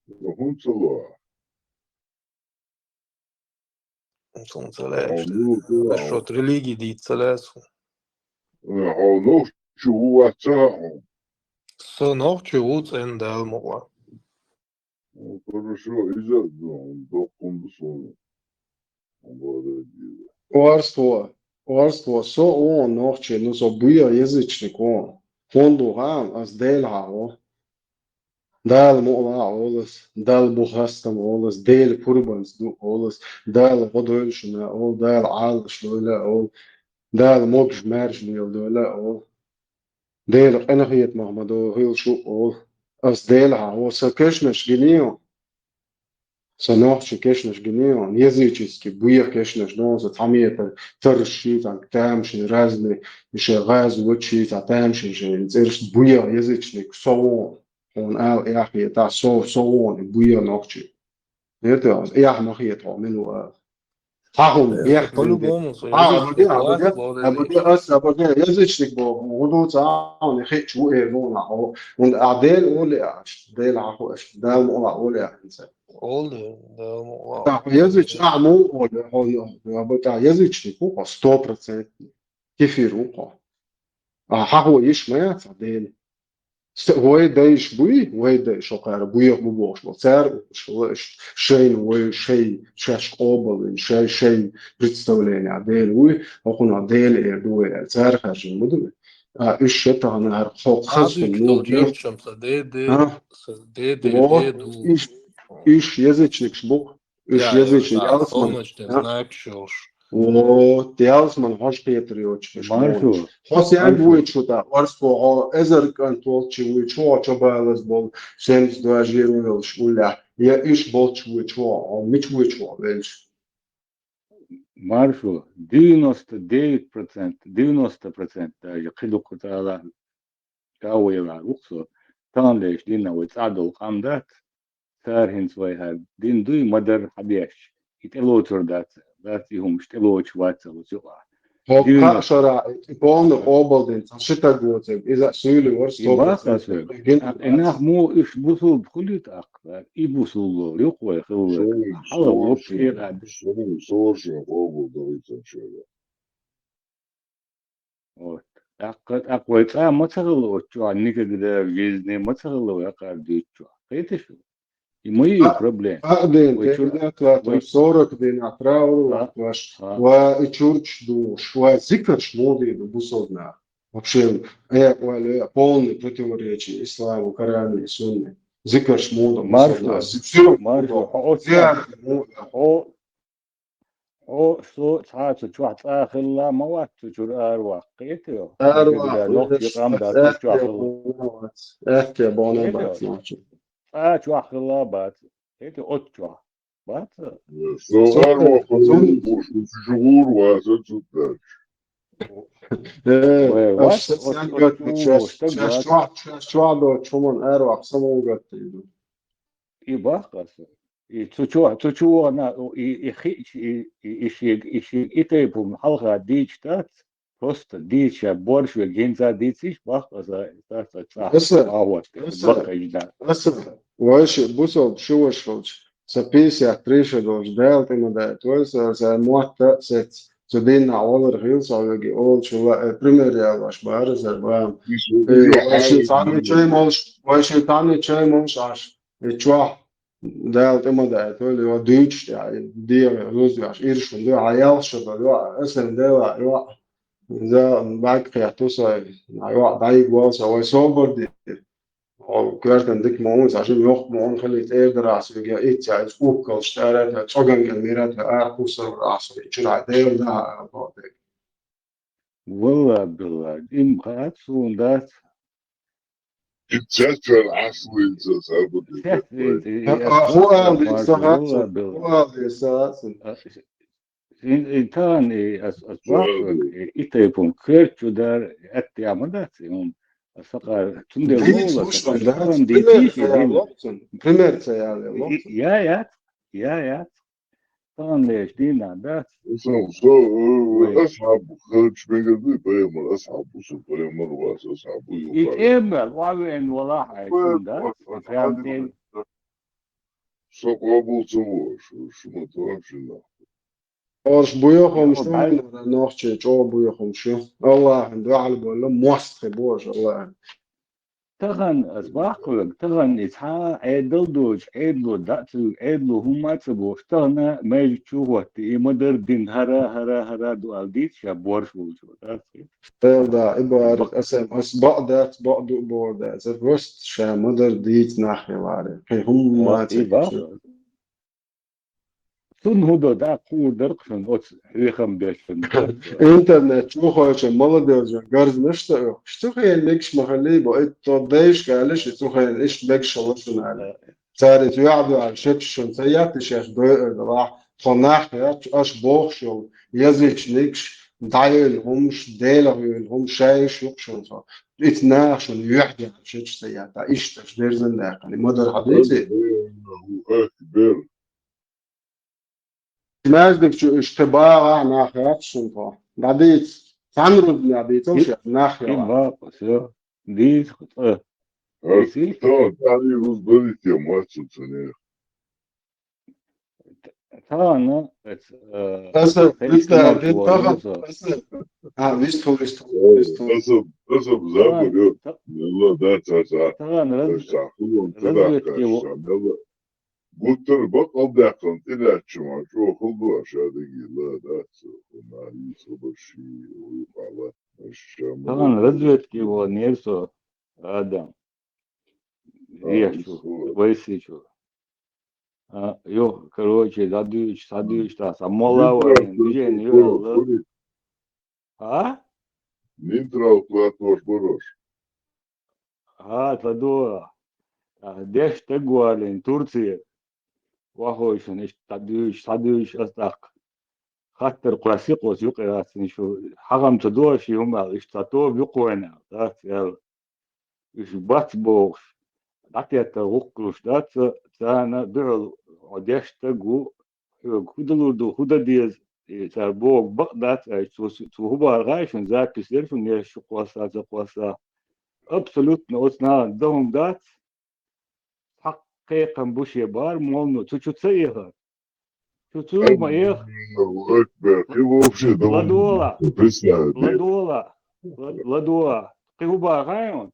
هم طلع Он целяешь, что от религии ди целясу. أو نوتشي وها تاعهم Со ночью уцен дал могла. хорошо إذا دقهم بصوا Орство, со он ночи, ну со буя язычник он. Хондугам, аз делгао. Дал мола олас, дал бухастам олас, дел курбанс ду олас, дал водольшина ол, дал алш доля ол, дал мокш мершнил доля ол. Дел энхиет махмадо хилшу ол. Аз делгао, со кешнеш генио. Санохчи кешнеш генио, языческий, буя кешнеш, но за тамиета торши, так тамшин разные, еще газ вочи, так тамшин же, зерш буя язычник, соон, он ал яхи, та соон, буя нохчи. Это ях нохи то минуа. Хахун бех. По-любому, язычник власть, абаде язычник бо, гуду цаун хич уэ вона, он адел оле, дел аху, дал мола оле, Олды, да, язычник, 100%. Кефир, хаху иш моя цадел. Вой даиш буй, вой даиш окар буйох бубош, цар, шейн, вой шей, шаш обалин, шей представление, адель, уй, охун адель, эрдуэ, цар хашин, буду. Иш это она хохсун, ну, Иш язычник шбук, иш язычник ялсман. Вот, ялсман хош петриоч. Маршу. Хос яг будет что-то, орство, эзер контрол чего, чобалас был, сенс дуажировал шуля. Я иш бол чего, мич чего, вельш. Маршу 99%, 90% даже خلق تعالى كاويلا رخصة تانليش دينا ويتعدل قامدات ثارهن سويها دين دوي مدر حبيش يتلوتر دات يهم شتلوش واتسل وسوقع هو شرع يبون قابل دين شتا جوتب إذا سؤال ورس يبقى سؤال إنه مو إيش بوصل بكل تأقل يبوصل يقوى خلق حلو وقت إيقاد صورش قابل داريتن شوية أقوى ما تغلو تشوا نيكا كده جيزني ما تغلو يقار دي تشوا قيتشو يمي بروبليم أقدين تقدر صورك دين أتراور وإتشورش دوش وذكرش مودي بوصلنا вообще полный противоречие исламу, Корану и Сунне. Зикрш мода. Маршу, شو تعال تشوح آخر لا موات تشور أروح قيتيو احكي بونا بات تشوح لا بات قيتيو أتشوح بات أروح مش شهور واسد شو عندو شو من أروح سمو قتيلو يبقى تشو أنا إشي إتيبهم حلقة ديش تات بوست ديش بورش والجينزا ديتش بقى صح هسه عوض بقى جدا هسه واش بوصل شو وش سبيسيا تريشة دوش دالت إنه ده تويس زي موتا ست تدين عوض رخيص أو يجي أول شو بريميريا واش بارز البام واش تاني شيء مش عش يتشوح دالت إما ده تقول هو دوتش يعني دي روز عش إيرش ده عيال شباب ده أصلا ده إذا بعد قيادته أيوة ضايق واس أو صوبر دي أو كارت عندك مونس عشان يوق مون خلي تقدر عشان يجي إيش يعني سكوب كل شتارات شغل كميرات أخوصر عشان يشيل عديل ده بعدين والله بالله إم قاعد سون دات تتشكل عفوي هو هذا ساعات والله هو بالله هذا ساعات إنسان أسباب إتيبون كيرتشو دار أتي عمدات الصقر تندر ديت مولة مش الصقر ده تقرن بريمير ديتيش يا دين لوكسن بريمير يا لوكسن يا طبعا ليش دين عندات أصحاب خرج بيقضي بيمر أصحاب وصل بيمر واس أصحاب يوقع يتقبل وين ولا حيكون ده فهمتين سوق أبو سوى شو ما تعرفش إنه أوش بوياهم يو شو بعد من نوحشة شو بوياهم شو الله عنده على بقول موسخ بوش الله تغن أسباقك تغن إسحاق عدل دوش عدلو داتو عدلو هما تبوش تغن ما يشوفه تي مدر دين هرا دوال ديت شابورش وشو ده إبارة أسم أسبق ذات بعض بور ده زي فست شا مدر ديت ناحية وارد كي هم ما تكشف إيبا سن هدو دا قور درقشن أوتس حريخم بيشن إنترنت شو خوش مالدي جارز نشتغل اشتغل ليكش مخليه بقيت تضيش قالش اشتغل إيش بيكش وشن على صارت يعدو على شتشن سيات شيخ دوئر راح صناح ياتش أش بوخشل يزيش نيكش دايل همش ديل هم شايش يقشن صار اتناشن يحكي على شتش سيات إيش تشدير زندق يعني مدر حديثي أكبر نازدك شو اشتباه ناحية شنطة بعديت تنرد نعديتوش ناحية إيبا بسيو ديت ديسيش تاني روز بريت يا ماتشو سنة تانا أسف فيشتنال دي شو طبعا نيرسو أسف ويستو أسب زابر تغن يو يلا ده تسا تغن تشعفون رزوت تدعك كيو الشعب قلت بطل داخل طلع شو خلوا عشان لا ده ما يصير شيء ويقع الشام تغن رزوت كيو نيرسو آدم ريشو ويسي شو يو короче задуешь та самола вайн движение يلا نينترا وطلعت بروش تدو ديش تقوالين تركيا وهوشن ايش تدوش أصدق خاطر قاسيقوس يقرأسن شو حرم تدوش هم ايش تطو بيقونا ذات يلا ايش بات بوش داتي تروقلوش دات تانا دعل وديش تقو خدلو خدا ديز تربوك بقدات تو هو غايشن ذاك يسيرفن يش قواسا absolut نوتنا دهم دات حقيقة بوش يبار مولنو تشو تسيها تشو ما يخ أكبر كيف ладула قيوبا غايون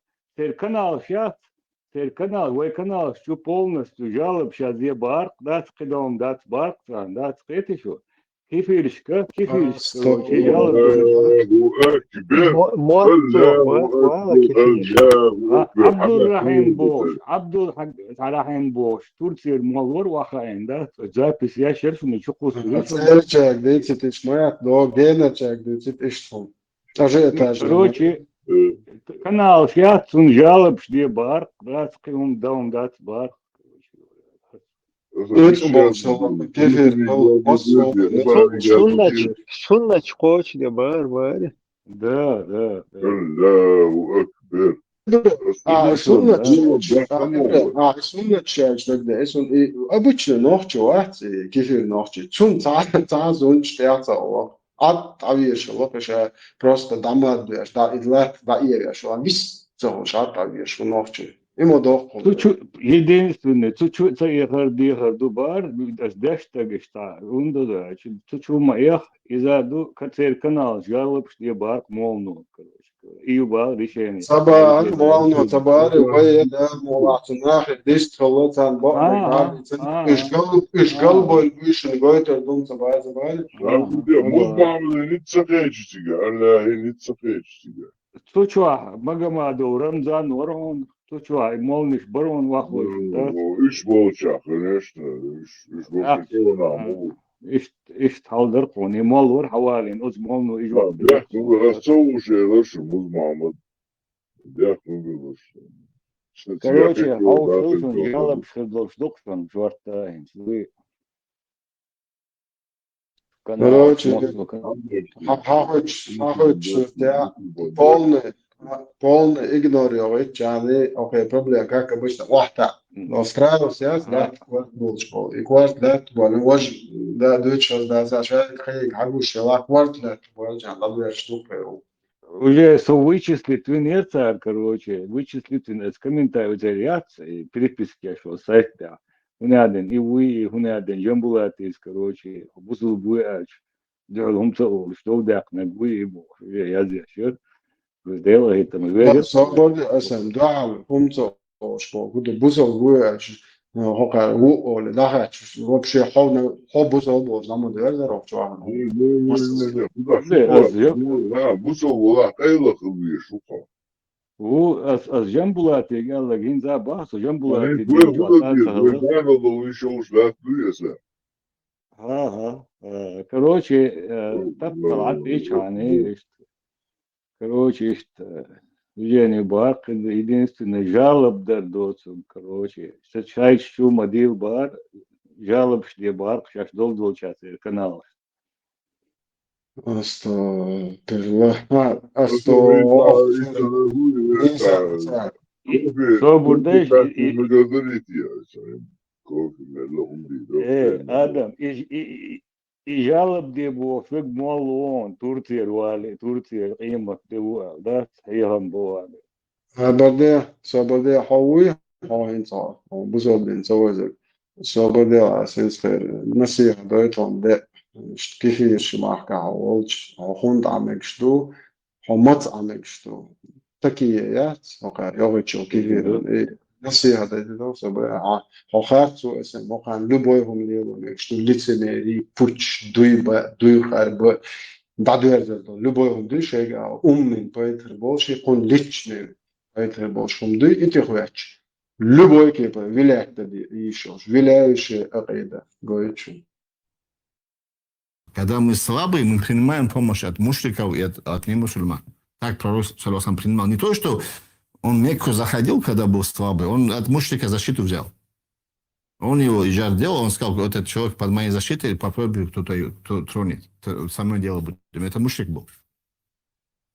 سير канал وي канал شو полностью жалоб сейчас где барк дат قدام دات барк дат قيتي شو كيف يرشكا короче жалоб عبد الرحيم بوش تركيا المولور واخاين ده запись я шерфу не чукус Церчак, дайте ты шмат, до геночак, дайте ты что. короче канал сейчас он жалоб где бар дат قيوم داум дат бар Sunnaç koç de bağır bari. Да. Allahu Akbar. Обычно ночью, кефир ночью, цун штяцало, тавишало, просто дамадуешь, да, идлат, да, ирешало, вис, цохуш, тавиш, ночью. Ему дохло. Единственное, чуть-чуть заехал дубар, дешта, ундуда, чуть-чуть маях, и заду кацер канал, жалоб, что бар молну, короче. И убал решение. Sabah молну, табары, воеда, молату, нахер, диск, холоцан, ишгал бой, вишен, гойтер, дум, забай. Muz bağımlı hiç sakayıcı hiç sakayıcı. Tuçua, Magamaду, Рамзан, Орон, Tuçua, молниш, барон, вахлыш, да? Üç bolça, конечно, üç bolça kevana. إيش تحضر قوني مالور حوالين أز مالنو إجوا Bırakın biraz soğuk şeyler şu Muz Mahmut. Bırakın biraz. Короче, хаусуsun, жалоб, шедловштуксон, жвартаем, вы Короче, полный игнорировать, окей, проблема, как обычно, вахта. Но справился, да, был школ. И кварт, да, вож, да, дочь, да, зашел, хейк, хагуш, ла, кварт, да, вож, да, штука. уже вычислит венеция, короче, вычислит венец, комментарий реакции, переписки, что сайт, да. هنادن إيوي هنادن جنبولاتيس كروشي بوصل بوياش دعهم تقول شلو داقنا بوي بو يا زي شر بس ديلا هي تمغير صبر اسم دعم هم تقول كده بوصل بوياش هوكا هو ولا ده вообще хо бусол бо замон дерзер овчуан Bu soğuk ayla kılıyor şu kadar. هو از جنبولاتي قال لك هين ذا باص جنبولاتي Bu da diyor, ben olduğum şey olsa duyuyorsa. ها короче так طلعت ايش يعني короче يعني باق единственное жалоб дардоцум короче сейчас что модил бар жалоб что бар сейчас долго час канал Astagfirullah. Adam, i жалоб دي بو فيك مولون تورتير والي تورتير قيمة دي ده هي هم بوالي صبر حوي حوين صار بزود بين سوازك صبر أساس خير نصيحة دويتهم ده كيف شماح كعولش هوند عمك شدو همت عمك شدو تكيات وقع يغتشو كيف نصيحة ده صبر هخارتو اسم وقع لبويهم ليهم شدو لتسنيري بوتش دوي خارب بعد يرزل لبويهم دوي شيء من بيتر بولش يكون لتشنير بيتر بولش هم دوي اتخواتش لبوي كيف ولاية دي يشوش ولاية أقيدة قويتشو. Когда мы слабые, мы принимаем помощь от мушриков и от немусульман. Так пророк саллаллаху принимал. Не то, что он Мекку заходил, когда был слабый, он от мушрика защиту взял. Он его иджар делал, он сказал, вот этот человек под моей защитой, попробуй кто-то тронет. Со мной дело будет. Это мушрик был.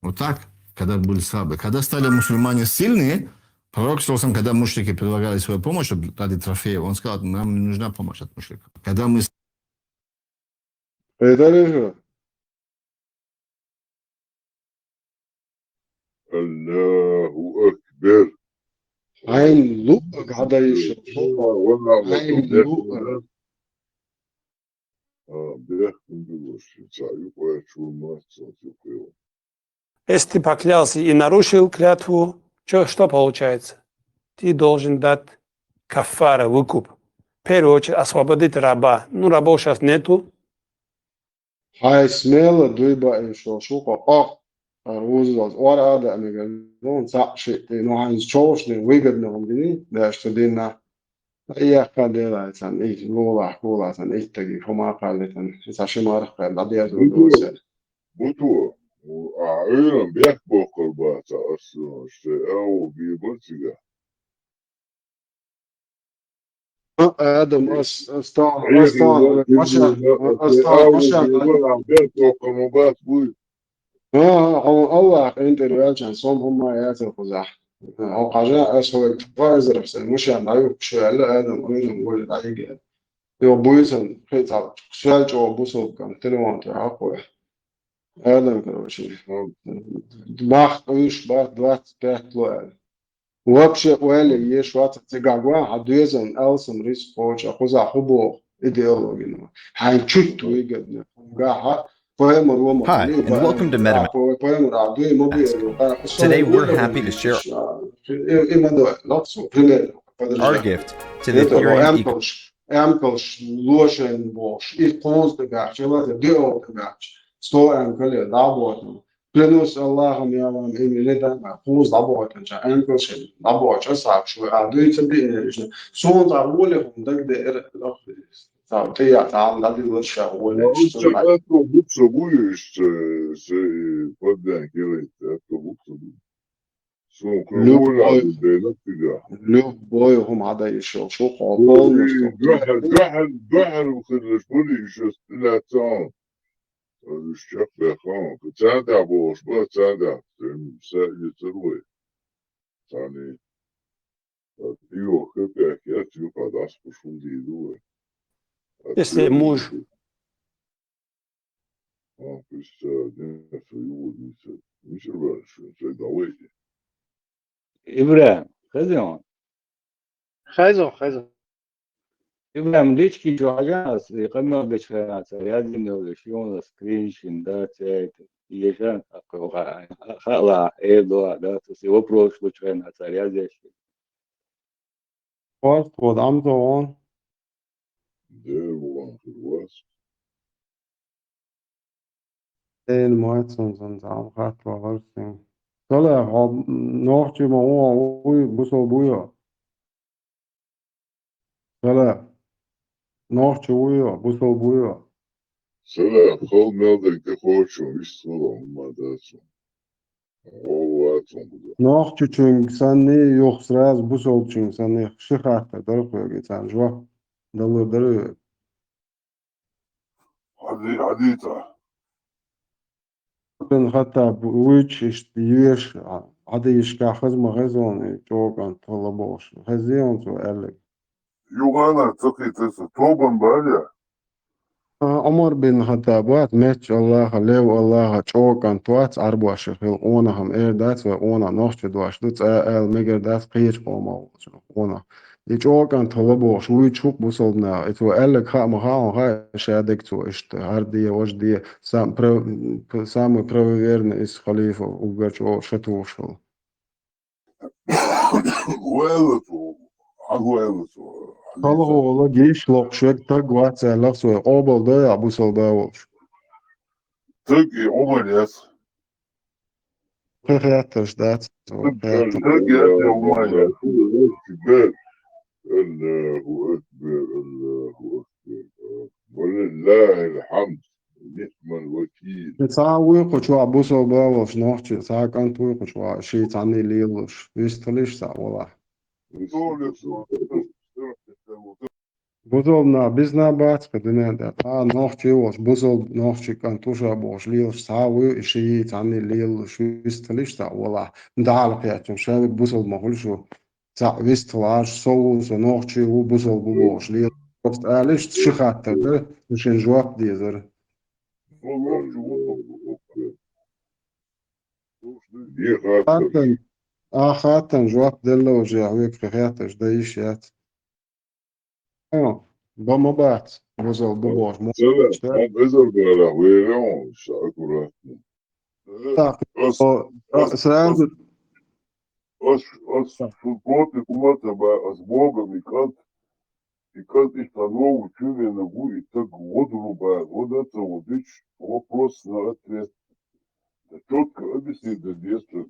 Вот так, когда были слабые. Когда стали мусульмане сильные, пророк саллаллаху, когда мушрики предлагали свою помощь ради трофеев, он сказал, нам не нужна помощь от мушриков. Когда мы Allahu Akbar. عين لؤك هذا يشوف عين لؤك Если ты поклялся и нарушил клятву, что получается? Ты должен дать кафара, выкуп. В первую очередь освободить раба. Ну, рабов сейчас нету. هاي سميل دويبا شو روزوز ورا هذا أنا قالون صح شيء إنه عايز شوش ويقدنا هم دي ده اشتدينا أي قادرة عشان إيش لولا عشان إيش تجي فما قادرة إذا شو ما رح قادر عدي أزود بطوة وعينا بيحبوا قربات أصلا أو بيبرتجا آدم أستان الله أنت رجال صوم هم ياسر خزاح أو حاجة أسوأ فايزر بس مش يعني عيوب شيء لا هذا مريض ولا عيق يو بويسن خيط على شال جو بوسو كان تلوان تعاقوا هذا كروشي دماغ قويش بات دوات بات لوال وابشي ويلي يش وات تقعوا عدوزن ألسن ريس فوش أخوزا حبو إيديولوجي هاي تشوت ويجد قاعد Hi, and welcome to MetaMask. Today, we're happy to share our gift to the Ethereum ecosystem. Amkels lotion wash, it cons the batch, you let the deal the batch, store and call it double. Plenus Allah Yaman in who's double and ankles and double just actually are doing something. So I will have the so they are down that will show when it's Это лучше будешь, поддакивать, это лучше будет. любой هم هذا يشوف شو بحر وخلش بولي شو ثلاثة الشق بخان فتساعد بوش ما تساعد مساعد تروي يعني يو خبأ كيات يو قد أصبح شو دي دوه Если муж بس دينا في يو مش البارش شو داويتي إبراهيم خزيون خايزو إبراهيم ليش كي جو حاجات يقمر بيش خيانات لازم نولشون سكرين شندات يشان خلا إيدو ده تسي وبروش بيش خيانات لازم What I'm the one ده والله في الواسط المؤسسة زنزام خط وغرسين طلع نوحتي ما هو بصو بويا طلع نوحتي ويا بصو بويا سلام خل مالك تخوشو مش صلاة ما داسو هو أتون نوحتي چون سني يخسراز بصو چون سني شخاطة درقوا جيتان جوا دلو درو حديثة بن حتى بويش يش عادي يشكا خزمة غزون جوغان طلبوش غزيون تو قالك يوغانا تقي توبن باليا عمر بن خطابات ماتش الله ليو الله جوغان توات أربعة خيل أونا هم إير دات وأونا نوش دواش دوت ميجر دات قير قوما أونا يجوغان طلبوش ويشوف بوصلنا إتو قالك خا هاي شادك تو إشت هاردية وجدية سام بروفيرن إس خليفة وجو شتوشل ويلتو عقويلتو خلقه والله جيش لقشك تقوات سالخ سوى قابل ده أبو صلداوش تقي عمر يس خياتش دات تقي يا عمر يس كبير الله أكبر الله أكبر ولله الحمد نعم الوكيل تساوي قشوا أبو صلداوش نوحش ساك أنت قشوا شيء تعني ليلش يستلش سا والله بوزولنا بزنا بات قدنا ده نوحشي وش بوزول نوحشي كان توشا بوش ليلش ساوي شيء تعني ليلش يستلش سا والله ندعالق يا شابك بوزول ما شو سا ويستلاش صوص ونوحشي وبوزول بوش ليلش وقت قالش شخات ده مش نجواب ديزر خاتن جواب دلة وجاويك في خياتش دايش يات بما بات بوزول بوش بزر بلا ويرون شاكورات سألت субботы куда-то с Богом и как и станову чули на гури так вот рубая. Вот это вот вопрос на ответ. Да четко объяснить до детства.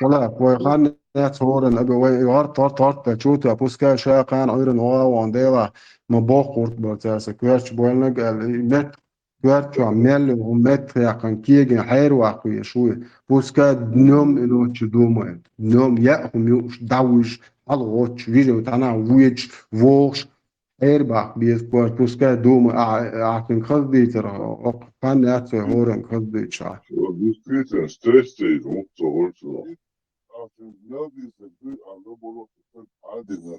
صلاة ويخان صورن أبي ويار طارت بتشوت أبوس كا شا كان أيرن هو وانديلا مباق ورد برتاس كويرش بوينك المت كويرش عمل ومت يا كان كيجن حير واقوي شوي بوس كا نوم إنه تشدوم نوم يأهم يوش داوش على واتش فيديو تانا ويج ووش bak biz bu puska dum akin khazdi tara kan yatsa horan khazdi cha. Действительно, стресс опция очень. А ты neredeyse bir anda bunu adına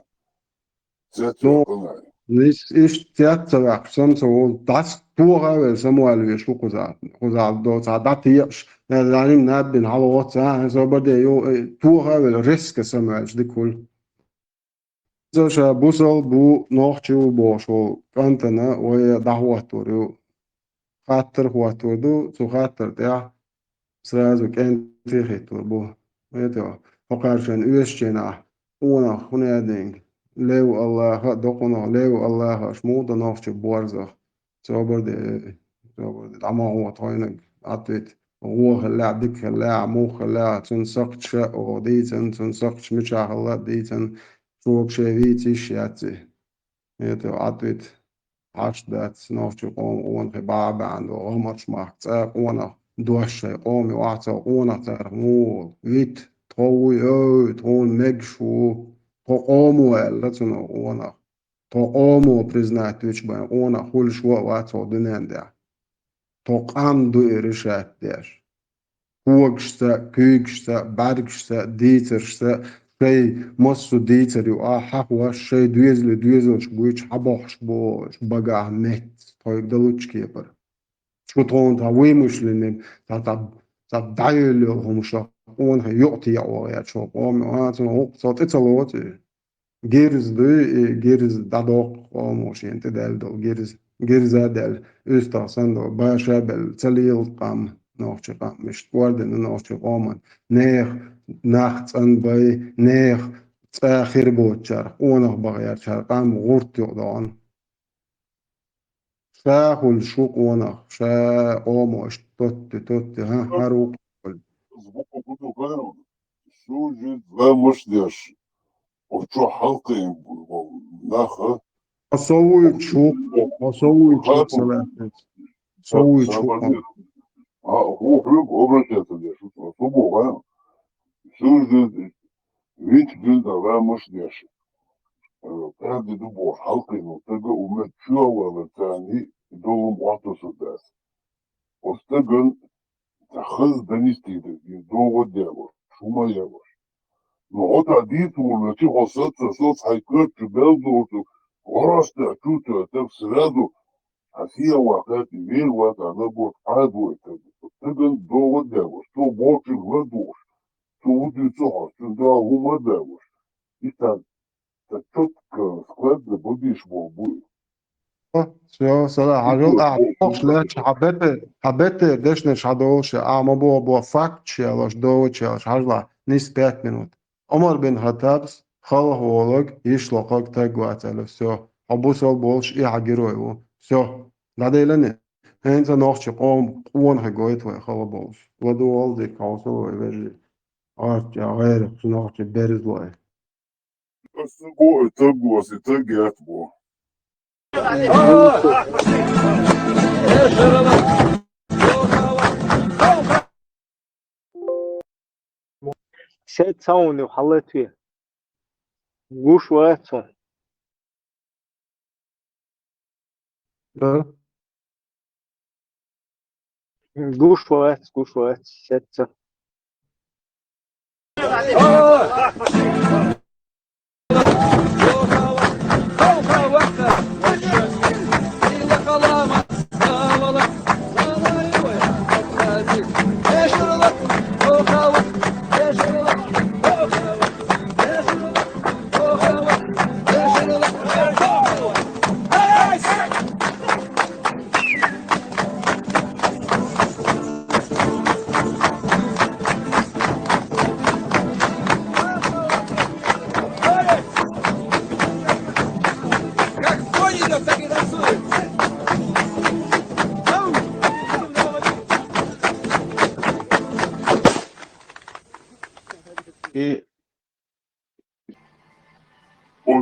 No, Zetterkunai. nis ist yatsa bak so das pura vel samuel vi shu kuzat do sa dat yesh zanim nabin halawat sa so bade yo pura vel risk samuel dikul. So busol bu nohchu bo sho kantana o dahwatoru خاطر huaturdu su khatar ya srazu kenti khiturbu eto faqarshan üeschena una hunading lew allah doqono lew allah shmuda nafchu borza soberde ama huwa toynak atwit هو خلاع ديك خلاع مو خلاع تنسقط شاء وديتن تنسقط مشاع الله ديتن شوك شيء شياتي eto atwit عشدات نوفي قوم قوان في بابا عنده غمرش محتاج قوانا دوشة قومي وعطا قوانا ترمو ويت طوي اوي طون مجشو قومو لتنا قوانا قومو признать ويشبان قوانا خول شوا وعطا دنيان دا قام دو إرشات داش هوغشتا كيغشتا بارغشتا ديترشتا شي مصو ديتر يو حقوا شي دويزلش بويش حبوش بوش بقى مت طيب دلوش كيبر شو طون تا ويمشلين تا دايلو هم شاقون هيعطي يا شو قوم واتو هو صوت اتلوتي geriz dadok olmuş yente del do geriza del üstasan do başa bel çalıyıl qam nohçı qammış vardı nohçı qaman neх nachts an bay neх tsahir boçar ona bağır çar qam gurt yodan şahul şu ona şa olmuş totti ha haruk Звука буду говорил. Сужит замуж Oçu halkayım naha. Soğuğu çok seversin. Soğuğu çok. А хлеб обращаться здесь. Субога. Сужит ведь гülda vermiş diyor. Hadi de bu halkayım. Tabi umet çuvala tani dolum ortası ders. Остагın hız denistiydi. Doğu diyor. Şuma yavaş. Но вот один улетел осадца, сос хайкот, белдурту, оросты, тут это сразу, а сия вахат, вел ват, она будет адвой, тыган долго девуш, то больше гладуш, то удицо, то да ума девуш. И так четко складно будешь будет. Все, صراحة لاش حبيت ديش نش هدوش أما بو فاكت شيء دوش هجلا نيس 5 минут. عمر بن خطاب خل هولog يشلقك تقواتل все. أبوسول بولش يحجروه все. لديلني هنز نوخش قوم قوان هجويت ويخل بولش. ودو all the council ويجي أرت يا غير نوخش بيرزوي. Остагу это гос, это гетбо. سيد صوني وحليت فيه قوش واتسون قوش وات سيد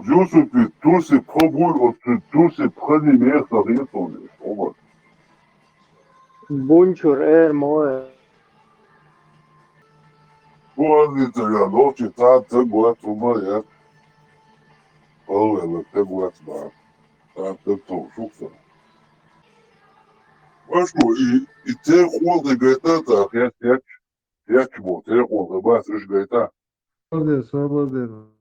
Dieu se fait tous ses problèmes, tous ses préliminaires, ça rien sonner. On va. Bonjour, moi. Quando a noite tá tanguato, mas é. Oh, ela tem guato lá. Então, acho que ter roda gaita tá, ter bom, ter roda bastante gaita. Sabırdır.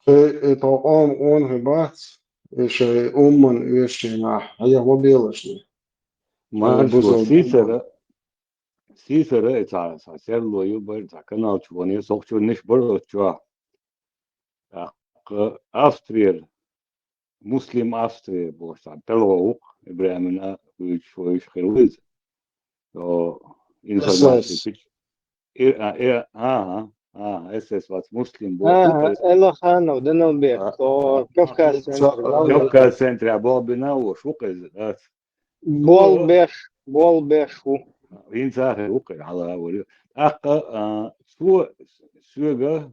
Это он рыбац, еще уман вещина, а я вобилашни. Manşur Sisera ita serlo yubar ta kanal çuvani sokçu niş baro çua. Avstriya Muslim Avstriya bu sa pelovuk İbrahim'in üç xirviz. O informasi SS was Muslim bu. Элоханов, Денелбек, то Кавказ. Кавказ центре Бобина у шуказ. Болбеху. إنسان وقع على أول سوغا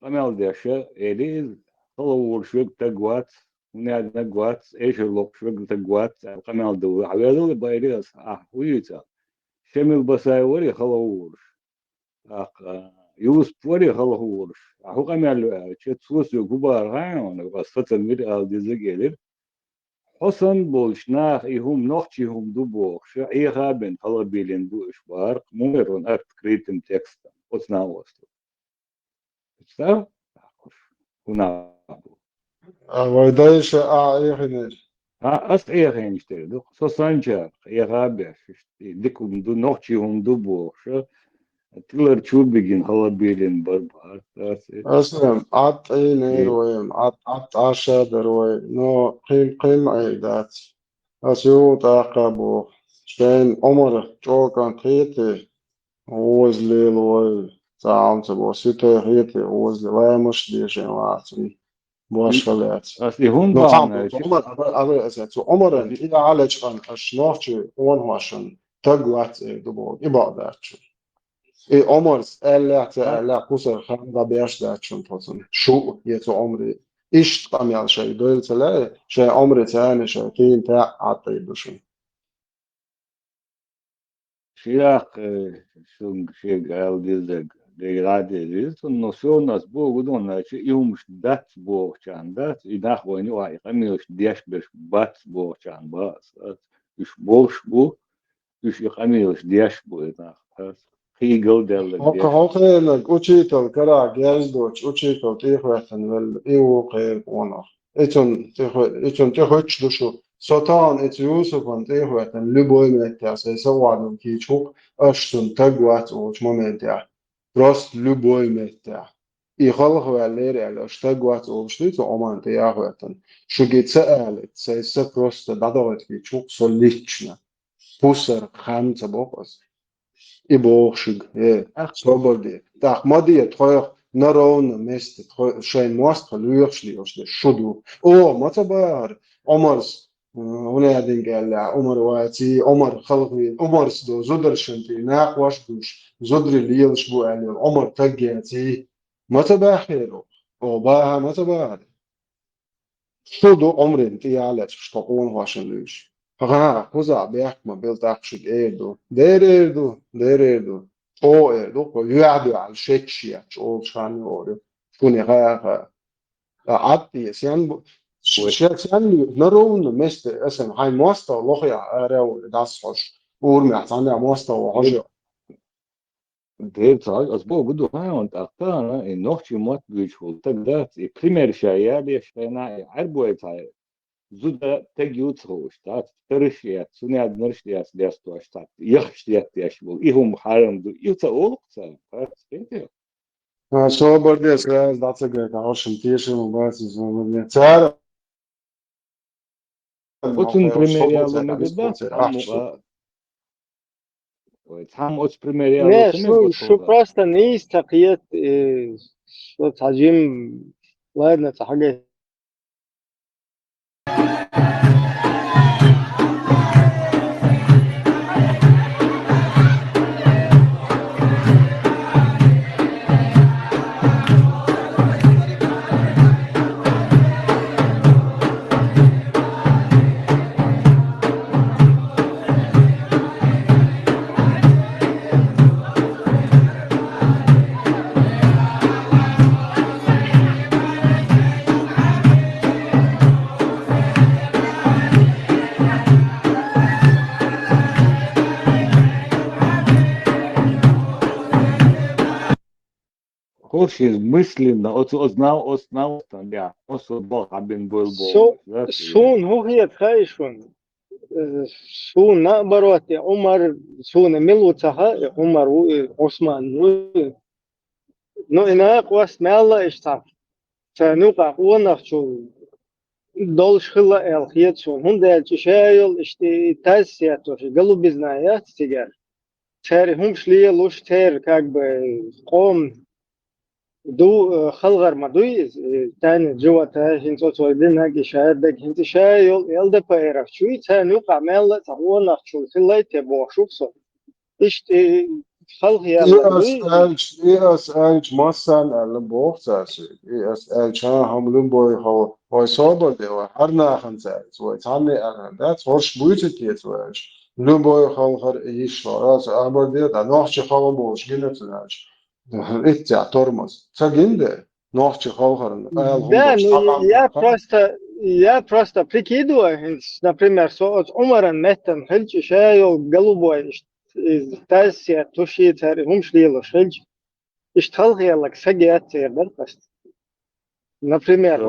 قمال داشة إليز طلور شوق تقوات وناد نقوات إيش اللوق شوق تقوات قمال دو عوالو بايريس ويتا شمل بساوري خلورش يوس بوري خلورش هو قمال تشوس كبار هاون قصة المير ديزجيلر حسن بولشناخ إيهم نوختيهم دوبوخش إيها بين طلبيلين دو إشبار ممرون أكت كريتم تكستا وصنا وصلو إشتا هنا ويدايش إيخنير أست إيخين إشتري دو سوسانجار إيها بيش ديكم دو نوختيهم دوبوخش تلر شو بيجين طلبيلين بربار أصلاً عط نيرويم عط عشادر وي نو قيم عيدات أسيو تاقبو شين عمر جوكان تيتي ووز ليلوي تعام تبو سيتي هيتي ووز لواي مش ديشين واتي بواش خلات أصلي هون نو بان عمر أبر أساتو عمر إذا عالج عن أشنوفتي وانواشن تقوات دبو إباداتشو عمرس لا قصر خمدا بيش داتشون توصل شو يتو عمري إيش طعم شيء دول تلا شيء عمري تاني شيء كين تاع عطي بشون شياق شيء قال ديزك ديرادي ديز النصيون ناس بو بدون شيء يومش دات بو كان دات يدخ ويني واي قميش ديش بش بات بو كان باس إيش بوش بو إيش قميش ديش بو يدخ خيجل دل هوكينك учитель كرا جالدوش учитель تيخواتن ولا إيو قير وانا إتون تيخوتش دوشو سلطان إت يوسفن تيخواتن لبوي متى سيسوادن كيشوك أشتن تقوات وش ممتع راست لبوي متى يخلق واللير على أشتقوات وشتيت وأمان تيخواتن شو جيت سألت سيسكروست دادوت كيشوك سوليتشنا بوسر خمسة بوقس إبوخشج صوبودي تاخ مادية تخير نرون مست شين مواست لويرشلي أشل شدو ما تبار عمرس هنا هذين قال عمر واتي عمر خلقي عمر سدو زدر شنتي ناقواش دوش زدر ليلش بو علي عمر تجيتي ما تبار خيرو باها ما تبار شدو عمرين تي على تشتقون واشن لوش كوزا بيحكم بيلتاقشج ديردو او يعدو على شيكشيا او شاني اوري تكون يا عطي سيان سيان نرون مست اسم هاي موستا لوخيا ارو داس خوش ورمي عطانا موستا وحوش Det sag, alltså bara du har ont aktarna i något mått gudshult det i primär shaya det shena arboet hay zuda tegjut hoştat terşiyat sunyad nerşiyat desto ştat yaxşiyat yaşbul ihum haram du yuta oluksa spenti so bordes raz datsa ga hoşum tieşim vas izomne tsara Очень примеряло меддат там очень примеряло Не, شو просто не استقيت شو تعجيم ладно حاجة Хош мысленно знал там я бог абин был شون هو هي تخايشون شون نقبرات عمر شون ملوتها عمر وعثمان نو إناق واس مالا إشتاف فنوقع ونخشو دولش خلا الخيط شون هم ده الشايل اشتي تاسياتوش قالوا بزنايات تجار تاري هم شليه لوش تار كاك بقوم دو خلغر ما دوي تاني جوا تاش انتو تودين هاك شهادك انت شايل يلدا بايرف شوي تاني وقع مالا تقوى نخشو خلا تبوح شوف صو اشتي خلق يلا دوي ESH massan eller bortsatser. ESH hamlum boy har sabor det och har nachen sagt så att han är det har smutet det så att lumboy har i svaras aber det där nog så har bosh ginet så där ett ja tormos så ginde nog så har да ну я просто прикидываю например so умаран меттен хелч шайл голубой تاسيا توشي تاري هم شليلو شلج اشتغل لك سجيات تقدر بس например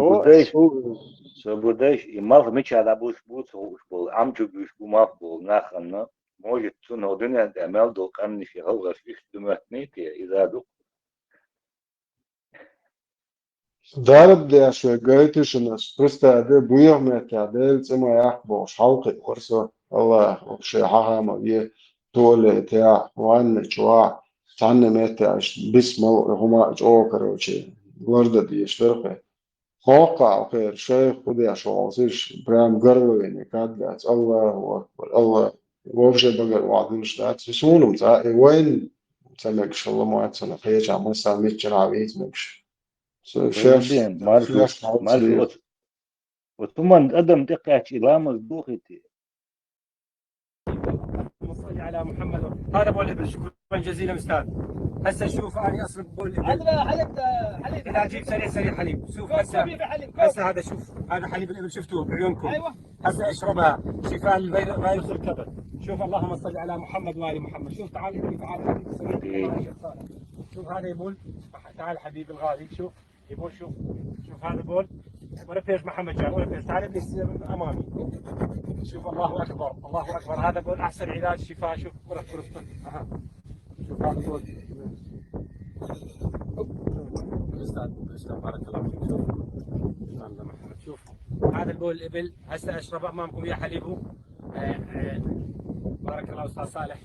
Свободеш и мал меча да буш бул амчу буш бумах бул наханна может тун один амел до камни في هو في دمتنيتي اذا دو Darab der Schwergötischen Sprista de Buyamekadel Zimmer Yachbo Schalke Urso Allah Shahama wie Tole Tea Wan Chua Tanne Meta Bismal Huma Jokeroche Gorda di Shterfe Hoqa Khair Sheikh Khudi Ashawasish Bram Garwin Kadlat Allah Akbar Allah وفجأة بقى وعدين شدات يسونهم وين تلك شاء الله ما أتصنع خيج عم نسامي جنابيت مكش bien مالك وثم قدم دقيقة إلى مصدوقتي صل على محمد هذا ابو الابل شكرا جزيلا استاذ هسه شوف انا اصرف ابو الابل حليب لا اجيب سريع حليب شوف هسه هذا شوف هذا حليب الابل شفتوه بعيونكم ايوه هسه اشربها شفاء الفيروس الكبد شوف اللهم صل على محمد وال محمد شوف تعال تعال شوف هذا يبول تعال حبيبي الغالي شوف يبول شوف هذا بول ولا فيش محمد جان ولا فيش تعال ابليس امامي شوف الله اكبر الله اكبر هذا بول احسن علاج شفاء شوف ولا كرفته شوف هذا بول استاذ بارك الله فيك شوف الله محمد شوف هذا البول الابل هسه اشرب امامكم يا حليبه بارك الله استاذ صالح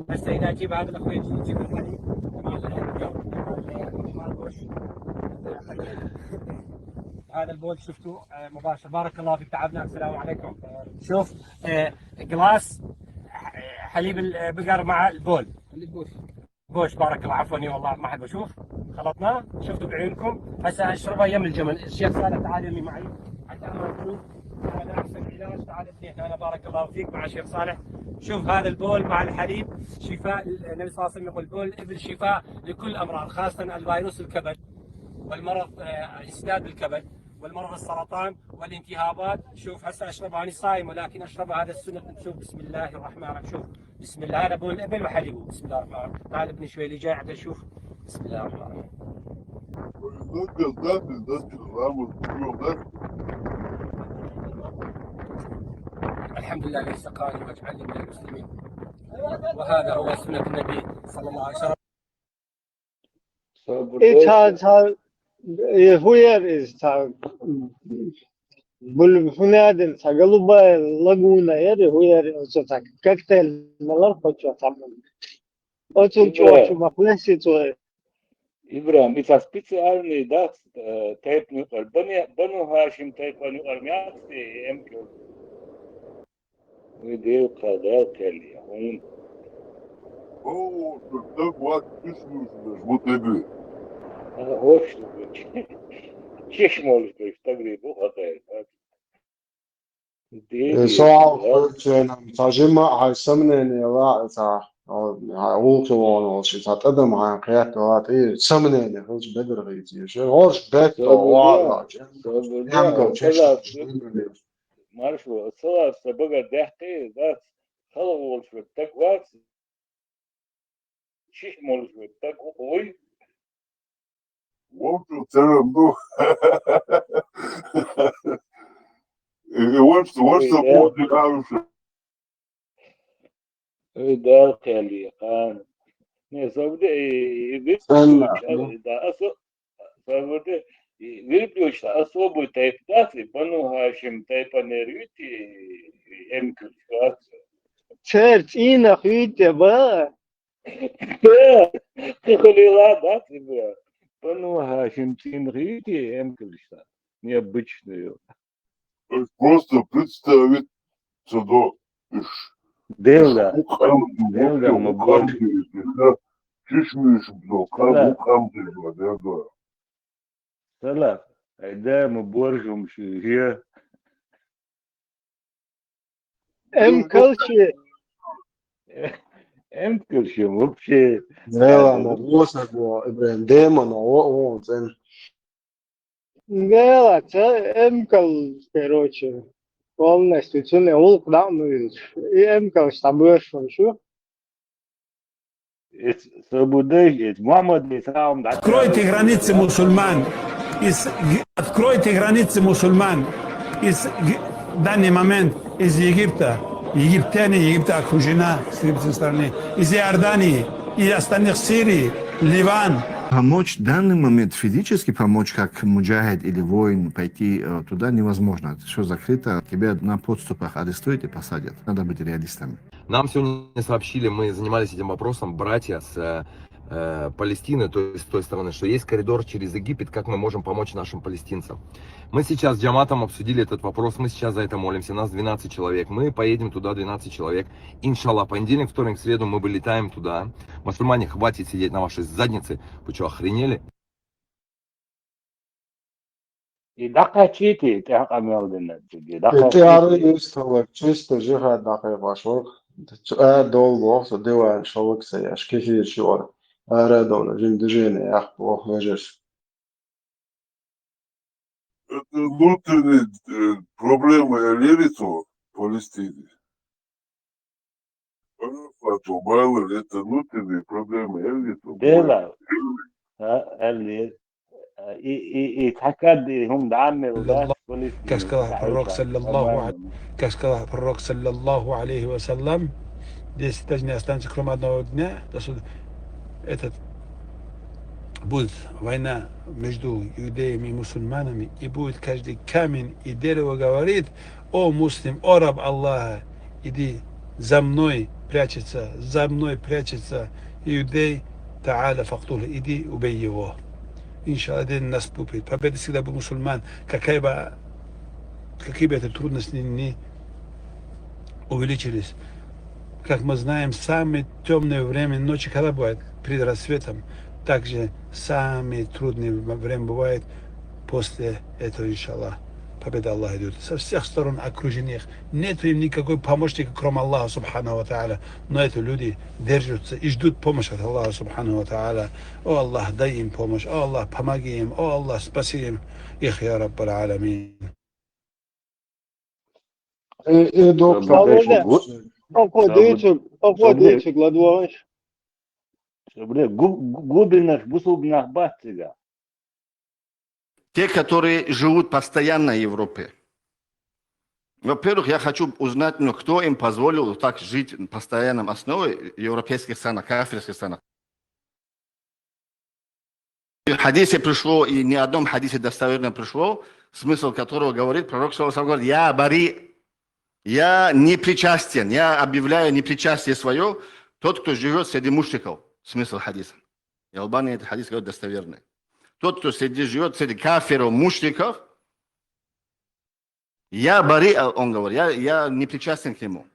هسه هنا اجيب هذا الاخوي يجيب الحليب هذا البول شفتوا مباشر بارك الله فيك تعبنا السلام عليكم شوف جلاس حليب البقر مع البول بوش بارك الله عفوا والله ما حد بشوف خلطناه شفتوا بعيونكم هسه اشربه يم الجمل الشيخ صالح تعال يمي معي حتى ما تشوف هذا احسن علاج تعال اثنين انا بارك الله فيك مع الشيخ صالح شوف هذا البول مع الحليب شفاء النبي صلى الله عليه وسلم يقول بول الابل شفاء لكل امراض خاصه الفيروس الكبد والمرض اسداد بالكبد والمرض السرطان والالتهابات. شوف هسه اشرب انا صايم ولكن اشرب هذا السنه. شوف بسم الله الرحمن الرحيم. شوف بسم الله هذا بول الابل وحليبه. بسم الله الرحمن الرحيم. هذا ابن شوي اللي جاي عدل. شوف بسم الله الرحمن الرحيم. الحمد لله الذي سقاني واجعلني من المسلمين. وهذا هو سنه النبي صلى الله عليه وسلم. Хуер из Бульфунадин, голубая лагуна, это хуер, что так, коктейль, малар хочу там. Очень чего, махлеси твой. Ибрам, это специальный, да, тайп нюкар. Бану Хашим тайп нюкар мясти, эмкю. Выдел кадал кали, он. О, так вот, чувствуешь, вот это. Hoş çeşme oluşturuyor tabii bu hatayı. سواء ترجمة هاي سمنة لا تا أو كمان أو شيء تقدم عن قيادة واتي سمنة هوش بدر غيتي شو هوش بيت واضح هم كم شيء مارشوا الصلاة سبقة دحتي ذات خلق والشو تقوات çeşme oluşturuyor تقوي What you tell them, no? What's the point of it? ده قالي قان نسبة يبيش ده أصل سبب يبيش أصل بتاعت ده بنو هاشم تايب نريتي إمكن كات شرط إيه خيط بقى خلي لا ده تبى بنو هاشم تنريتي إمكن что необычную. Просто представить сюда. Дело, мы больше. Чешмиш, мукам ты, да. Салат, да, мы боржем шире. Колче. Колче, вообще. Да, на глазах было, Ибрахим, демон, он, Да, это короче, полностью цены улк дамы и штабыш что? Свободой, Мухаммад Исаам. Откройте границы мусульман. Откройте границы мусульман. В данный момент из Египта. Египта окружена с этой стороны. Из Иордании и остальных Сирии, Ливан. Помочь в данный момент, физически помочь, как муджахид или воин, пойти туда невозможно. Все закрыто, тебя на подступах арестуют и посадят. Надо быть реалистами. Нам сегодня сообщили, мы занимались этим вопросом, братья с Палестины, то есть с той стороны, что есть коридор через Египет, как мы можем помочь нашим палестинцам. Мы сейчас с джаматом обсудили этот вопрос, мы сейчас за это молимся, нас 12 человек, мы поедем туда 12 человек, иншаллах, понедельник, вторник, среду мы вылетаем туда. Мусульмане, хватит сидеть на вашей заднице, вы что, охренели? И дакачити, ты амелден. Ты арыстовок, чисто жиха дакай башок. Долго, что делаешь, шолок сеяш, кефир чуар. Редовно, жим движение, ах, плохо лежишь. Это внутренние проблемы Эллириту в Палестине. Это внутренние проблемы Эллириту. Дело. Эллирит. И تحكي هم دعم كشكره الرب صلى الله عليه وسلم. 10 дней останется, кроме одного дня, этот будет война между иудеями и мусульманами, и будет каждый камень и дерево говорит: о муслим, о раб Аллаха, иди за мной прячется, иудей, та'аля фактула, иди убей его. Иншаллах, день наступит. Победа всегда был мусульман. Какие бы это трудности не увеличились. Как мы знаем, самое темное время ночи, когда бывает перед рассветом, также самое трудное время бывает после этого, иншаллах. победа Аллаха идет. Со всех сторон окруженных. Нет им никакой помощника, кроме Аллаха Субхану Ва Тааля. Но эти люди держатся и ждут помощи от Аллаха Субхану Ва Тааля. О Аллах, дай им помощь. О Аллах, помоги им. О Аллах, спаси им. Их я Раббал Аламин. Doktore, oko duyucu gladovać. Губинах, бусубнах бацыга. Те, которые живут постоянно в Европе. Во-первых, я хочу узнать, ну, кто им позволил так жить на постоянном основе в европейских странах, кафирских странах. И в хадисе пришло, и ни одном хадисе достоверно пришло, смысл которого говорит, пророк саллаллаху алейхи ва саллям говорит: я бари, я не причастен, я объявляю непричастие свое, тот, кто живет среди мушриков. Смысл хадиса. И Албания этот хадис говорит достоверный. Тот, кто живет среди кафиров, мушриков, я бари, он говорит, я не причастен к нему.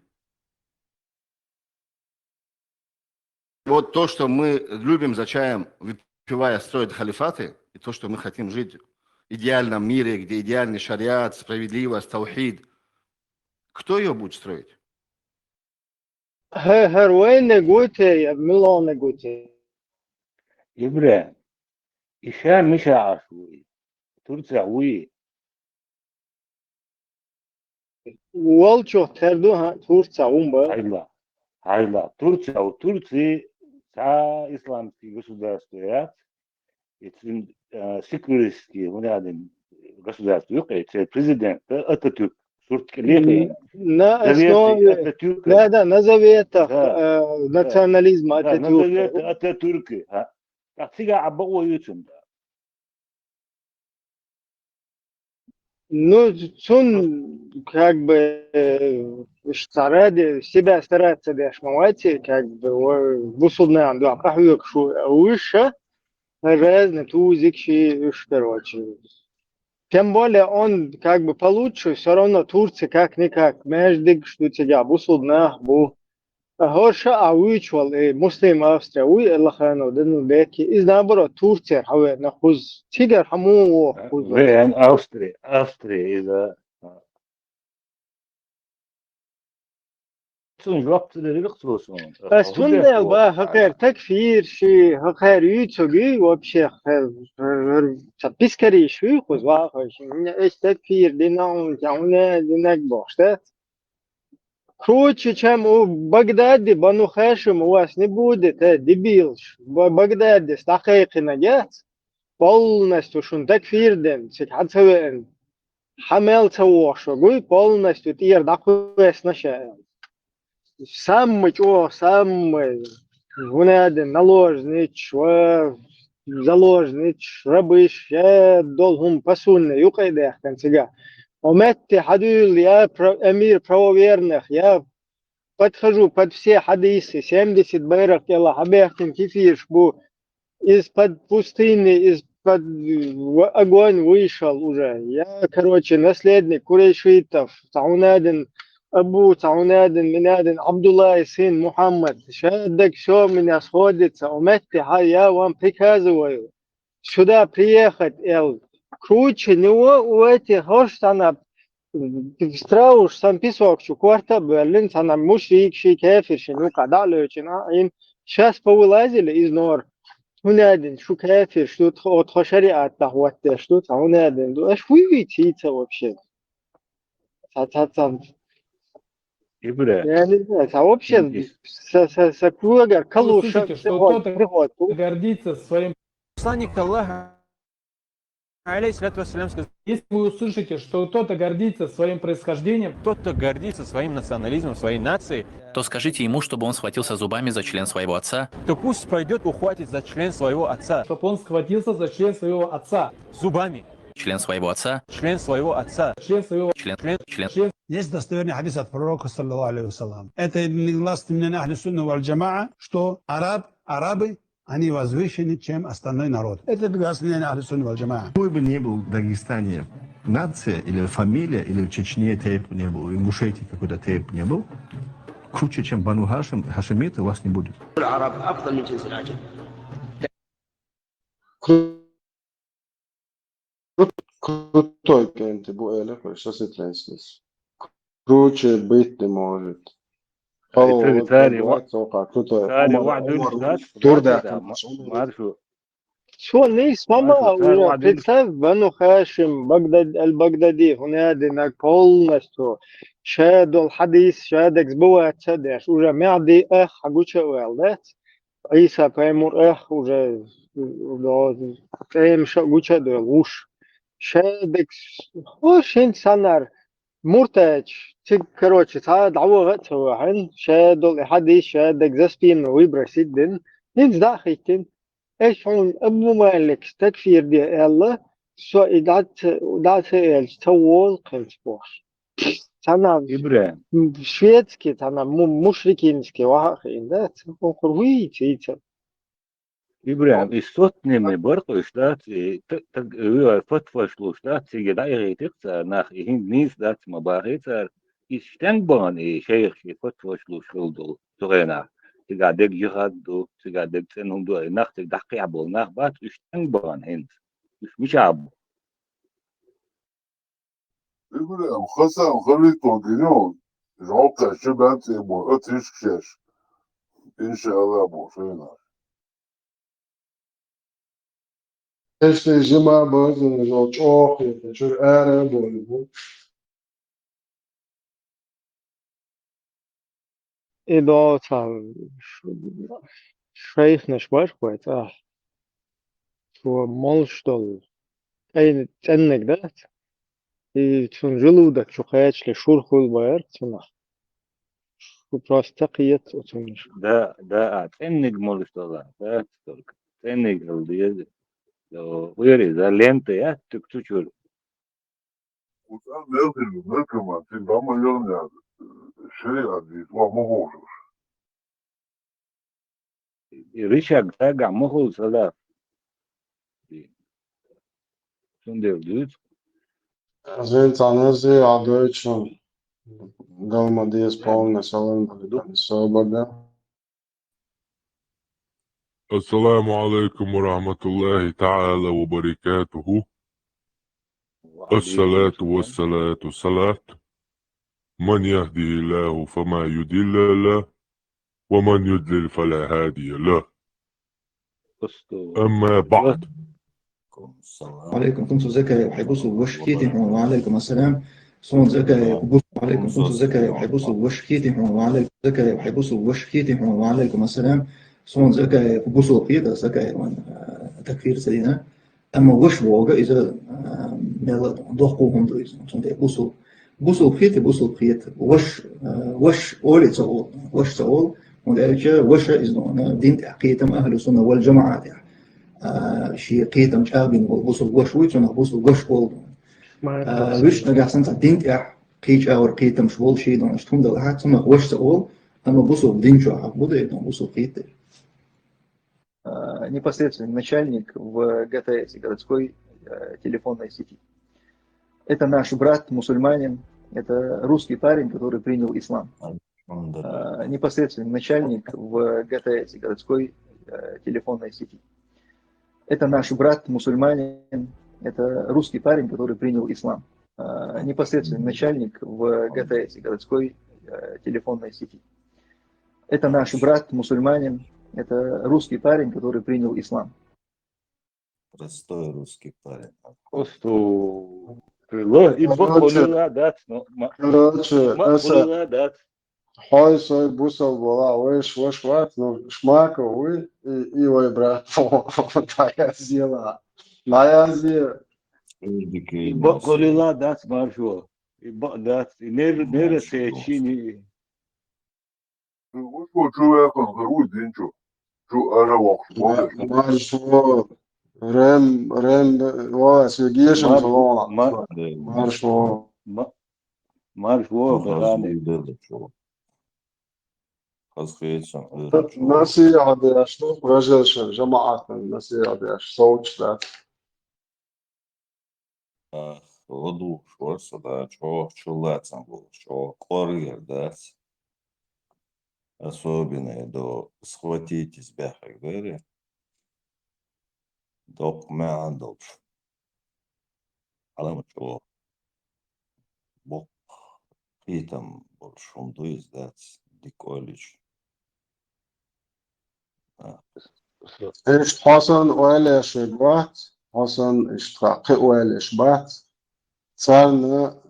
Вот то, что мы любим за чаем, выпивая, строить халифаты, и то, что мы хотим жить в идеальном мире, где идеальный шариат, справедливость, таухид, кто ее будет строить? Her وين قوتي يا ميلان قوتي. إبراهيم إشام مش عشوائي ترجع وي والشو تردوها تورتسا ومبا. Hayla Turция, у Турции исламский государство, секулярские государства, президент Ататюрк. На основе, да, на заветах национализма Ататюрка. Так сега або ютум. Ну, он как бы себя старается дешмовать, как бы в условном, да, похуек шо, выше, разные тузик, короче. Тем более он как бы получше, все равно Турция как-никак, между что тебя в условном был. Горша авичвал муслим Австрия, уй Аллахану дину беки, из наоборот Турция, хаве нахуз тигр хаму хуз. Вен Австрия إذا شون وقت اللي يقصون. بس تندل بقى هكير تكفير شيء هكير يتسوي وبشيء تبيسكري شو خوز واقعش إيش تكفير دينهم جاونا دينك باشته. Короче, чем у Багдаде, Бану Хашим у вас не будет, дебил. В Багдаде с такейки нагет, полностью шун такфирден, сикхатсавен, хамелцавошо, гуй полностью тир дакуэс нашаем. Самый, вунаден, наложнич, заложнич, рабыш, я долгум пасунне, юкайдех концега. ومتى حدول يا أمير правоверных, я подхожу под все хадисы, 70 байрак, я حبيختم كيفيش بو из-под пустыни, из-под огонь вышел уже. Я, короче, наследник курейшитов, Таунадин, Абу Таунадин, Минадин, Абдулла, сын Мухаммад. Шадак, все у меня сходится. Уметте, я вам приказываю сюда приехать, Круче него у этих горстана страуш сам писок, что кварта Берлин, сана мушрикши, кефирши, ну когда лечина, им сейчас повылазили из нор. Унадин, что кефир, что от хошариат тахватте, что таунадин, а что вы видите вообще? Я не знаю, а вообще сакуга калуша. Что кто-то гордится своим посланник Аллаха. Если вы услышите, что кто-то гордится своим происхождением, кто-то гордится своим национализмом, своей нацией, то скажите ему, чтобы он схватился зубами за член своего отца. То пусть пойдет ухватит за член своего отца. Чтобы он схватился за член своего отца. Зубами. Член своего отца. Член своего отца. Член своего член. Есть достоверный хадис от пророка, саллаллаху алейхи вассалам. Это негласно мнение ахли сунна валь джамаа, что арабы, они возвышены, чем остальной народ. Это мнение ахли сунна валь джамаа. Какой бы ни был в Дагестане нация, или фамилия, или в Чечне тейп не был, в Ингушетии какой-то тейп не был, круче, чем Бану Хашим, хашимиты у вас не будет. крутой кенти бу эле сейчас и трансмис. Круче быть не может. تاري تاري крутой. تاري وعدون عمر ذات دور ذات ده ده ما عارفه شو نيس ما ماما عارفه تاري уже وعدون представь بنو هاشم البغدادي هناك полностью شادوا الحديث شادك زبوة تصدق уже معدي اخ حقوشة والدات عيسى بيمور اخ уже مش حقوشة دوش شادك خوش انسانر مرتاج короче صار دعوة وحن شادوا الحديث شادك زسبين ويبرسيدن نيز داخيتن ايش هون ابو مالك تكفير دي الله سو دات التوول قلت بوش تانا إبراهيم شويتسكي تانا مشركينسكي واخين ذات وقروي تيتا إبراهيم الصوت نمي برقو شتات تقوي فتفش لو شتات تيجي دايغي تقصى ناخ إهين نيس دات مباهيتر إشتنبان شيخ شي فتفش لو شلدو تغينا تقعدك جهادو تقعدك سنهم دو ناخ تقدحقي عبو ناخ بات إشتنبان هنت مش عبو إبراهيم خاصة وخلي توقينون جوابك شبات يبو أتيش كشاش إن شاء الله أبو فينا Este جمع برضه جو چوخ شو أنا بقول إذا صار شيخ نشبر كويت شو مالش دول أي تنك ذات تون جلودك شو خياتش لشور خول باير تنخ شو براستقيت وتنش ده أتنق مولش طلع ده تلك تنق الديز لو غيري ده لينت يا تكتشور وسأل ميلتي ملكما في العمل يغني الشريعة دي ومغوش ريشاك تاقع مخل سلاف شون دير دوت زين تانزي عدويتشون قال ما دي سبون سلام سوبر السلام عليكم ورحمة الله تعالى وبركاته الصلاة والصلاة من يهدي الله فما يضل له ومن يضلل فلا هادي له أما بعد عليكم كنت زكاة وحيبصوا وشكيتهم وعليكم السلام صون زكاة وبصوا عليكم كنت زكاة وحيبصوا وشكيتهم وعليكم زكاة وحيبصوا وشكيتهم وعليكم السلام صون زكاة وبصوا قيدة زكاة تكفير سدينا أما وش بوجا إذا ملا ضحكوا دويز صون بصوا قيت وش أولي تقول وش تقول وذلك وش إذا دين تحقيقهم أهل السنة والجماعة شيء قيدم شابين وبوصل وش ويتنا بوصل وش قول وش نجح سنت دينك قيج أو قيدم شغل شيء دون أشتم ده حتى ما وش تقول أما بوصل دين شو عبوده يدون بوصل قيد непосредственный начальник в ГТС, городской телефонной сети. Это наш брат, мусульманин, это русский парень, который принял ислам. Непосредственный начальник в ГТС, городской телефонной сети. Это наш брат, мусульманин, это русский парень, который принял ислам. Непосредственный начальник в ГТС, городской телефонной сети. Это наш брат, мусульманин, это русский парень, который принял ислам. Простой русский парень. Короче, Хой свой бусал была, виш ват, ну шмака, вы и ой, брат, твоя зела, моя зела. بقول لا دات مارشو دات نير سيتشيني شو يكون غير دينشو شو أنا وقت مارشو رم واس يجيش مصلونا مارشو بغاني ناسي عاد شنو رجل جماعة ناسي عاد صوت ذات غدو شورس да чулацам был что коргер да особенно до схватить из бяхак дери доп мандоп علامة شو بق قيتم برشم دويز داتس دي كوليج إيش حسن ولا شبات حسن اشتراقي ولا شبات صارنا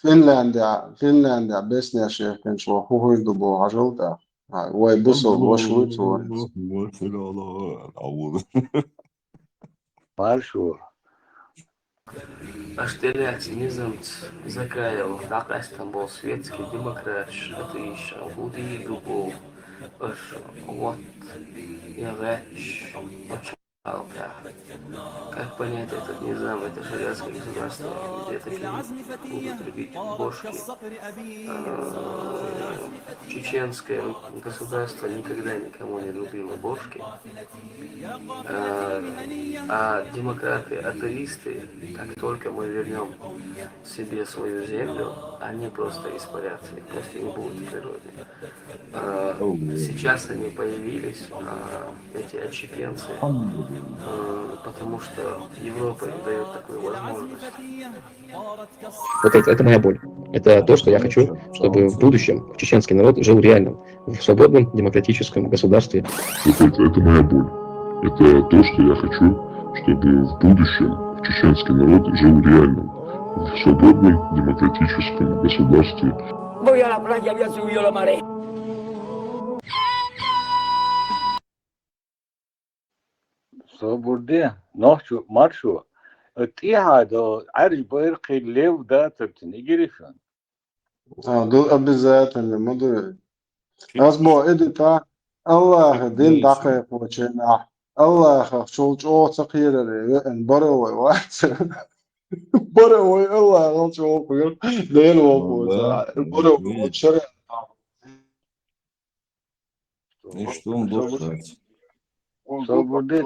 فنلندا بسنا شيخن شو هو يدبو عجلتا واي بصل وشويت وصل الله العوض مارشو Аштерляц, Низамц, Закаев, Дакастан был светский демократ, Шатыш, Алгуди, Дубов, вот, Ягач, Очалка. Как понять этот низам, это шариатское государство, где такие будут любить бошки. Чеченское государство никогда никому не любило бошки. А демократы, атеисты, как только мы вернем себе свою землю, они просто испарятся, их просто не будет в природе. Сейчас они появились, эти отщепенцы, потому что Европа им дает такую возможность. Вот это моя боль. Это то, что я хочу, чтобы в будущем чеченский народ жил реально в свободном демократическом государстве. Это моя боль. Это то, что я хочу, чтобы в будущем чеченский народ жил реально в свободном демократическом государстве. Voy a la playa, había subido la marea. صبردي نوحشو مارشو اتيهادو عارج بيرقي الليو دا تبتني جريشن دول أبزات اللي مدري أصبو إدتا الله دين دقيق وشينا الله شول جو تقير إن بروي وات بروي الله شول قير دين وقوت بروي وشرع إيش توم دوست صبردي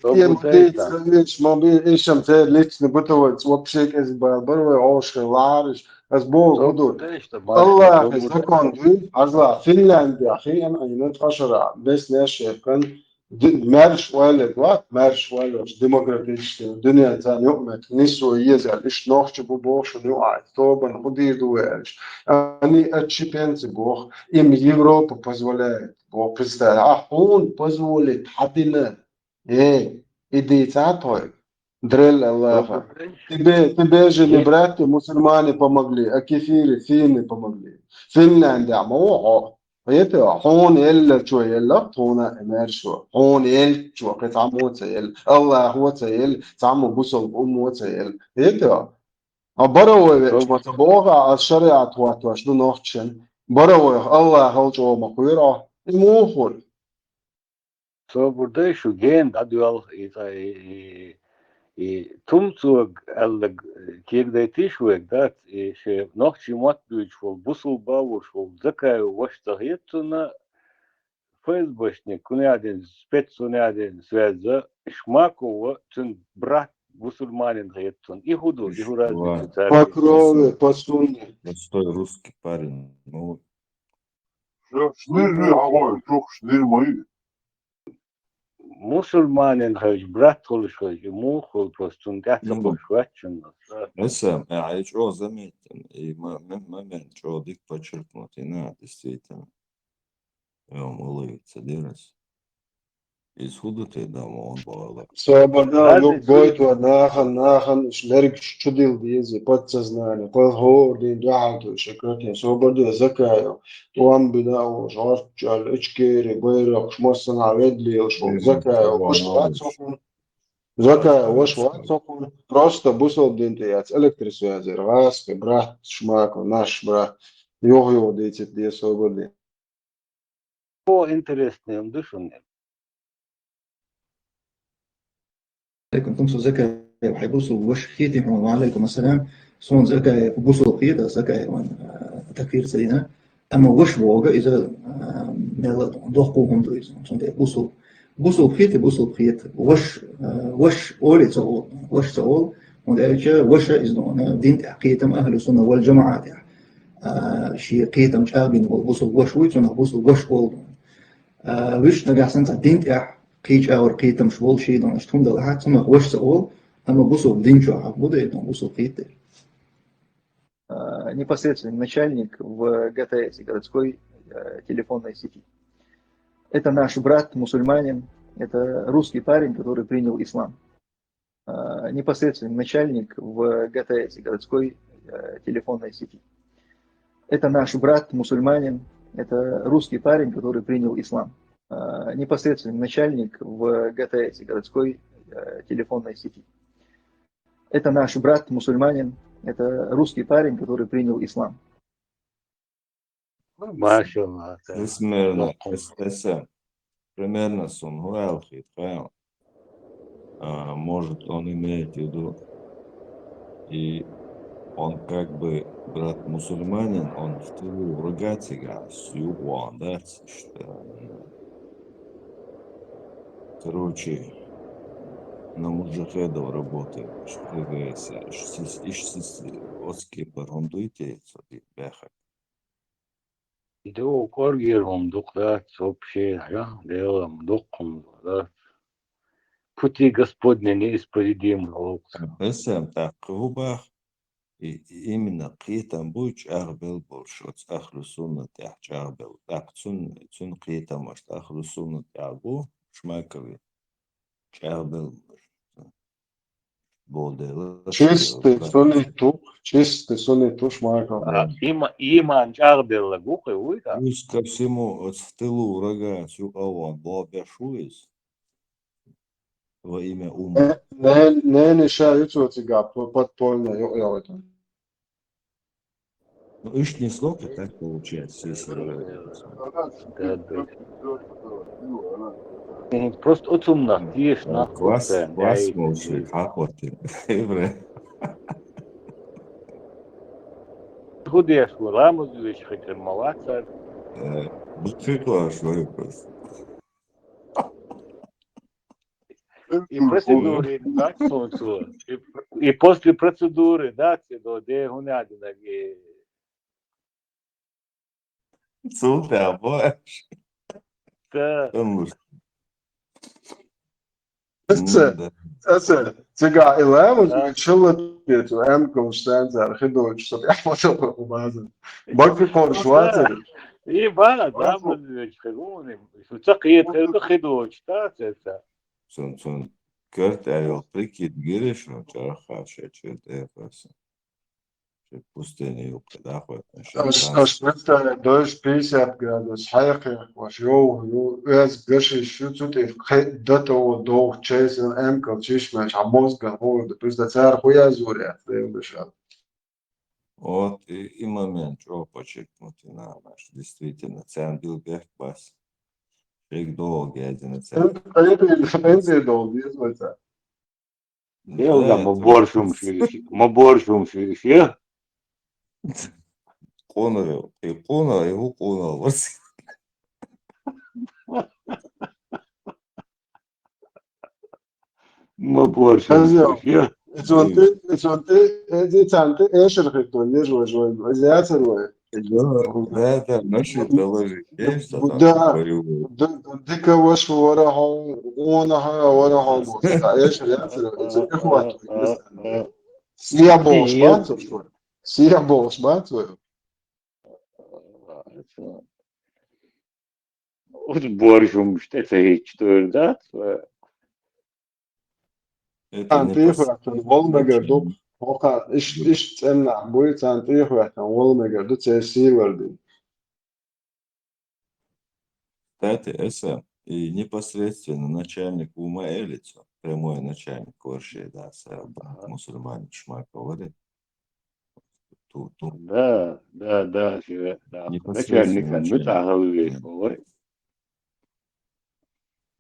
Я надеюсь, мы ищем те личные бытовые вообще из барбары, оши, лариш, as бог буду. الله закон دي أزلا فنلندا أخيرا أن نتفشر بس ناشئ كان مرش ولا وقت مرش ولا ديمقراطيش الدنيا تاني يوم نسوا يزعل إيش نوخش ببوش ونوعد طبعا خدي دوائش أني أتشيبنز بوخ إم يوروبا позволяет بوخ представляет он позволит حدنا إيه إديتا توي дрель Аллаха тебе же не братья мусульмане помогли а кефири финны помогли Финляндия موعو это هون إلا شو إلا هون إمر شو هون إل شو كتعمو تيل الله هو تيل تعمو بوصل أمو تيل это بروا ما تبغى الشريعة تواتوا شنو نوختشن بروا الله هو جو مقيرة موخل صبردي شو جين دادوال تمزوج كيرديتيش ويقدات شيء نوختشي ماتبيج والبوصل باوش والذكاء واشتهيتنا فيسبوشني كونيادين спецунядин связа шмакова тун брат мусульманин гейтун ихуду ихуразы по крови по сунне простой русский парень ну Шныры авой çok şnır mayı мусульманин гейж брат холшой мухол постун дата бошвачен Леса, а что заметен, и момент, что дик подчеркнут, и на, действительно, улыбится, дырос. Исходу ты дома, он был. Свобода, ну, будет нахан, шлерик чудил диези, подсознание, подгордин, духату, шекратин, свобода, закаю, туан бинау, жорчал, очкери, байрак, шмосана, ведли, закаю, закаю, вошват, просто бусол динтияц, электросвязи, раски, брат, шмаку, наш брат, його дети, где свободы. О, интересный, он дышанный. عليكم تمسوا زكاة وحيبوسوا وش خيتي وعليكم السلام صون زكاة وبوسوا خيتة زكاة تكفير سدينا أما وش بوجا إذا ضحكوا دويز صون بوسوا خيتة بوسوا خيتة وش أولي تقول وش تقول وذلك وش إذا دين تحقيتم أهل السنة والجماعة شيء قيتم شابين وبوسوا وش ويتون بوسوا وش أول وش نجح سنة دينت قيج أو قيت مش بول شيء دون أشتهم ده لحد ثم وش سؤال أما بوصل دين شو عبودة دون بوصل قيت непосредственный начальник в ГТС, городской телефонной сети. Это наш брат, мусульманин, это русский парень, который принял ислам. Непосредственный начальник в ГТС, городской телефонной сети. Это наш брат, мусульманин, это русский парень, который принял ислам. Непосредственный начальник в ГТС, городской телефонной сети. Это наш брат, мусульманин, это русский парень, который принял ислам. Машаллах. Примерно Сунгуэлхит, может, он имеет в виду, и он как бы брат мусульманин, он в тылу врага тягал, с юга, да, что, короче, на муджахедов работает, что говорится, отскипа рундуйте, бяхак. دو كورجيرهم دقات вообще, ja, делом доком, да. Пути Господня неисповедимы. Эсэм так клубах и именно қиетам буч арбел болшоц ахлу суннат арбел так цун қиетам маш ахлу суннат арбу шмакови арбел болдел чистый сонету шмаков. Иман арбел лагухи уйда. Плюс ко всему в тылу врага сюкаван бобяшуис во имя ума. Не шают тебя подпольно, это. Ну, ишь не слог, и так получается, если Просто отумно, тиеш на. Квас молчит, хапоты. Худеш, ламу звеш, хоть малаца. Бутыкло, что ли, просто. И процедуры, да, и после процедуры, да, до дегунадина ге. Супер, больше. Да. هسه تقع إلام وتشلت بيت وأمكم شتانزر خدوش صبيح ما تبقى وبعدين باقي كورش واتر إيه بقى ده من يشخلوني شو تقيت خدوش تاسع Son kört ayol prikit girişim çarxa şeçet efes. Pusteni yok da أش مثلا دوش بيساب قادس حقيقي وشو از قشي شو تودي دتو ودوغ تشيسن أمكم تشيش مش عموز قهور بس ده تعرف ويا زوري أتلاقيهم بشار. Вот и момент, что подчеркнуть надо, что действительно цен был бехбас. Шейк долгий один и цен. أنت долгий, это. يلا ما борщом фиш, Конор, и Конор, его Конор. ما борщом фиш. أنت إيش الخطوة ليش وجوي زيادة الوقت. Да, наши доложи есть, что там говорю. ديك واش وراهم ونها وراهم ايش اخوات سيابوس باتو سيابوس باتو Вот борщом что это هيك да? تانتيخ والمجر دوك وقع ايش تمنع بوي تانتيخ والمجر دو تسير وردي. Кстати, это и непосредственно начальник ума Элицу, прямой начальник Корши, да, мусульманин Шмаков, говорит. Да. Начальник Митахович, говорит.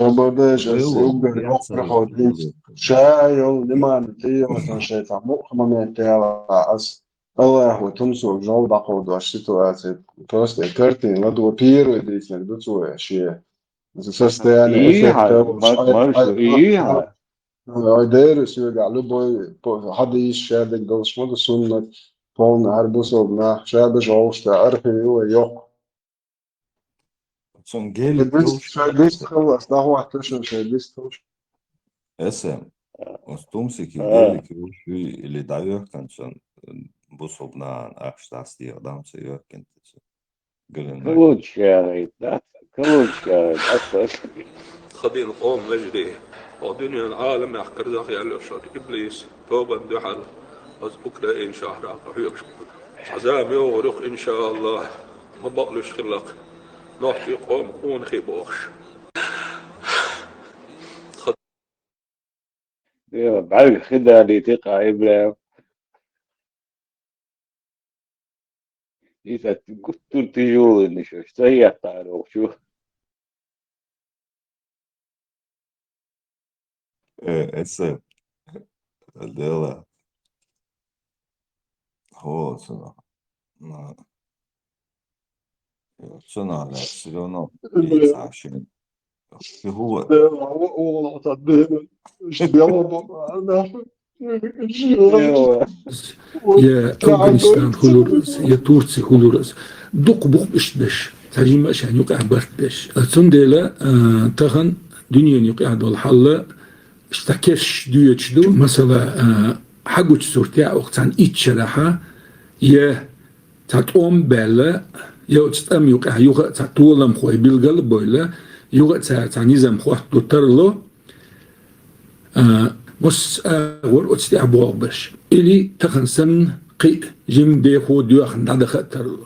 وبدأش يقدر يخرج شاي ولما نتيجة مثلا شيء مؤخرا يتعاس الله وتمسو جودة قود situacije postoje kartine lado pirodi se dočuje šije sastajanje efekta دارس يرجع له بوي حد يشادك دوش مود سنة полنا عربوسو بنا شابش عوش تعرفي هو يوق تون جيل شايدست خلص ده هو احتشم شايدست اسم تمسك الجيل كروشي اللي داير كان شان بصبنا أخش تحسدي أدام سيار كنت قلنا كلوش يا غيث كلوش يا غيث خدي القوم مجدي ودنيا العالم يحكر ذاك يالشر إبليس توبا دحل از بكرة إن شاء الله رحيق عزام يورق إن شاء الله ما بقلش خلق نحكي قوم كون خيبوش بعد خدها اللي تقع إبراهيم إذا قلت تجول إن شو سيئة تعرف شو اسم الدولة هو صنع لأكسلونه عشان هو يا أفغانستان خلورس يا تورسي خلورس دق بخ بشدش تجي ما عشان يقع بردش السندلة تغن دنيا يقع دول حلة اشتكش ديوتش دو مثلا حقوش سورتيا وقتان إتشرحة يا تاتوم بلا يا تستم يقع يقع تاتولم خوي بالقلب بويلا يقع تانيزم خوي دوترلو بس أول أتستي أبوه بش إلي تخنسن قي جيم ديخو ديوخن دادا خطر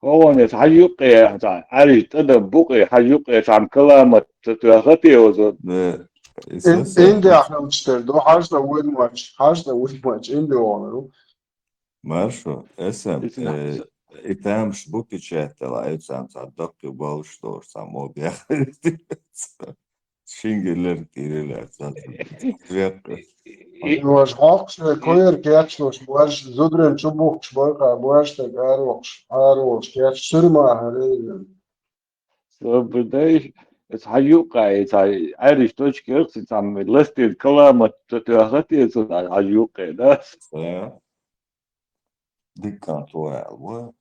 هو ناس حيوقي عن عاري تدم بوقي حيوقي عن كلامة تتوخطي وزود إندي إحنا بنشتغل حاجة وين ماتش إندي وعملوا ماشو اسم إتام شبوكي شهت لا سام صدق بالش دور سام موبيا Šingeler Kirillac. Mož hoks kojer kječnoš, mož zudren čubuk čborka, mož tak aroks kjeć sirma harejen. So بدايش حيوقع عارف توش كيرس عم لستي كلامة تتوخطي حيوقع ده Диканто алва.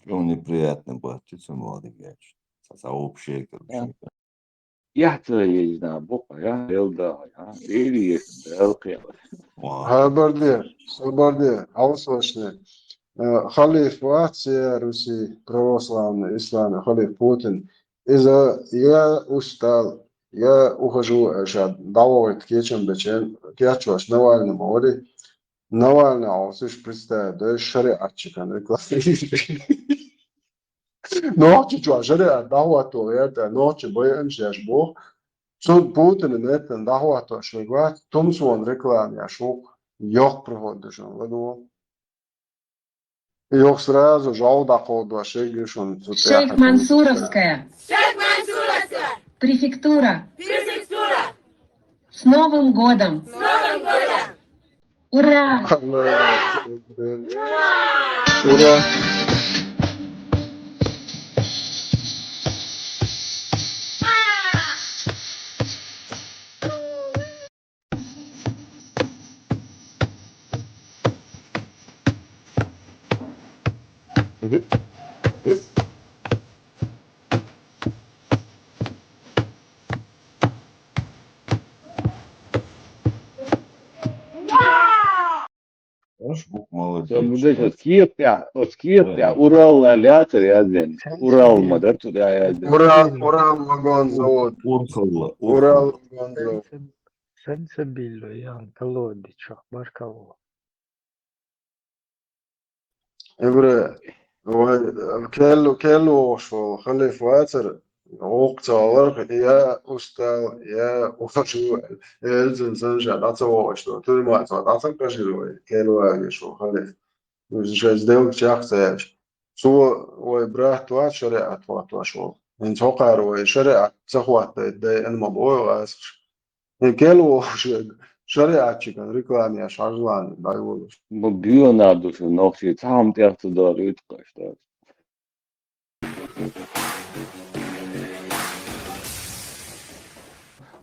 Он неприятно батится молодый мяч. Сообщее, короче. يحتاج بقى يا يلدا يا إيري القيا Хабардия, Алсвашне. Халиф Ватсия, Руси, православный, ислам, халиф Путин. Из-за я устал, я ухожу, сейчас давать кечем бечен, кечуаш Навальный море. Навальный, Алсваш представляет, да, шариатчикан, Noći ću ažere dahuato vērtē, noći bojanšies Bog. Sun Putina neten dahuato švegvāt, tumsvon reklāmjā šūk, joh prohodešan vedu. Joh сразу жалда ходва шегишон. Шейх Мансуровская. Префектура. С Новым годом. Ура! Ура! От Киевя, Урал авиация рядом. Урал модар туда рядом. Урал вагон завод. Урал вагон завод. Сенсибило, Ян, колодичо, баркаво. Эбре, كله شو خلي فواتر وقت على يا أستاذ يا وخشوا إلزم سنجا لا تسوى شو تقول ما تسوى لا تسوى كشلوي كله شو خلي مش جدول شخص إيش سو وبراه توات شريعة توات شو نتوقع روي شريعة تسوى ده إن ما بقول غاس كله شريعة كان ريكلامي شغلان لا يقول بيوناردو شو نوخي تام تيرت دار يتقاش دار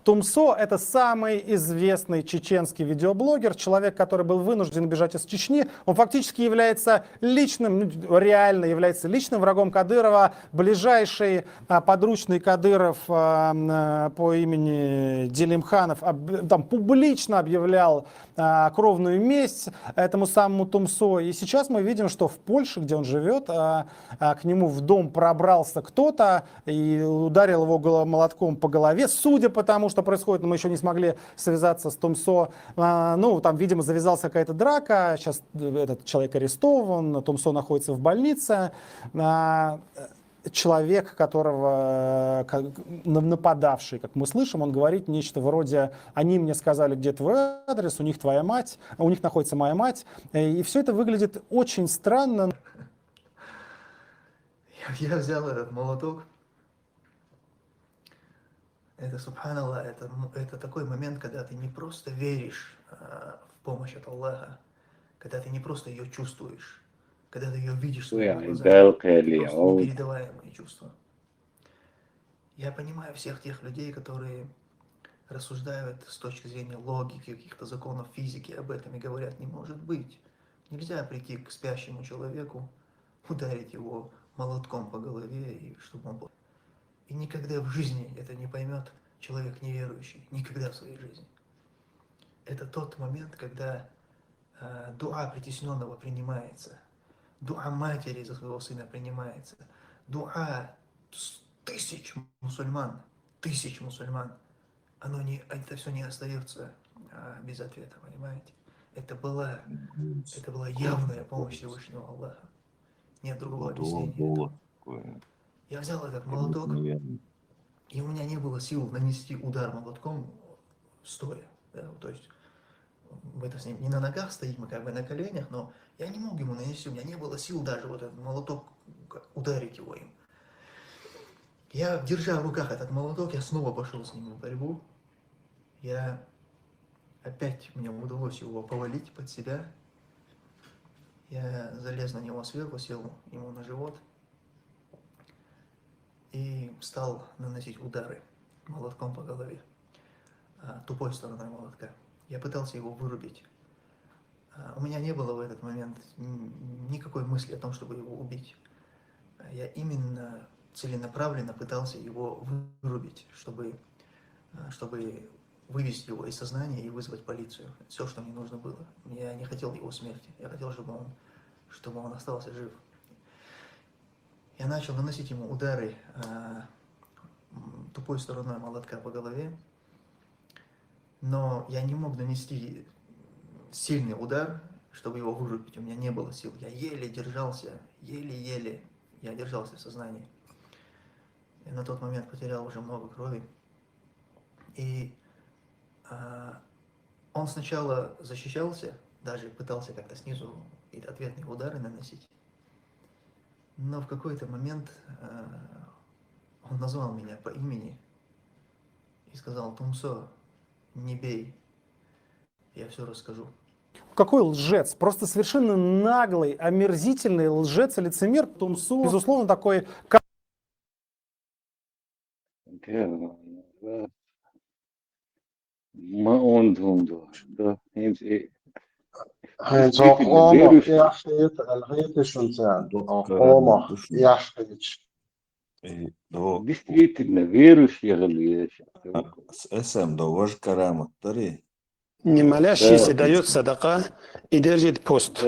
Тумсо — это самый известный чеченский видеоблогер, человек, который был вынужден бежать из Чечни. Он фактически является личным, реально является личным врагом Кадырова. Ближайший подручный Кадыров по имени Делимханов там публично объявлял кровную месть этому самому Тумсо. И сейчас мы видим, что в Польше, где он живет, к нему в дом пробрался кто-то и ударил его молотком по голове. Судя по тому, что происходит, мы еще не смогли связаться с Тумсо. Ну, там, видимо, завязалась какая-то драка. Сейчас этот человек арестован, Тумсо находится в больнице. Человек, которого нападавший, как мы слышим, он говорит нечто вроде: они мне сказали, где твой адрес, у них твоя мать, у них находится моя мать. И все это выглядит очень странно. Я взял этот молоток. Это, субханаллах, это такой момент, когда ты не просто веришь в помощь от Аллаха, когда ты не просто ее чувствуешь, когда ты ее видишь своими глазами, просто непередаваемые чувства. Я понимаю всех тех людей, которые рассуждают с точки зрения логики, каких-то законов физики об этом и говорят: не может быть. Нельзя прийти к спящему человеку, ударить его молотком по голове, и чтобы он... И никогда в жизни это не поймет человек неверующий, никогда в своей жизни. Это тот момент, когда дуа притесненного принимается, дуа матери за своего сына принимается, дуа тысяч мусульман, это все не остается без ответа, понимаете? Это была явная помощь Всевышнего Аллаха. Нет другого объяснения. Я взял этот молоток, и у меня не было сил нанести удар молотком стоя. Да? То есть мы с ним не на ногах стоим, мы как бы на коленях, но я не мог ему нанести, у меня не было сил даже вот этот молоток ударить его им. Я, держа в руках этот молоток, я снова пошел с ним в борьбу. Мне удалось его повалить под себя. Я залез на него сверху, сел ему на живот и стал наносить удары молотком по голове, тупой стороной молотка. Я пытался его вырубить. У меня не было в этот момент никакой мысли о том, чтобы его убить. Я именно целенаправленно пытался его вырубить, чтобы вывести его из сознания и вызвать полицию. Все, что мне нужно было. Я не хотел его смерти. Я хотел, чтобы он остался жив. Я начал наносить ему удары тупой стороной молотка по голове, но я не мог нанести сильный удар, чтобы его вырубить. У меня не было сил. Я еле держался, еле-еле я держался в сознании. Я на тот момент потерял уже много крови. И он сначала защищался, даже пытался как-то снизу ответные удары наносить. Но в какой-то момент он назвал меня по имени и сказал: Тумсо, не бей, я все расскажу. Какой лжец, просто совершенно наглый, омерзительный лжец и лицемер Тумсо. Безусловно, такой... Действительно, верующие. Не молящийся дает садака и держит пост.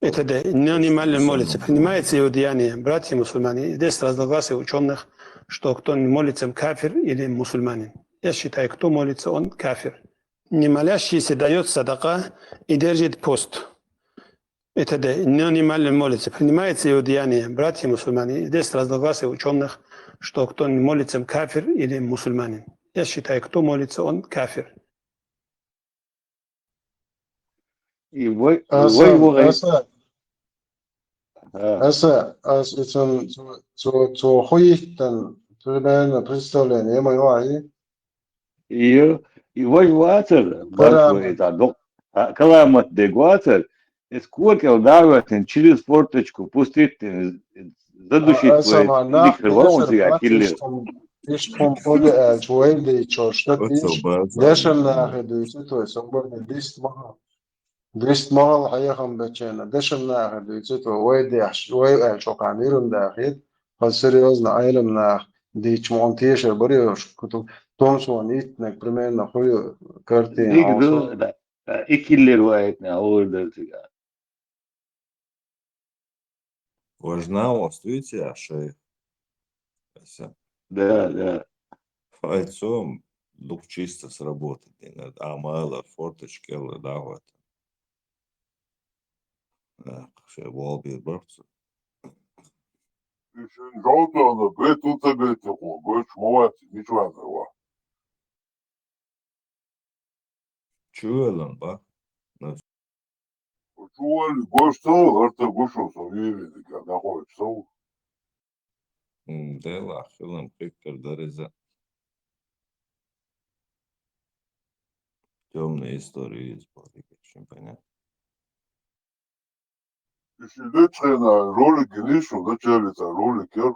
Это да, не молится. Принимается его деяние, братья мусульмане. Здесь разногласия ученых, что кто не молится, кафир или мусульманин. Я считаю, кто молится, он кафир. Не молящийся дает садака и держит пост. Это да, не молится. Принимается его деяние, братья мусульмане. Здесь разногласия ученых, что кто не молится, кафир или мусульманин. Я считаю, кто молится, он кафир. И вы Каламат дегуатер, сколько удавать через форточку, пустить, задушить твои крылом, إيش قنبلة شوية دي تشوشتات إيش ليش الناخد يسوي سنبرد ديست مال حياهم بتشينا ديش الناخد يسوي ويدي ويد شو كانيرن داخل فالسريوز نعيلم ناخ دي تشمونتيش بريوش كتب تومسون إيتنك برمين نخوي كرتين ديك عاصم دو إكل روايتنا أول درسك Важнауст, видите, ашей. да. Файцом лук чисто сработать. Амала, форточки, да, вот. Ще волби бърцу. Жълтана, бе, тут се бе тихо, бе, чмовати, ничего не това. Чуелам, ба? Чували, гошто, арта гошо са вири, дека не ходи псау. Дела, хилам, пикър, дареза. Темные истории из Балтики, очень понятно. Если лечена ролики лишу, началится роликер.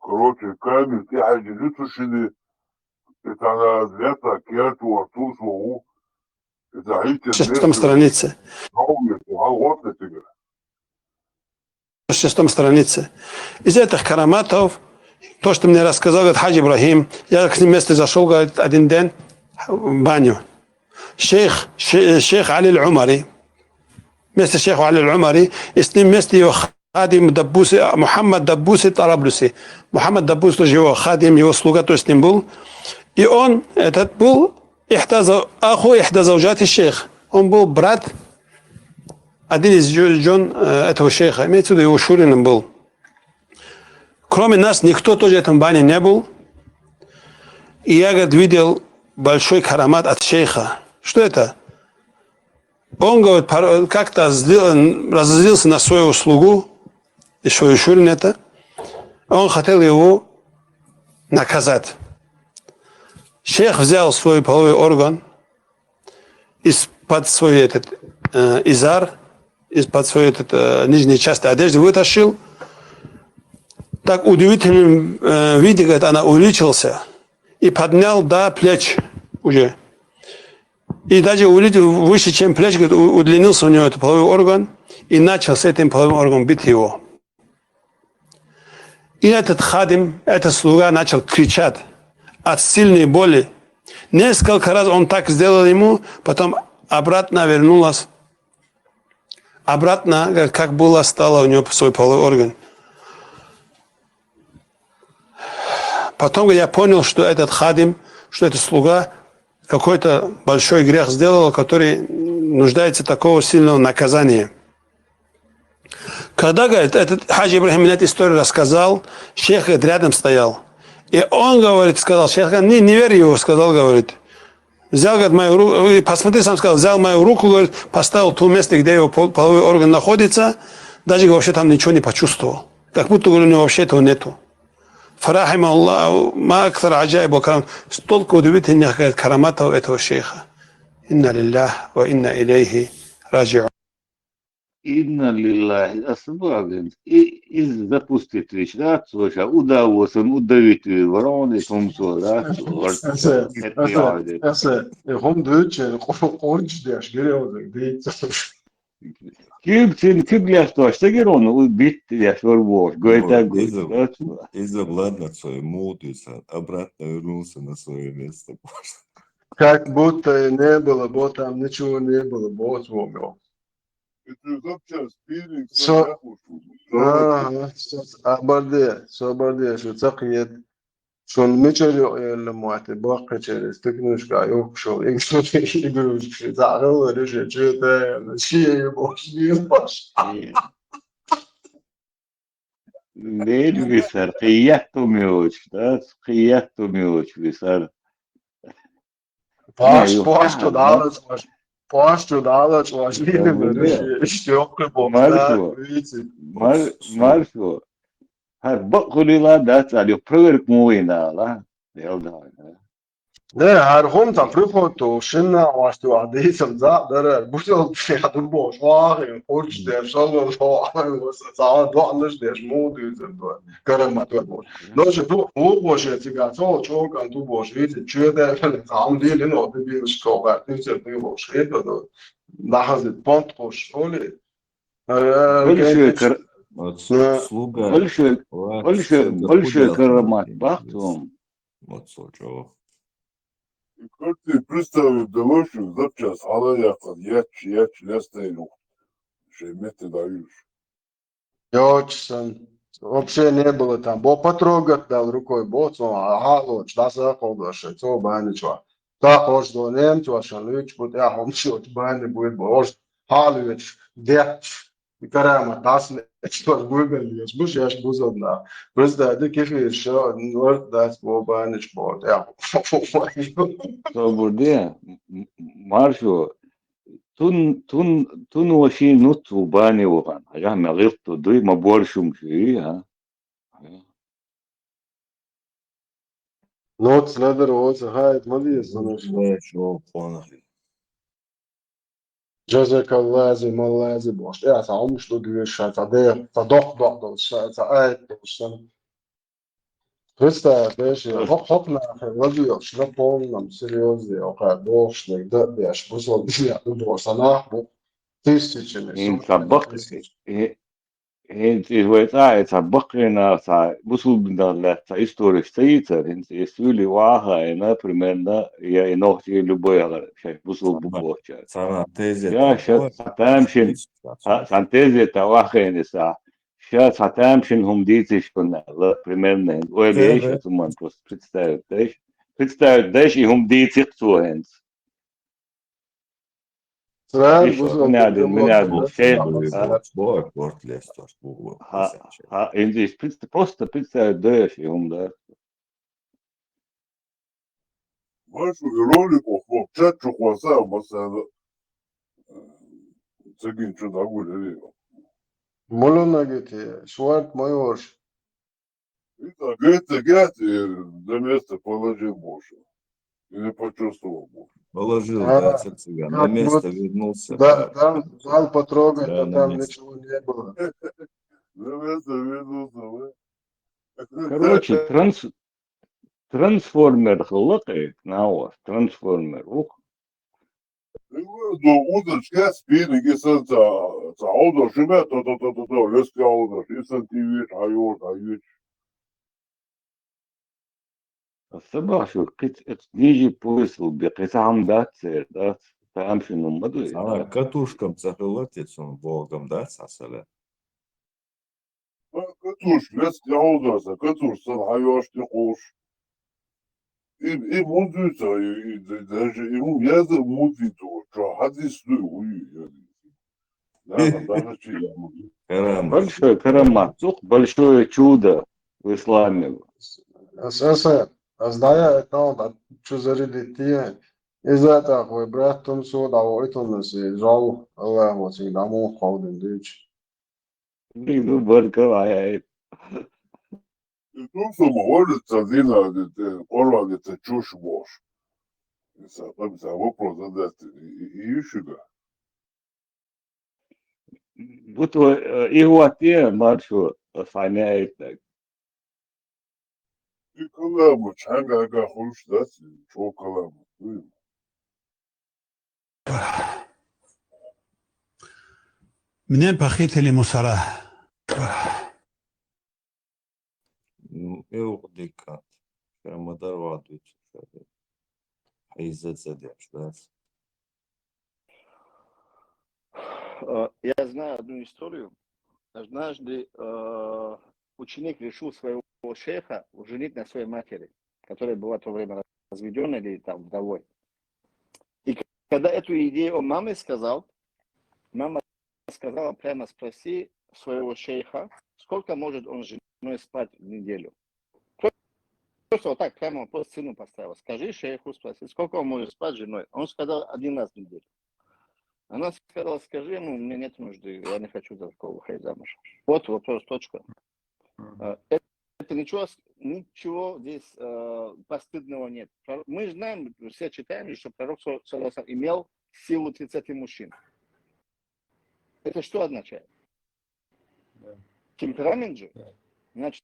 Короче, камень, ты хаджи шили. Это на лето, керту, артусу, это хитер. 6 странице. На 6 странице. Из этих караматов, то, что мне рассказал, говорит, Хаджи Ибрахим, я к ним вместе зашел, говорит, один день в баню. Шейх Али Аль-Умари, вместе с шейхом Али Аль-Умари, и с ним вместе его хадим Даббуси, Мухаммад Даббуси Тараблюси. Мухаммад Даббуси тоже его хадим, его слуга, то с ним был. И он, этот был аху ихда зауджати шейх. Он был брат, один из жен этого шейха, имеется в виду, его шурином был. Кроме нас, никто тоже в этом бане не был. И я, говорит, видел большой карамат от шейха. Что это? Он, говорит, как-то разозлился на свою слугу, и свою шурин это. Он хотел его наказать. Шейх взял свой половой орган из-под свой этот изар, из-под своей нижней части одежды вытащил. Так удивительным виде, говорит, она увеличился и поднял до плеч уже. И даже увидел выше, чем плеч, говорит, удлинился у него этот половой орган и начал с этим половым органом бить его. И этот хадим, этот слуга начал кричать от сильной боли. Несколько раз он так сделал ему, потом обратно вернулась. Обратно, как было, стало у него свой половой орган. Потом я понял, что этот хадим, что этот слуга какой-то большой грех сделал, который нуждается такого сильного наказания. Когда, говорит, этот Хаджи Ибрахим мне эту историю рассказал, шейх, говорит, рядом стоял. И он, говорит, сказал, шейх, не верь его, сказал, говорит. Взял, говорит, мою руку, посмотри, сам сказал, взял мою руку, говорит, поставил в то место, где его половой орган находится, даже вообще там ничего не почувствовал. Как будто, говорю, у него вообще этого нету. Фарахима Аллаху, ма аксар аджаиб ва карам. Столько удивительных, говорит, караматов этого шейха. Инна лиллах ва инна илейхи раджиун. Инна лиллахи, асбабен. И запустить речь, да, слушай, удовольствием, удовитую, вороны, сумсу, да, هم دوتشن قرنج داش грёзы дейт. Ким ляшто, что герон, убить я шорвош, говорит, Иза ладно, свой мутился, обратно вернулся на свое место. Как будто не было, бо там ничего не было, бо вспомнил. Абарде, что цакиет, что мечерю лему, а ты бака через тыкнушка, yok шо, что ты игрушки, загал, реши, что это, чьи бошки, Değil visar, kıyyattı mioç, da kıyyattı mioç visar. Poštudalac, što yok bu. Maršo. Har bakuli la da ali prvek mojna la. Del da. Ne, هرهم تفرقوا توشنا واشتو عديس الزاق درر بوشل بشيحة بوش واقعي قرش ديش الله الله ساعات دوحلش ديش مودي زندو كرم ما تقول لو شفتو هو بوش يتيقاتو شو كان تو بوش يتي تشيدا فالتعام دي لنو تبي مشكوبة تنسل بي بوش يتو لحظة بانت خوش قولي Вот Э, слуга большой карамат бахтум. Вот слушай. Как ты представил Делошу за час, а я лястейну. Шеймете даешь. Йочсон. Вообще не было там. Бо потрогать дал рукой, лоч, да заходишь, то баничва. Так хоч до немцу, шалыч, вот я хомчу, бани будет, бош, халыч, деш, и карама, тасны, что выгодно, сбуш я ж бузодна. Просто это кефи еще, вот дас бо банич бо, я. Собуде, Маршо, тун وشي نط وباني وغان حاجة ما غلطوا دوي ما بورشم شيء ها. Noc nedarots, hait, madīs, Šo ponahli. جزاك الله لازم الله لازم واش يا تعم شلو دوش تعدي تضح ضح تعاد وشن Krista беше hopna radio šlepom nam seriozni oka doš nek da beš buzol bija do sana bu tisuće ne إن سبق إنت سبقنا بصوا بدنا لا تايستوري ستيتر إنت يسولي واها أنا برمنا يا إنوختي لبويا شيء بصوا ببوشة Sana teze يا شا ستامشن سانتيزي تواخين سا شا ستامشن هم ديتش كنا لا برمنا ويليش ثم بس представь и هم ديتش قصوهن Sven buzol меня шесть Sport lässt das Buch. здесь просто представить даешь им, да. Машу и роликов, вот чатчу хваса, масада. Цегин что такое? Молона гете шварт майорш Это геты, до места положил больше. И не почувствовал больше. Положил, да, цыган. На место вернулся. Да, там дал потрогать, а там ничего не было. На место вернулся, Короче, трансформер хлопает на вас, трансформер. Ух. Ну, удочка спины, если аудо шумят, то если аудо, если ты видишь, айот. الصباح نيجي بوصل بقطعم دات تعمش نمضي. Sana katушкам цахылатец он Богом, да, сасале? Катуш, если аудо, катуш, сан айош ты хош. И мудится, и даже ему язык мудится, что хадис Большой карамат, большое чудо в исламе. Знаю, это что зарядите. Из-за того, брат, том сюда, вот он нас жал, Allah, вот и дамо ходим, дичь. Ну, баркавая. Ну, самоволец один, орла, это чушь бож. Там вопрос задать, и ищу. Вот его те маршу охраняет так. И коллабу, чанга, хуш, да, что коллабу. منين بخيت لي مصاراه Эухдикат. Прямо дорвадуется. Айзацадеш, да? Я знаю одну историю. Однажды ученик решил своего шейха женить на своей матери, которая была в то время разведенной или там вдовой. И когда эту идею он маме сказал, мама сказала прямо спроси своего шейха, сколько может он с женой спать в неделю. Просто вот так прямо просто сыну поставил. Скажи шейху, спроси, сколько он может спать с женой. Он сказал 1 раз в неделю. Она сказала, скажи ему, у меня нет нужды, я не хочу за такого выходить замуж. Вот вопрос, точка. Это ничего здесь постыдного нет. Мы знаем, все читаем, что пророк имел силу 30 мужчин. Это что означает? Темперамент же. Значит,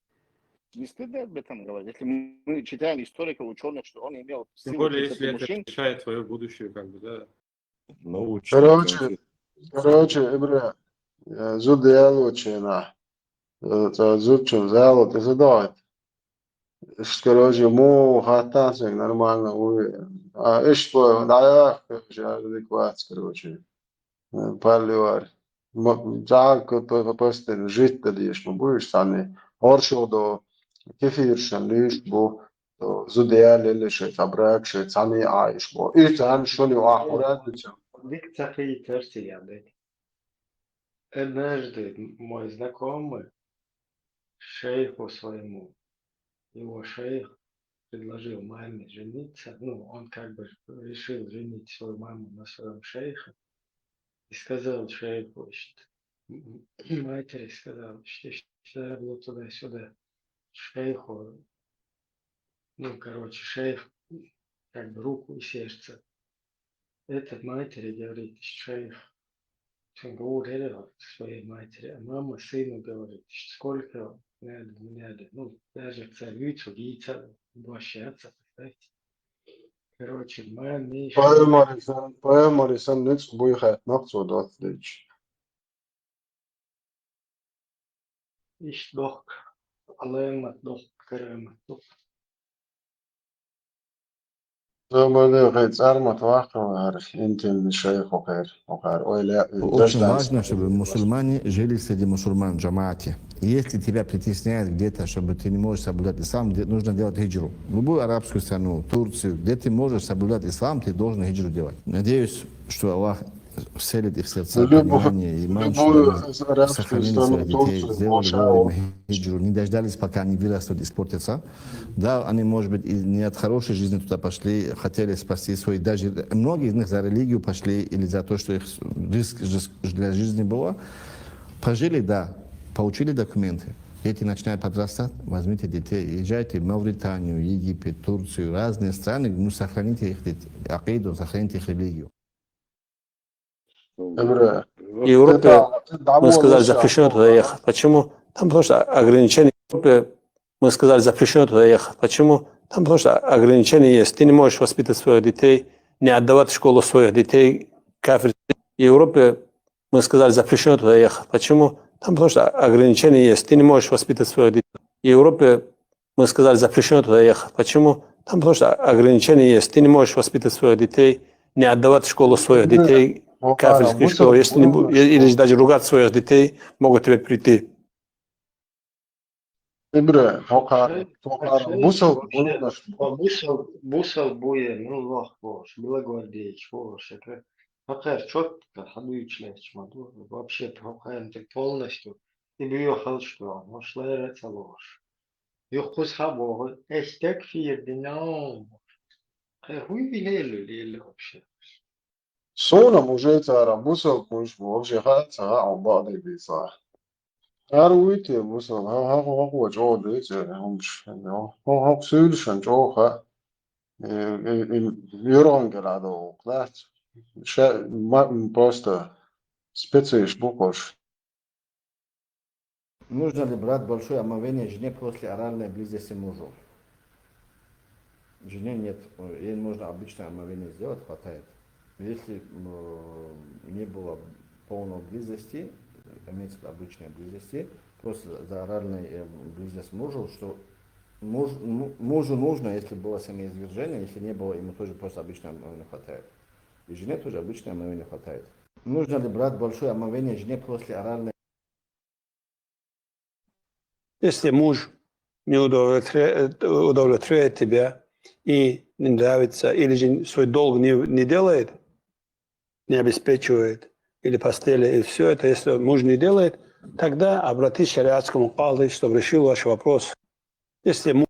не стыдно об этом говорить. Если мы читаем историков, ученых, что он имел Тем силу более, 30 если мужчин. это решает твое будущее, как бы, да. Короче, Ибра, зуд ялучина, зуд чем зало, ты задает. Короче, хатан нормально, а что, да, я адекват, короче, паливар. Жалко, то просто жить тогда еще будешь сами. Оршо до кефиршен лишь бо зудеяли лишь абрак ше сами аиш бо. И там что ли ахурат бичем. Дик цахи терси яды. Однажды мой знакомый шейху своему, его шейх предложил маме жениться, ну, он как бы решил женить свою маму на своем шейхе, и сказал шейху, что матери сказал, что я был туда-сюда, шейху, ну, короче, шейх, как бы руку и сердце. Этот матери говорит, шейх, он говорит своей матери, а мама сыну говорит, сколько надо, ну, даже царицу, яйца, обращаться, представьте. Короче, маме... Поэмарисан нix буйхат нахцу дотлич. Ich doch, allein doch, kerem, doch. Замали гайц армат вахтавар, интим шейх окар, ойля, Очень важно, чтобы мусульмане жили среди мусульман, джамаате. Если тебя притесняют где-то, чтобы ты не можешь соблюдать ислам, нужно делать хиджру. В любую арабскую страну, Турцию, где ты можешь соблюдать ислам, ты должен хиджру делать. Надеюсь, что Аллах вселит их в сердца понимание и иман, что они сохранили своих детей, сделали вовремя хиджру, не дождались, пока они вырастут, испортятся. Да, они, может быть, и не от хорошей жизни туда пошли, хотели спасти свои, даже многие из них за религию пошли или за то, что их риск для жизни было. Пожили, да, получили документы. Дети начинают подрастать, возьмите детей, езжайте в Мавританию, Египет, Турцию, разные страны, ну, сохраните их акиду, сохраните их религию. В Европе, мы сказали, запрещено туда ехать. Почему? Там потому что ограничения. В Европе, мы сказали, запрещено туда ехать. Почему? Там потому что ограничения есть. Ты не можешь воспитывать своих детей, не отдавать в школу своих детей кафир. В Европе, мы сказали, запрещено туда ехать. Почему? Там потому что ограничения есть. Ты не можешь воспитывать своих детей. В Европе, мы сказали, запрещено туда ехать. Почему? Там потому что ограничения есть. Ты не можешь воспитывать своих детей, не отдавать в школу своих детей кафирскую школу. Если не, или даже ругать своих детей, могут тебе прийти. Бусал буе, ну лох бош, белогвардейч бош. Покер четко ходуючий чмаду. Вообще прохаем ты полностью. Ты бы ехал что? Мошлерец ложь. Юхус хабо, эстек фир динам. Хуй вилели вообще. Сона мужей цара, бусал куш, вообще хат цара, он бады биса. Аруите бусал, ха жодыце, он сюльшен жоха. Юронгеладо, класс. Просто специш букош. Нужно ли брать большое омовение жене после оральной близости мужу? Жене нет, ей можно обычное омовение сделать, хватает. Если не было полной близости, имеется обычной близости, просто за оральной близость мужу, что мужу нужно, если было семяизвержение, если не было, ему тоже просто обычное омовение хватает. И жене тоже обычное омовение хватает. Нужно ли брать большое омовение жене после оральной? Если муж не удовлетворяет тебя и не нравится, или же свой долг не делает, не обеспечивает, или постели, и все это, если муж не делает, тогда обратись к шариатскому кади, чтобы решил ваш вопрос. Если муж...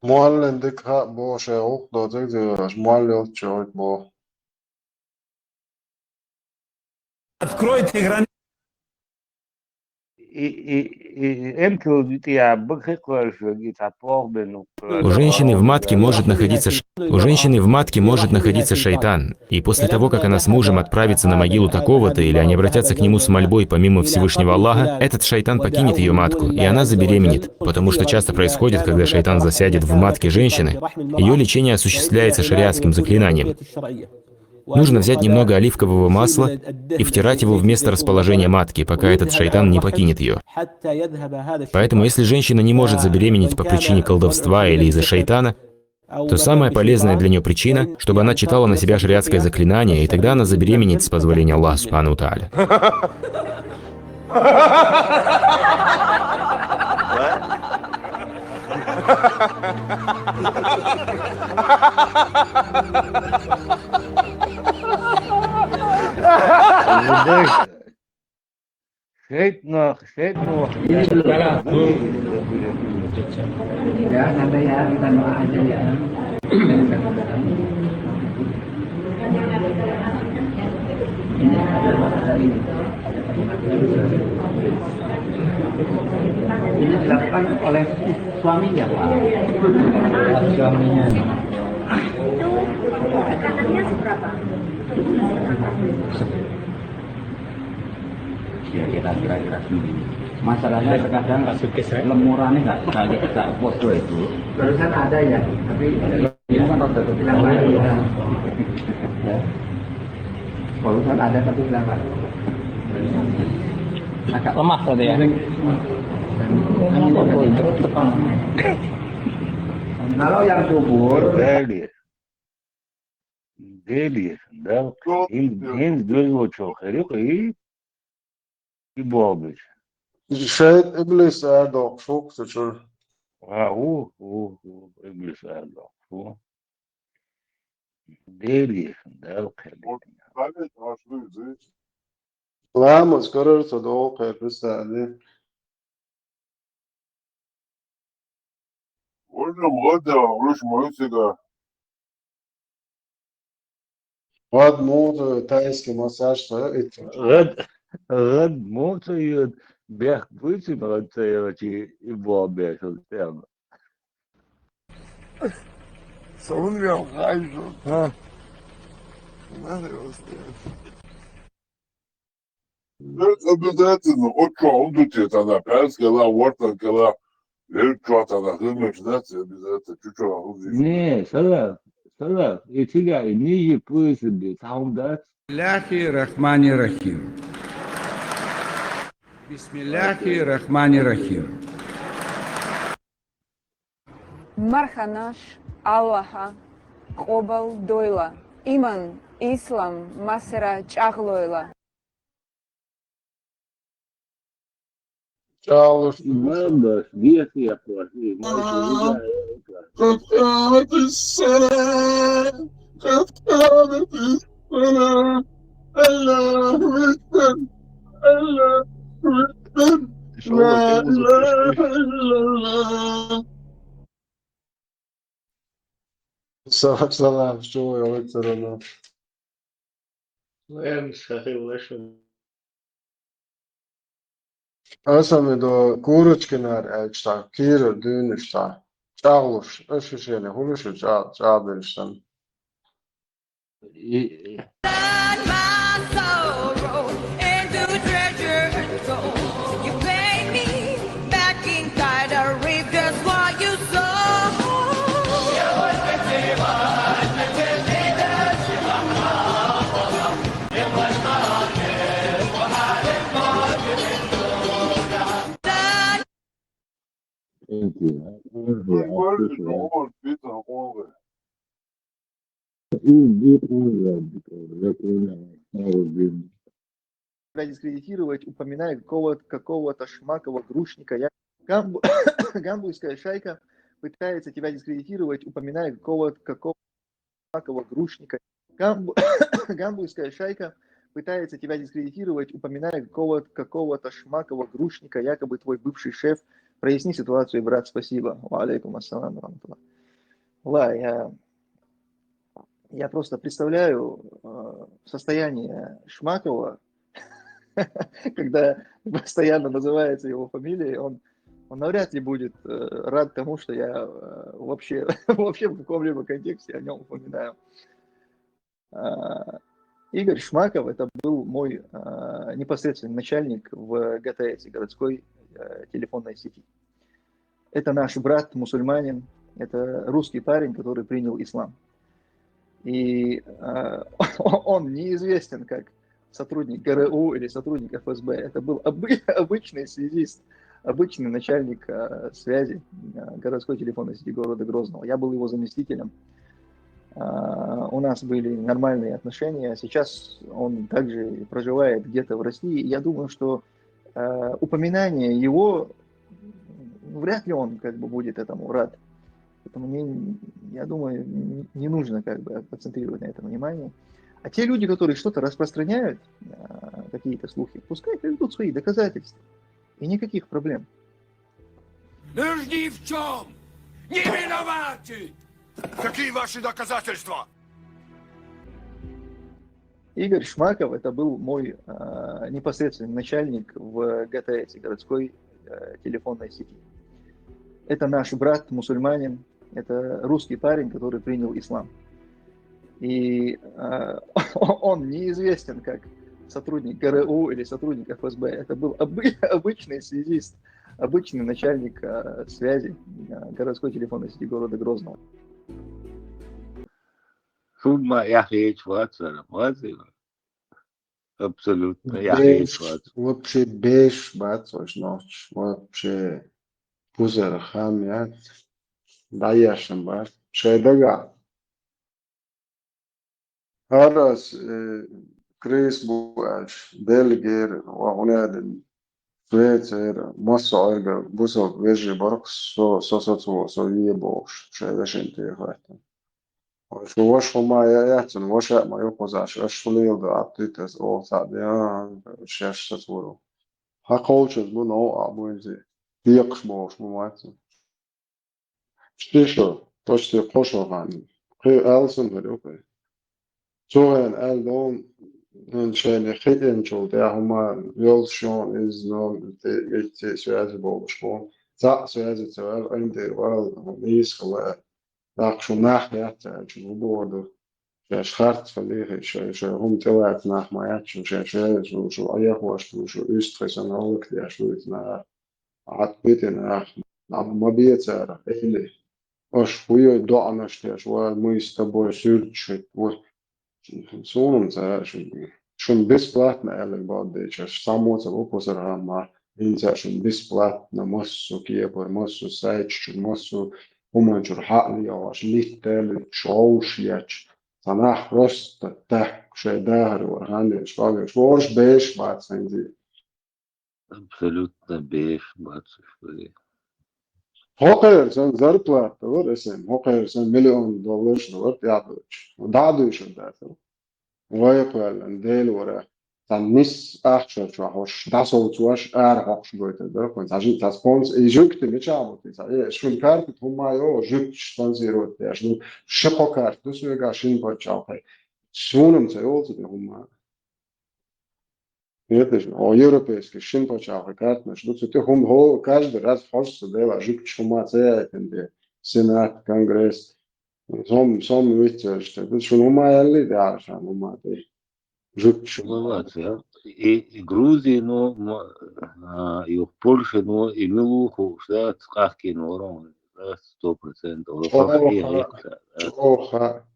Muallim dikha bo şey okdo dikdiyor, muallim çoğut bo. Откройте границы. У женщины в матке может находиться шайтан, и после того, как она с мужем отправится на могилу такого-то, или они обратятся к нему с мольбой помимо Всевышнего Аллаха, этот шайтан покинет ее матку, и она забеременеет, потому что часто происходит, когда шайтан засядет в матке женщины, ее лечение осуществляется шариатским заклинанием. Нужно взять немного оливкового масла и втирать его в место расположения матки, пока этот шайтан не покинет ее. Поэтому, если женщина не может забеременеть по причине колдовства или из-за шайтана, то самая полезная для нее причина, чтобы она читала на себя шариатское заклинание, и тогда она забеременеет с позволения Аллаха Субхану ва Тааля. Ya, nanti ya kita doa aja ya. Ini dilakukan oleh suaminya, Pak. Suaminya. Itu kadarnya seberapa? Ya kira-kira segini. Masalahnya terkadang lemurannya nggak foto itu. Barusan ada ya, tapi ini kan rada bilang lagi ya. Barusan ada tapi bilang lagi. Agak lemah tadi ya. Kalau yang subur, Deli, Hins göz çok İboğmuş. Şeyt iblis erdok çok seçer. İblis erdok. Deli, Vamos, görürse de o kıyafetlerdi. Vad modu tajski masaj to je. Rad motor berg brytning til i Vorberg system. Savun ya. Ha. Nerede обязательно очень удобно тогда пескала, вортакала, электрота, химичнация обязательно чуть-чуть. Не, салат, и тебя и ниже просили, саундат. Бисмиллахи рахмани рахим. Бисмиллахи рахмани рахим. Марханаш Аллаха Қобал дойла. Иман, Ислам, Масера Чахлойла. Чалуш. Мандаш, веки я плохие. قد قامت الصلاة قد قامت الصلاة الله أكبر الله أكبر لا إله إلا الله. Salam, što je ovaj crno? Esam do Kuručkinar, šta, Kira, Dünü, šta, Čaluš, öšušene, hulušu, Čabirštan. Дискредитировать, упоминая какого-то шмакова грушника. Гамбургская шайка пытается тебя дискредитировать, упоминая какого-то шмакова грушника. Гамбургская шайка пытается тебя дискредитировать, упоминая какого-то шмакова грушника, якобы твой бывший шеф. Проясни ситуацию, брат, спасибо. Ва алейкум ассалам. Я просто представляю состояние Шмакова, когда постоянно называется его фамилией, он навряд ли будет рад тому, что я вообще в каком-либо контексте о нем упоминаю. Игорь Шмаков, это был мой непосредственный начальник в ГТС, городской телефонной сети. Это наш брат, мусульманин, это русский парень, который принял ислам. И он неизвестен как сотрудник ГРУ или сотрудник ФСБ. Это был обычный связист, обычный начальник связи городской телефонной сети города Грозного. Я был его заместителем. У нас были нормальные отношения. Сейчас он также проживает где-то в России. Я думаю, что упоминание его, вряд ли он будет этому рад. Поэтому я думаю, не нужно акцентрировать на этом внимание. А те люди, которые что-то распространяют, какие-то слухи, пускай приведут свои доказательства. И никаких проблем. Ни в чем! Не виноваты! Какие ваши доказательства? Игорь Шмаков, это был мой непосредственный начальник в ГТС, городской телефонной сети. Это наш брат, мусульманин, это русский парень, который принял ислам. И он неизвестен как сотрудник ГРУ или сотрудник ФСБ. Это был обычный связист, обычный начальник связи городской телефонной сети города Грозного. Судьба яхеч ватсара, абсолютно яхеч ватсара. Вообще беш бацош ночь, вообще пузер хамят, даяшем бат, шедага. Арас Крис буаш, Белгер, вагонаден, Швейцар, Моссарга, бусок вежи баркс, со ебош, шедашенте хатан. Şu hoşuma yatsın, hoşa ma yok ozaş, aşılıyor da aptites o sadya şaşsız vuru. Ha kolçuz bu no abuzi. Diyakş boş mu matsın. Şişo, toşti koşo han. Kı alsın böyle okey. Çoğun eldon şeyne xiten çol da huma yol şon iz no te söylezi boş bu. Za söylezi söyle aynı var. Neyse kıla. شو ناحية شو بوردو شاش خارت فليه شو هم توات ناح مايات شو أيه واش شو إسترس أنا أقولك يا شو إتنا عاد بيتنا ما بيتسارع إلي أش خويا دعنا شتى شو ميستبوي سيرتشت و سونم سارع شو بسبلاتنا إلك بعد شاش ساموت أبوكو سرها ما إنسا شو بسبلاتنا مصو كيبر مصو سايتش مصو ومنشر حقلي أو عشان ليه شعوش ياتش صناح رست تحك شي داهر ورهاني شواغي شورش بيش بعد سنزي Абсолютно беш бацош. هوقير سن زربلات تور اسم هوقير سن $1,000,000 دور يعطوش ودعدوش الداتو ويقول انديل ورا Mis achtet schon hoch, das soll zu euch hoch schwöten, da kommt also das Pons Egypt mit Chabot ist ja schon Karte Humayo Egypt sponsiert der schon Schokokart das wir gar schon bei Chaukai Schwunem zu also der Huma Wirklich europäische schon bei Chaukai Karte das zu der Hum каждый раз хочется да Egypt Huma sehr in der Senat Kongress som wichtig das schon Huma alle da schon Huma Молодцы. И Грузии, и в Польше, и Милуху, да, сказки, но 100%.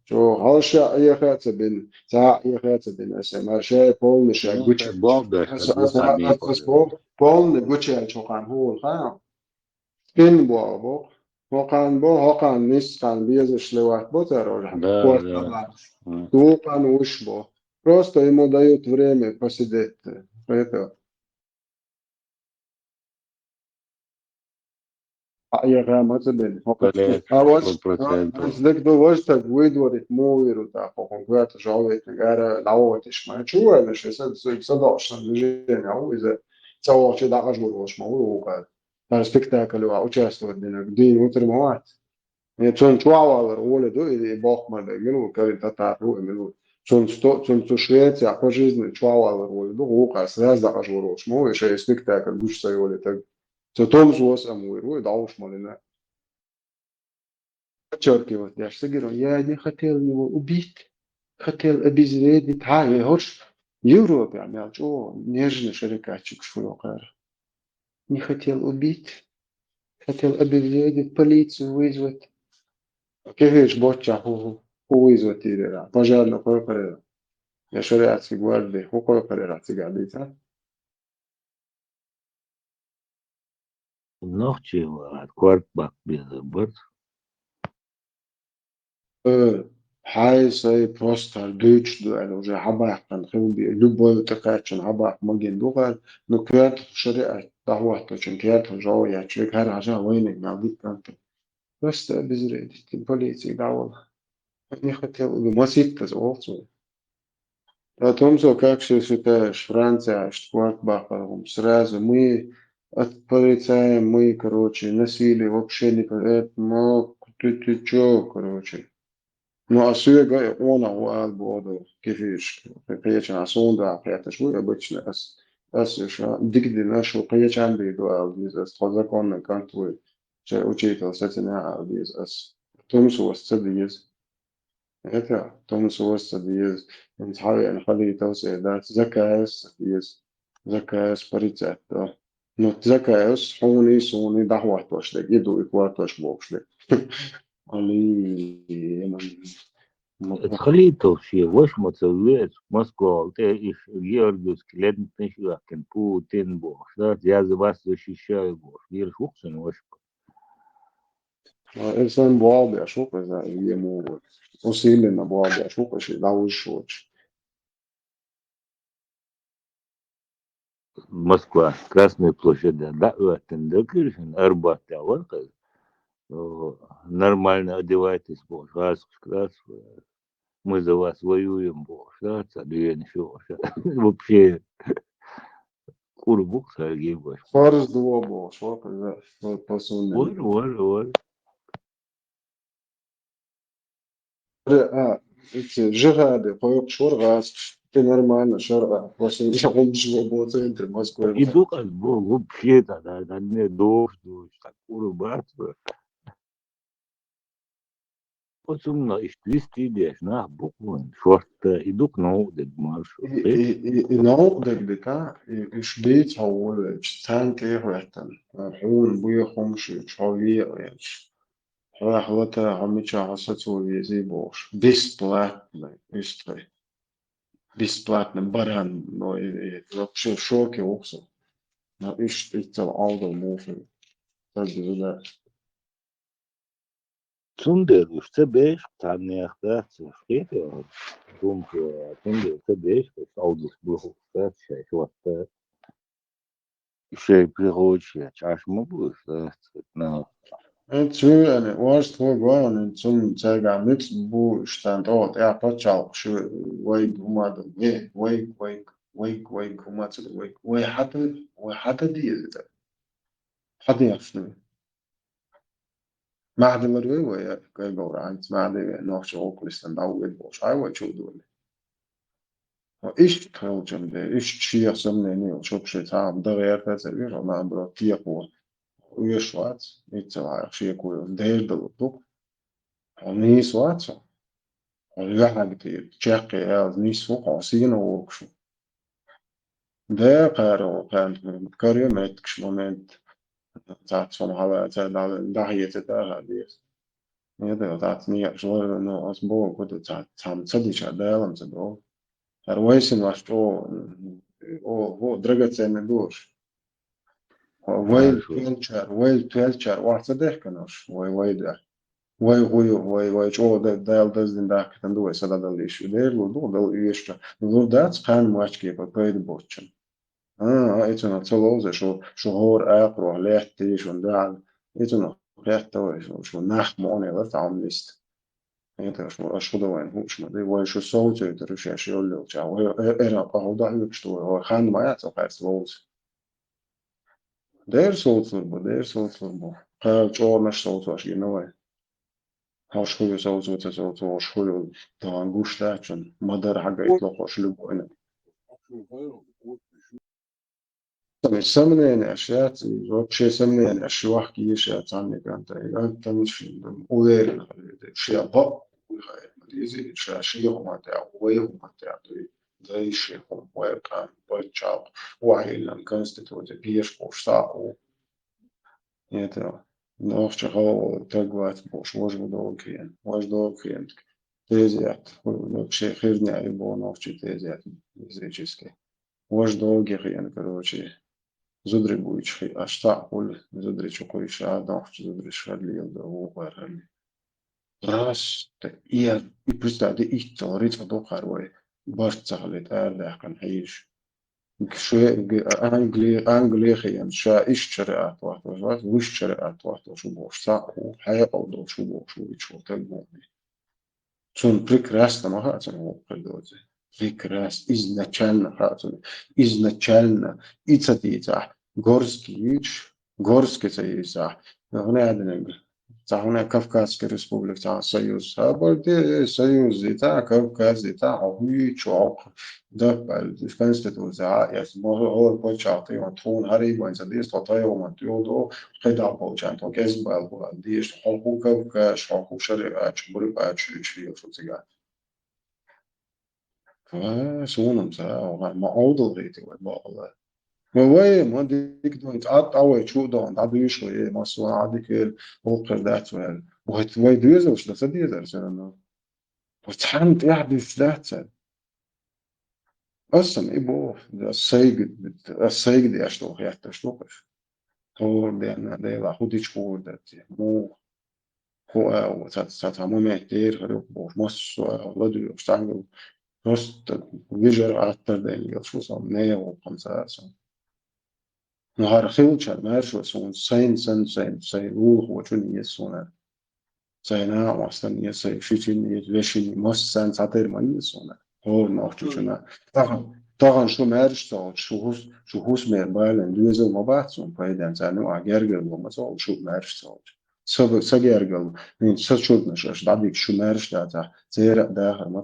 شو هالشيء يخاطب بين ساعة يخاطب بين اسمه شيء بول مش غوتش بول غوتش شو كان هو الخام كين بو هو كان نيس كان بيزش لوقت بوتر تو كان وش بو просто ему дают время посидеть это я грамотен а вот если довольно так выдворить мовиру так конкретно жалует гара лаоватиш ма чуя что задошно движение а из того что даже журвош мову на спектакль участвовать день утром я чон чуала роль до и бог мада гну кавин тата ру эмилу цунцу Швеция по жизни чвала роли, ну ока сразу ажурош, ну еще есть спектакль душ sayoli так. Том зос амуй, дауш малина. Подчеркивать, я же говорю, я не хотел его убить, хотел обезвредить. Я хочешь в Европе, нежный шарикатчик шфурокар. Не хотел убить, хотел обезвредить, полицию вызвать. Кефиш боча, вызвать или пожарную кое-кое. Я шариатский гвардии, кое-кое цыгадица. Ногти кварт бак без борт. Хай сай просто дучь дуэль уже хабах кан хилби любой такачин хабах маген дугал но квят шариат дават точен квят жо я человек хар хажа войны навик кант просто безвредить полиции давал не хотел бы масит also потом что как все считаешь Франция штурм бахом сразу мы от полицаи мы короче насилие вообще не но ты чё короче Ну, а суега он боду кефиш, конечно, сонда, это же обычно еще дигди нашу конечно биду из по законной контроль, что учитывал сатина из том что есть это том что есть интхави нхали توسع ده заказ есть заказ паритет да но заказ حوني صوني دعوات واشلك يدو إكوات واش بوشلك علي خليته شيء وش متسويت Москва те их Георгиевс клиент ничего кен Путин бог да я за вас защищаю бог вир хуксен ваш إنسان بوابع شوق إذا يمو وسيلنا بوابع شوق شيء داوي شوش Москва Красная площадь да это докришен Арбат нормально одевайтесь бог раз мы за вас воюем бог да вообще курбук Сергей бог фарс дуо бог шоқ إذا посуне вот эти жирады поёк шоргас ты нормально шорга после я помню было центр Москвы иду как бог вообще тогда не дождь так курбат Почему ich wüsste идешь на букву шорт иду к ноудек марш и ناقدك بتاع شبيت هو تانك ايه وقتن حون بويا خمشي شوية يعني حوالتا عميشا حساتو يزي بوش بيسبلاتنا يستري بيسبلاتنا بران نو вообще в шоке оксо на иш итал алда мофи так да Zunder ist der Best, dann nicht das steht ja. Und Zunder ist der Best, das Autos Buch, das ist was der شيء بيروجي عاش مو بوش na انت يعني واش هو قوان انتم تاقع ميكس بو اشتاند اوت ايه باتشال شو ويك هما دل ويك هما تل ويك حتى دي حتى يفني ما حد مروي ويا كاي قورا انت ما حد نوش اوكل استند او بوش اي وات شو دول ايش تخرجم ده ايش شيء سمني وشوف شيء تام ده غير تسوي ما عم بروتيقو ويشوات يتسوى شيء كوي دير دلوتو نيس واتسو الواحد تشاقي هذا نيس فوق عصينا ووكشو ده قارو كان كاريو ميتكش مومنت تاعت صنع هذا تاع داهية تاعها ديس هذا تاعت نية شغل إنه أسبوع كنت تاعت تصدي شادالم تدو هرويسن واشتو هو درجة سندوش ويل تلشر واحد كناش وي ده وي شو ده دزدن ده كتندو يسلا ده ليش ده لو ده يشتا لو ده تقان ماشكي بقيد بوتشن ايتنا تلوز شو هور اقرو ليحتي شو ده ايتنا ليحتو شو نح موني ده تعم ليست ايتنا شو ده وين هو شو ده وي شو صوت يدرش يقول له تشاو انا قهو ده يكشتو هو خان ما يعرف لوز Der sollten wir, قال شو مش صوت واش ينوي هاشخوي سوزو شخوي طبعا قوش تاعشن مدار حاجة يطلقوا شلوبوا هنا مش سمنة يعني أشياء شيء سمنة يعني أشياء كيشة عني كانت أنت مش أوير شيء بق ماليزي شيء هم تاع ويهم تاع زي شيء هم ويركان بيتشاب وعيلان كونستيتوت بيش بوشتاقو يعني nog gewoon tegelijk boos worden doorkeren, was doorkeren. Deze echt, nog zeg geef niet aan boven of je deze echt, deze чистки. Was doorkeren, короче, задребуючи, аж так, оль, задречу койше, а дохч задречали, да угорали. Раз, и представьте, их царит в дохарвой, баш цахлит, да, кан хаиш. أنجليخيا إيش شريعة واحدة وش شريعة واحدة شو بوش ساقو حياة أو دو شو بوش شو تجمعني شون بريكراس ما هاتن هو قدوزي بريكراس إزنتشالنا هاتن إزنتشالنا إتساتيتا غورسكي تيسا هنا عندنا هنا كافكاسكي ريسبوبليك تاع السيوز هابردي السيوز تاع كافكاز تاع هوي تشوق ده الكونستيتوت تاع يسموه هو بوتشاتي وطون هاري وين زديس طاي ومنتيودو خدع بوتشان تو كيزبال ديش حقوق كافكاش حقوق شريعة شبري باتشي شي فوتيغا فسونم تاع ما اودل ريتي والله ووي ما ديك دون تعط أول شو دون تعطيه شوية ما سوى عادك وقر ذات وهل وهت وي دوزة وش لسه درسنا إنه وتحنت يحدث ذات أصلا إبوه السيق دي أشتوخ يحتشتوخش هو دي أنا دي لا خودي شكور ذات مو هو وتتعمل مهتير غير بوش مصر والله دي وشتعمل رست ويجر أكتر دي يشوف صام 105 سنة نهار خيلتشر ماشوا سون سين روح وشون يسونا سينا وأصلا يسي شيء يلشي مش سان ساتير ما يسونا هو نوعتشنا طبعا شو مارش صار شو هوس ميربال دوزو ما بعثون فايدان زانو أجرجل وما صار شو مارش صار سجرجل من سجود نشاش دعيك شو مارش ده زير ده ما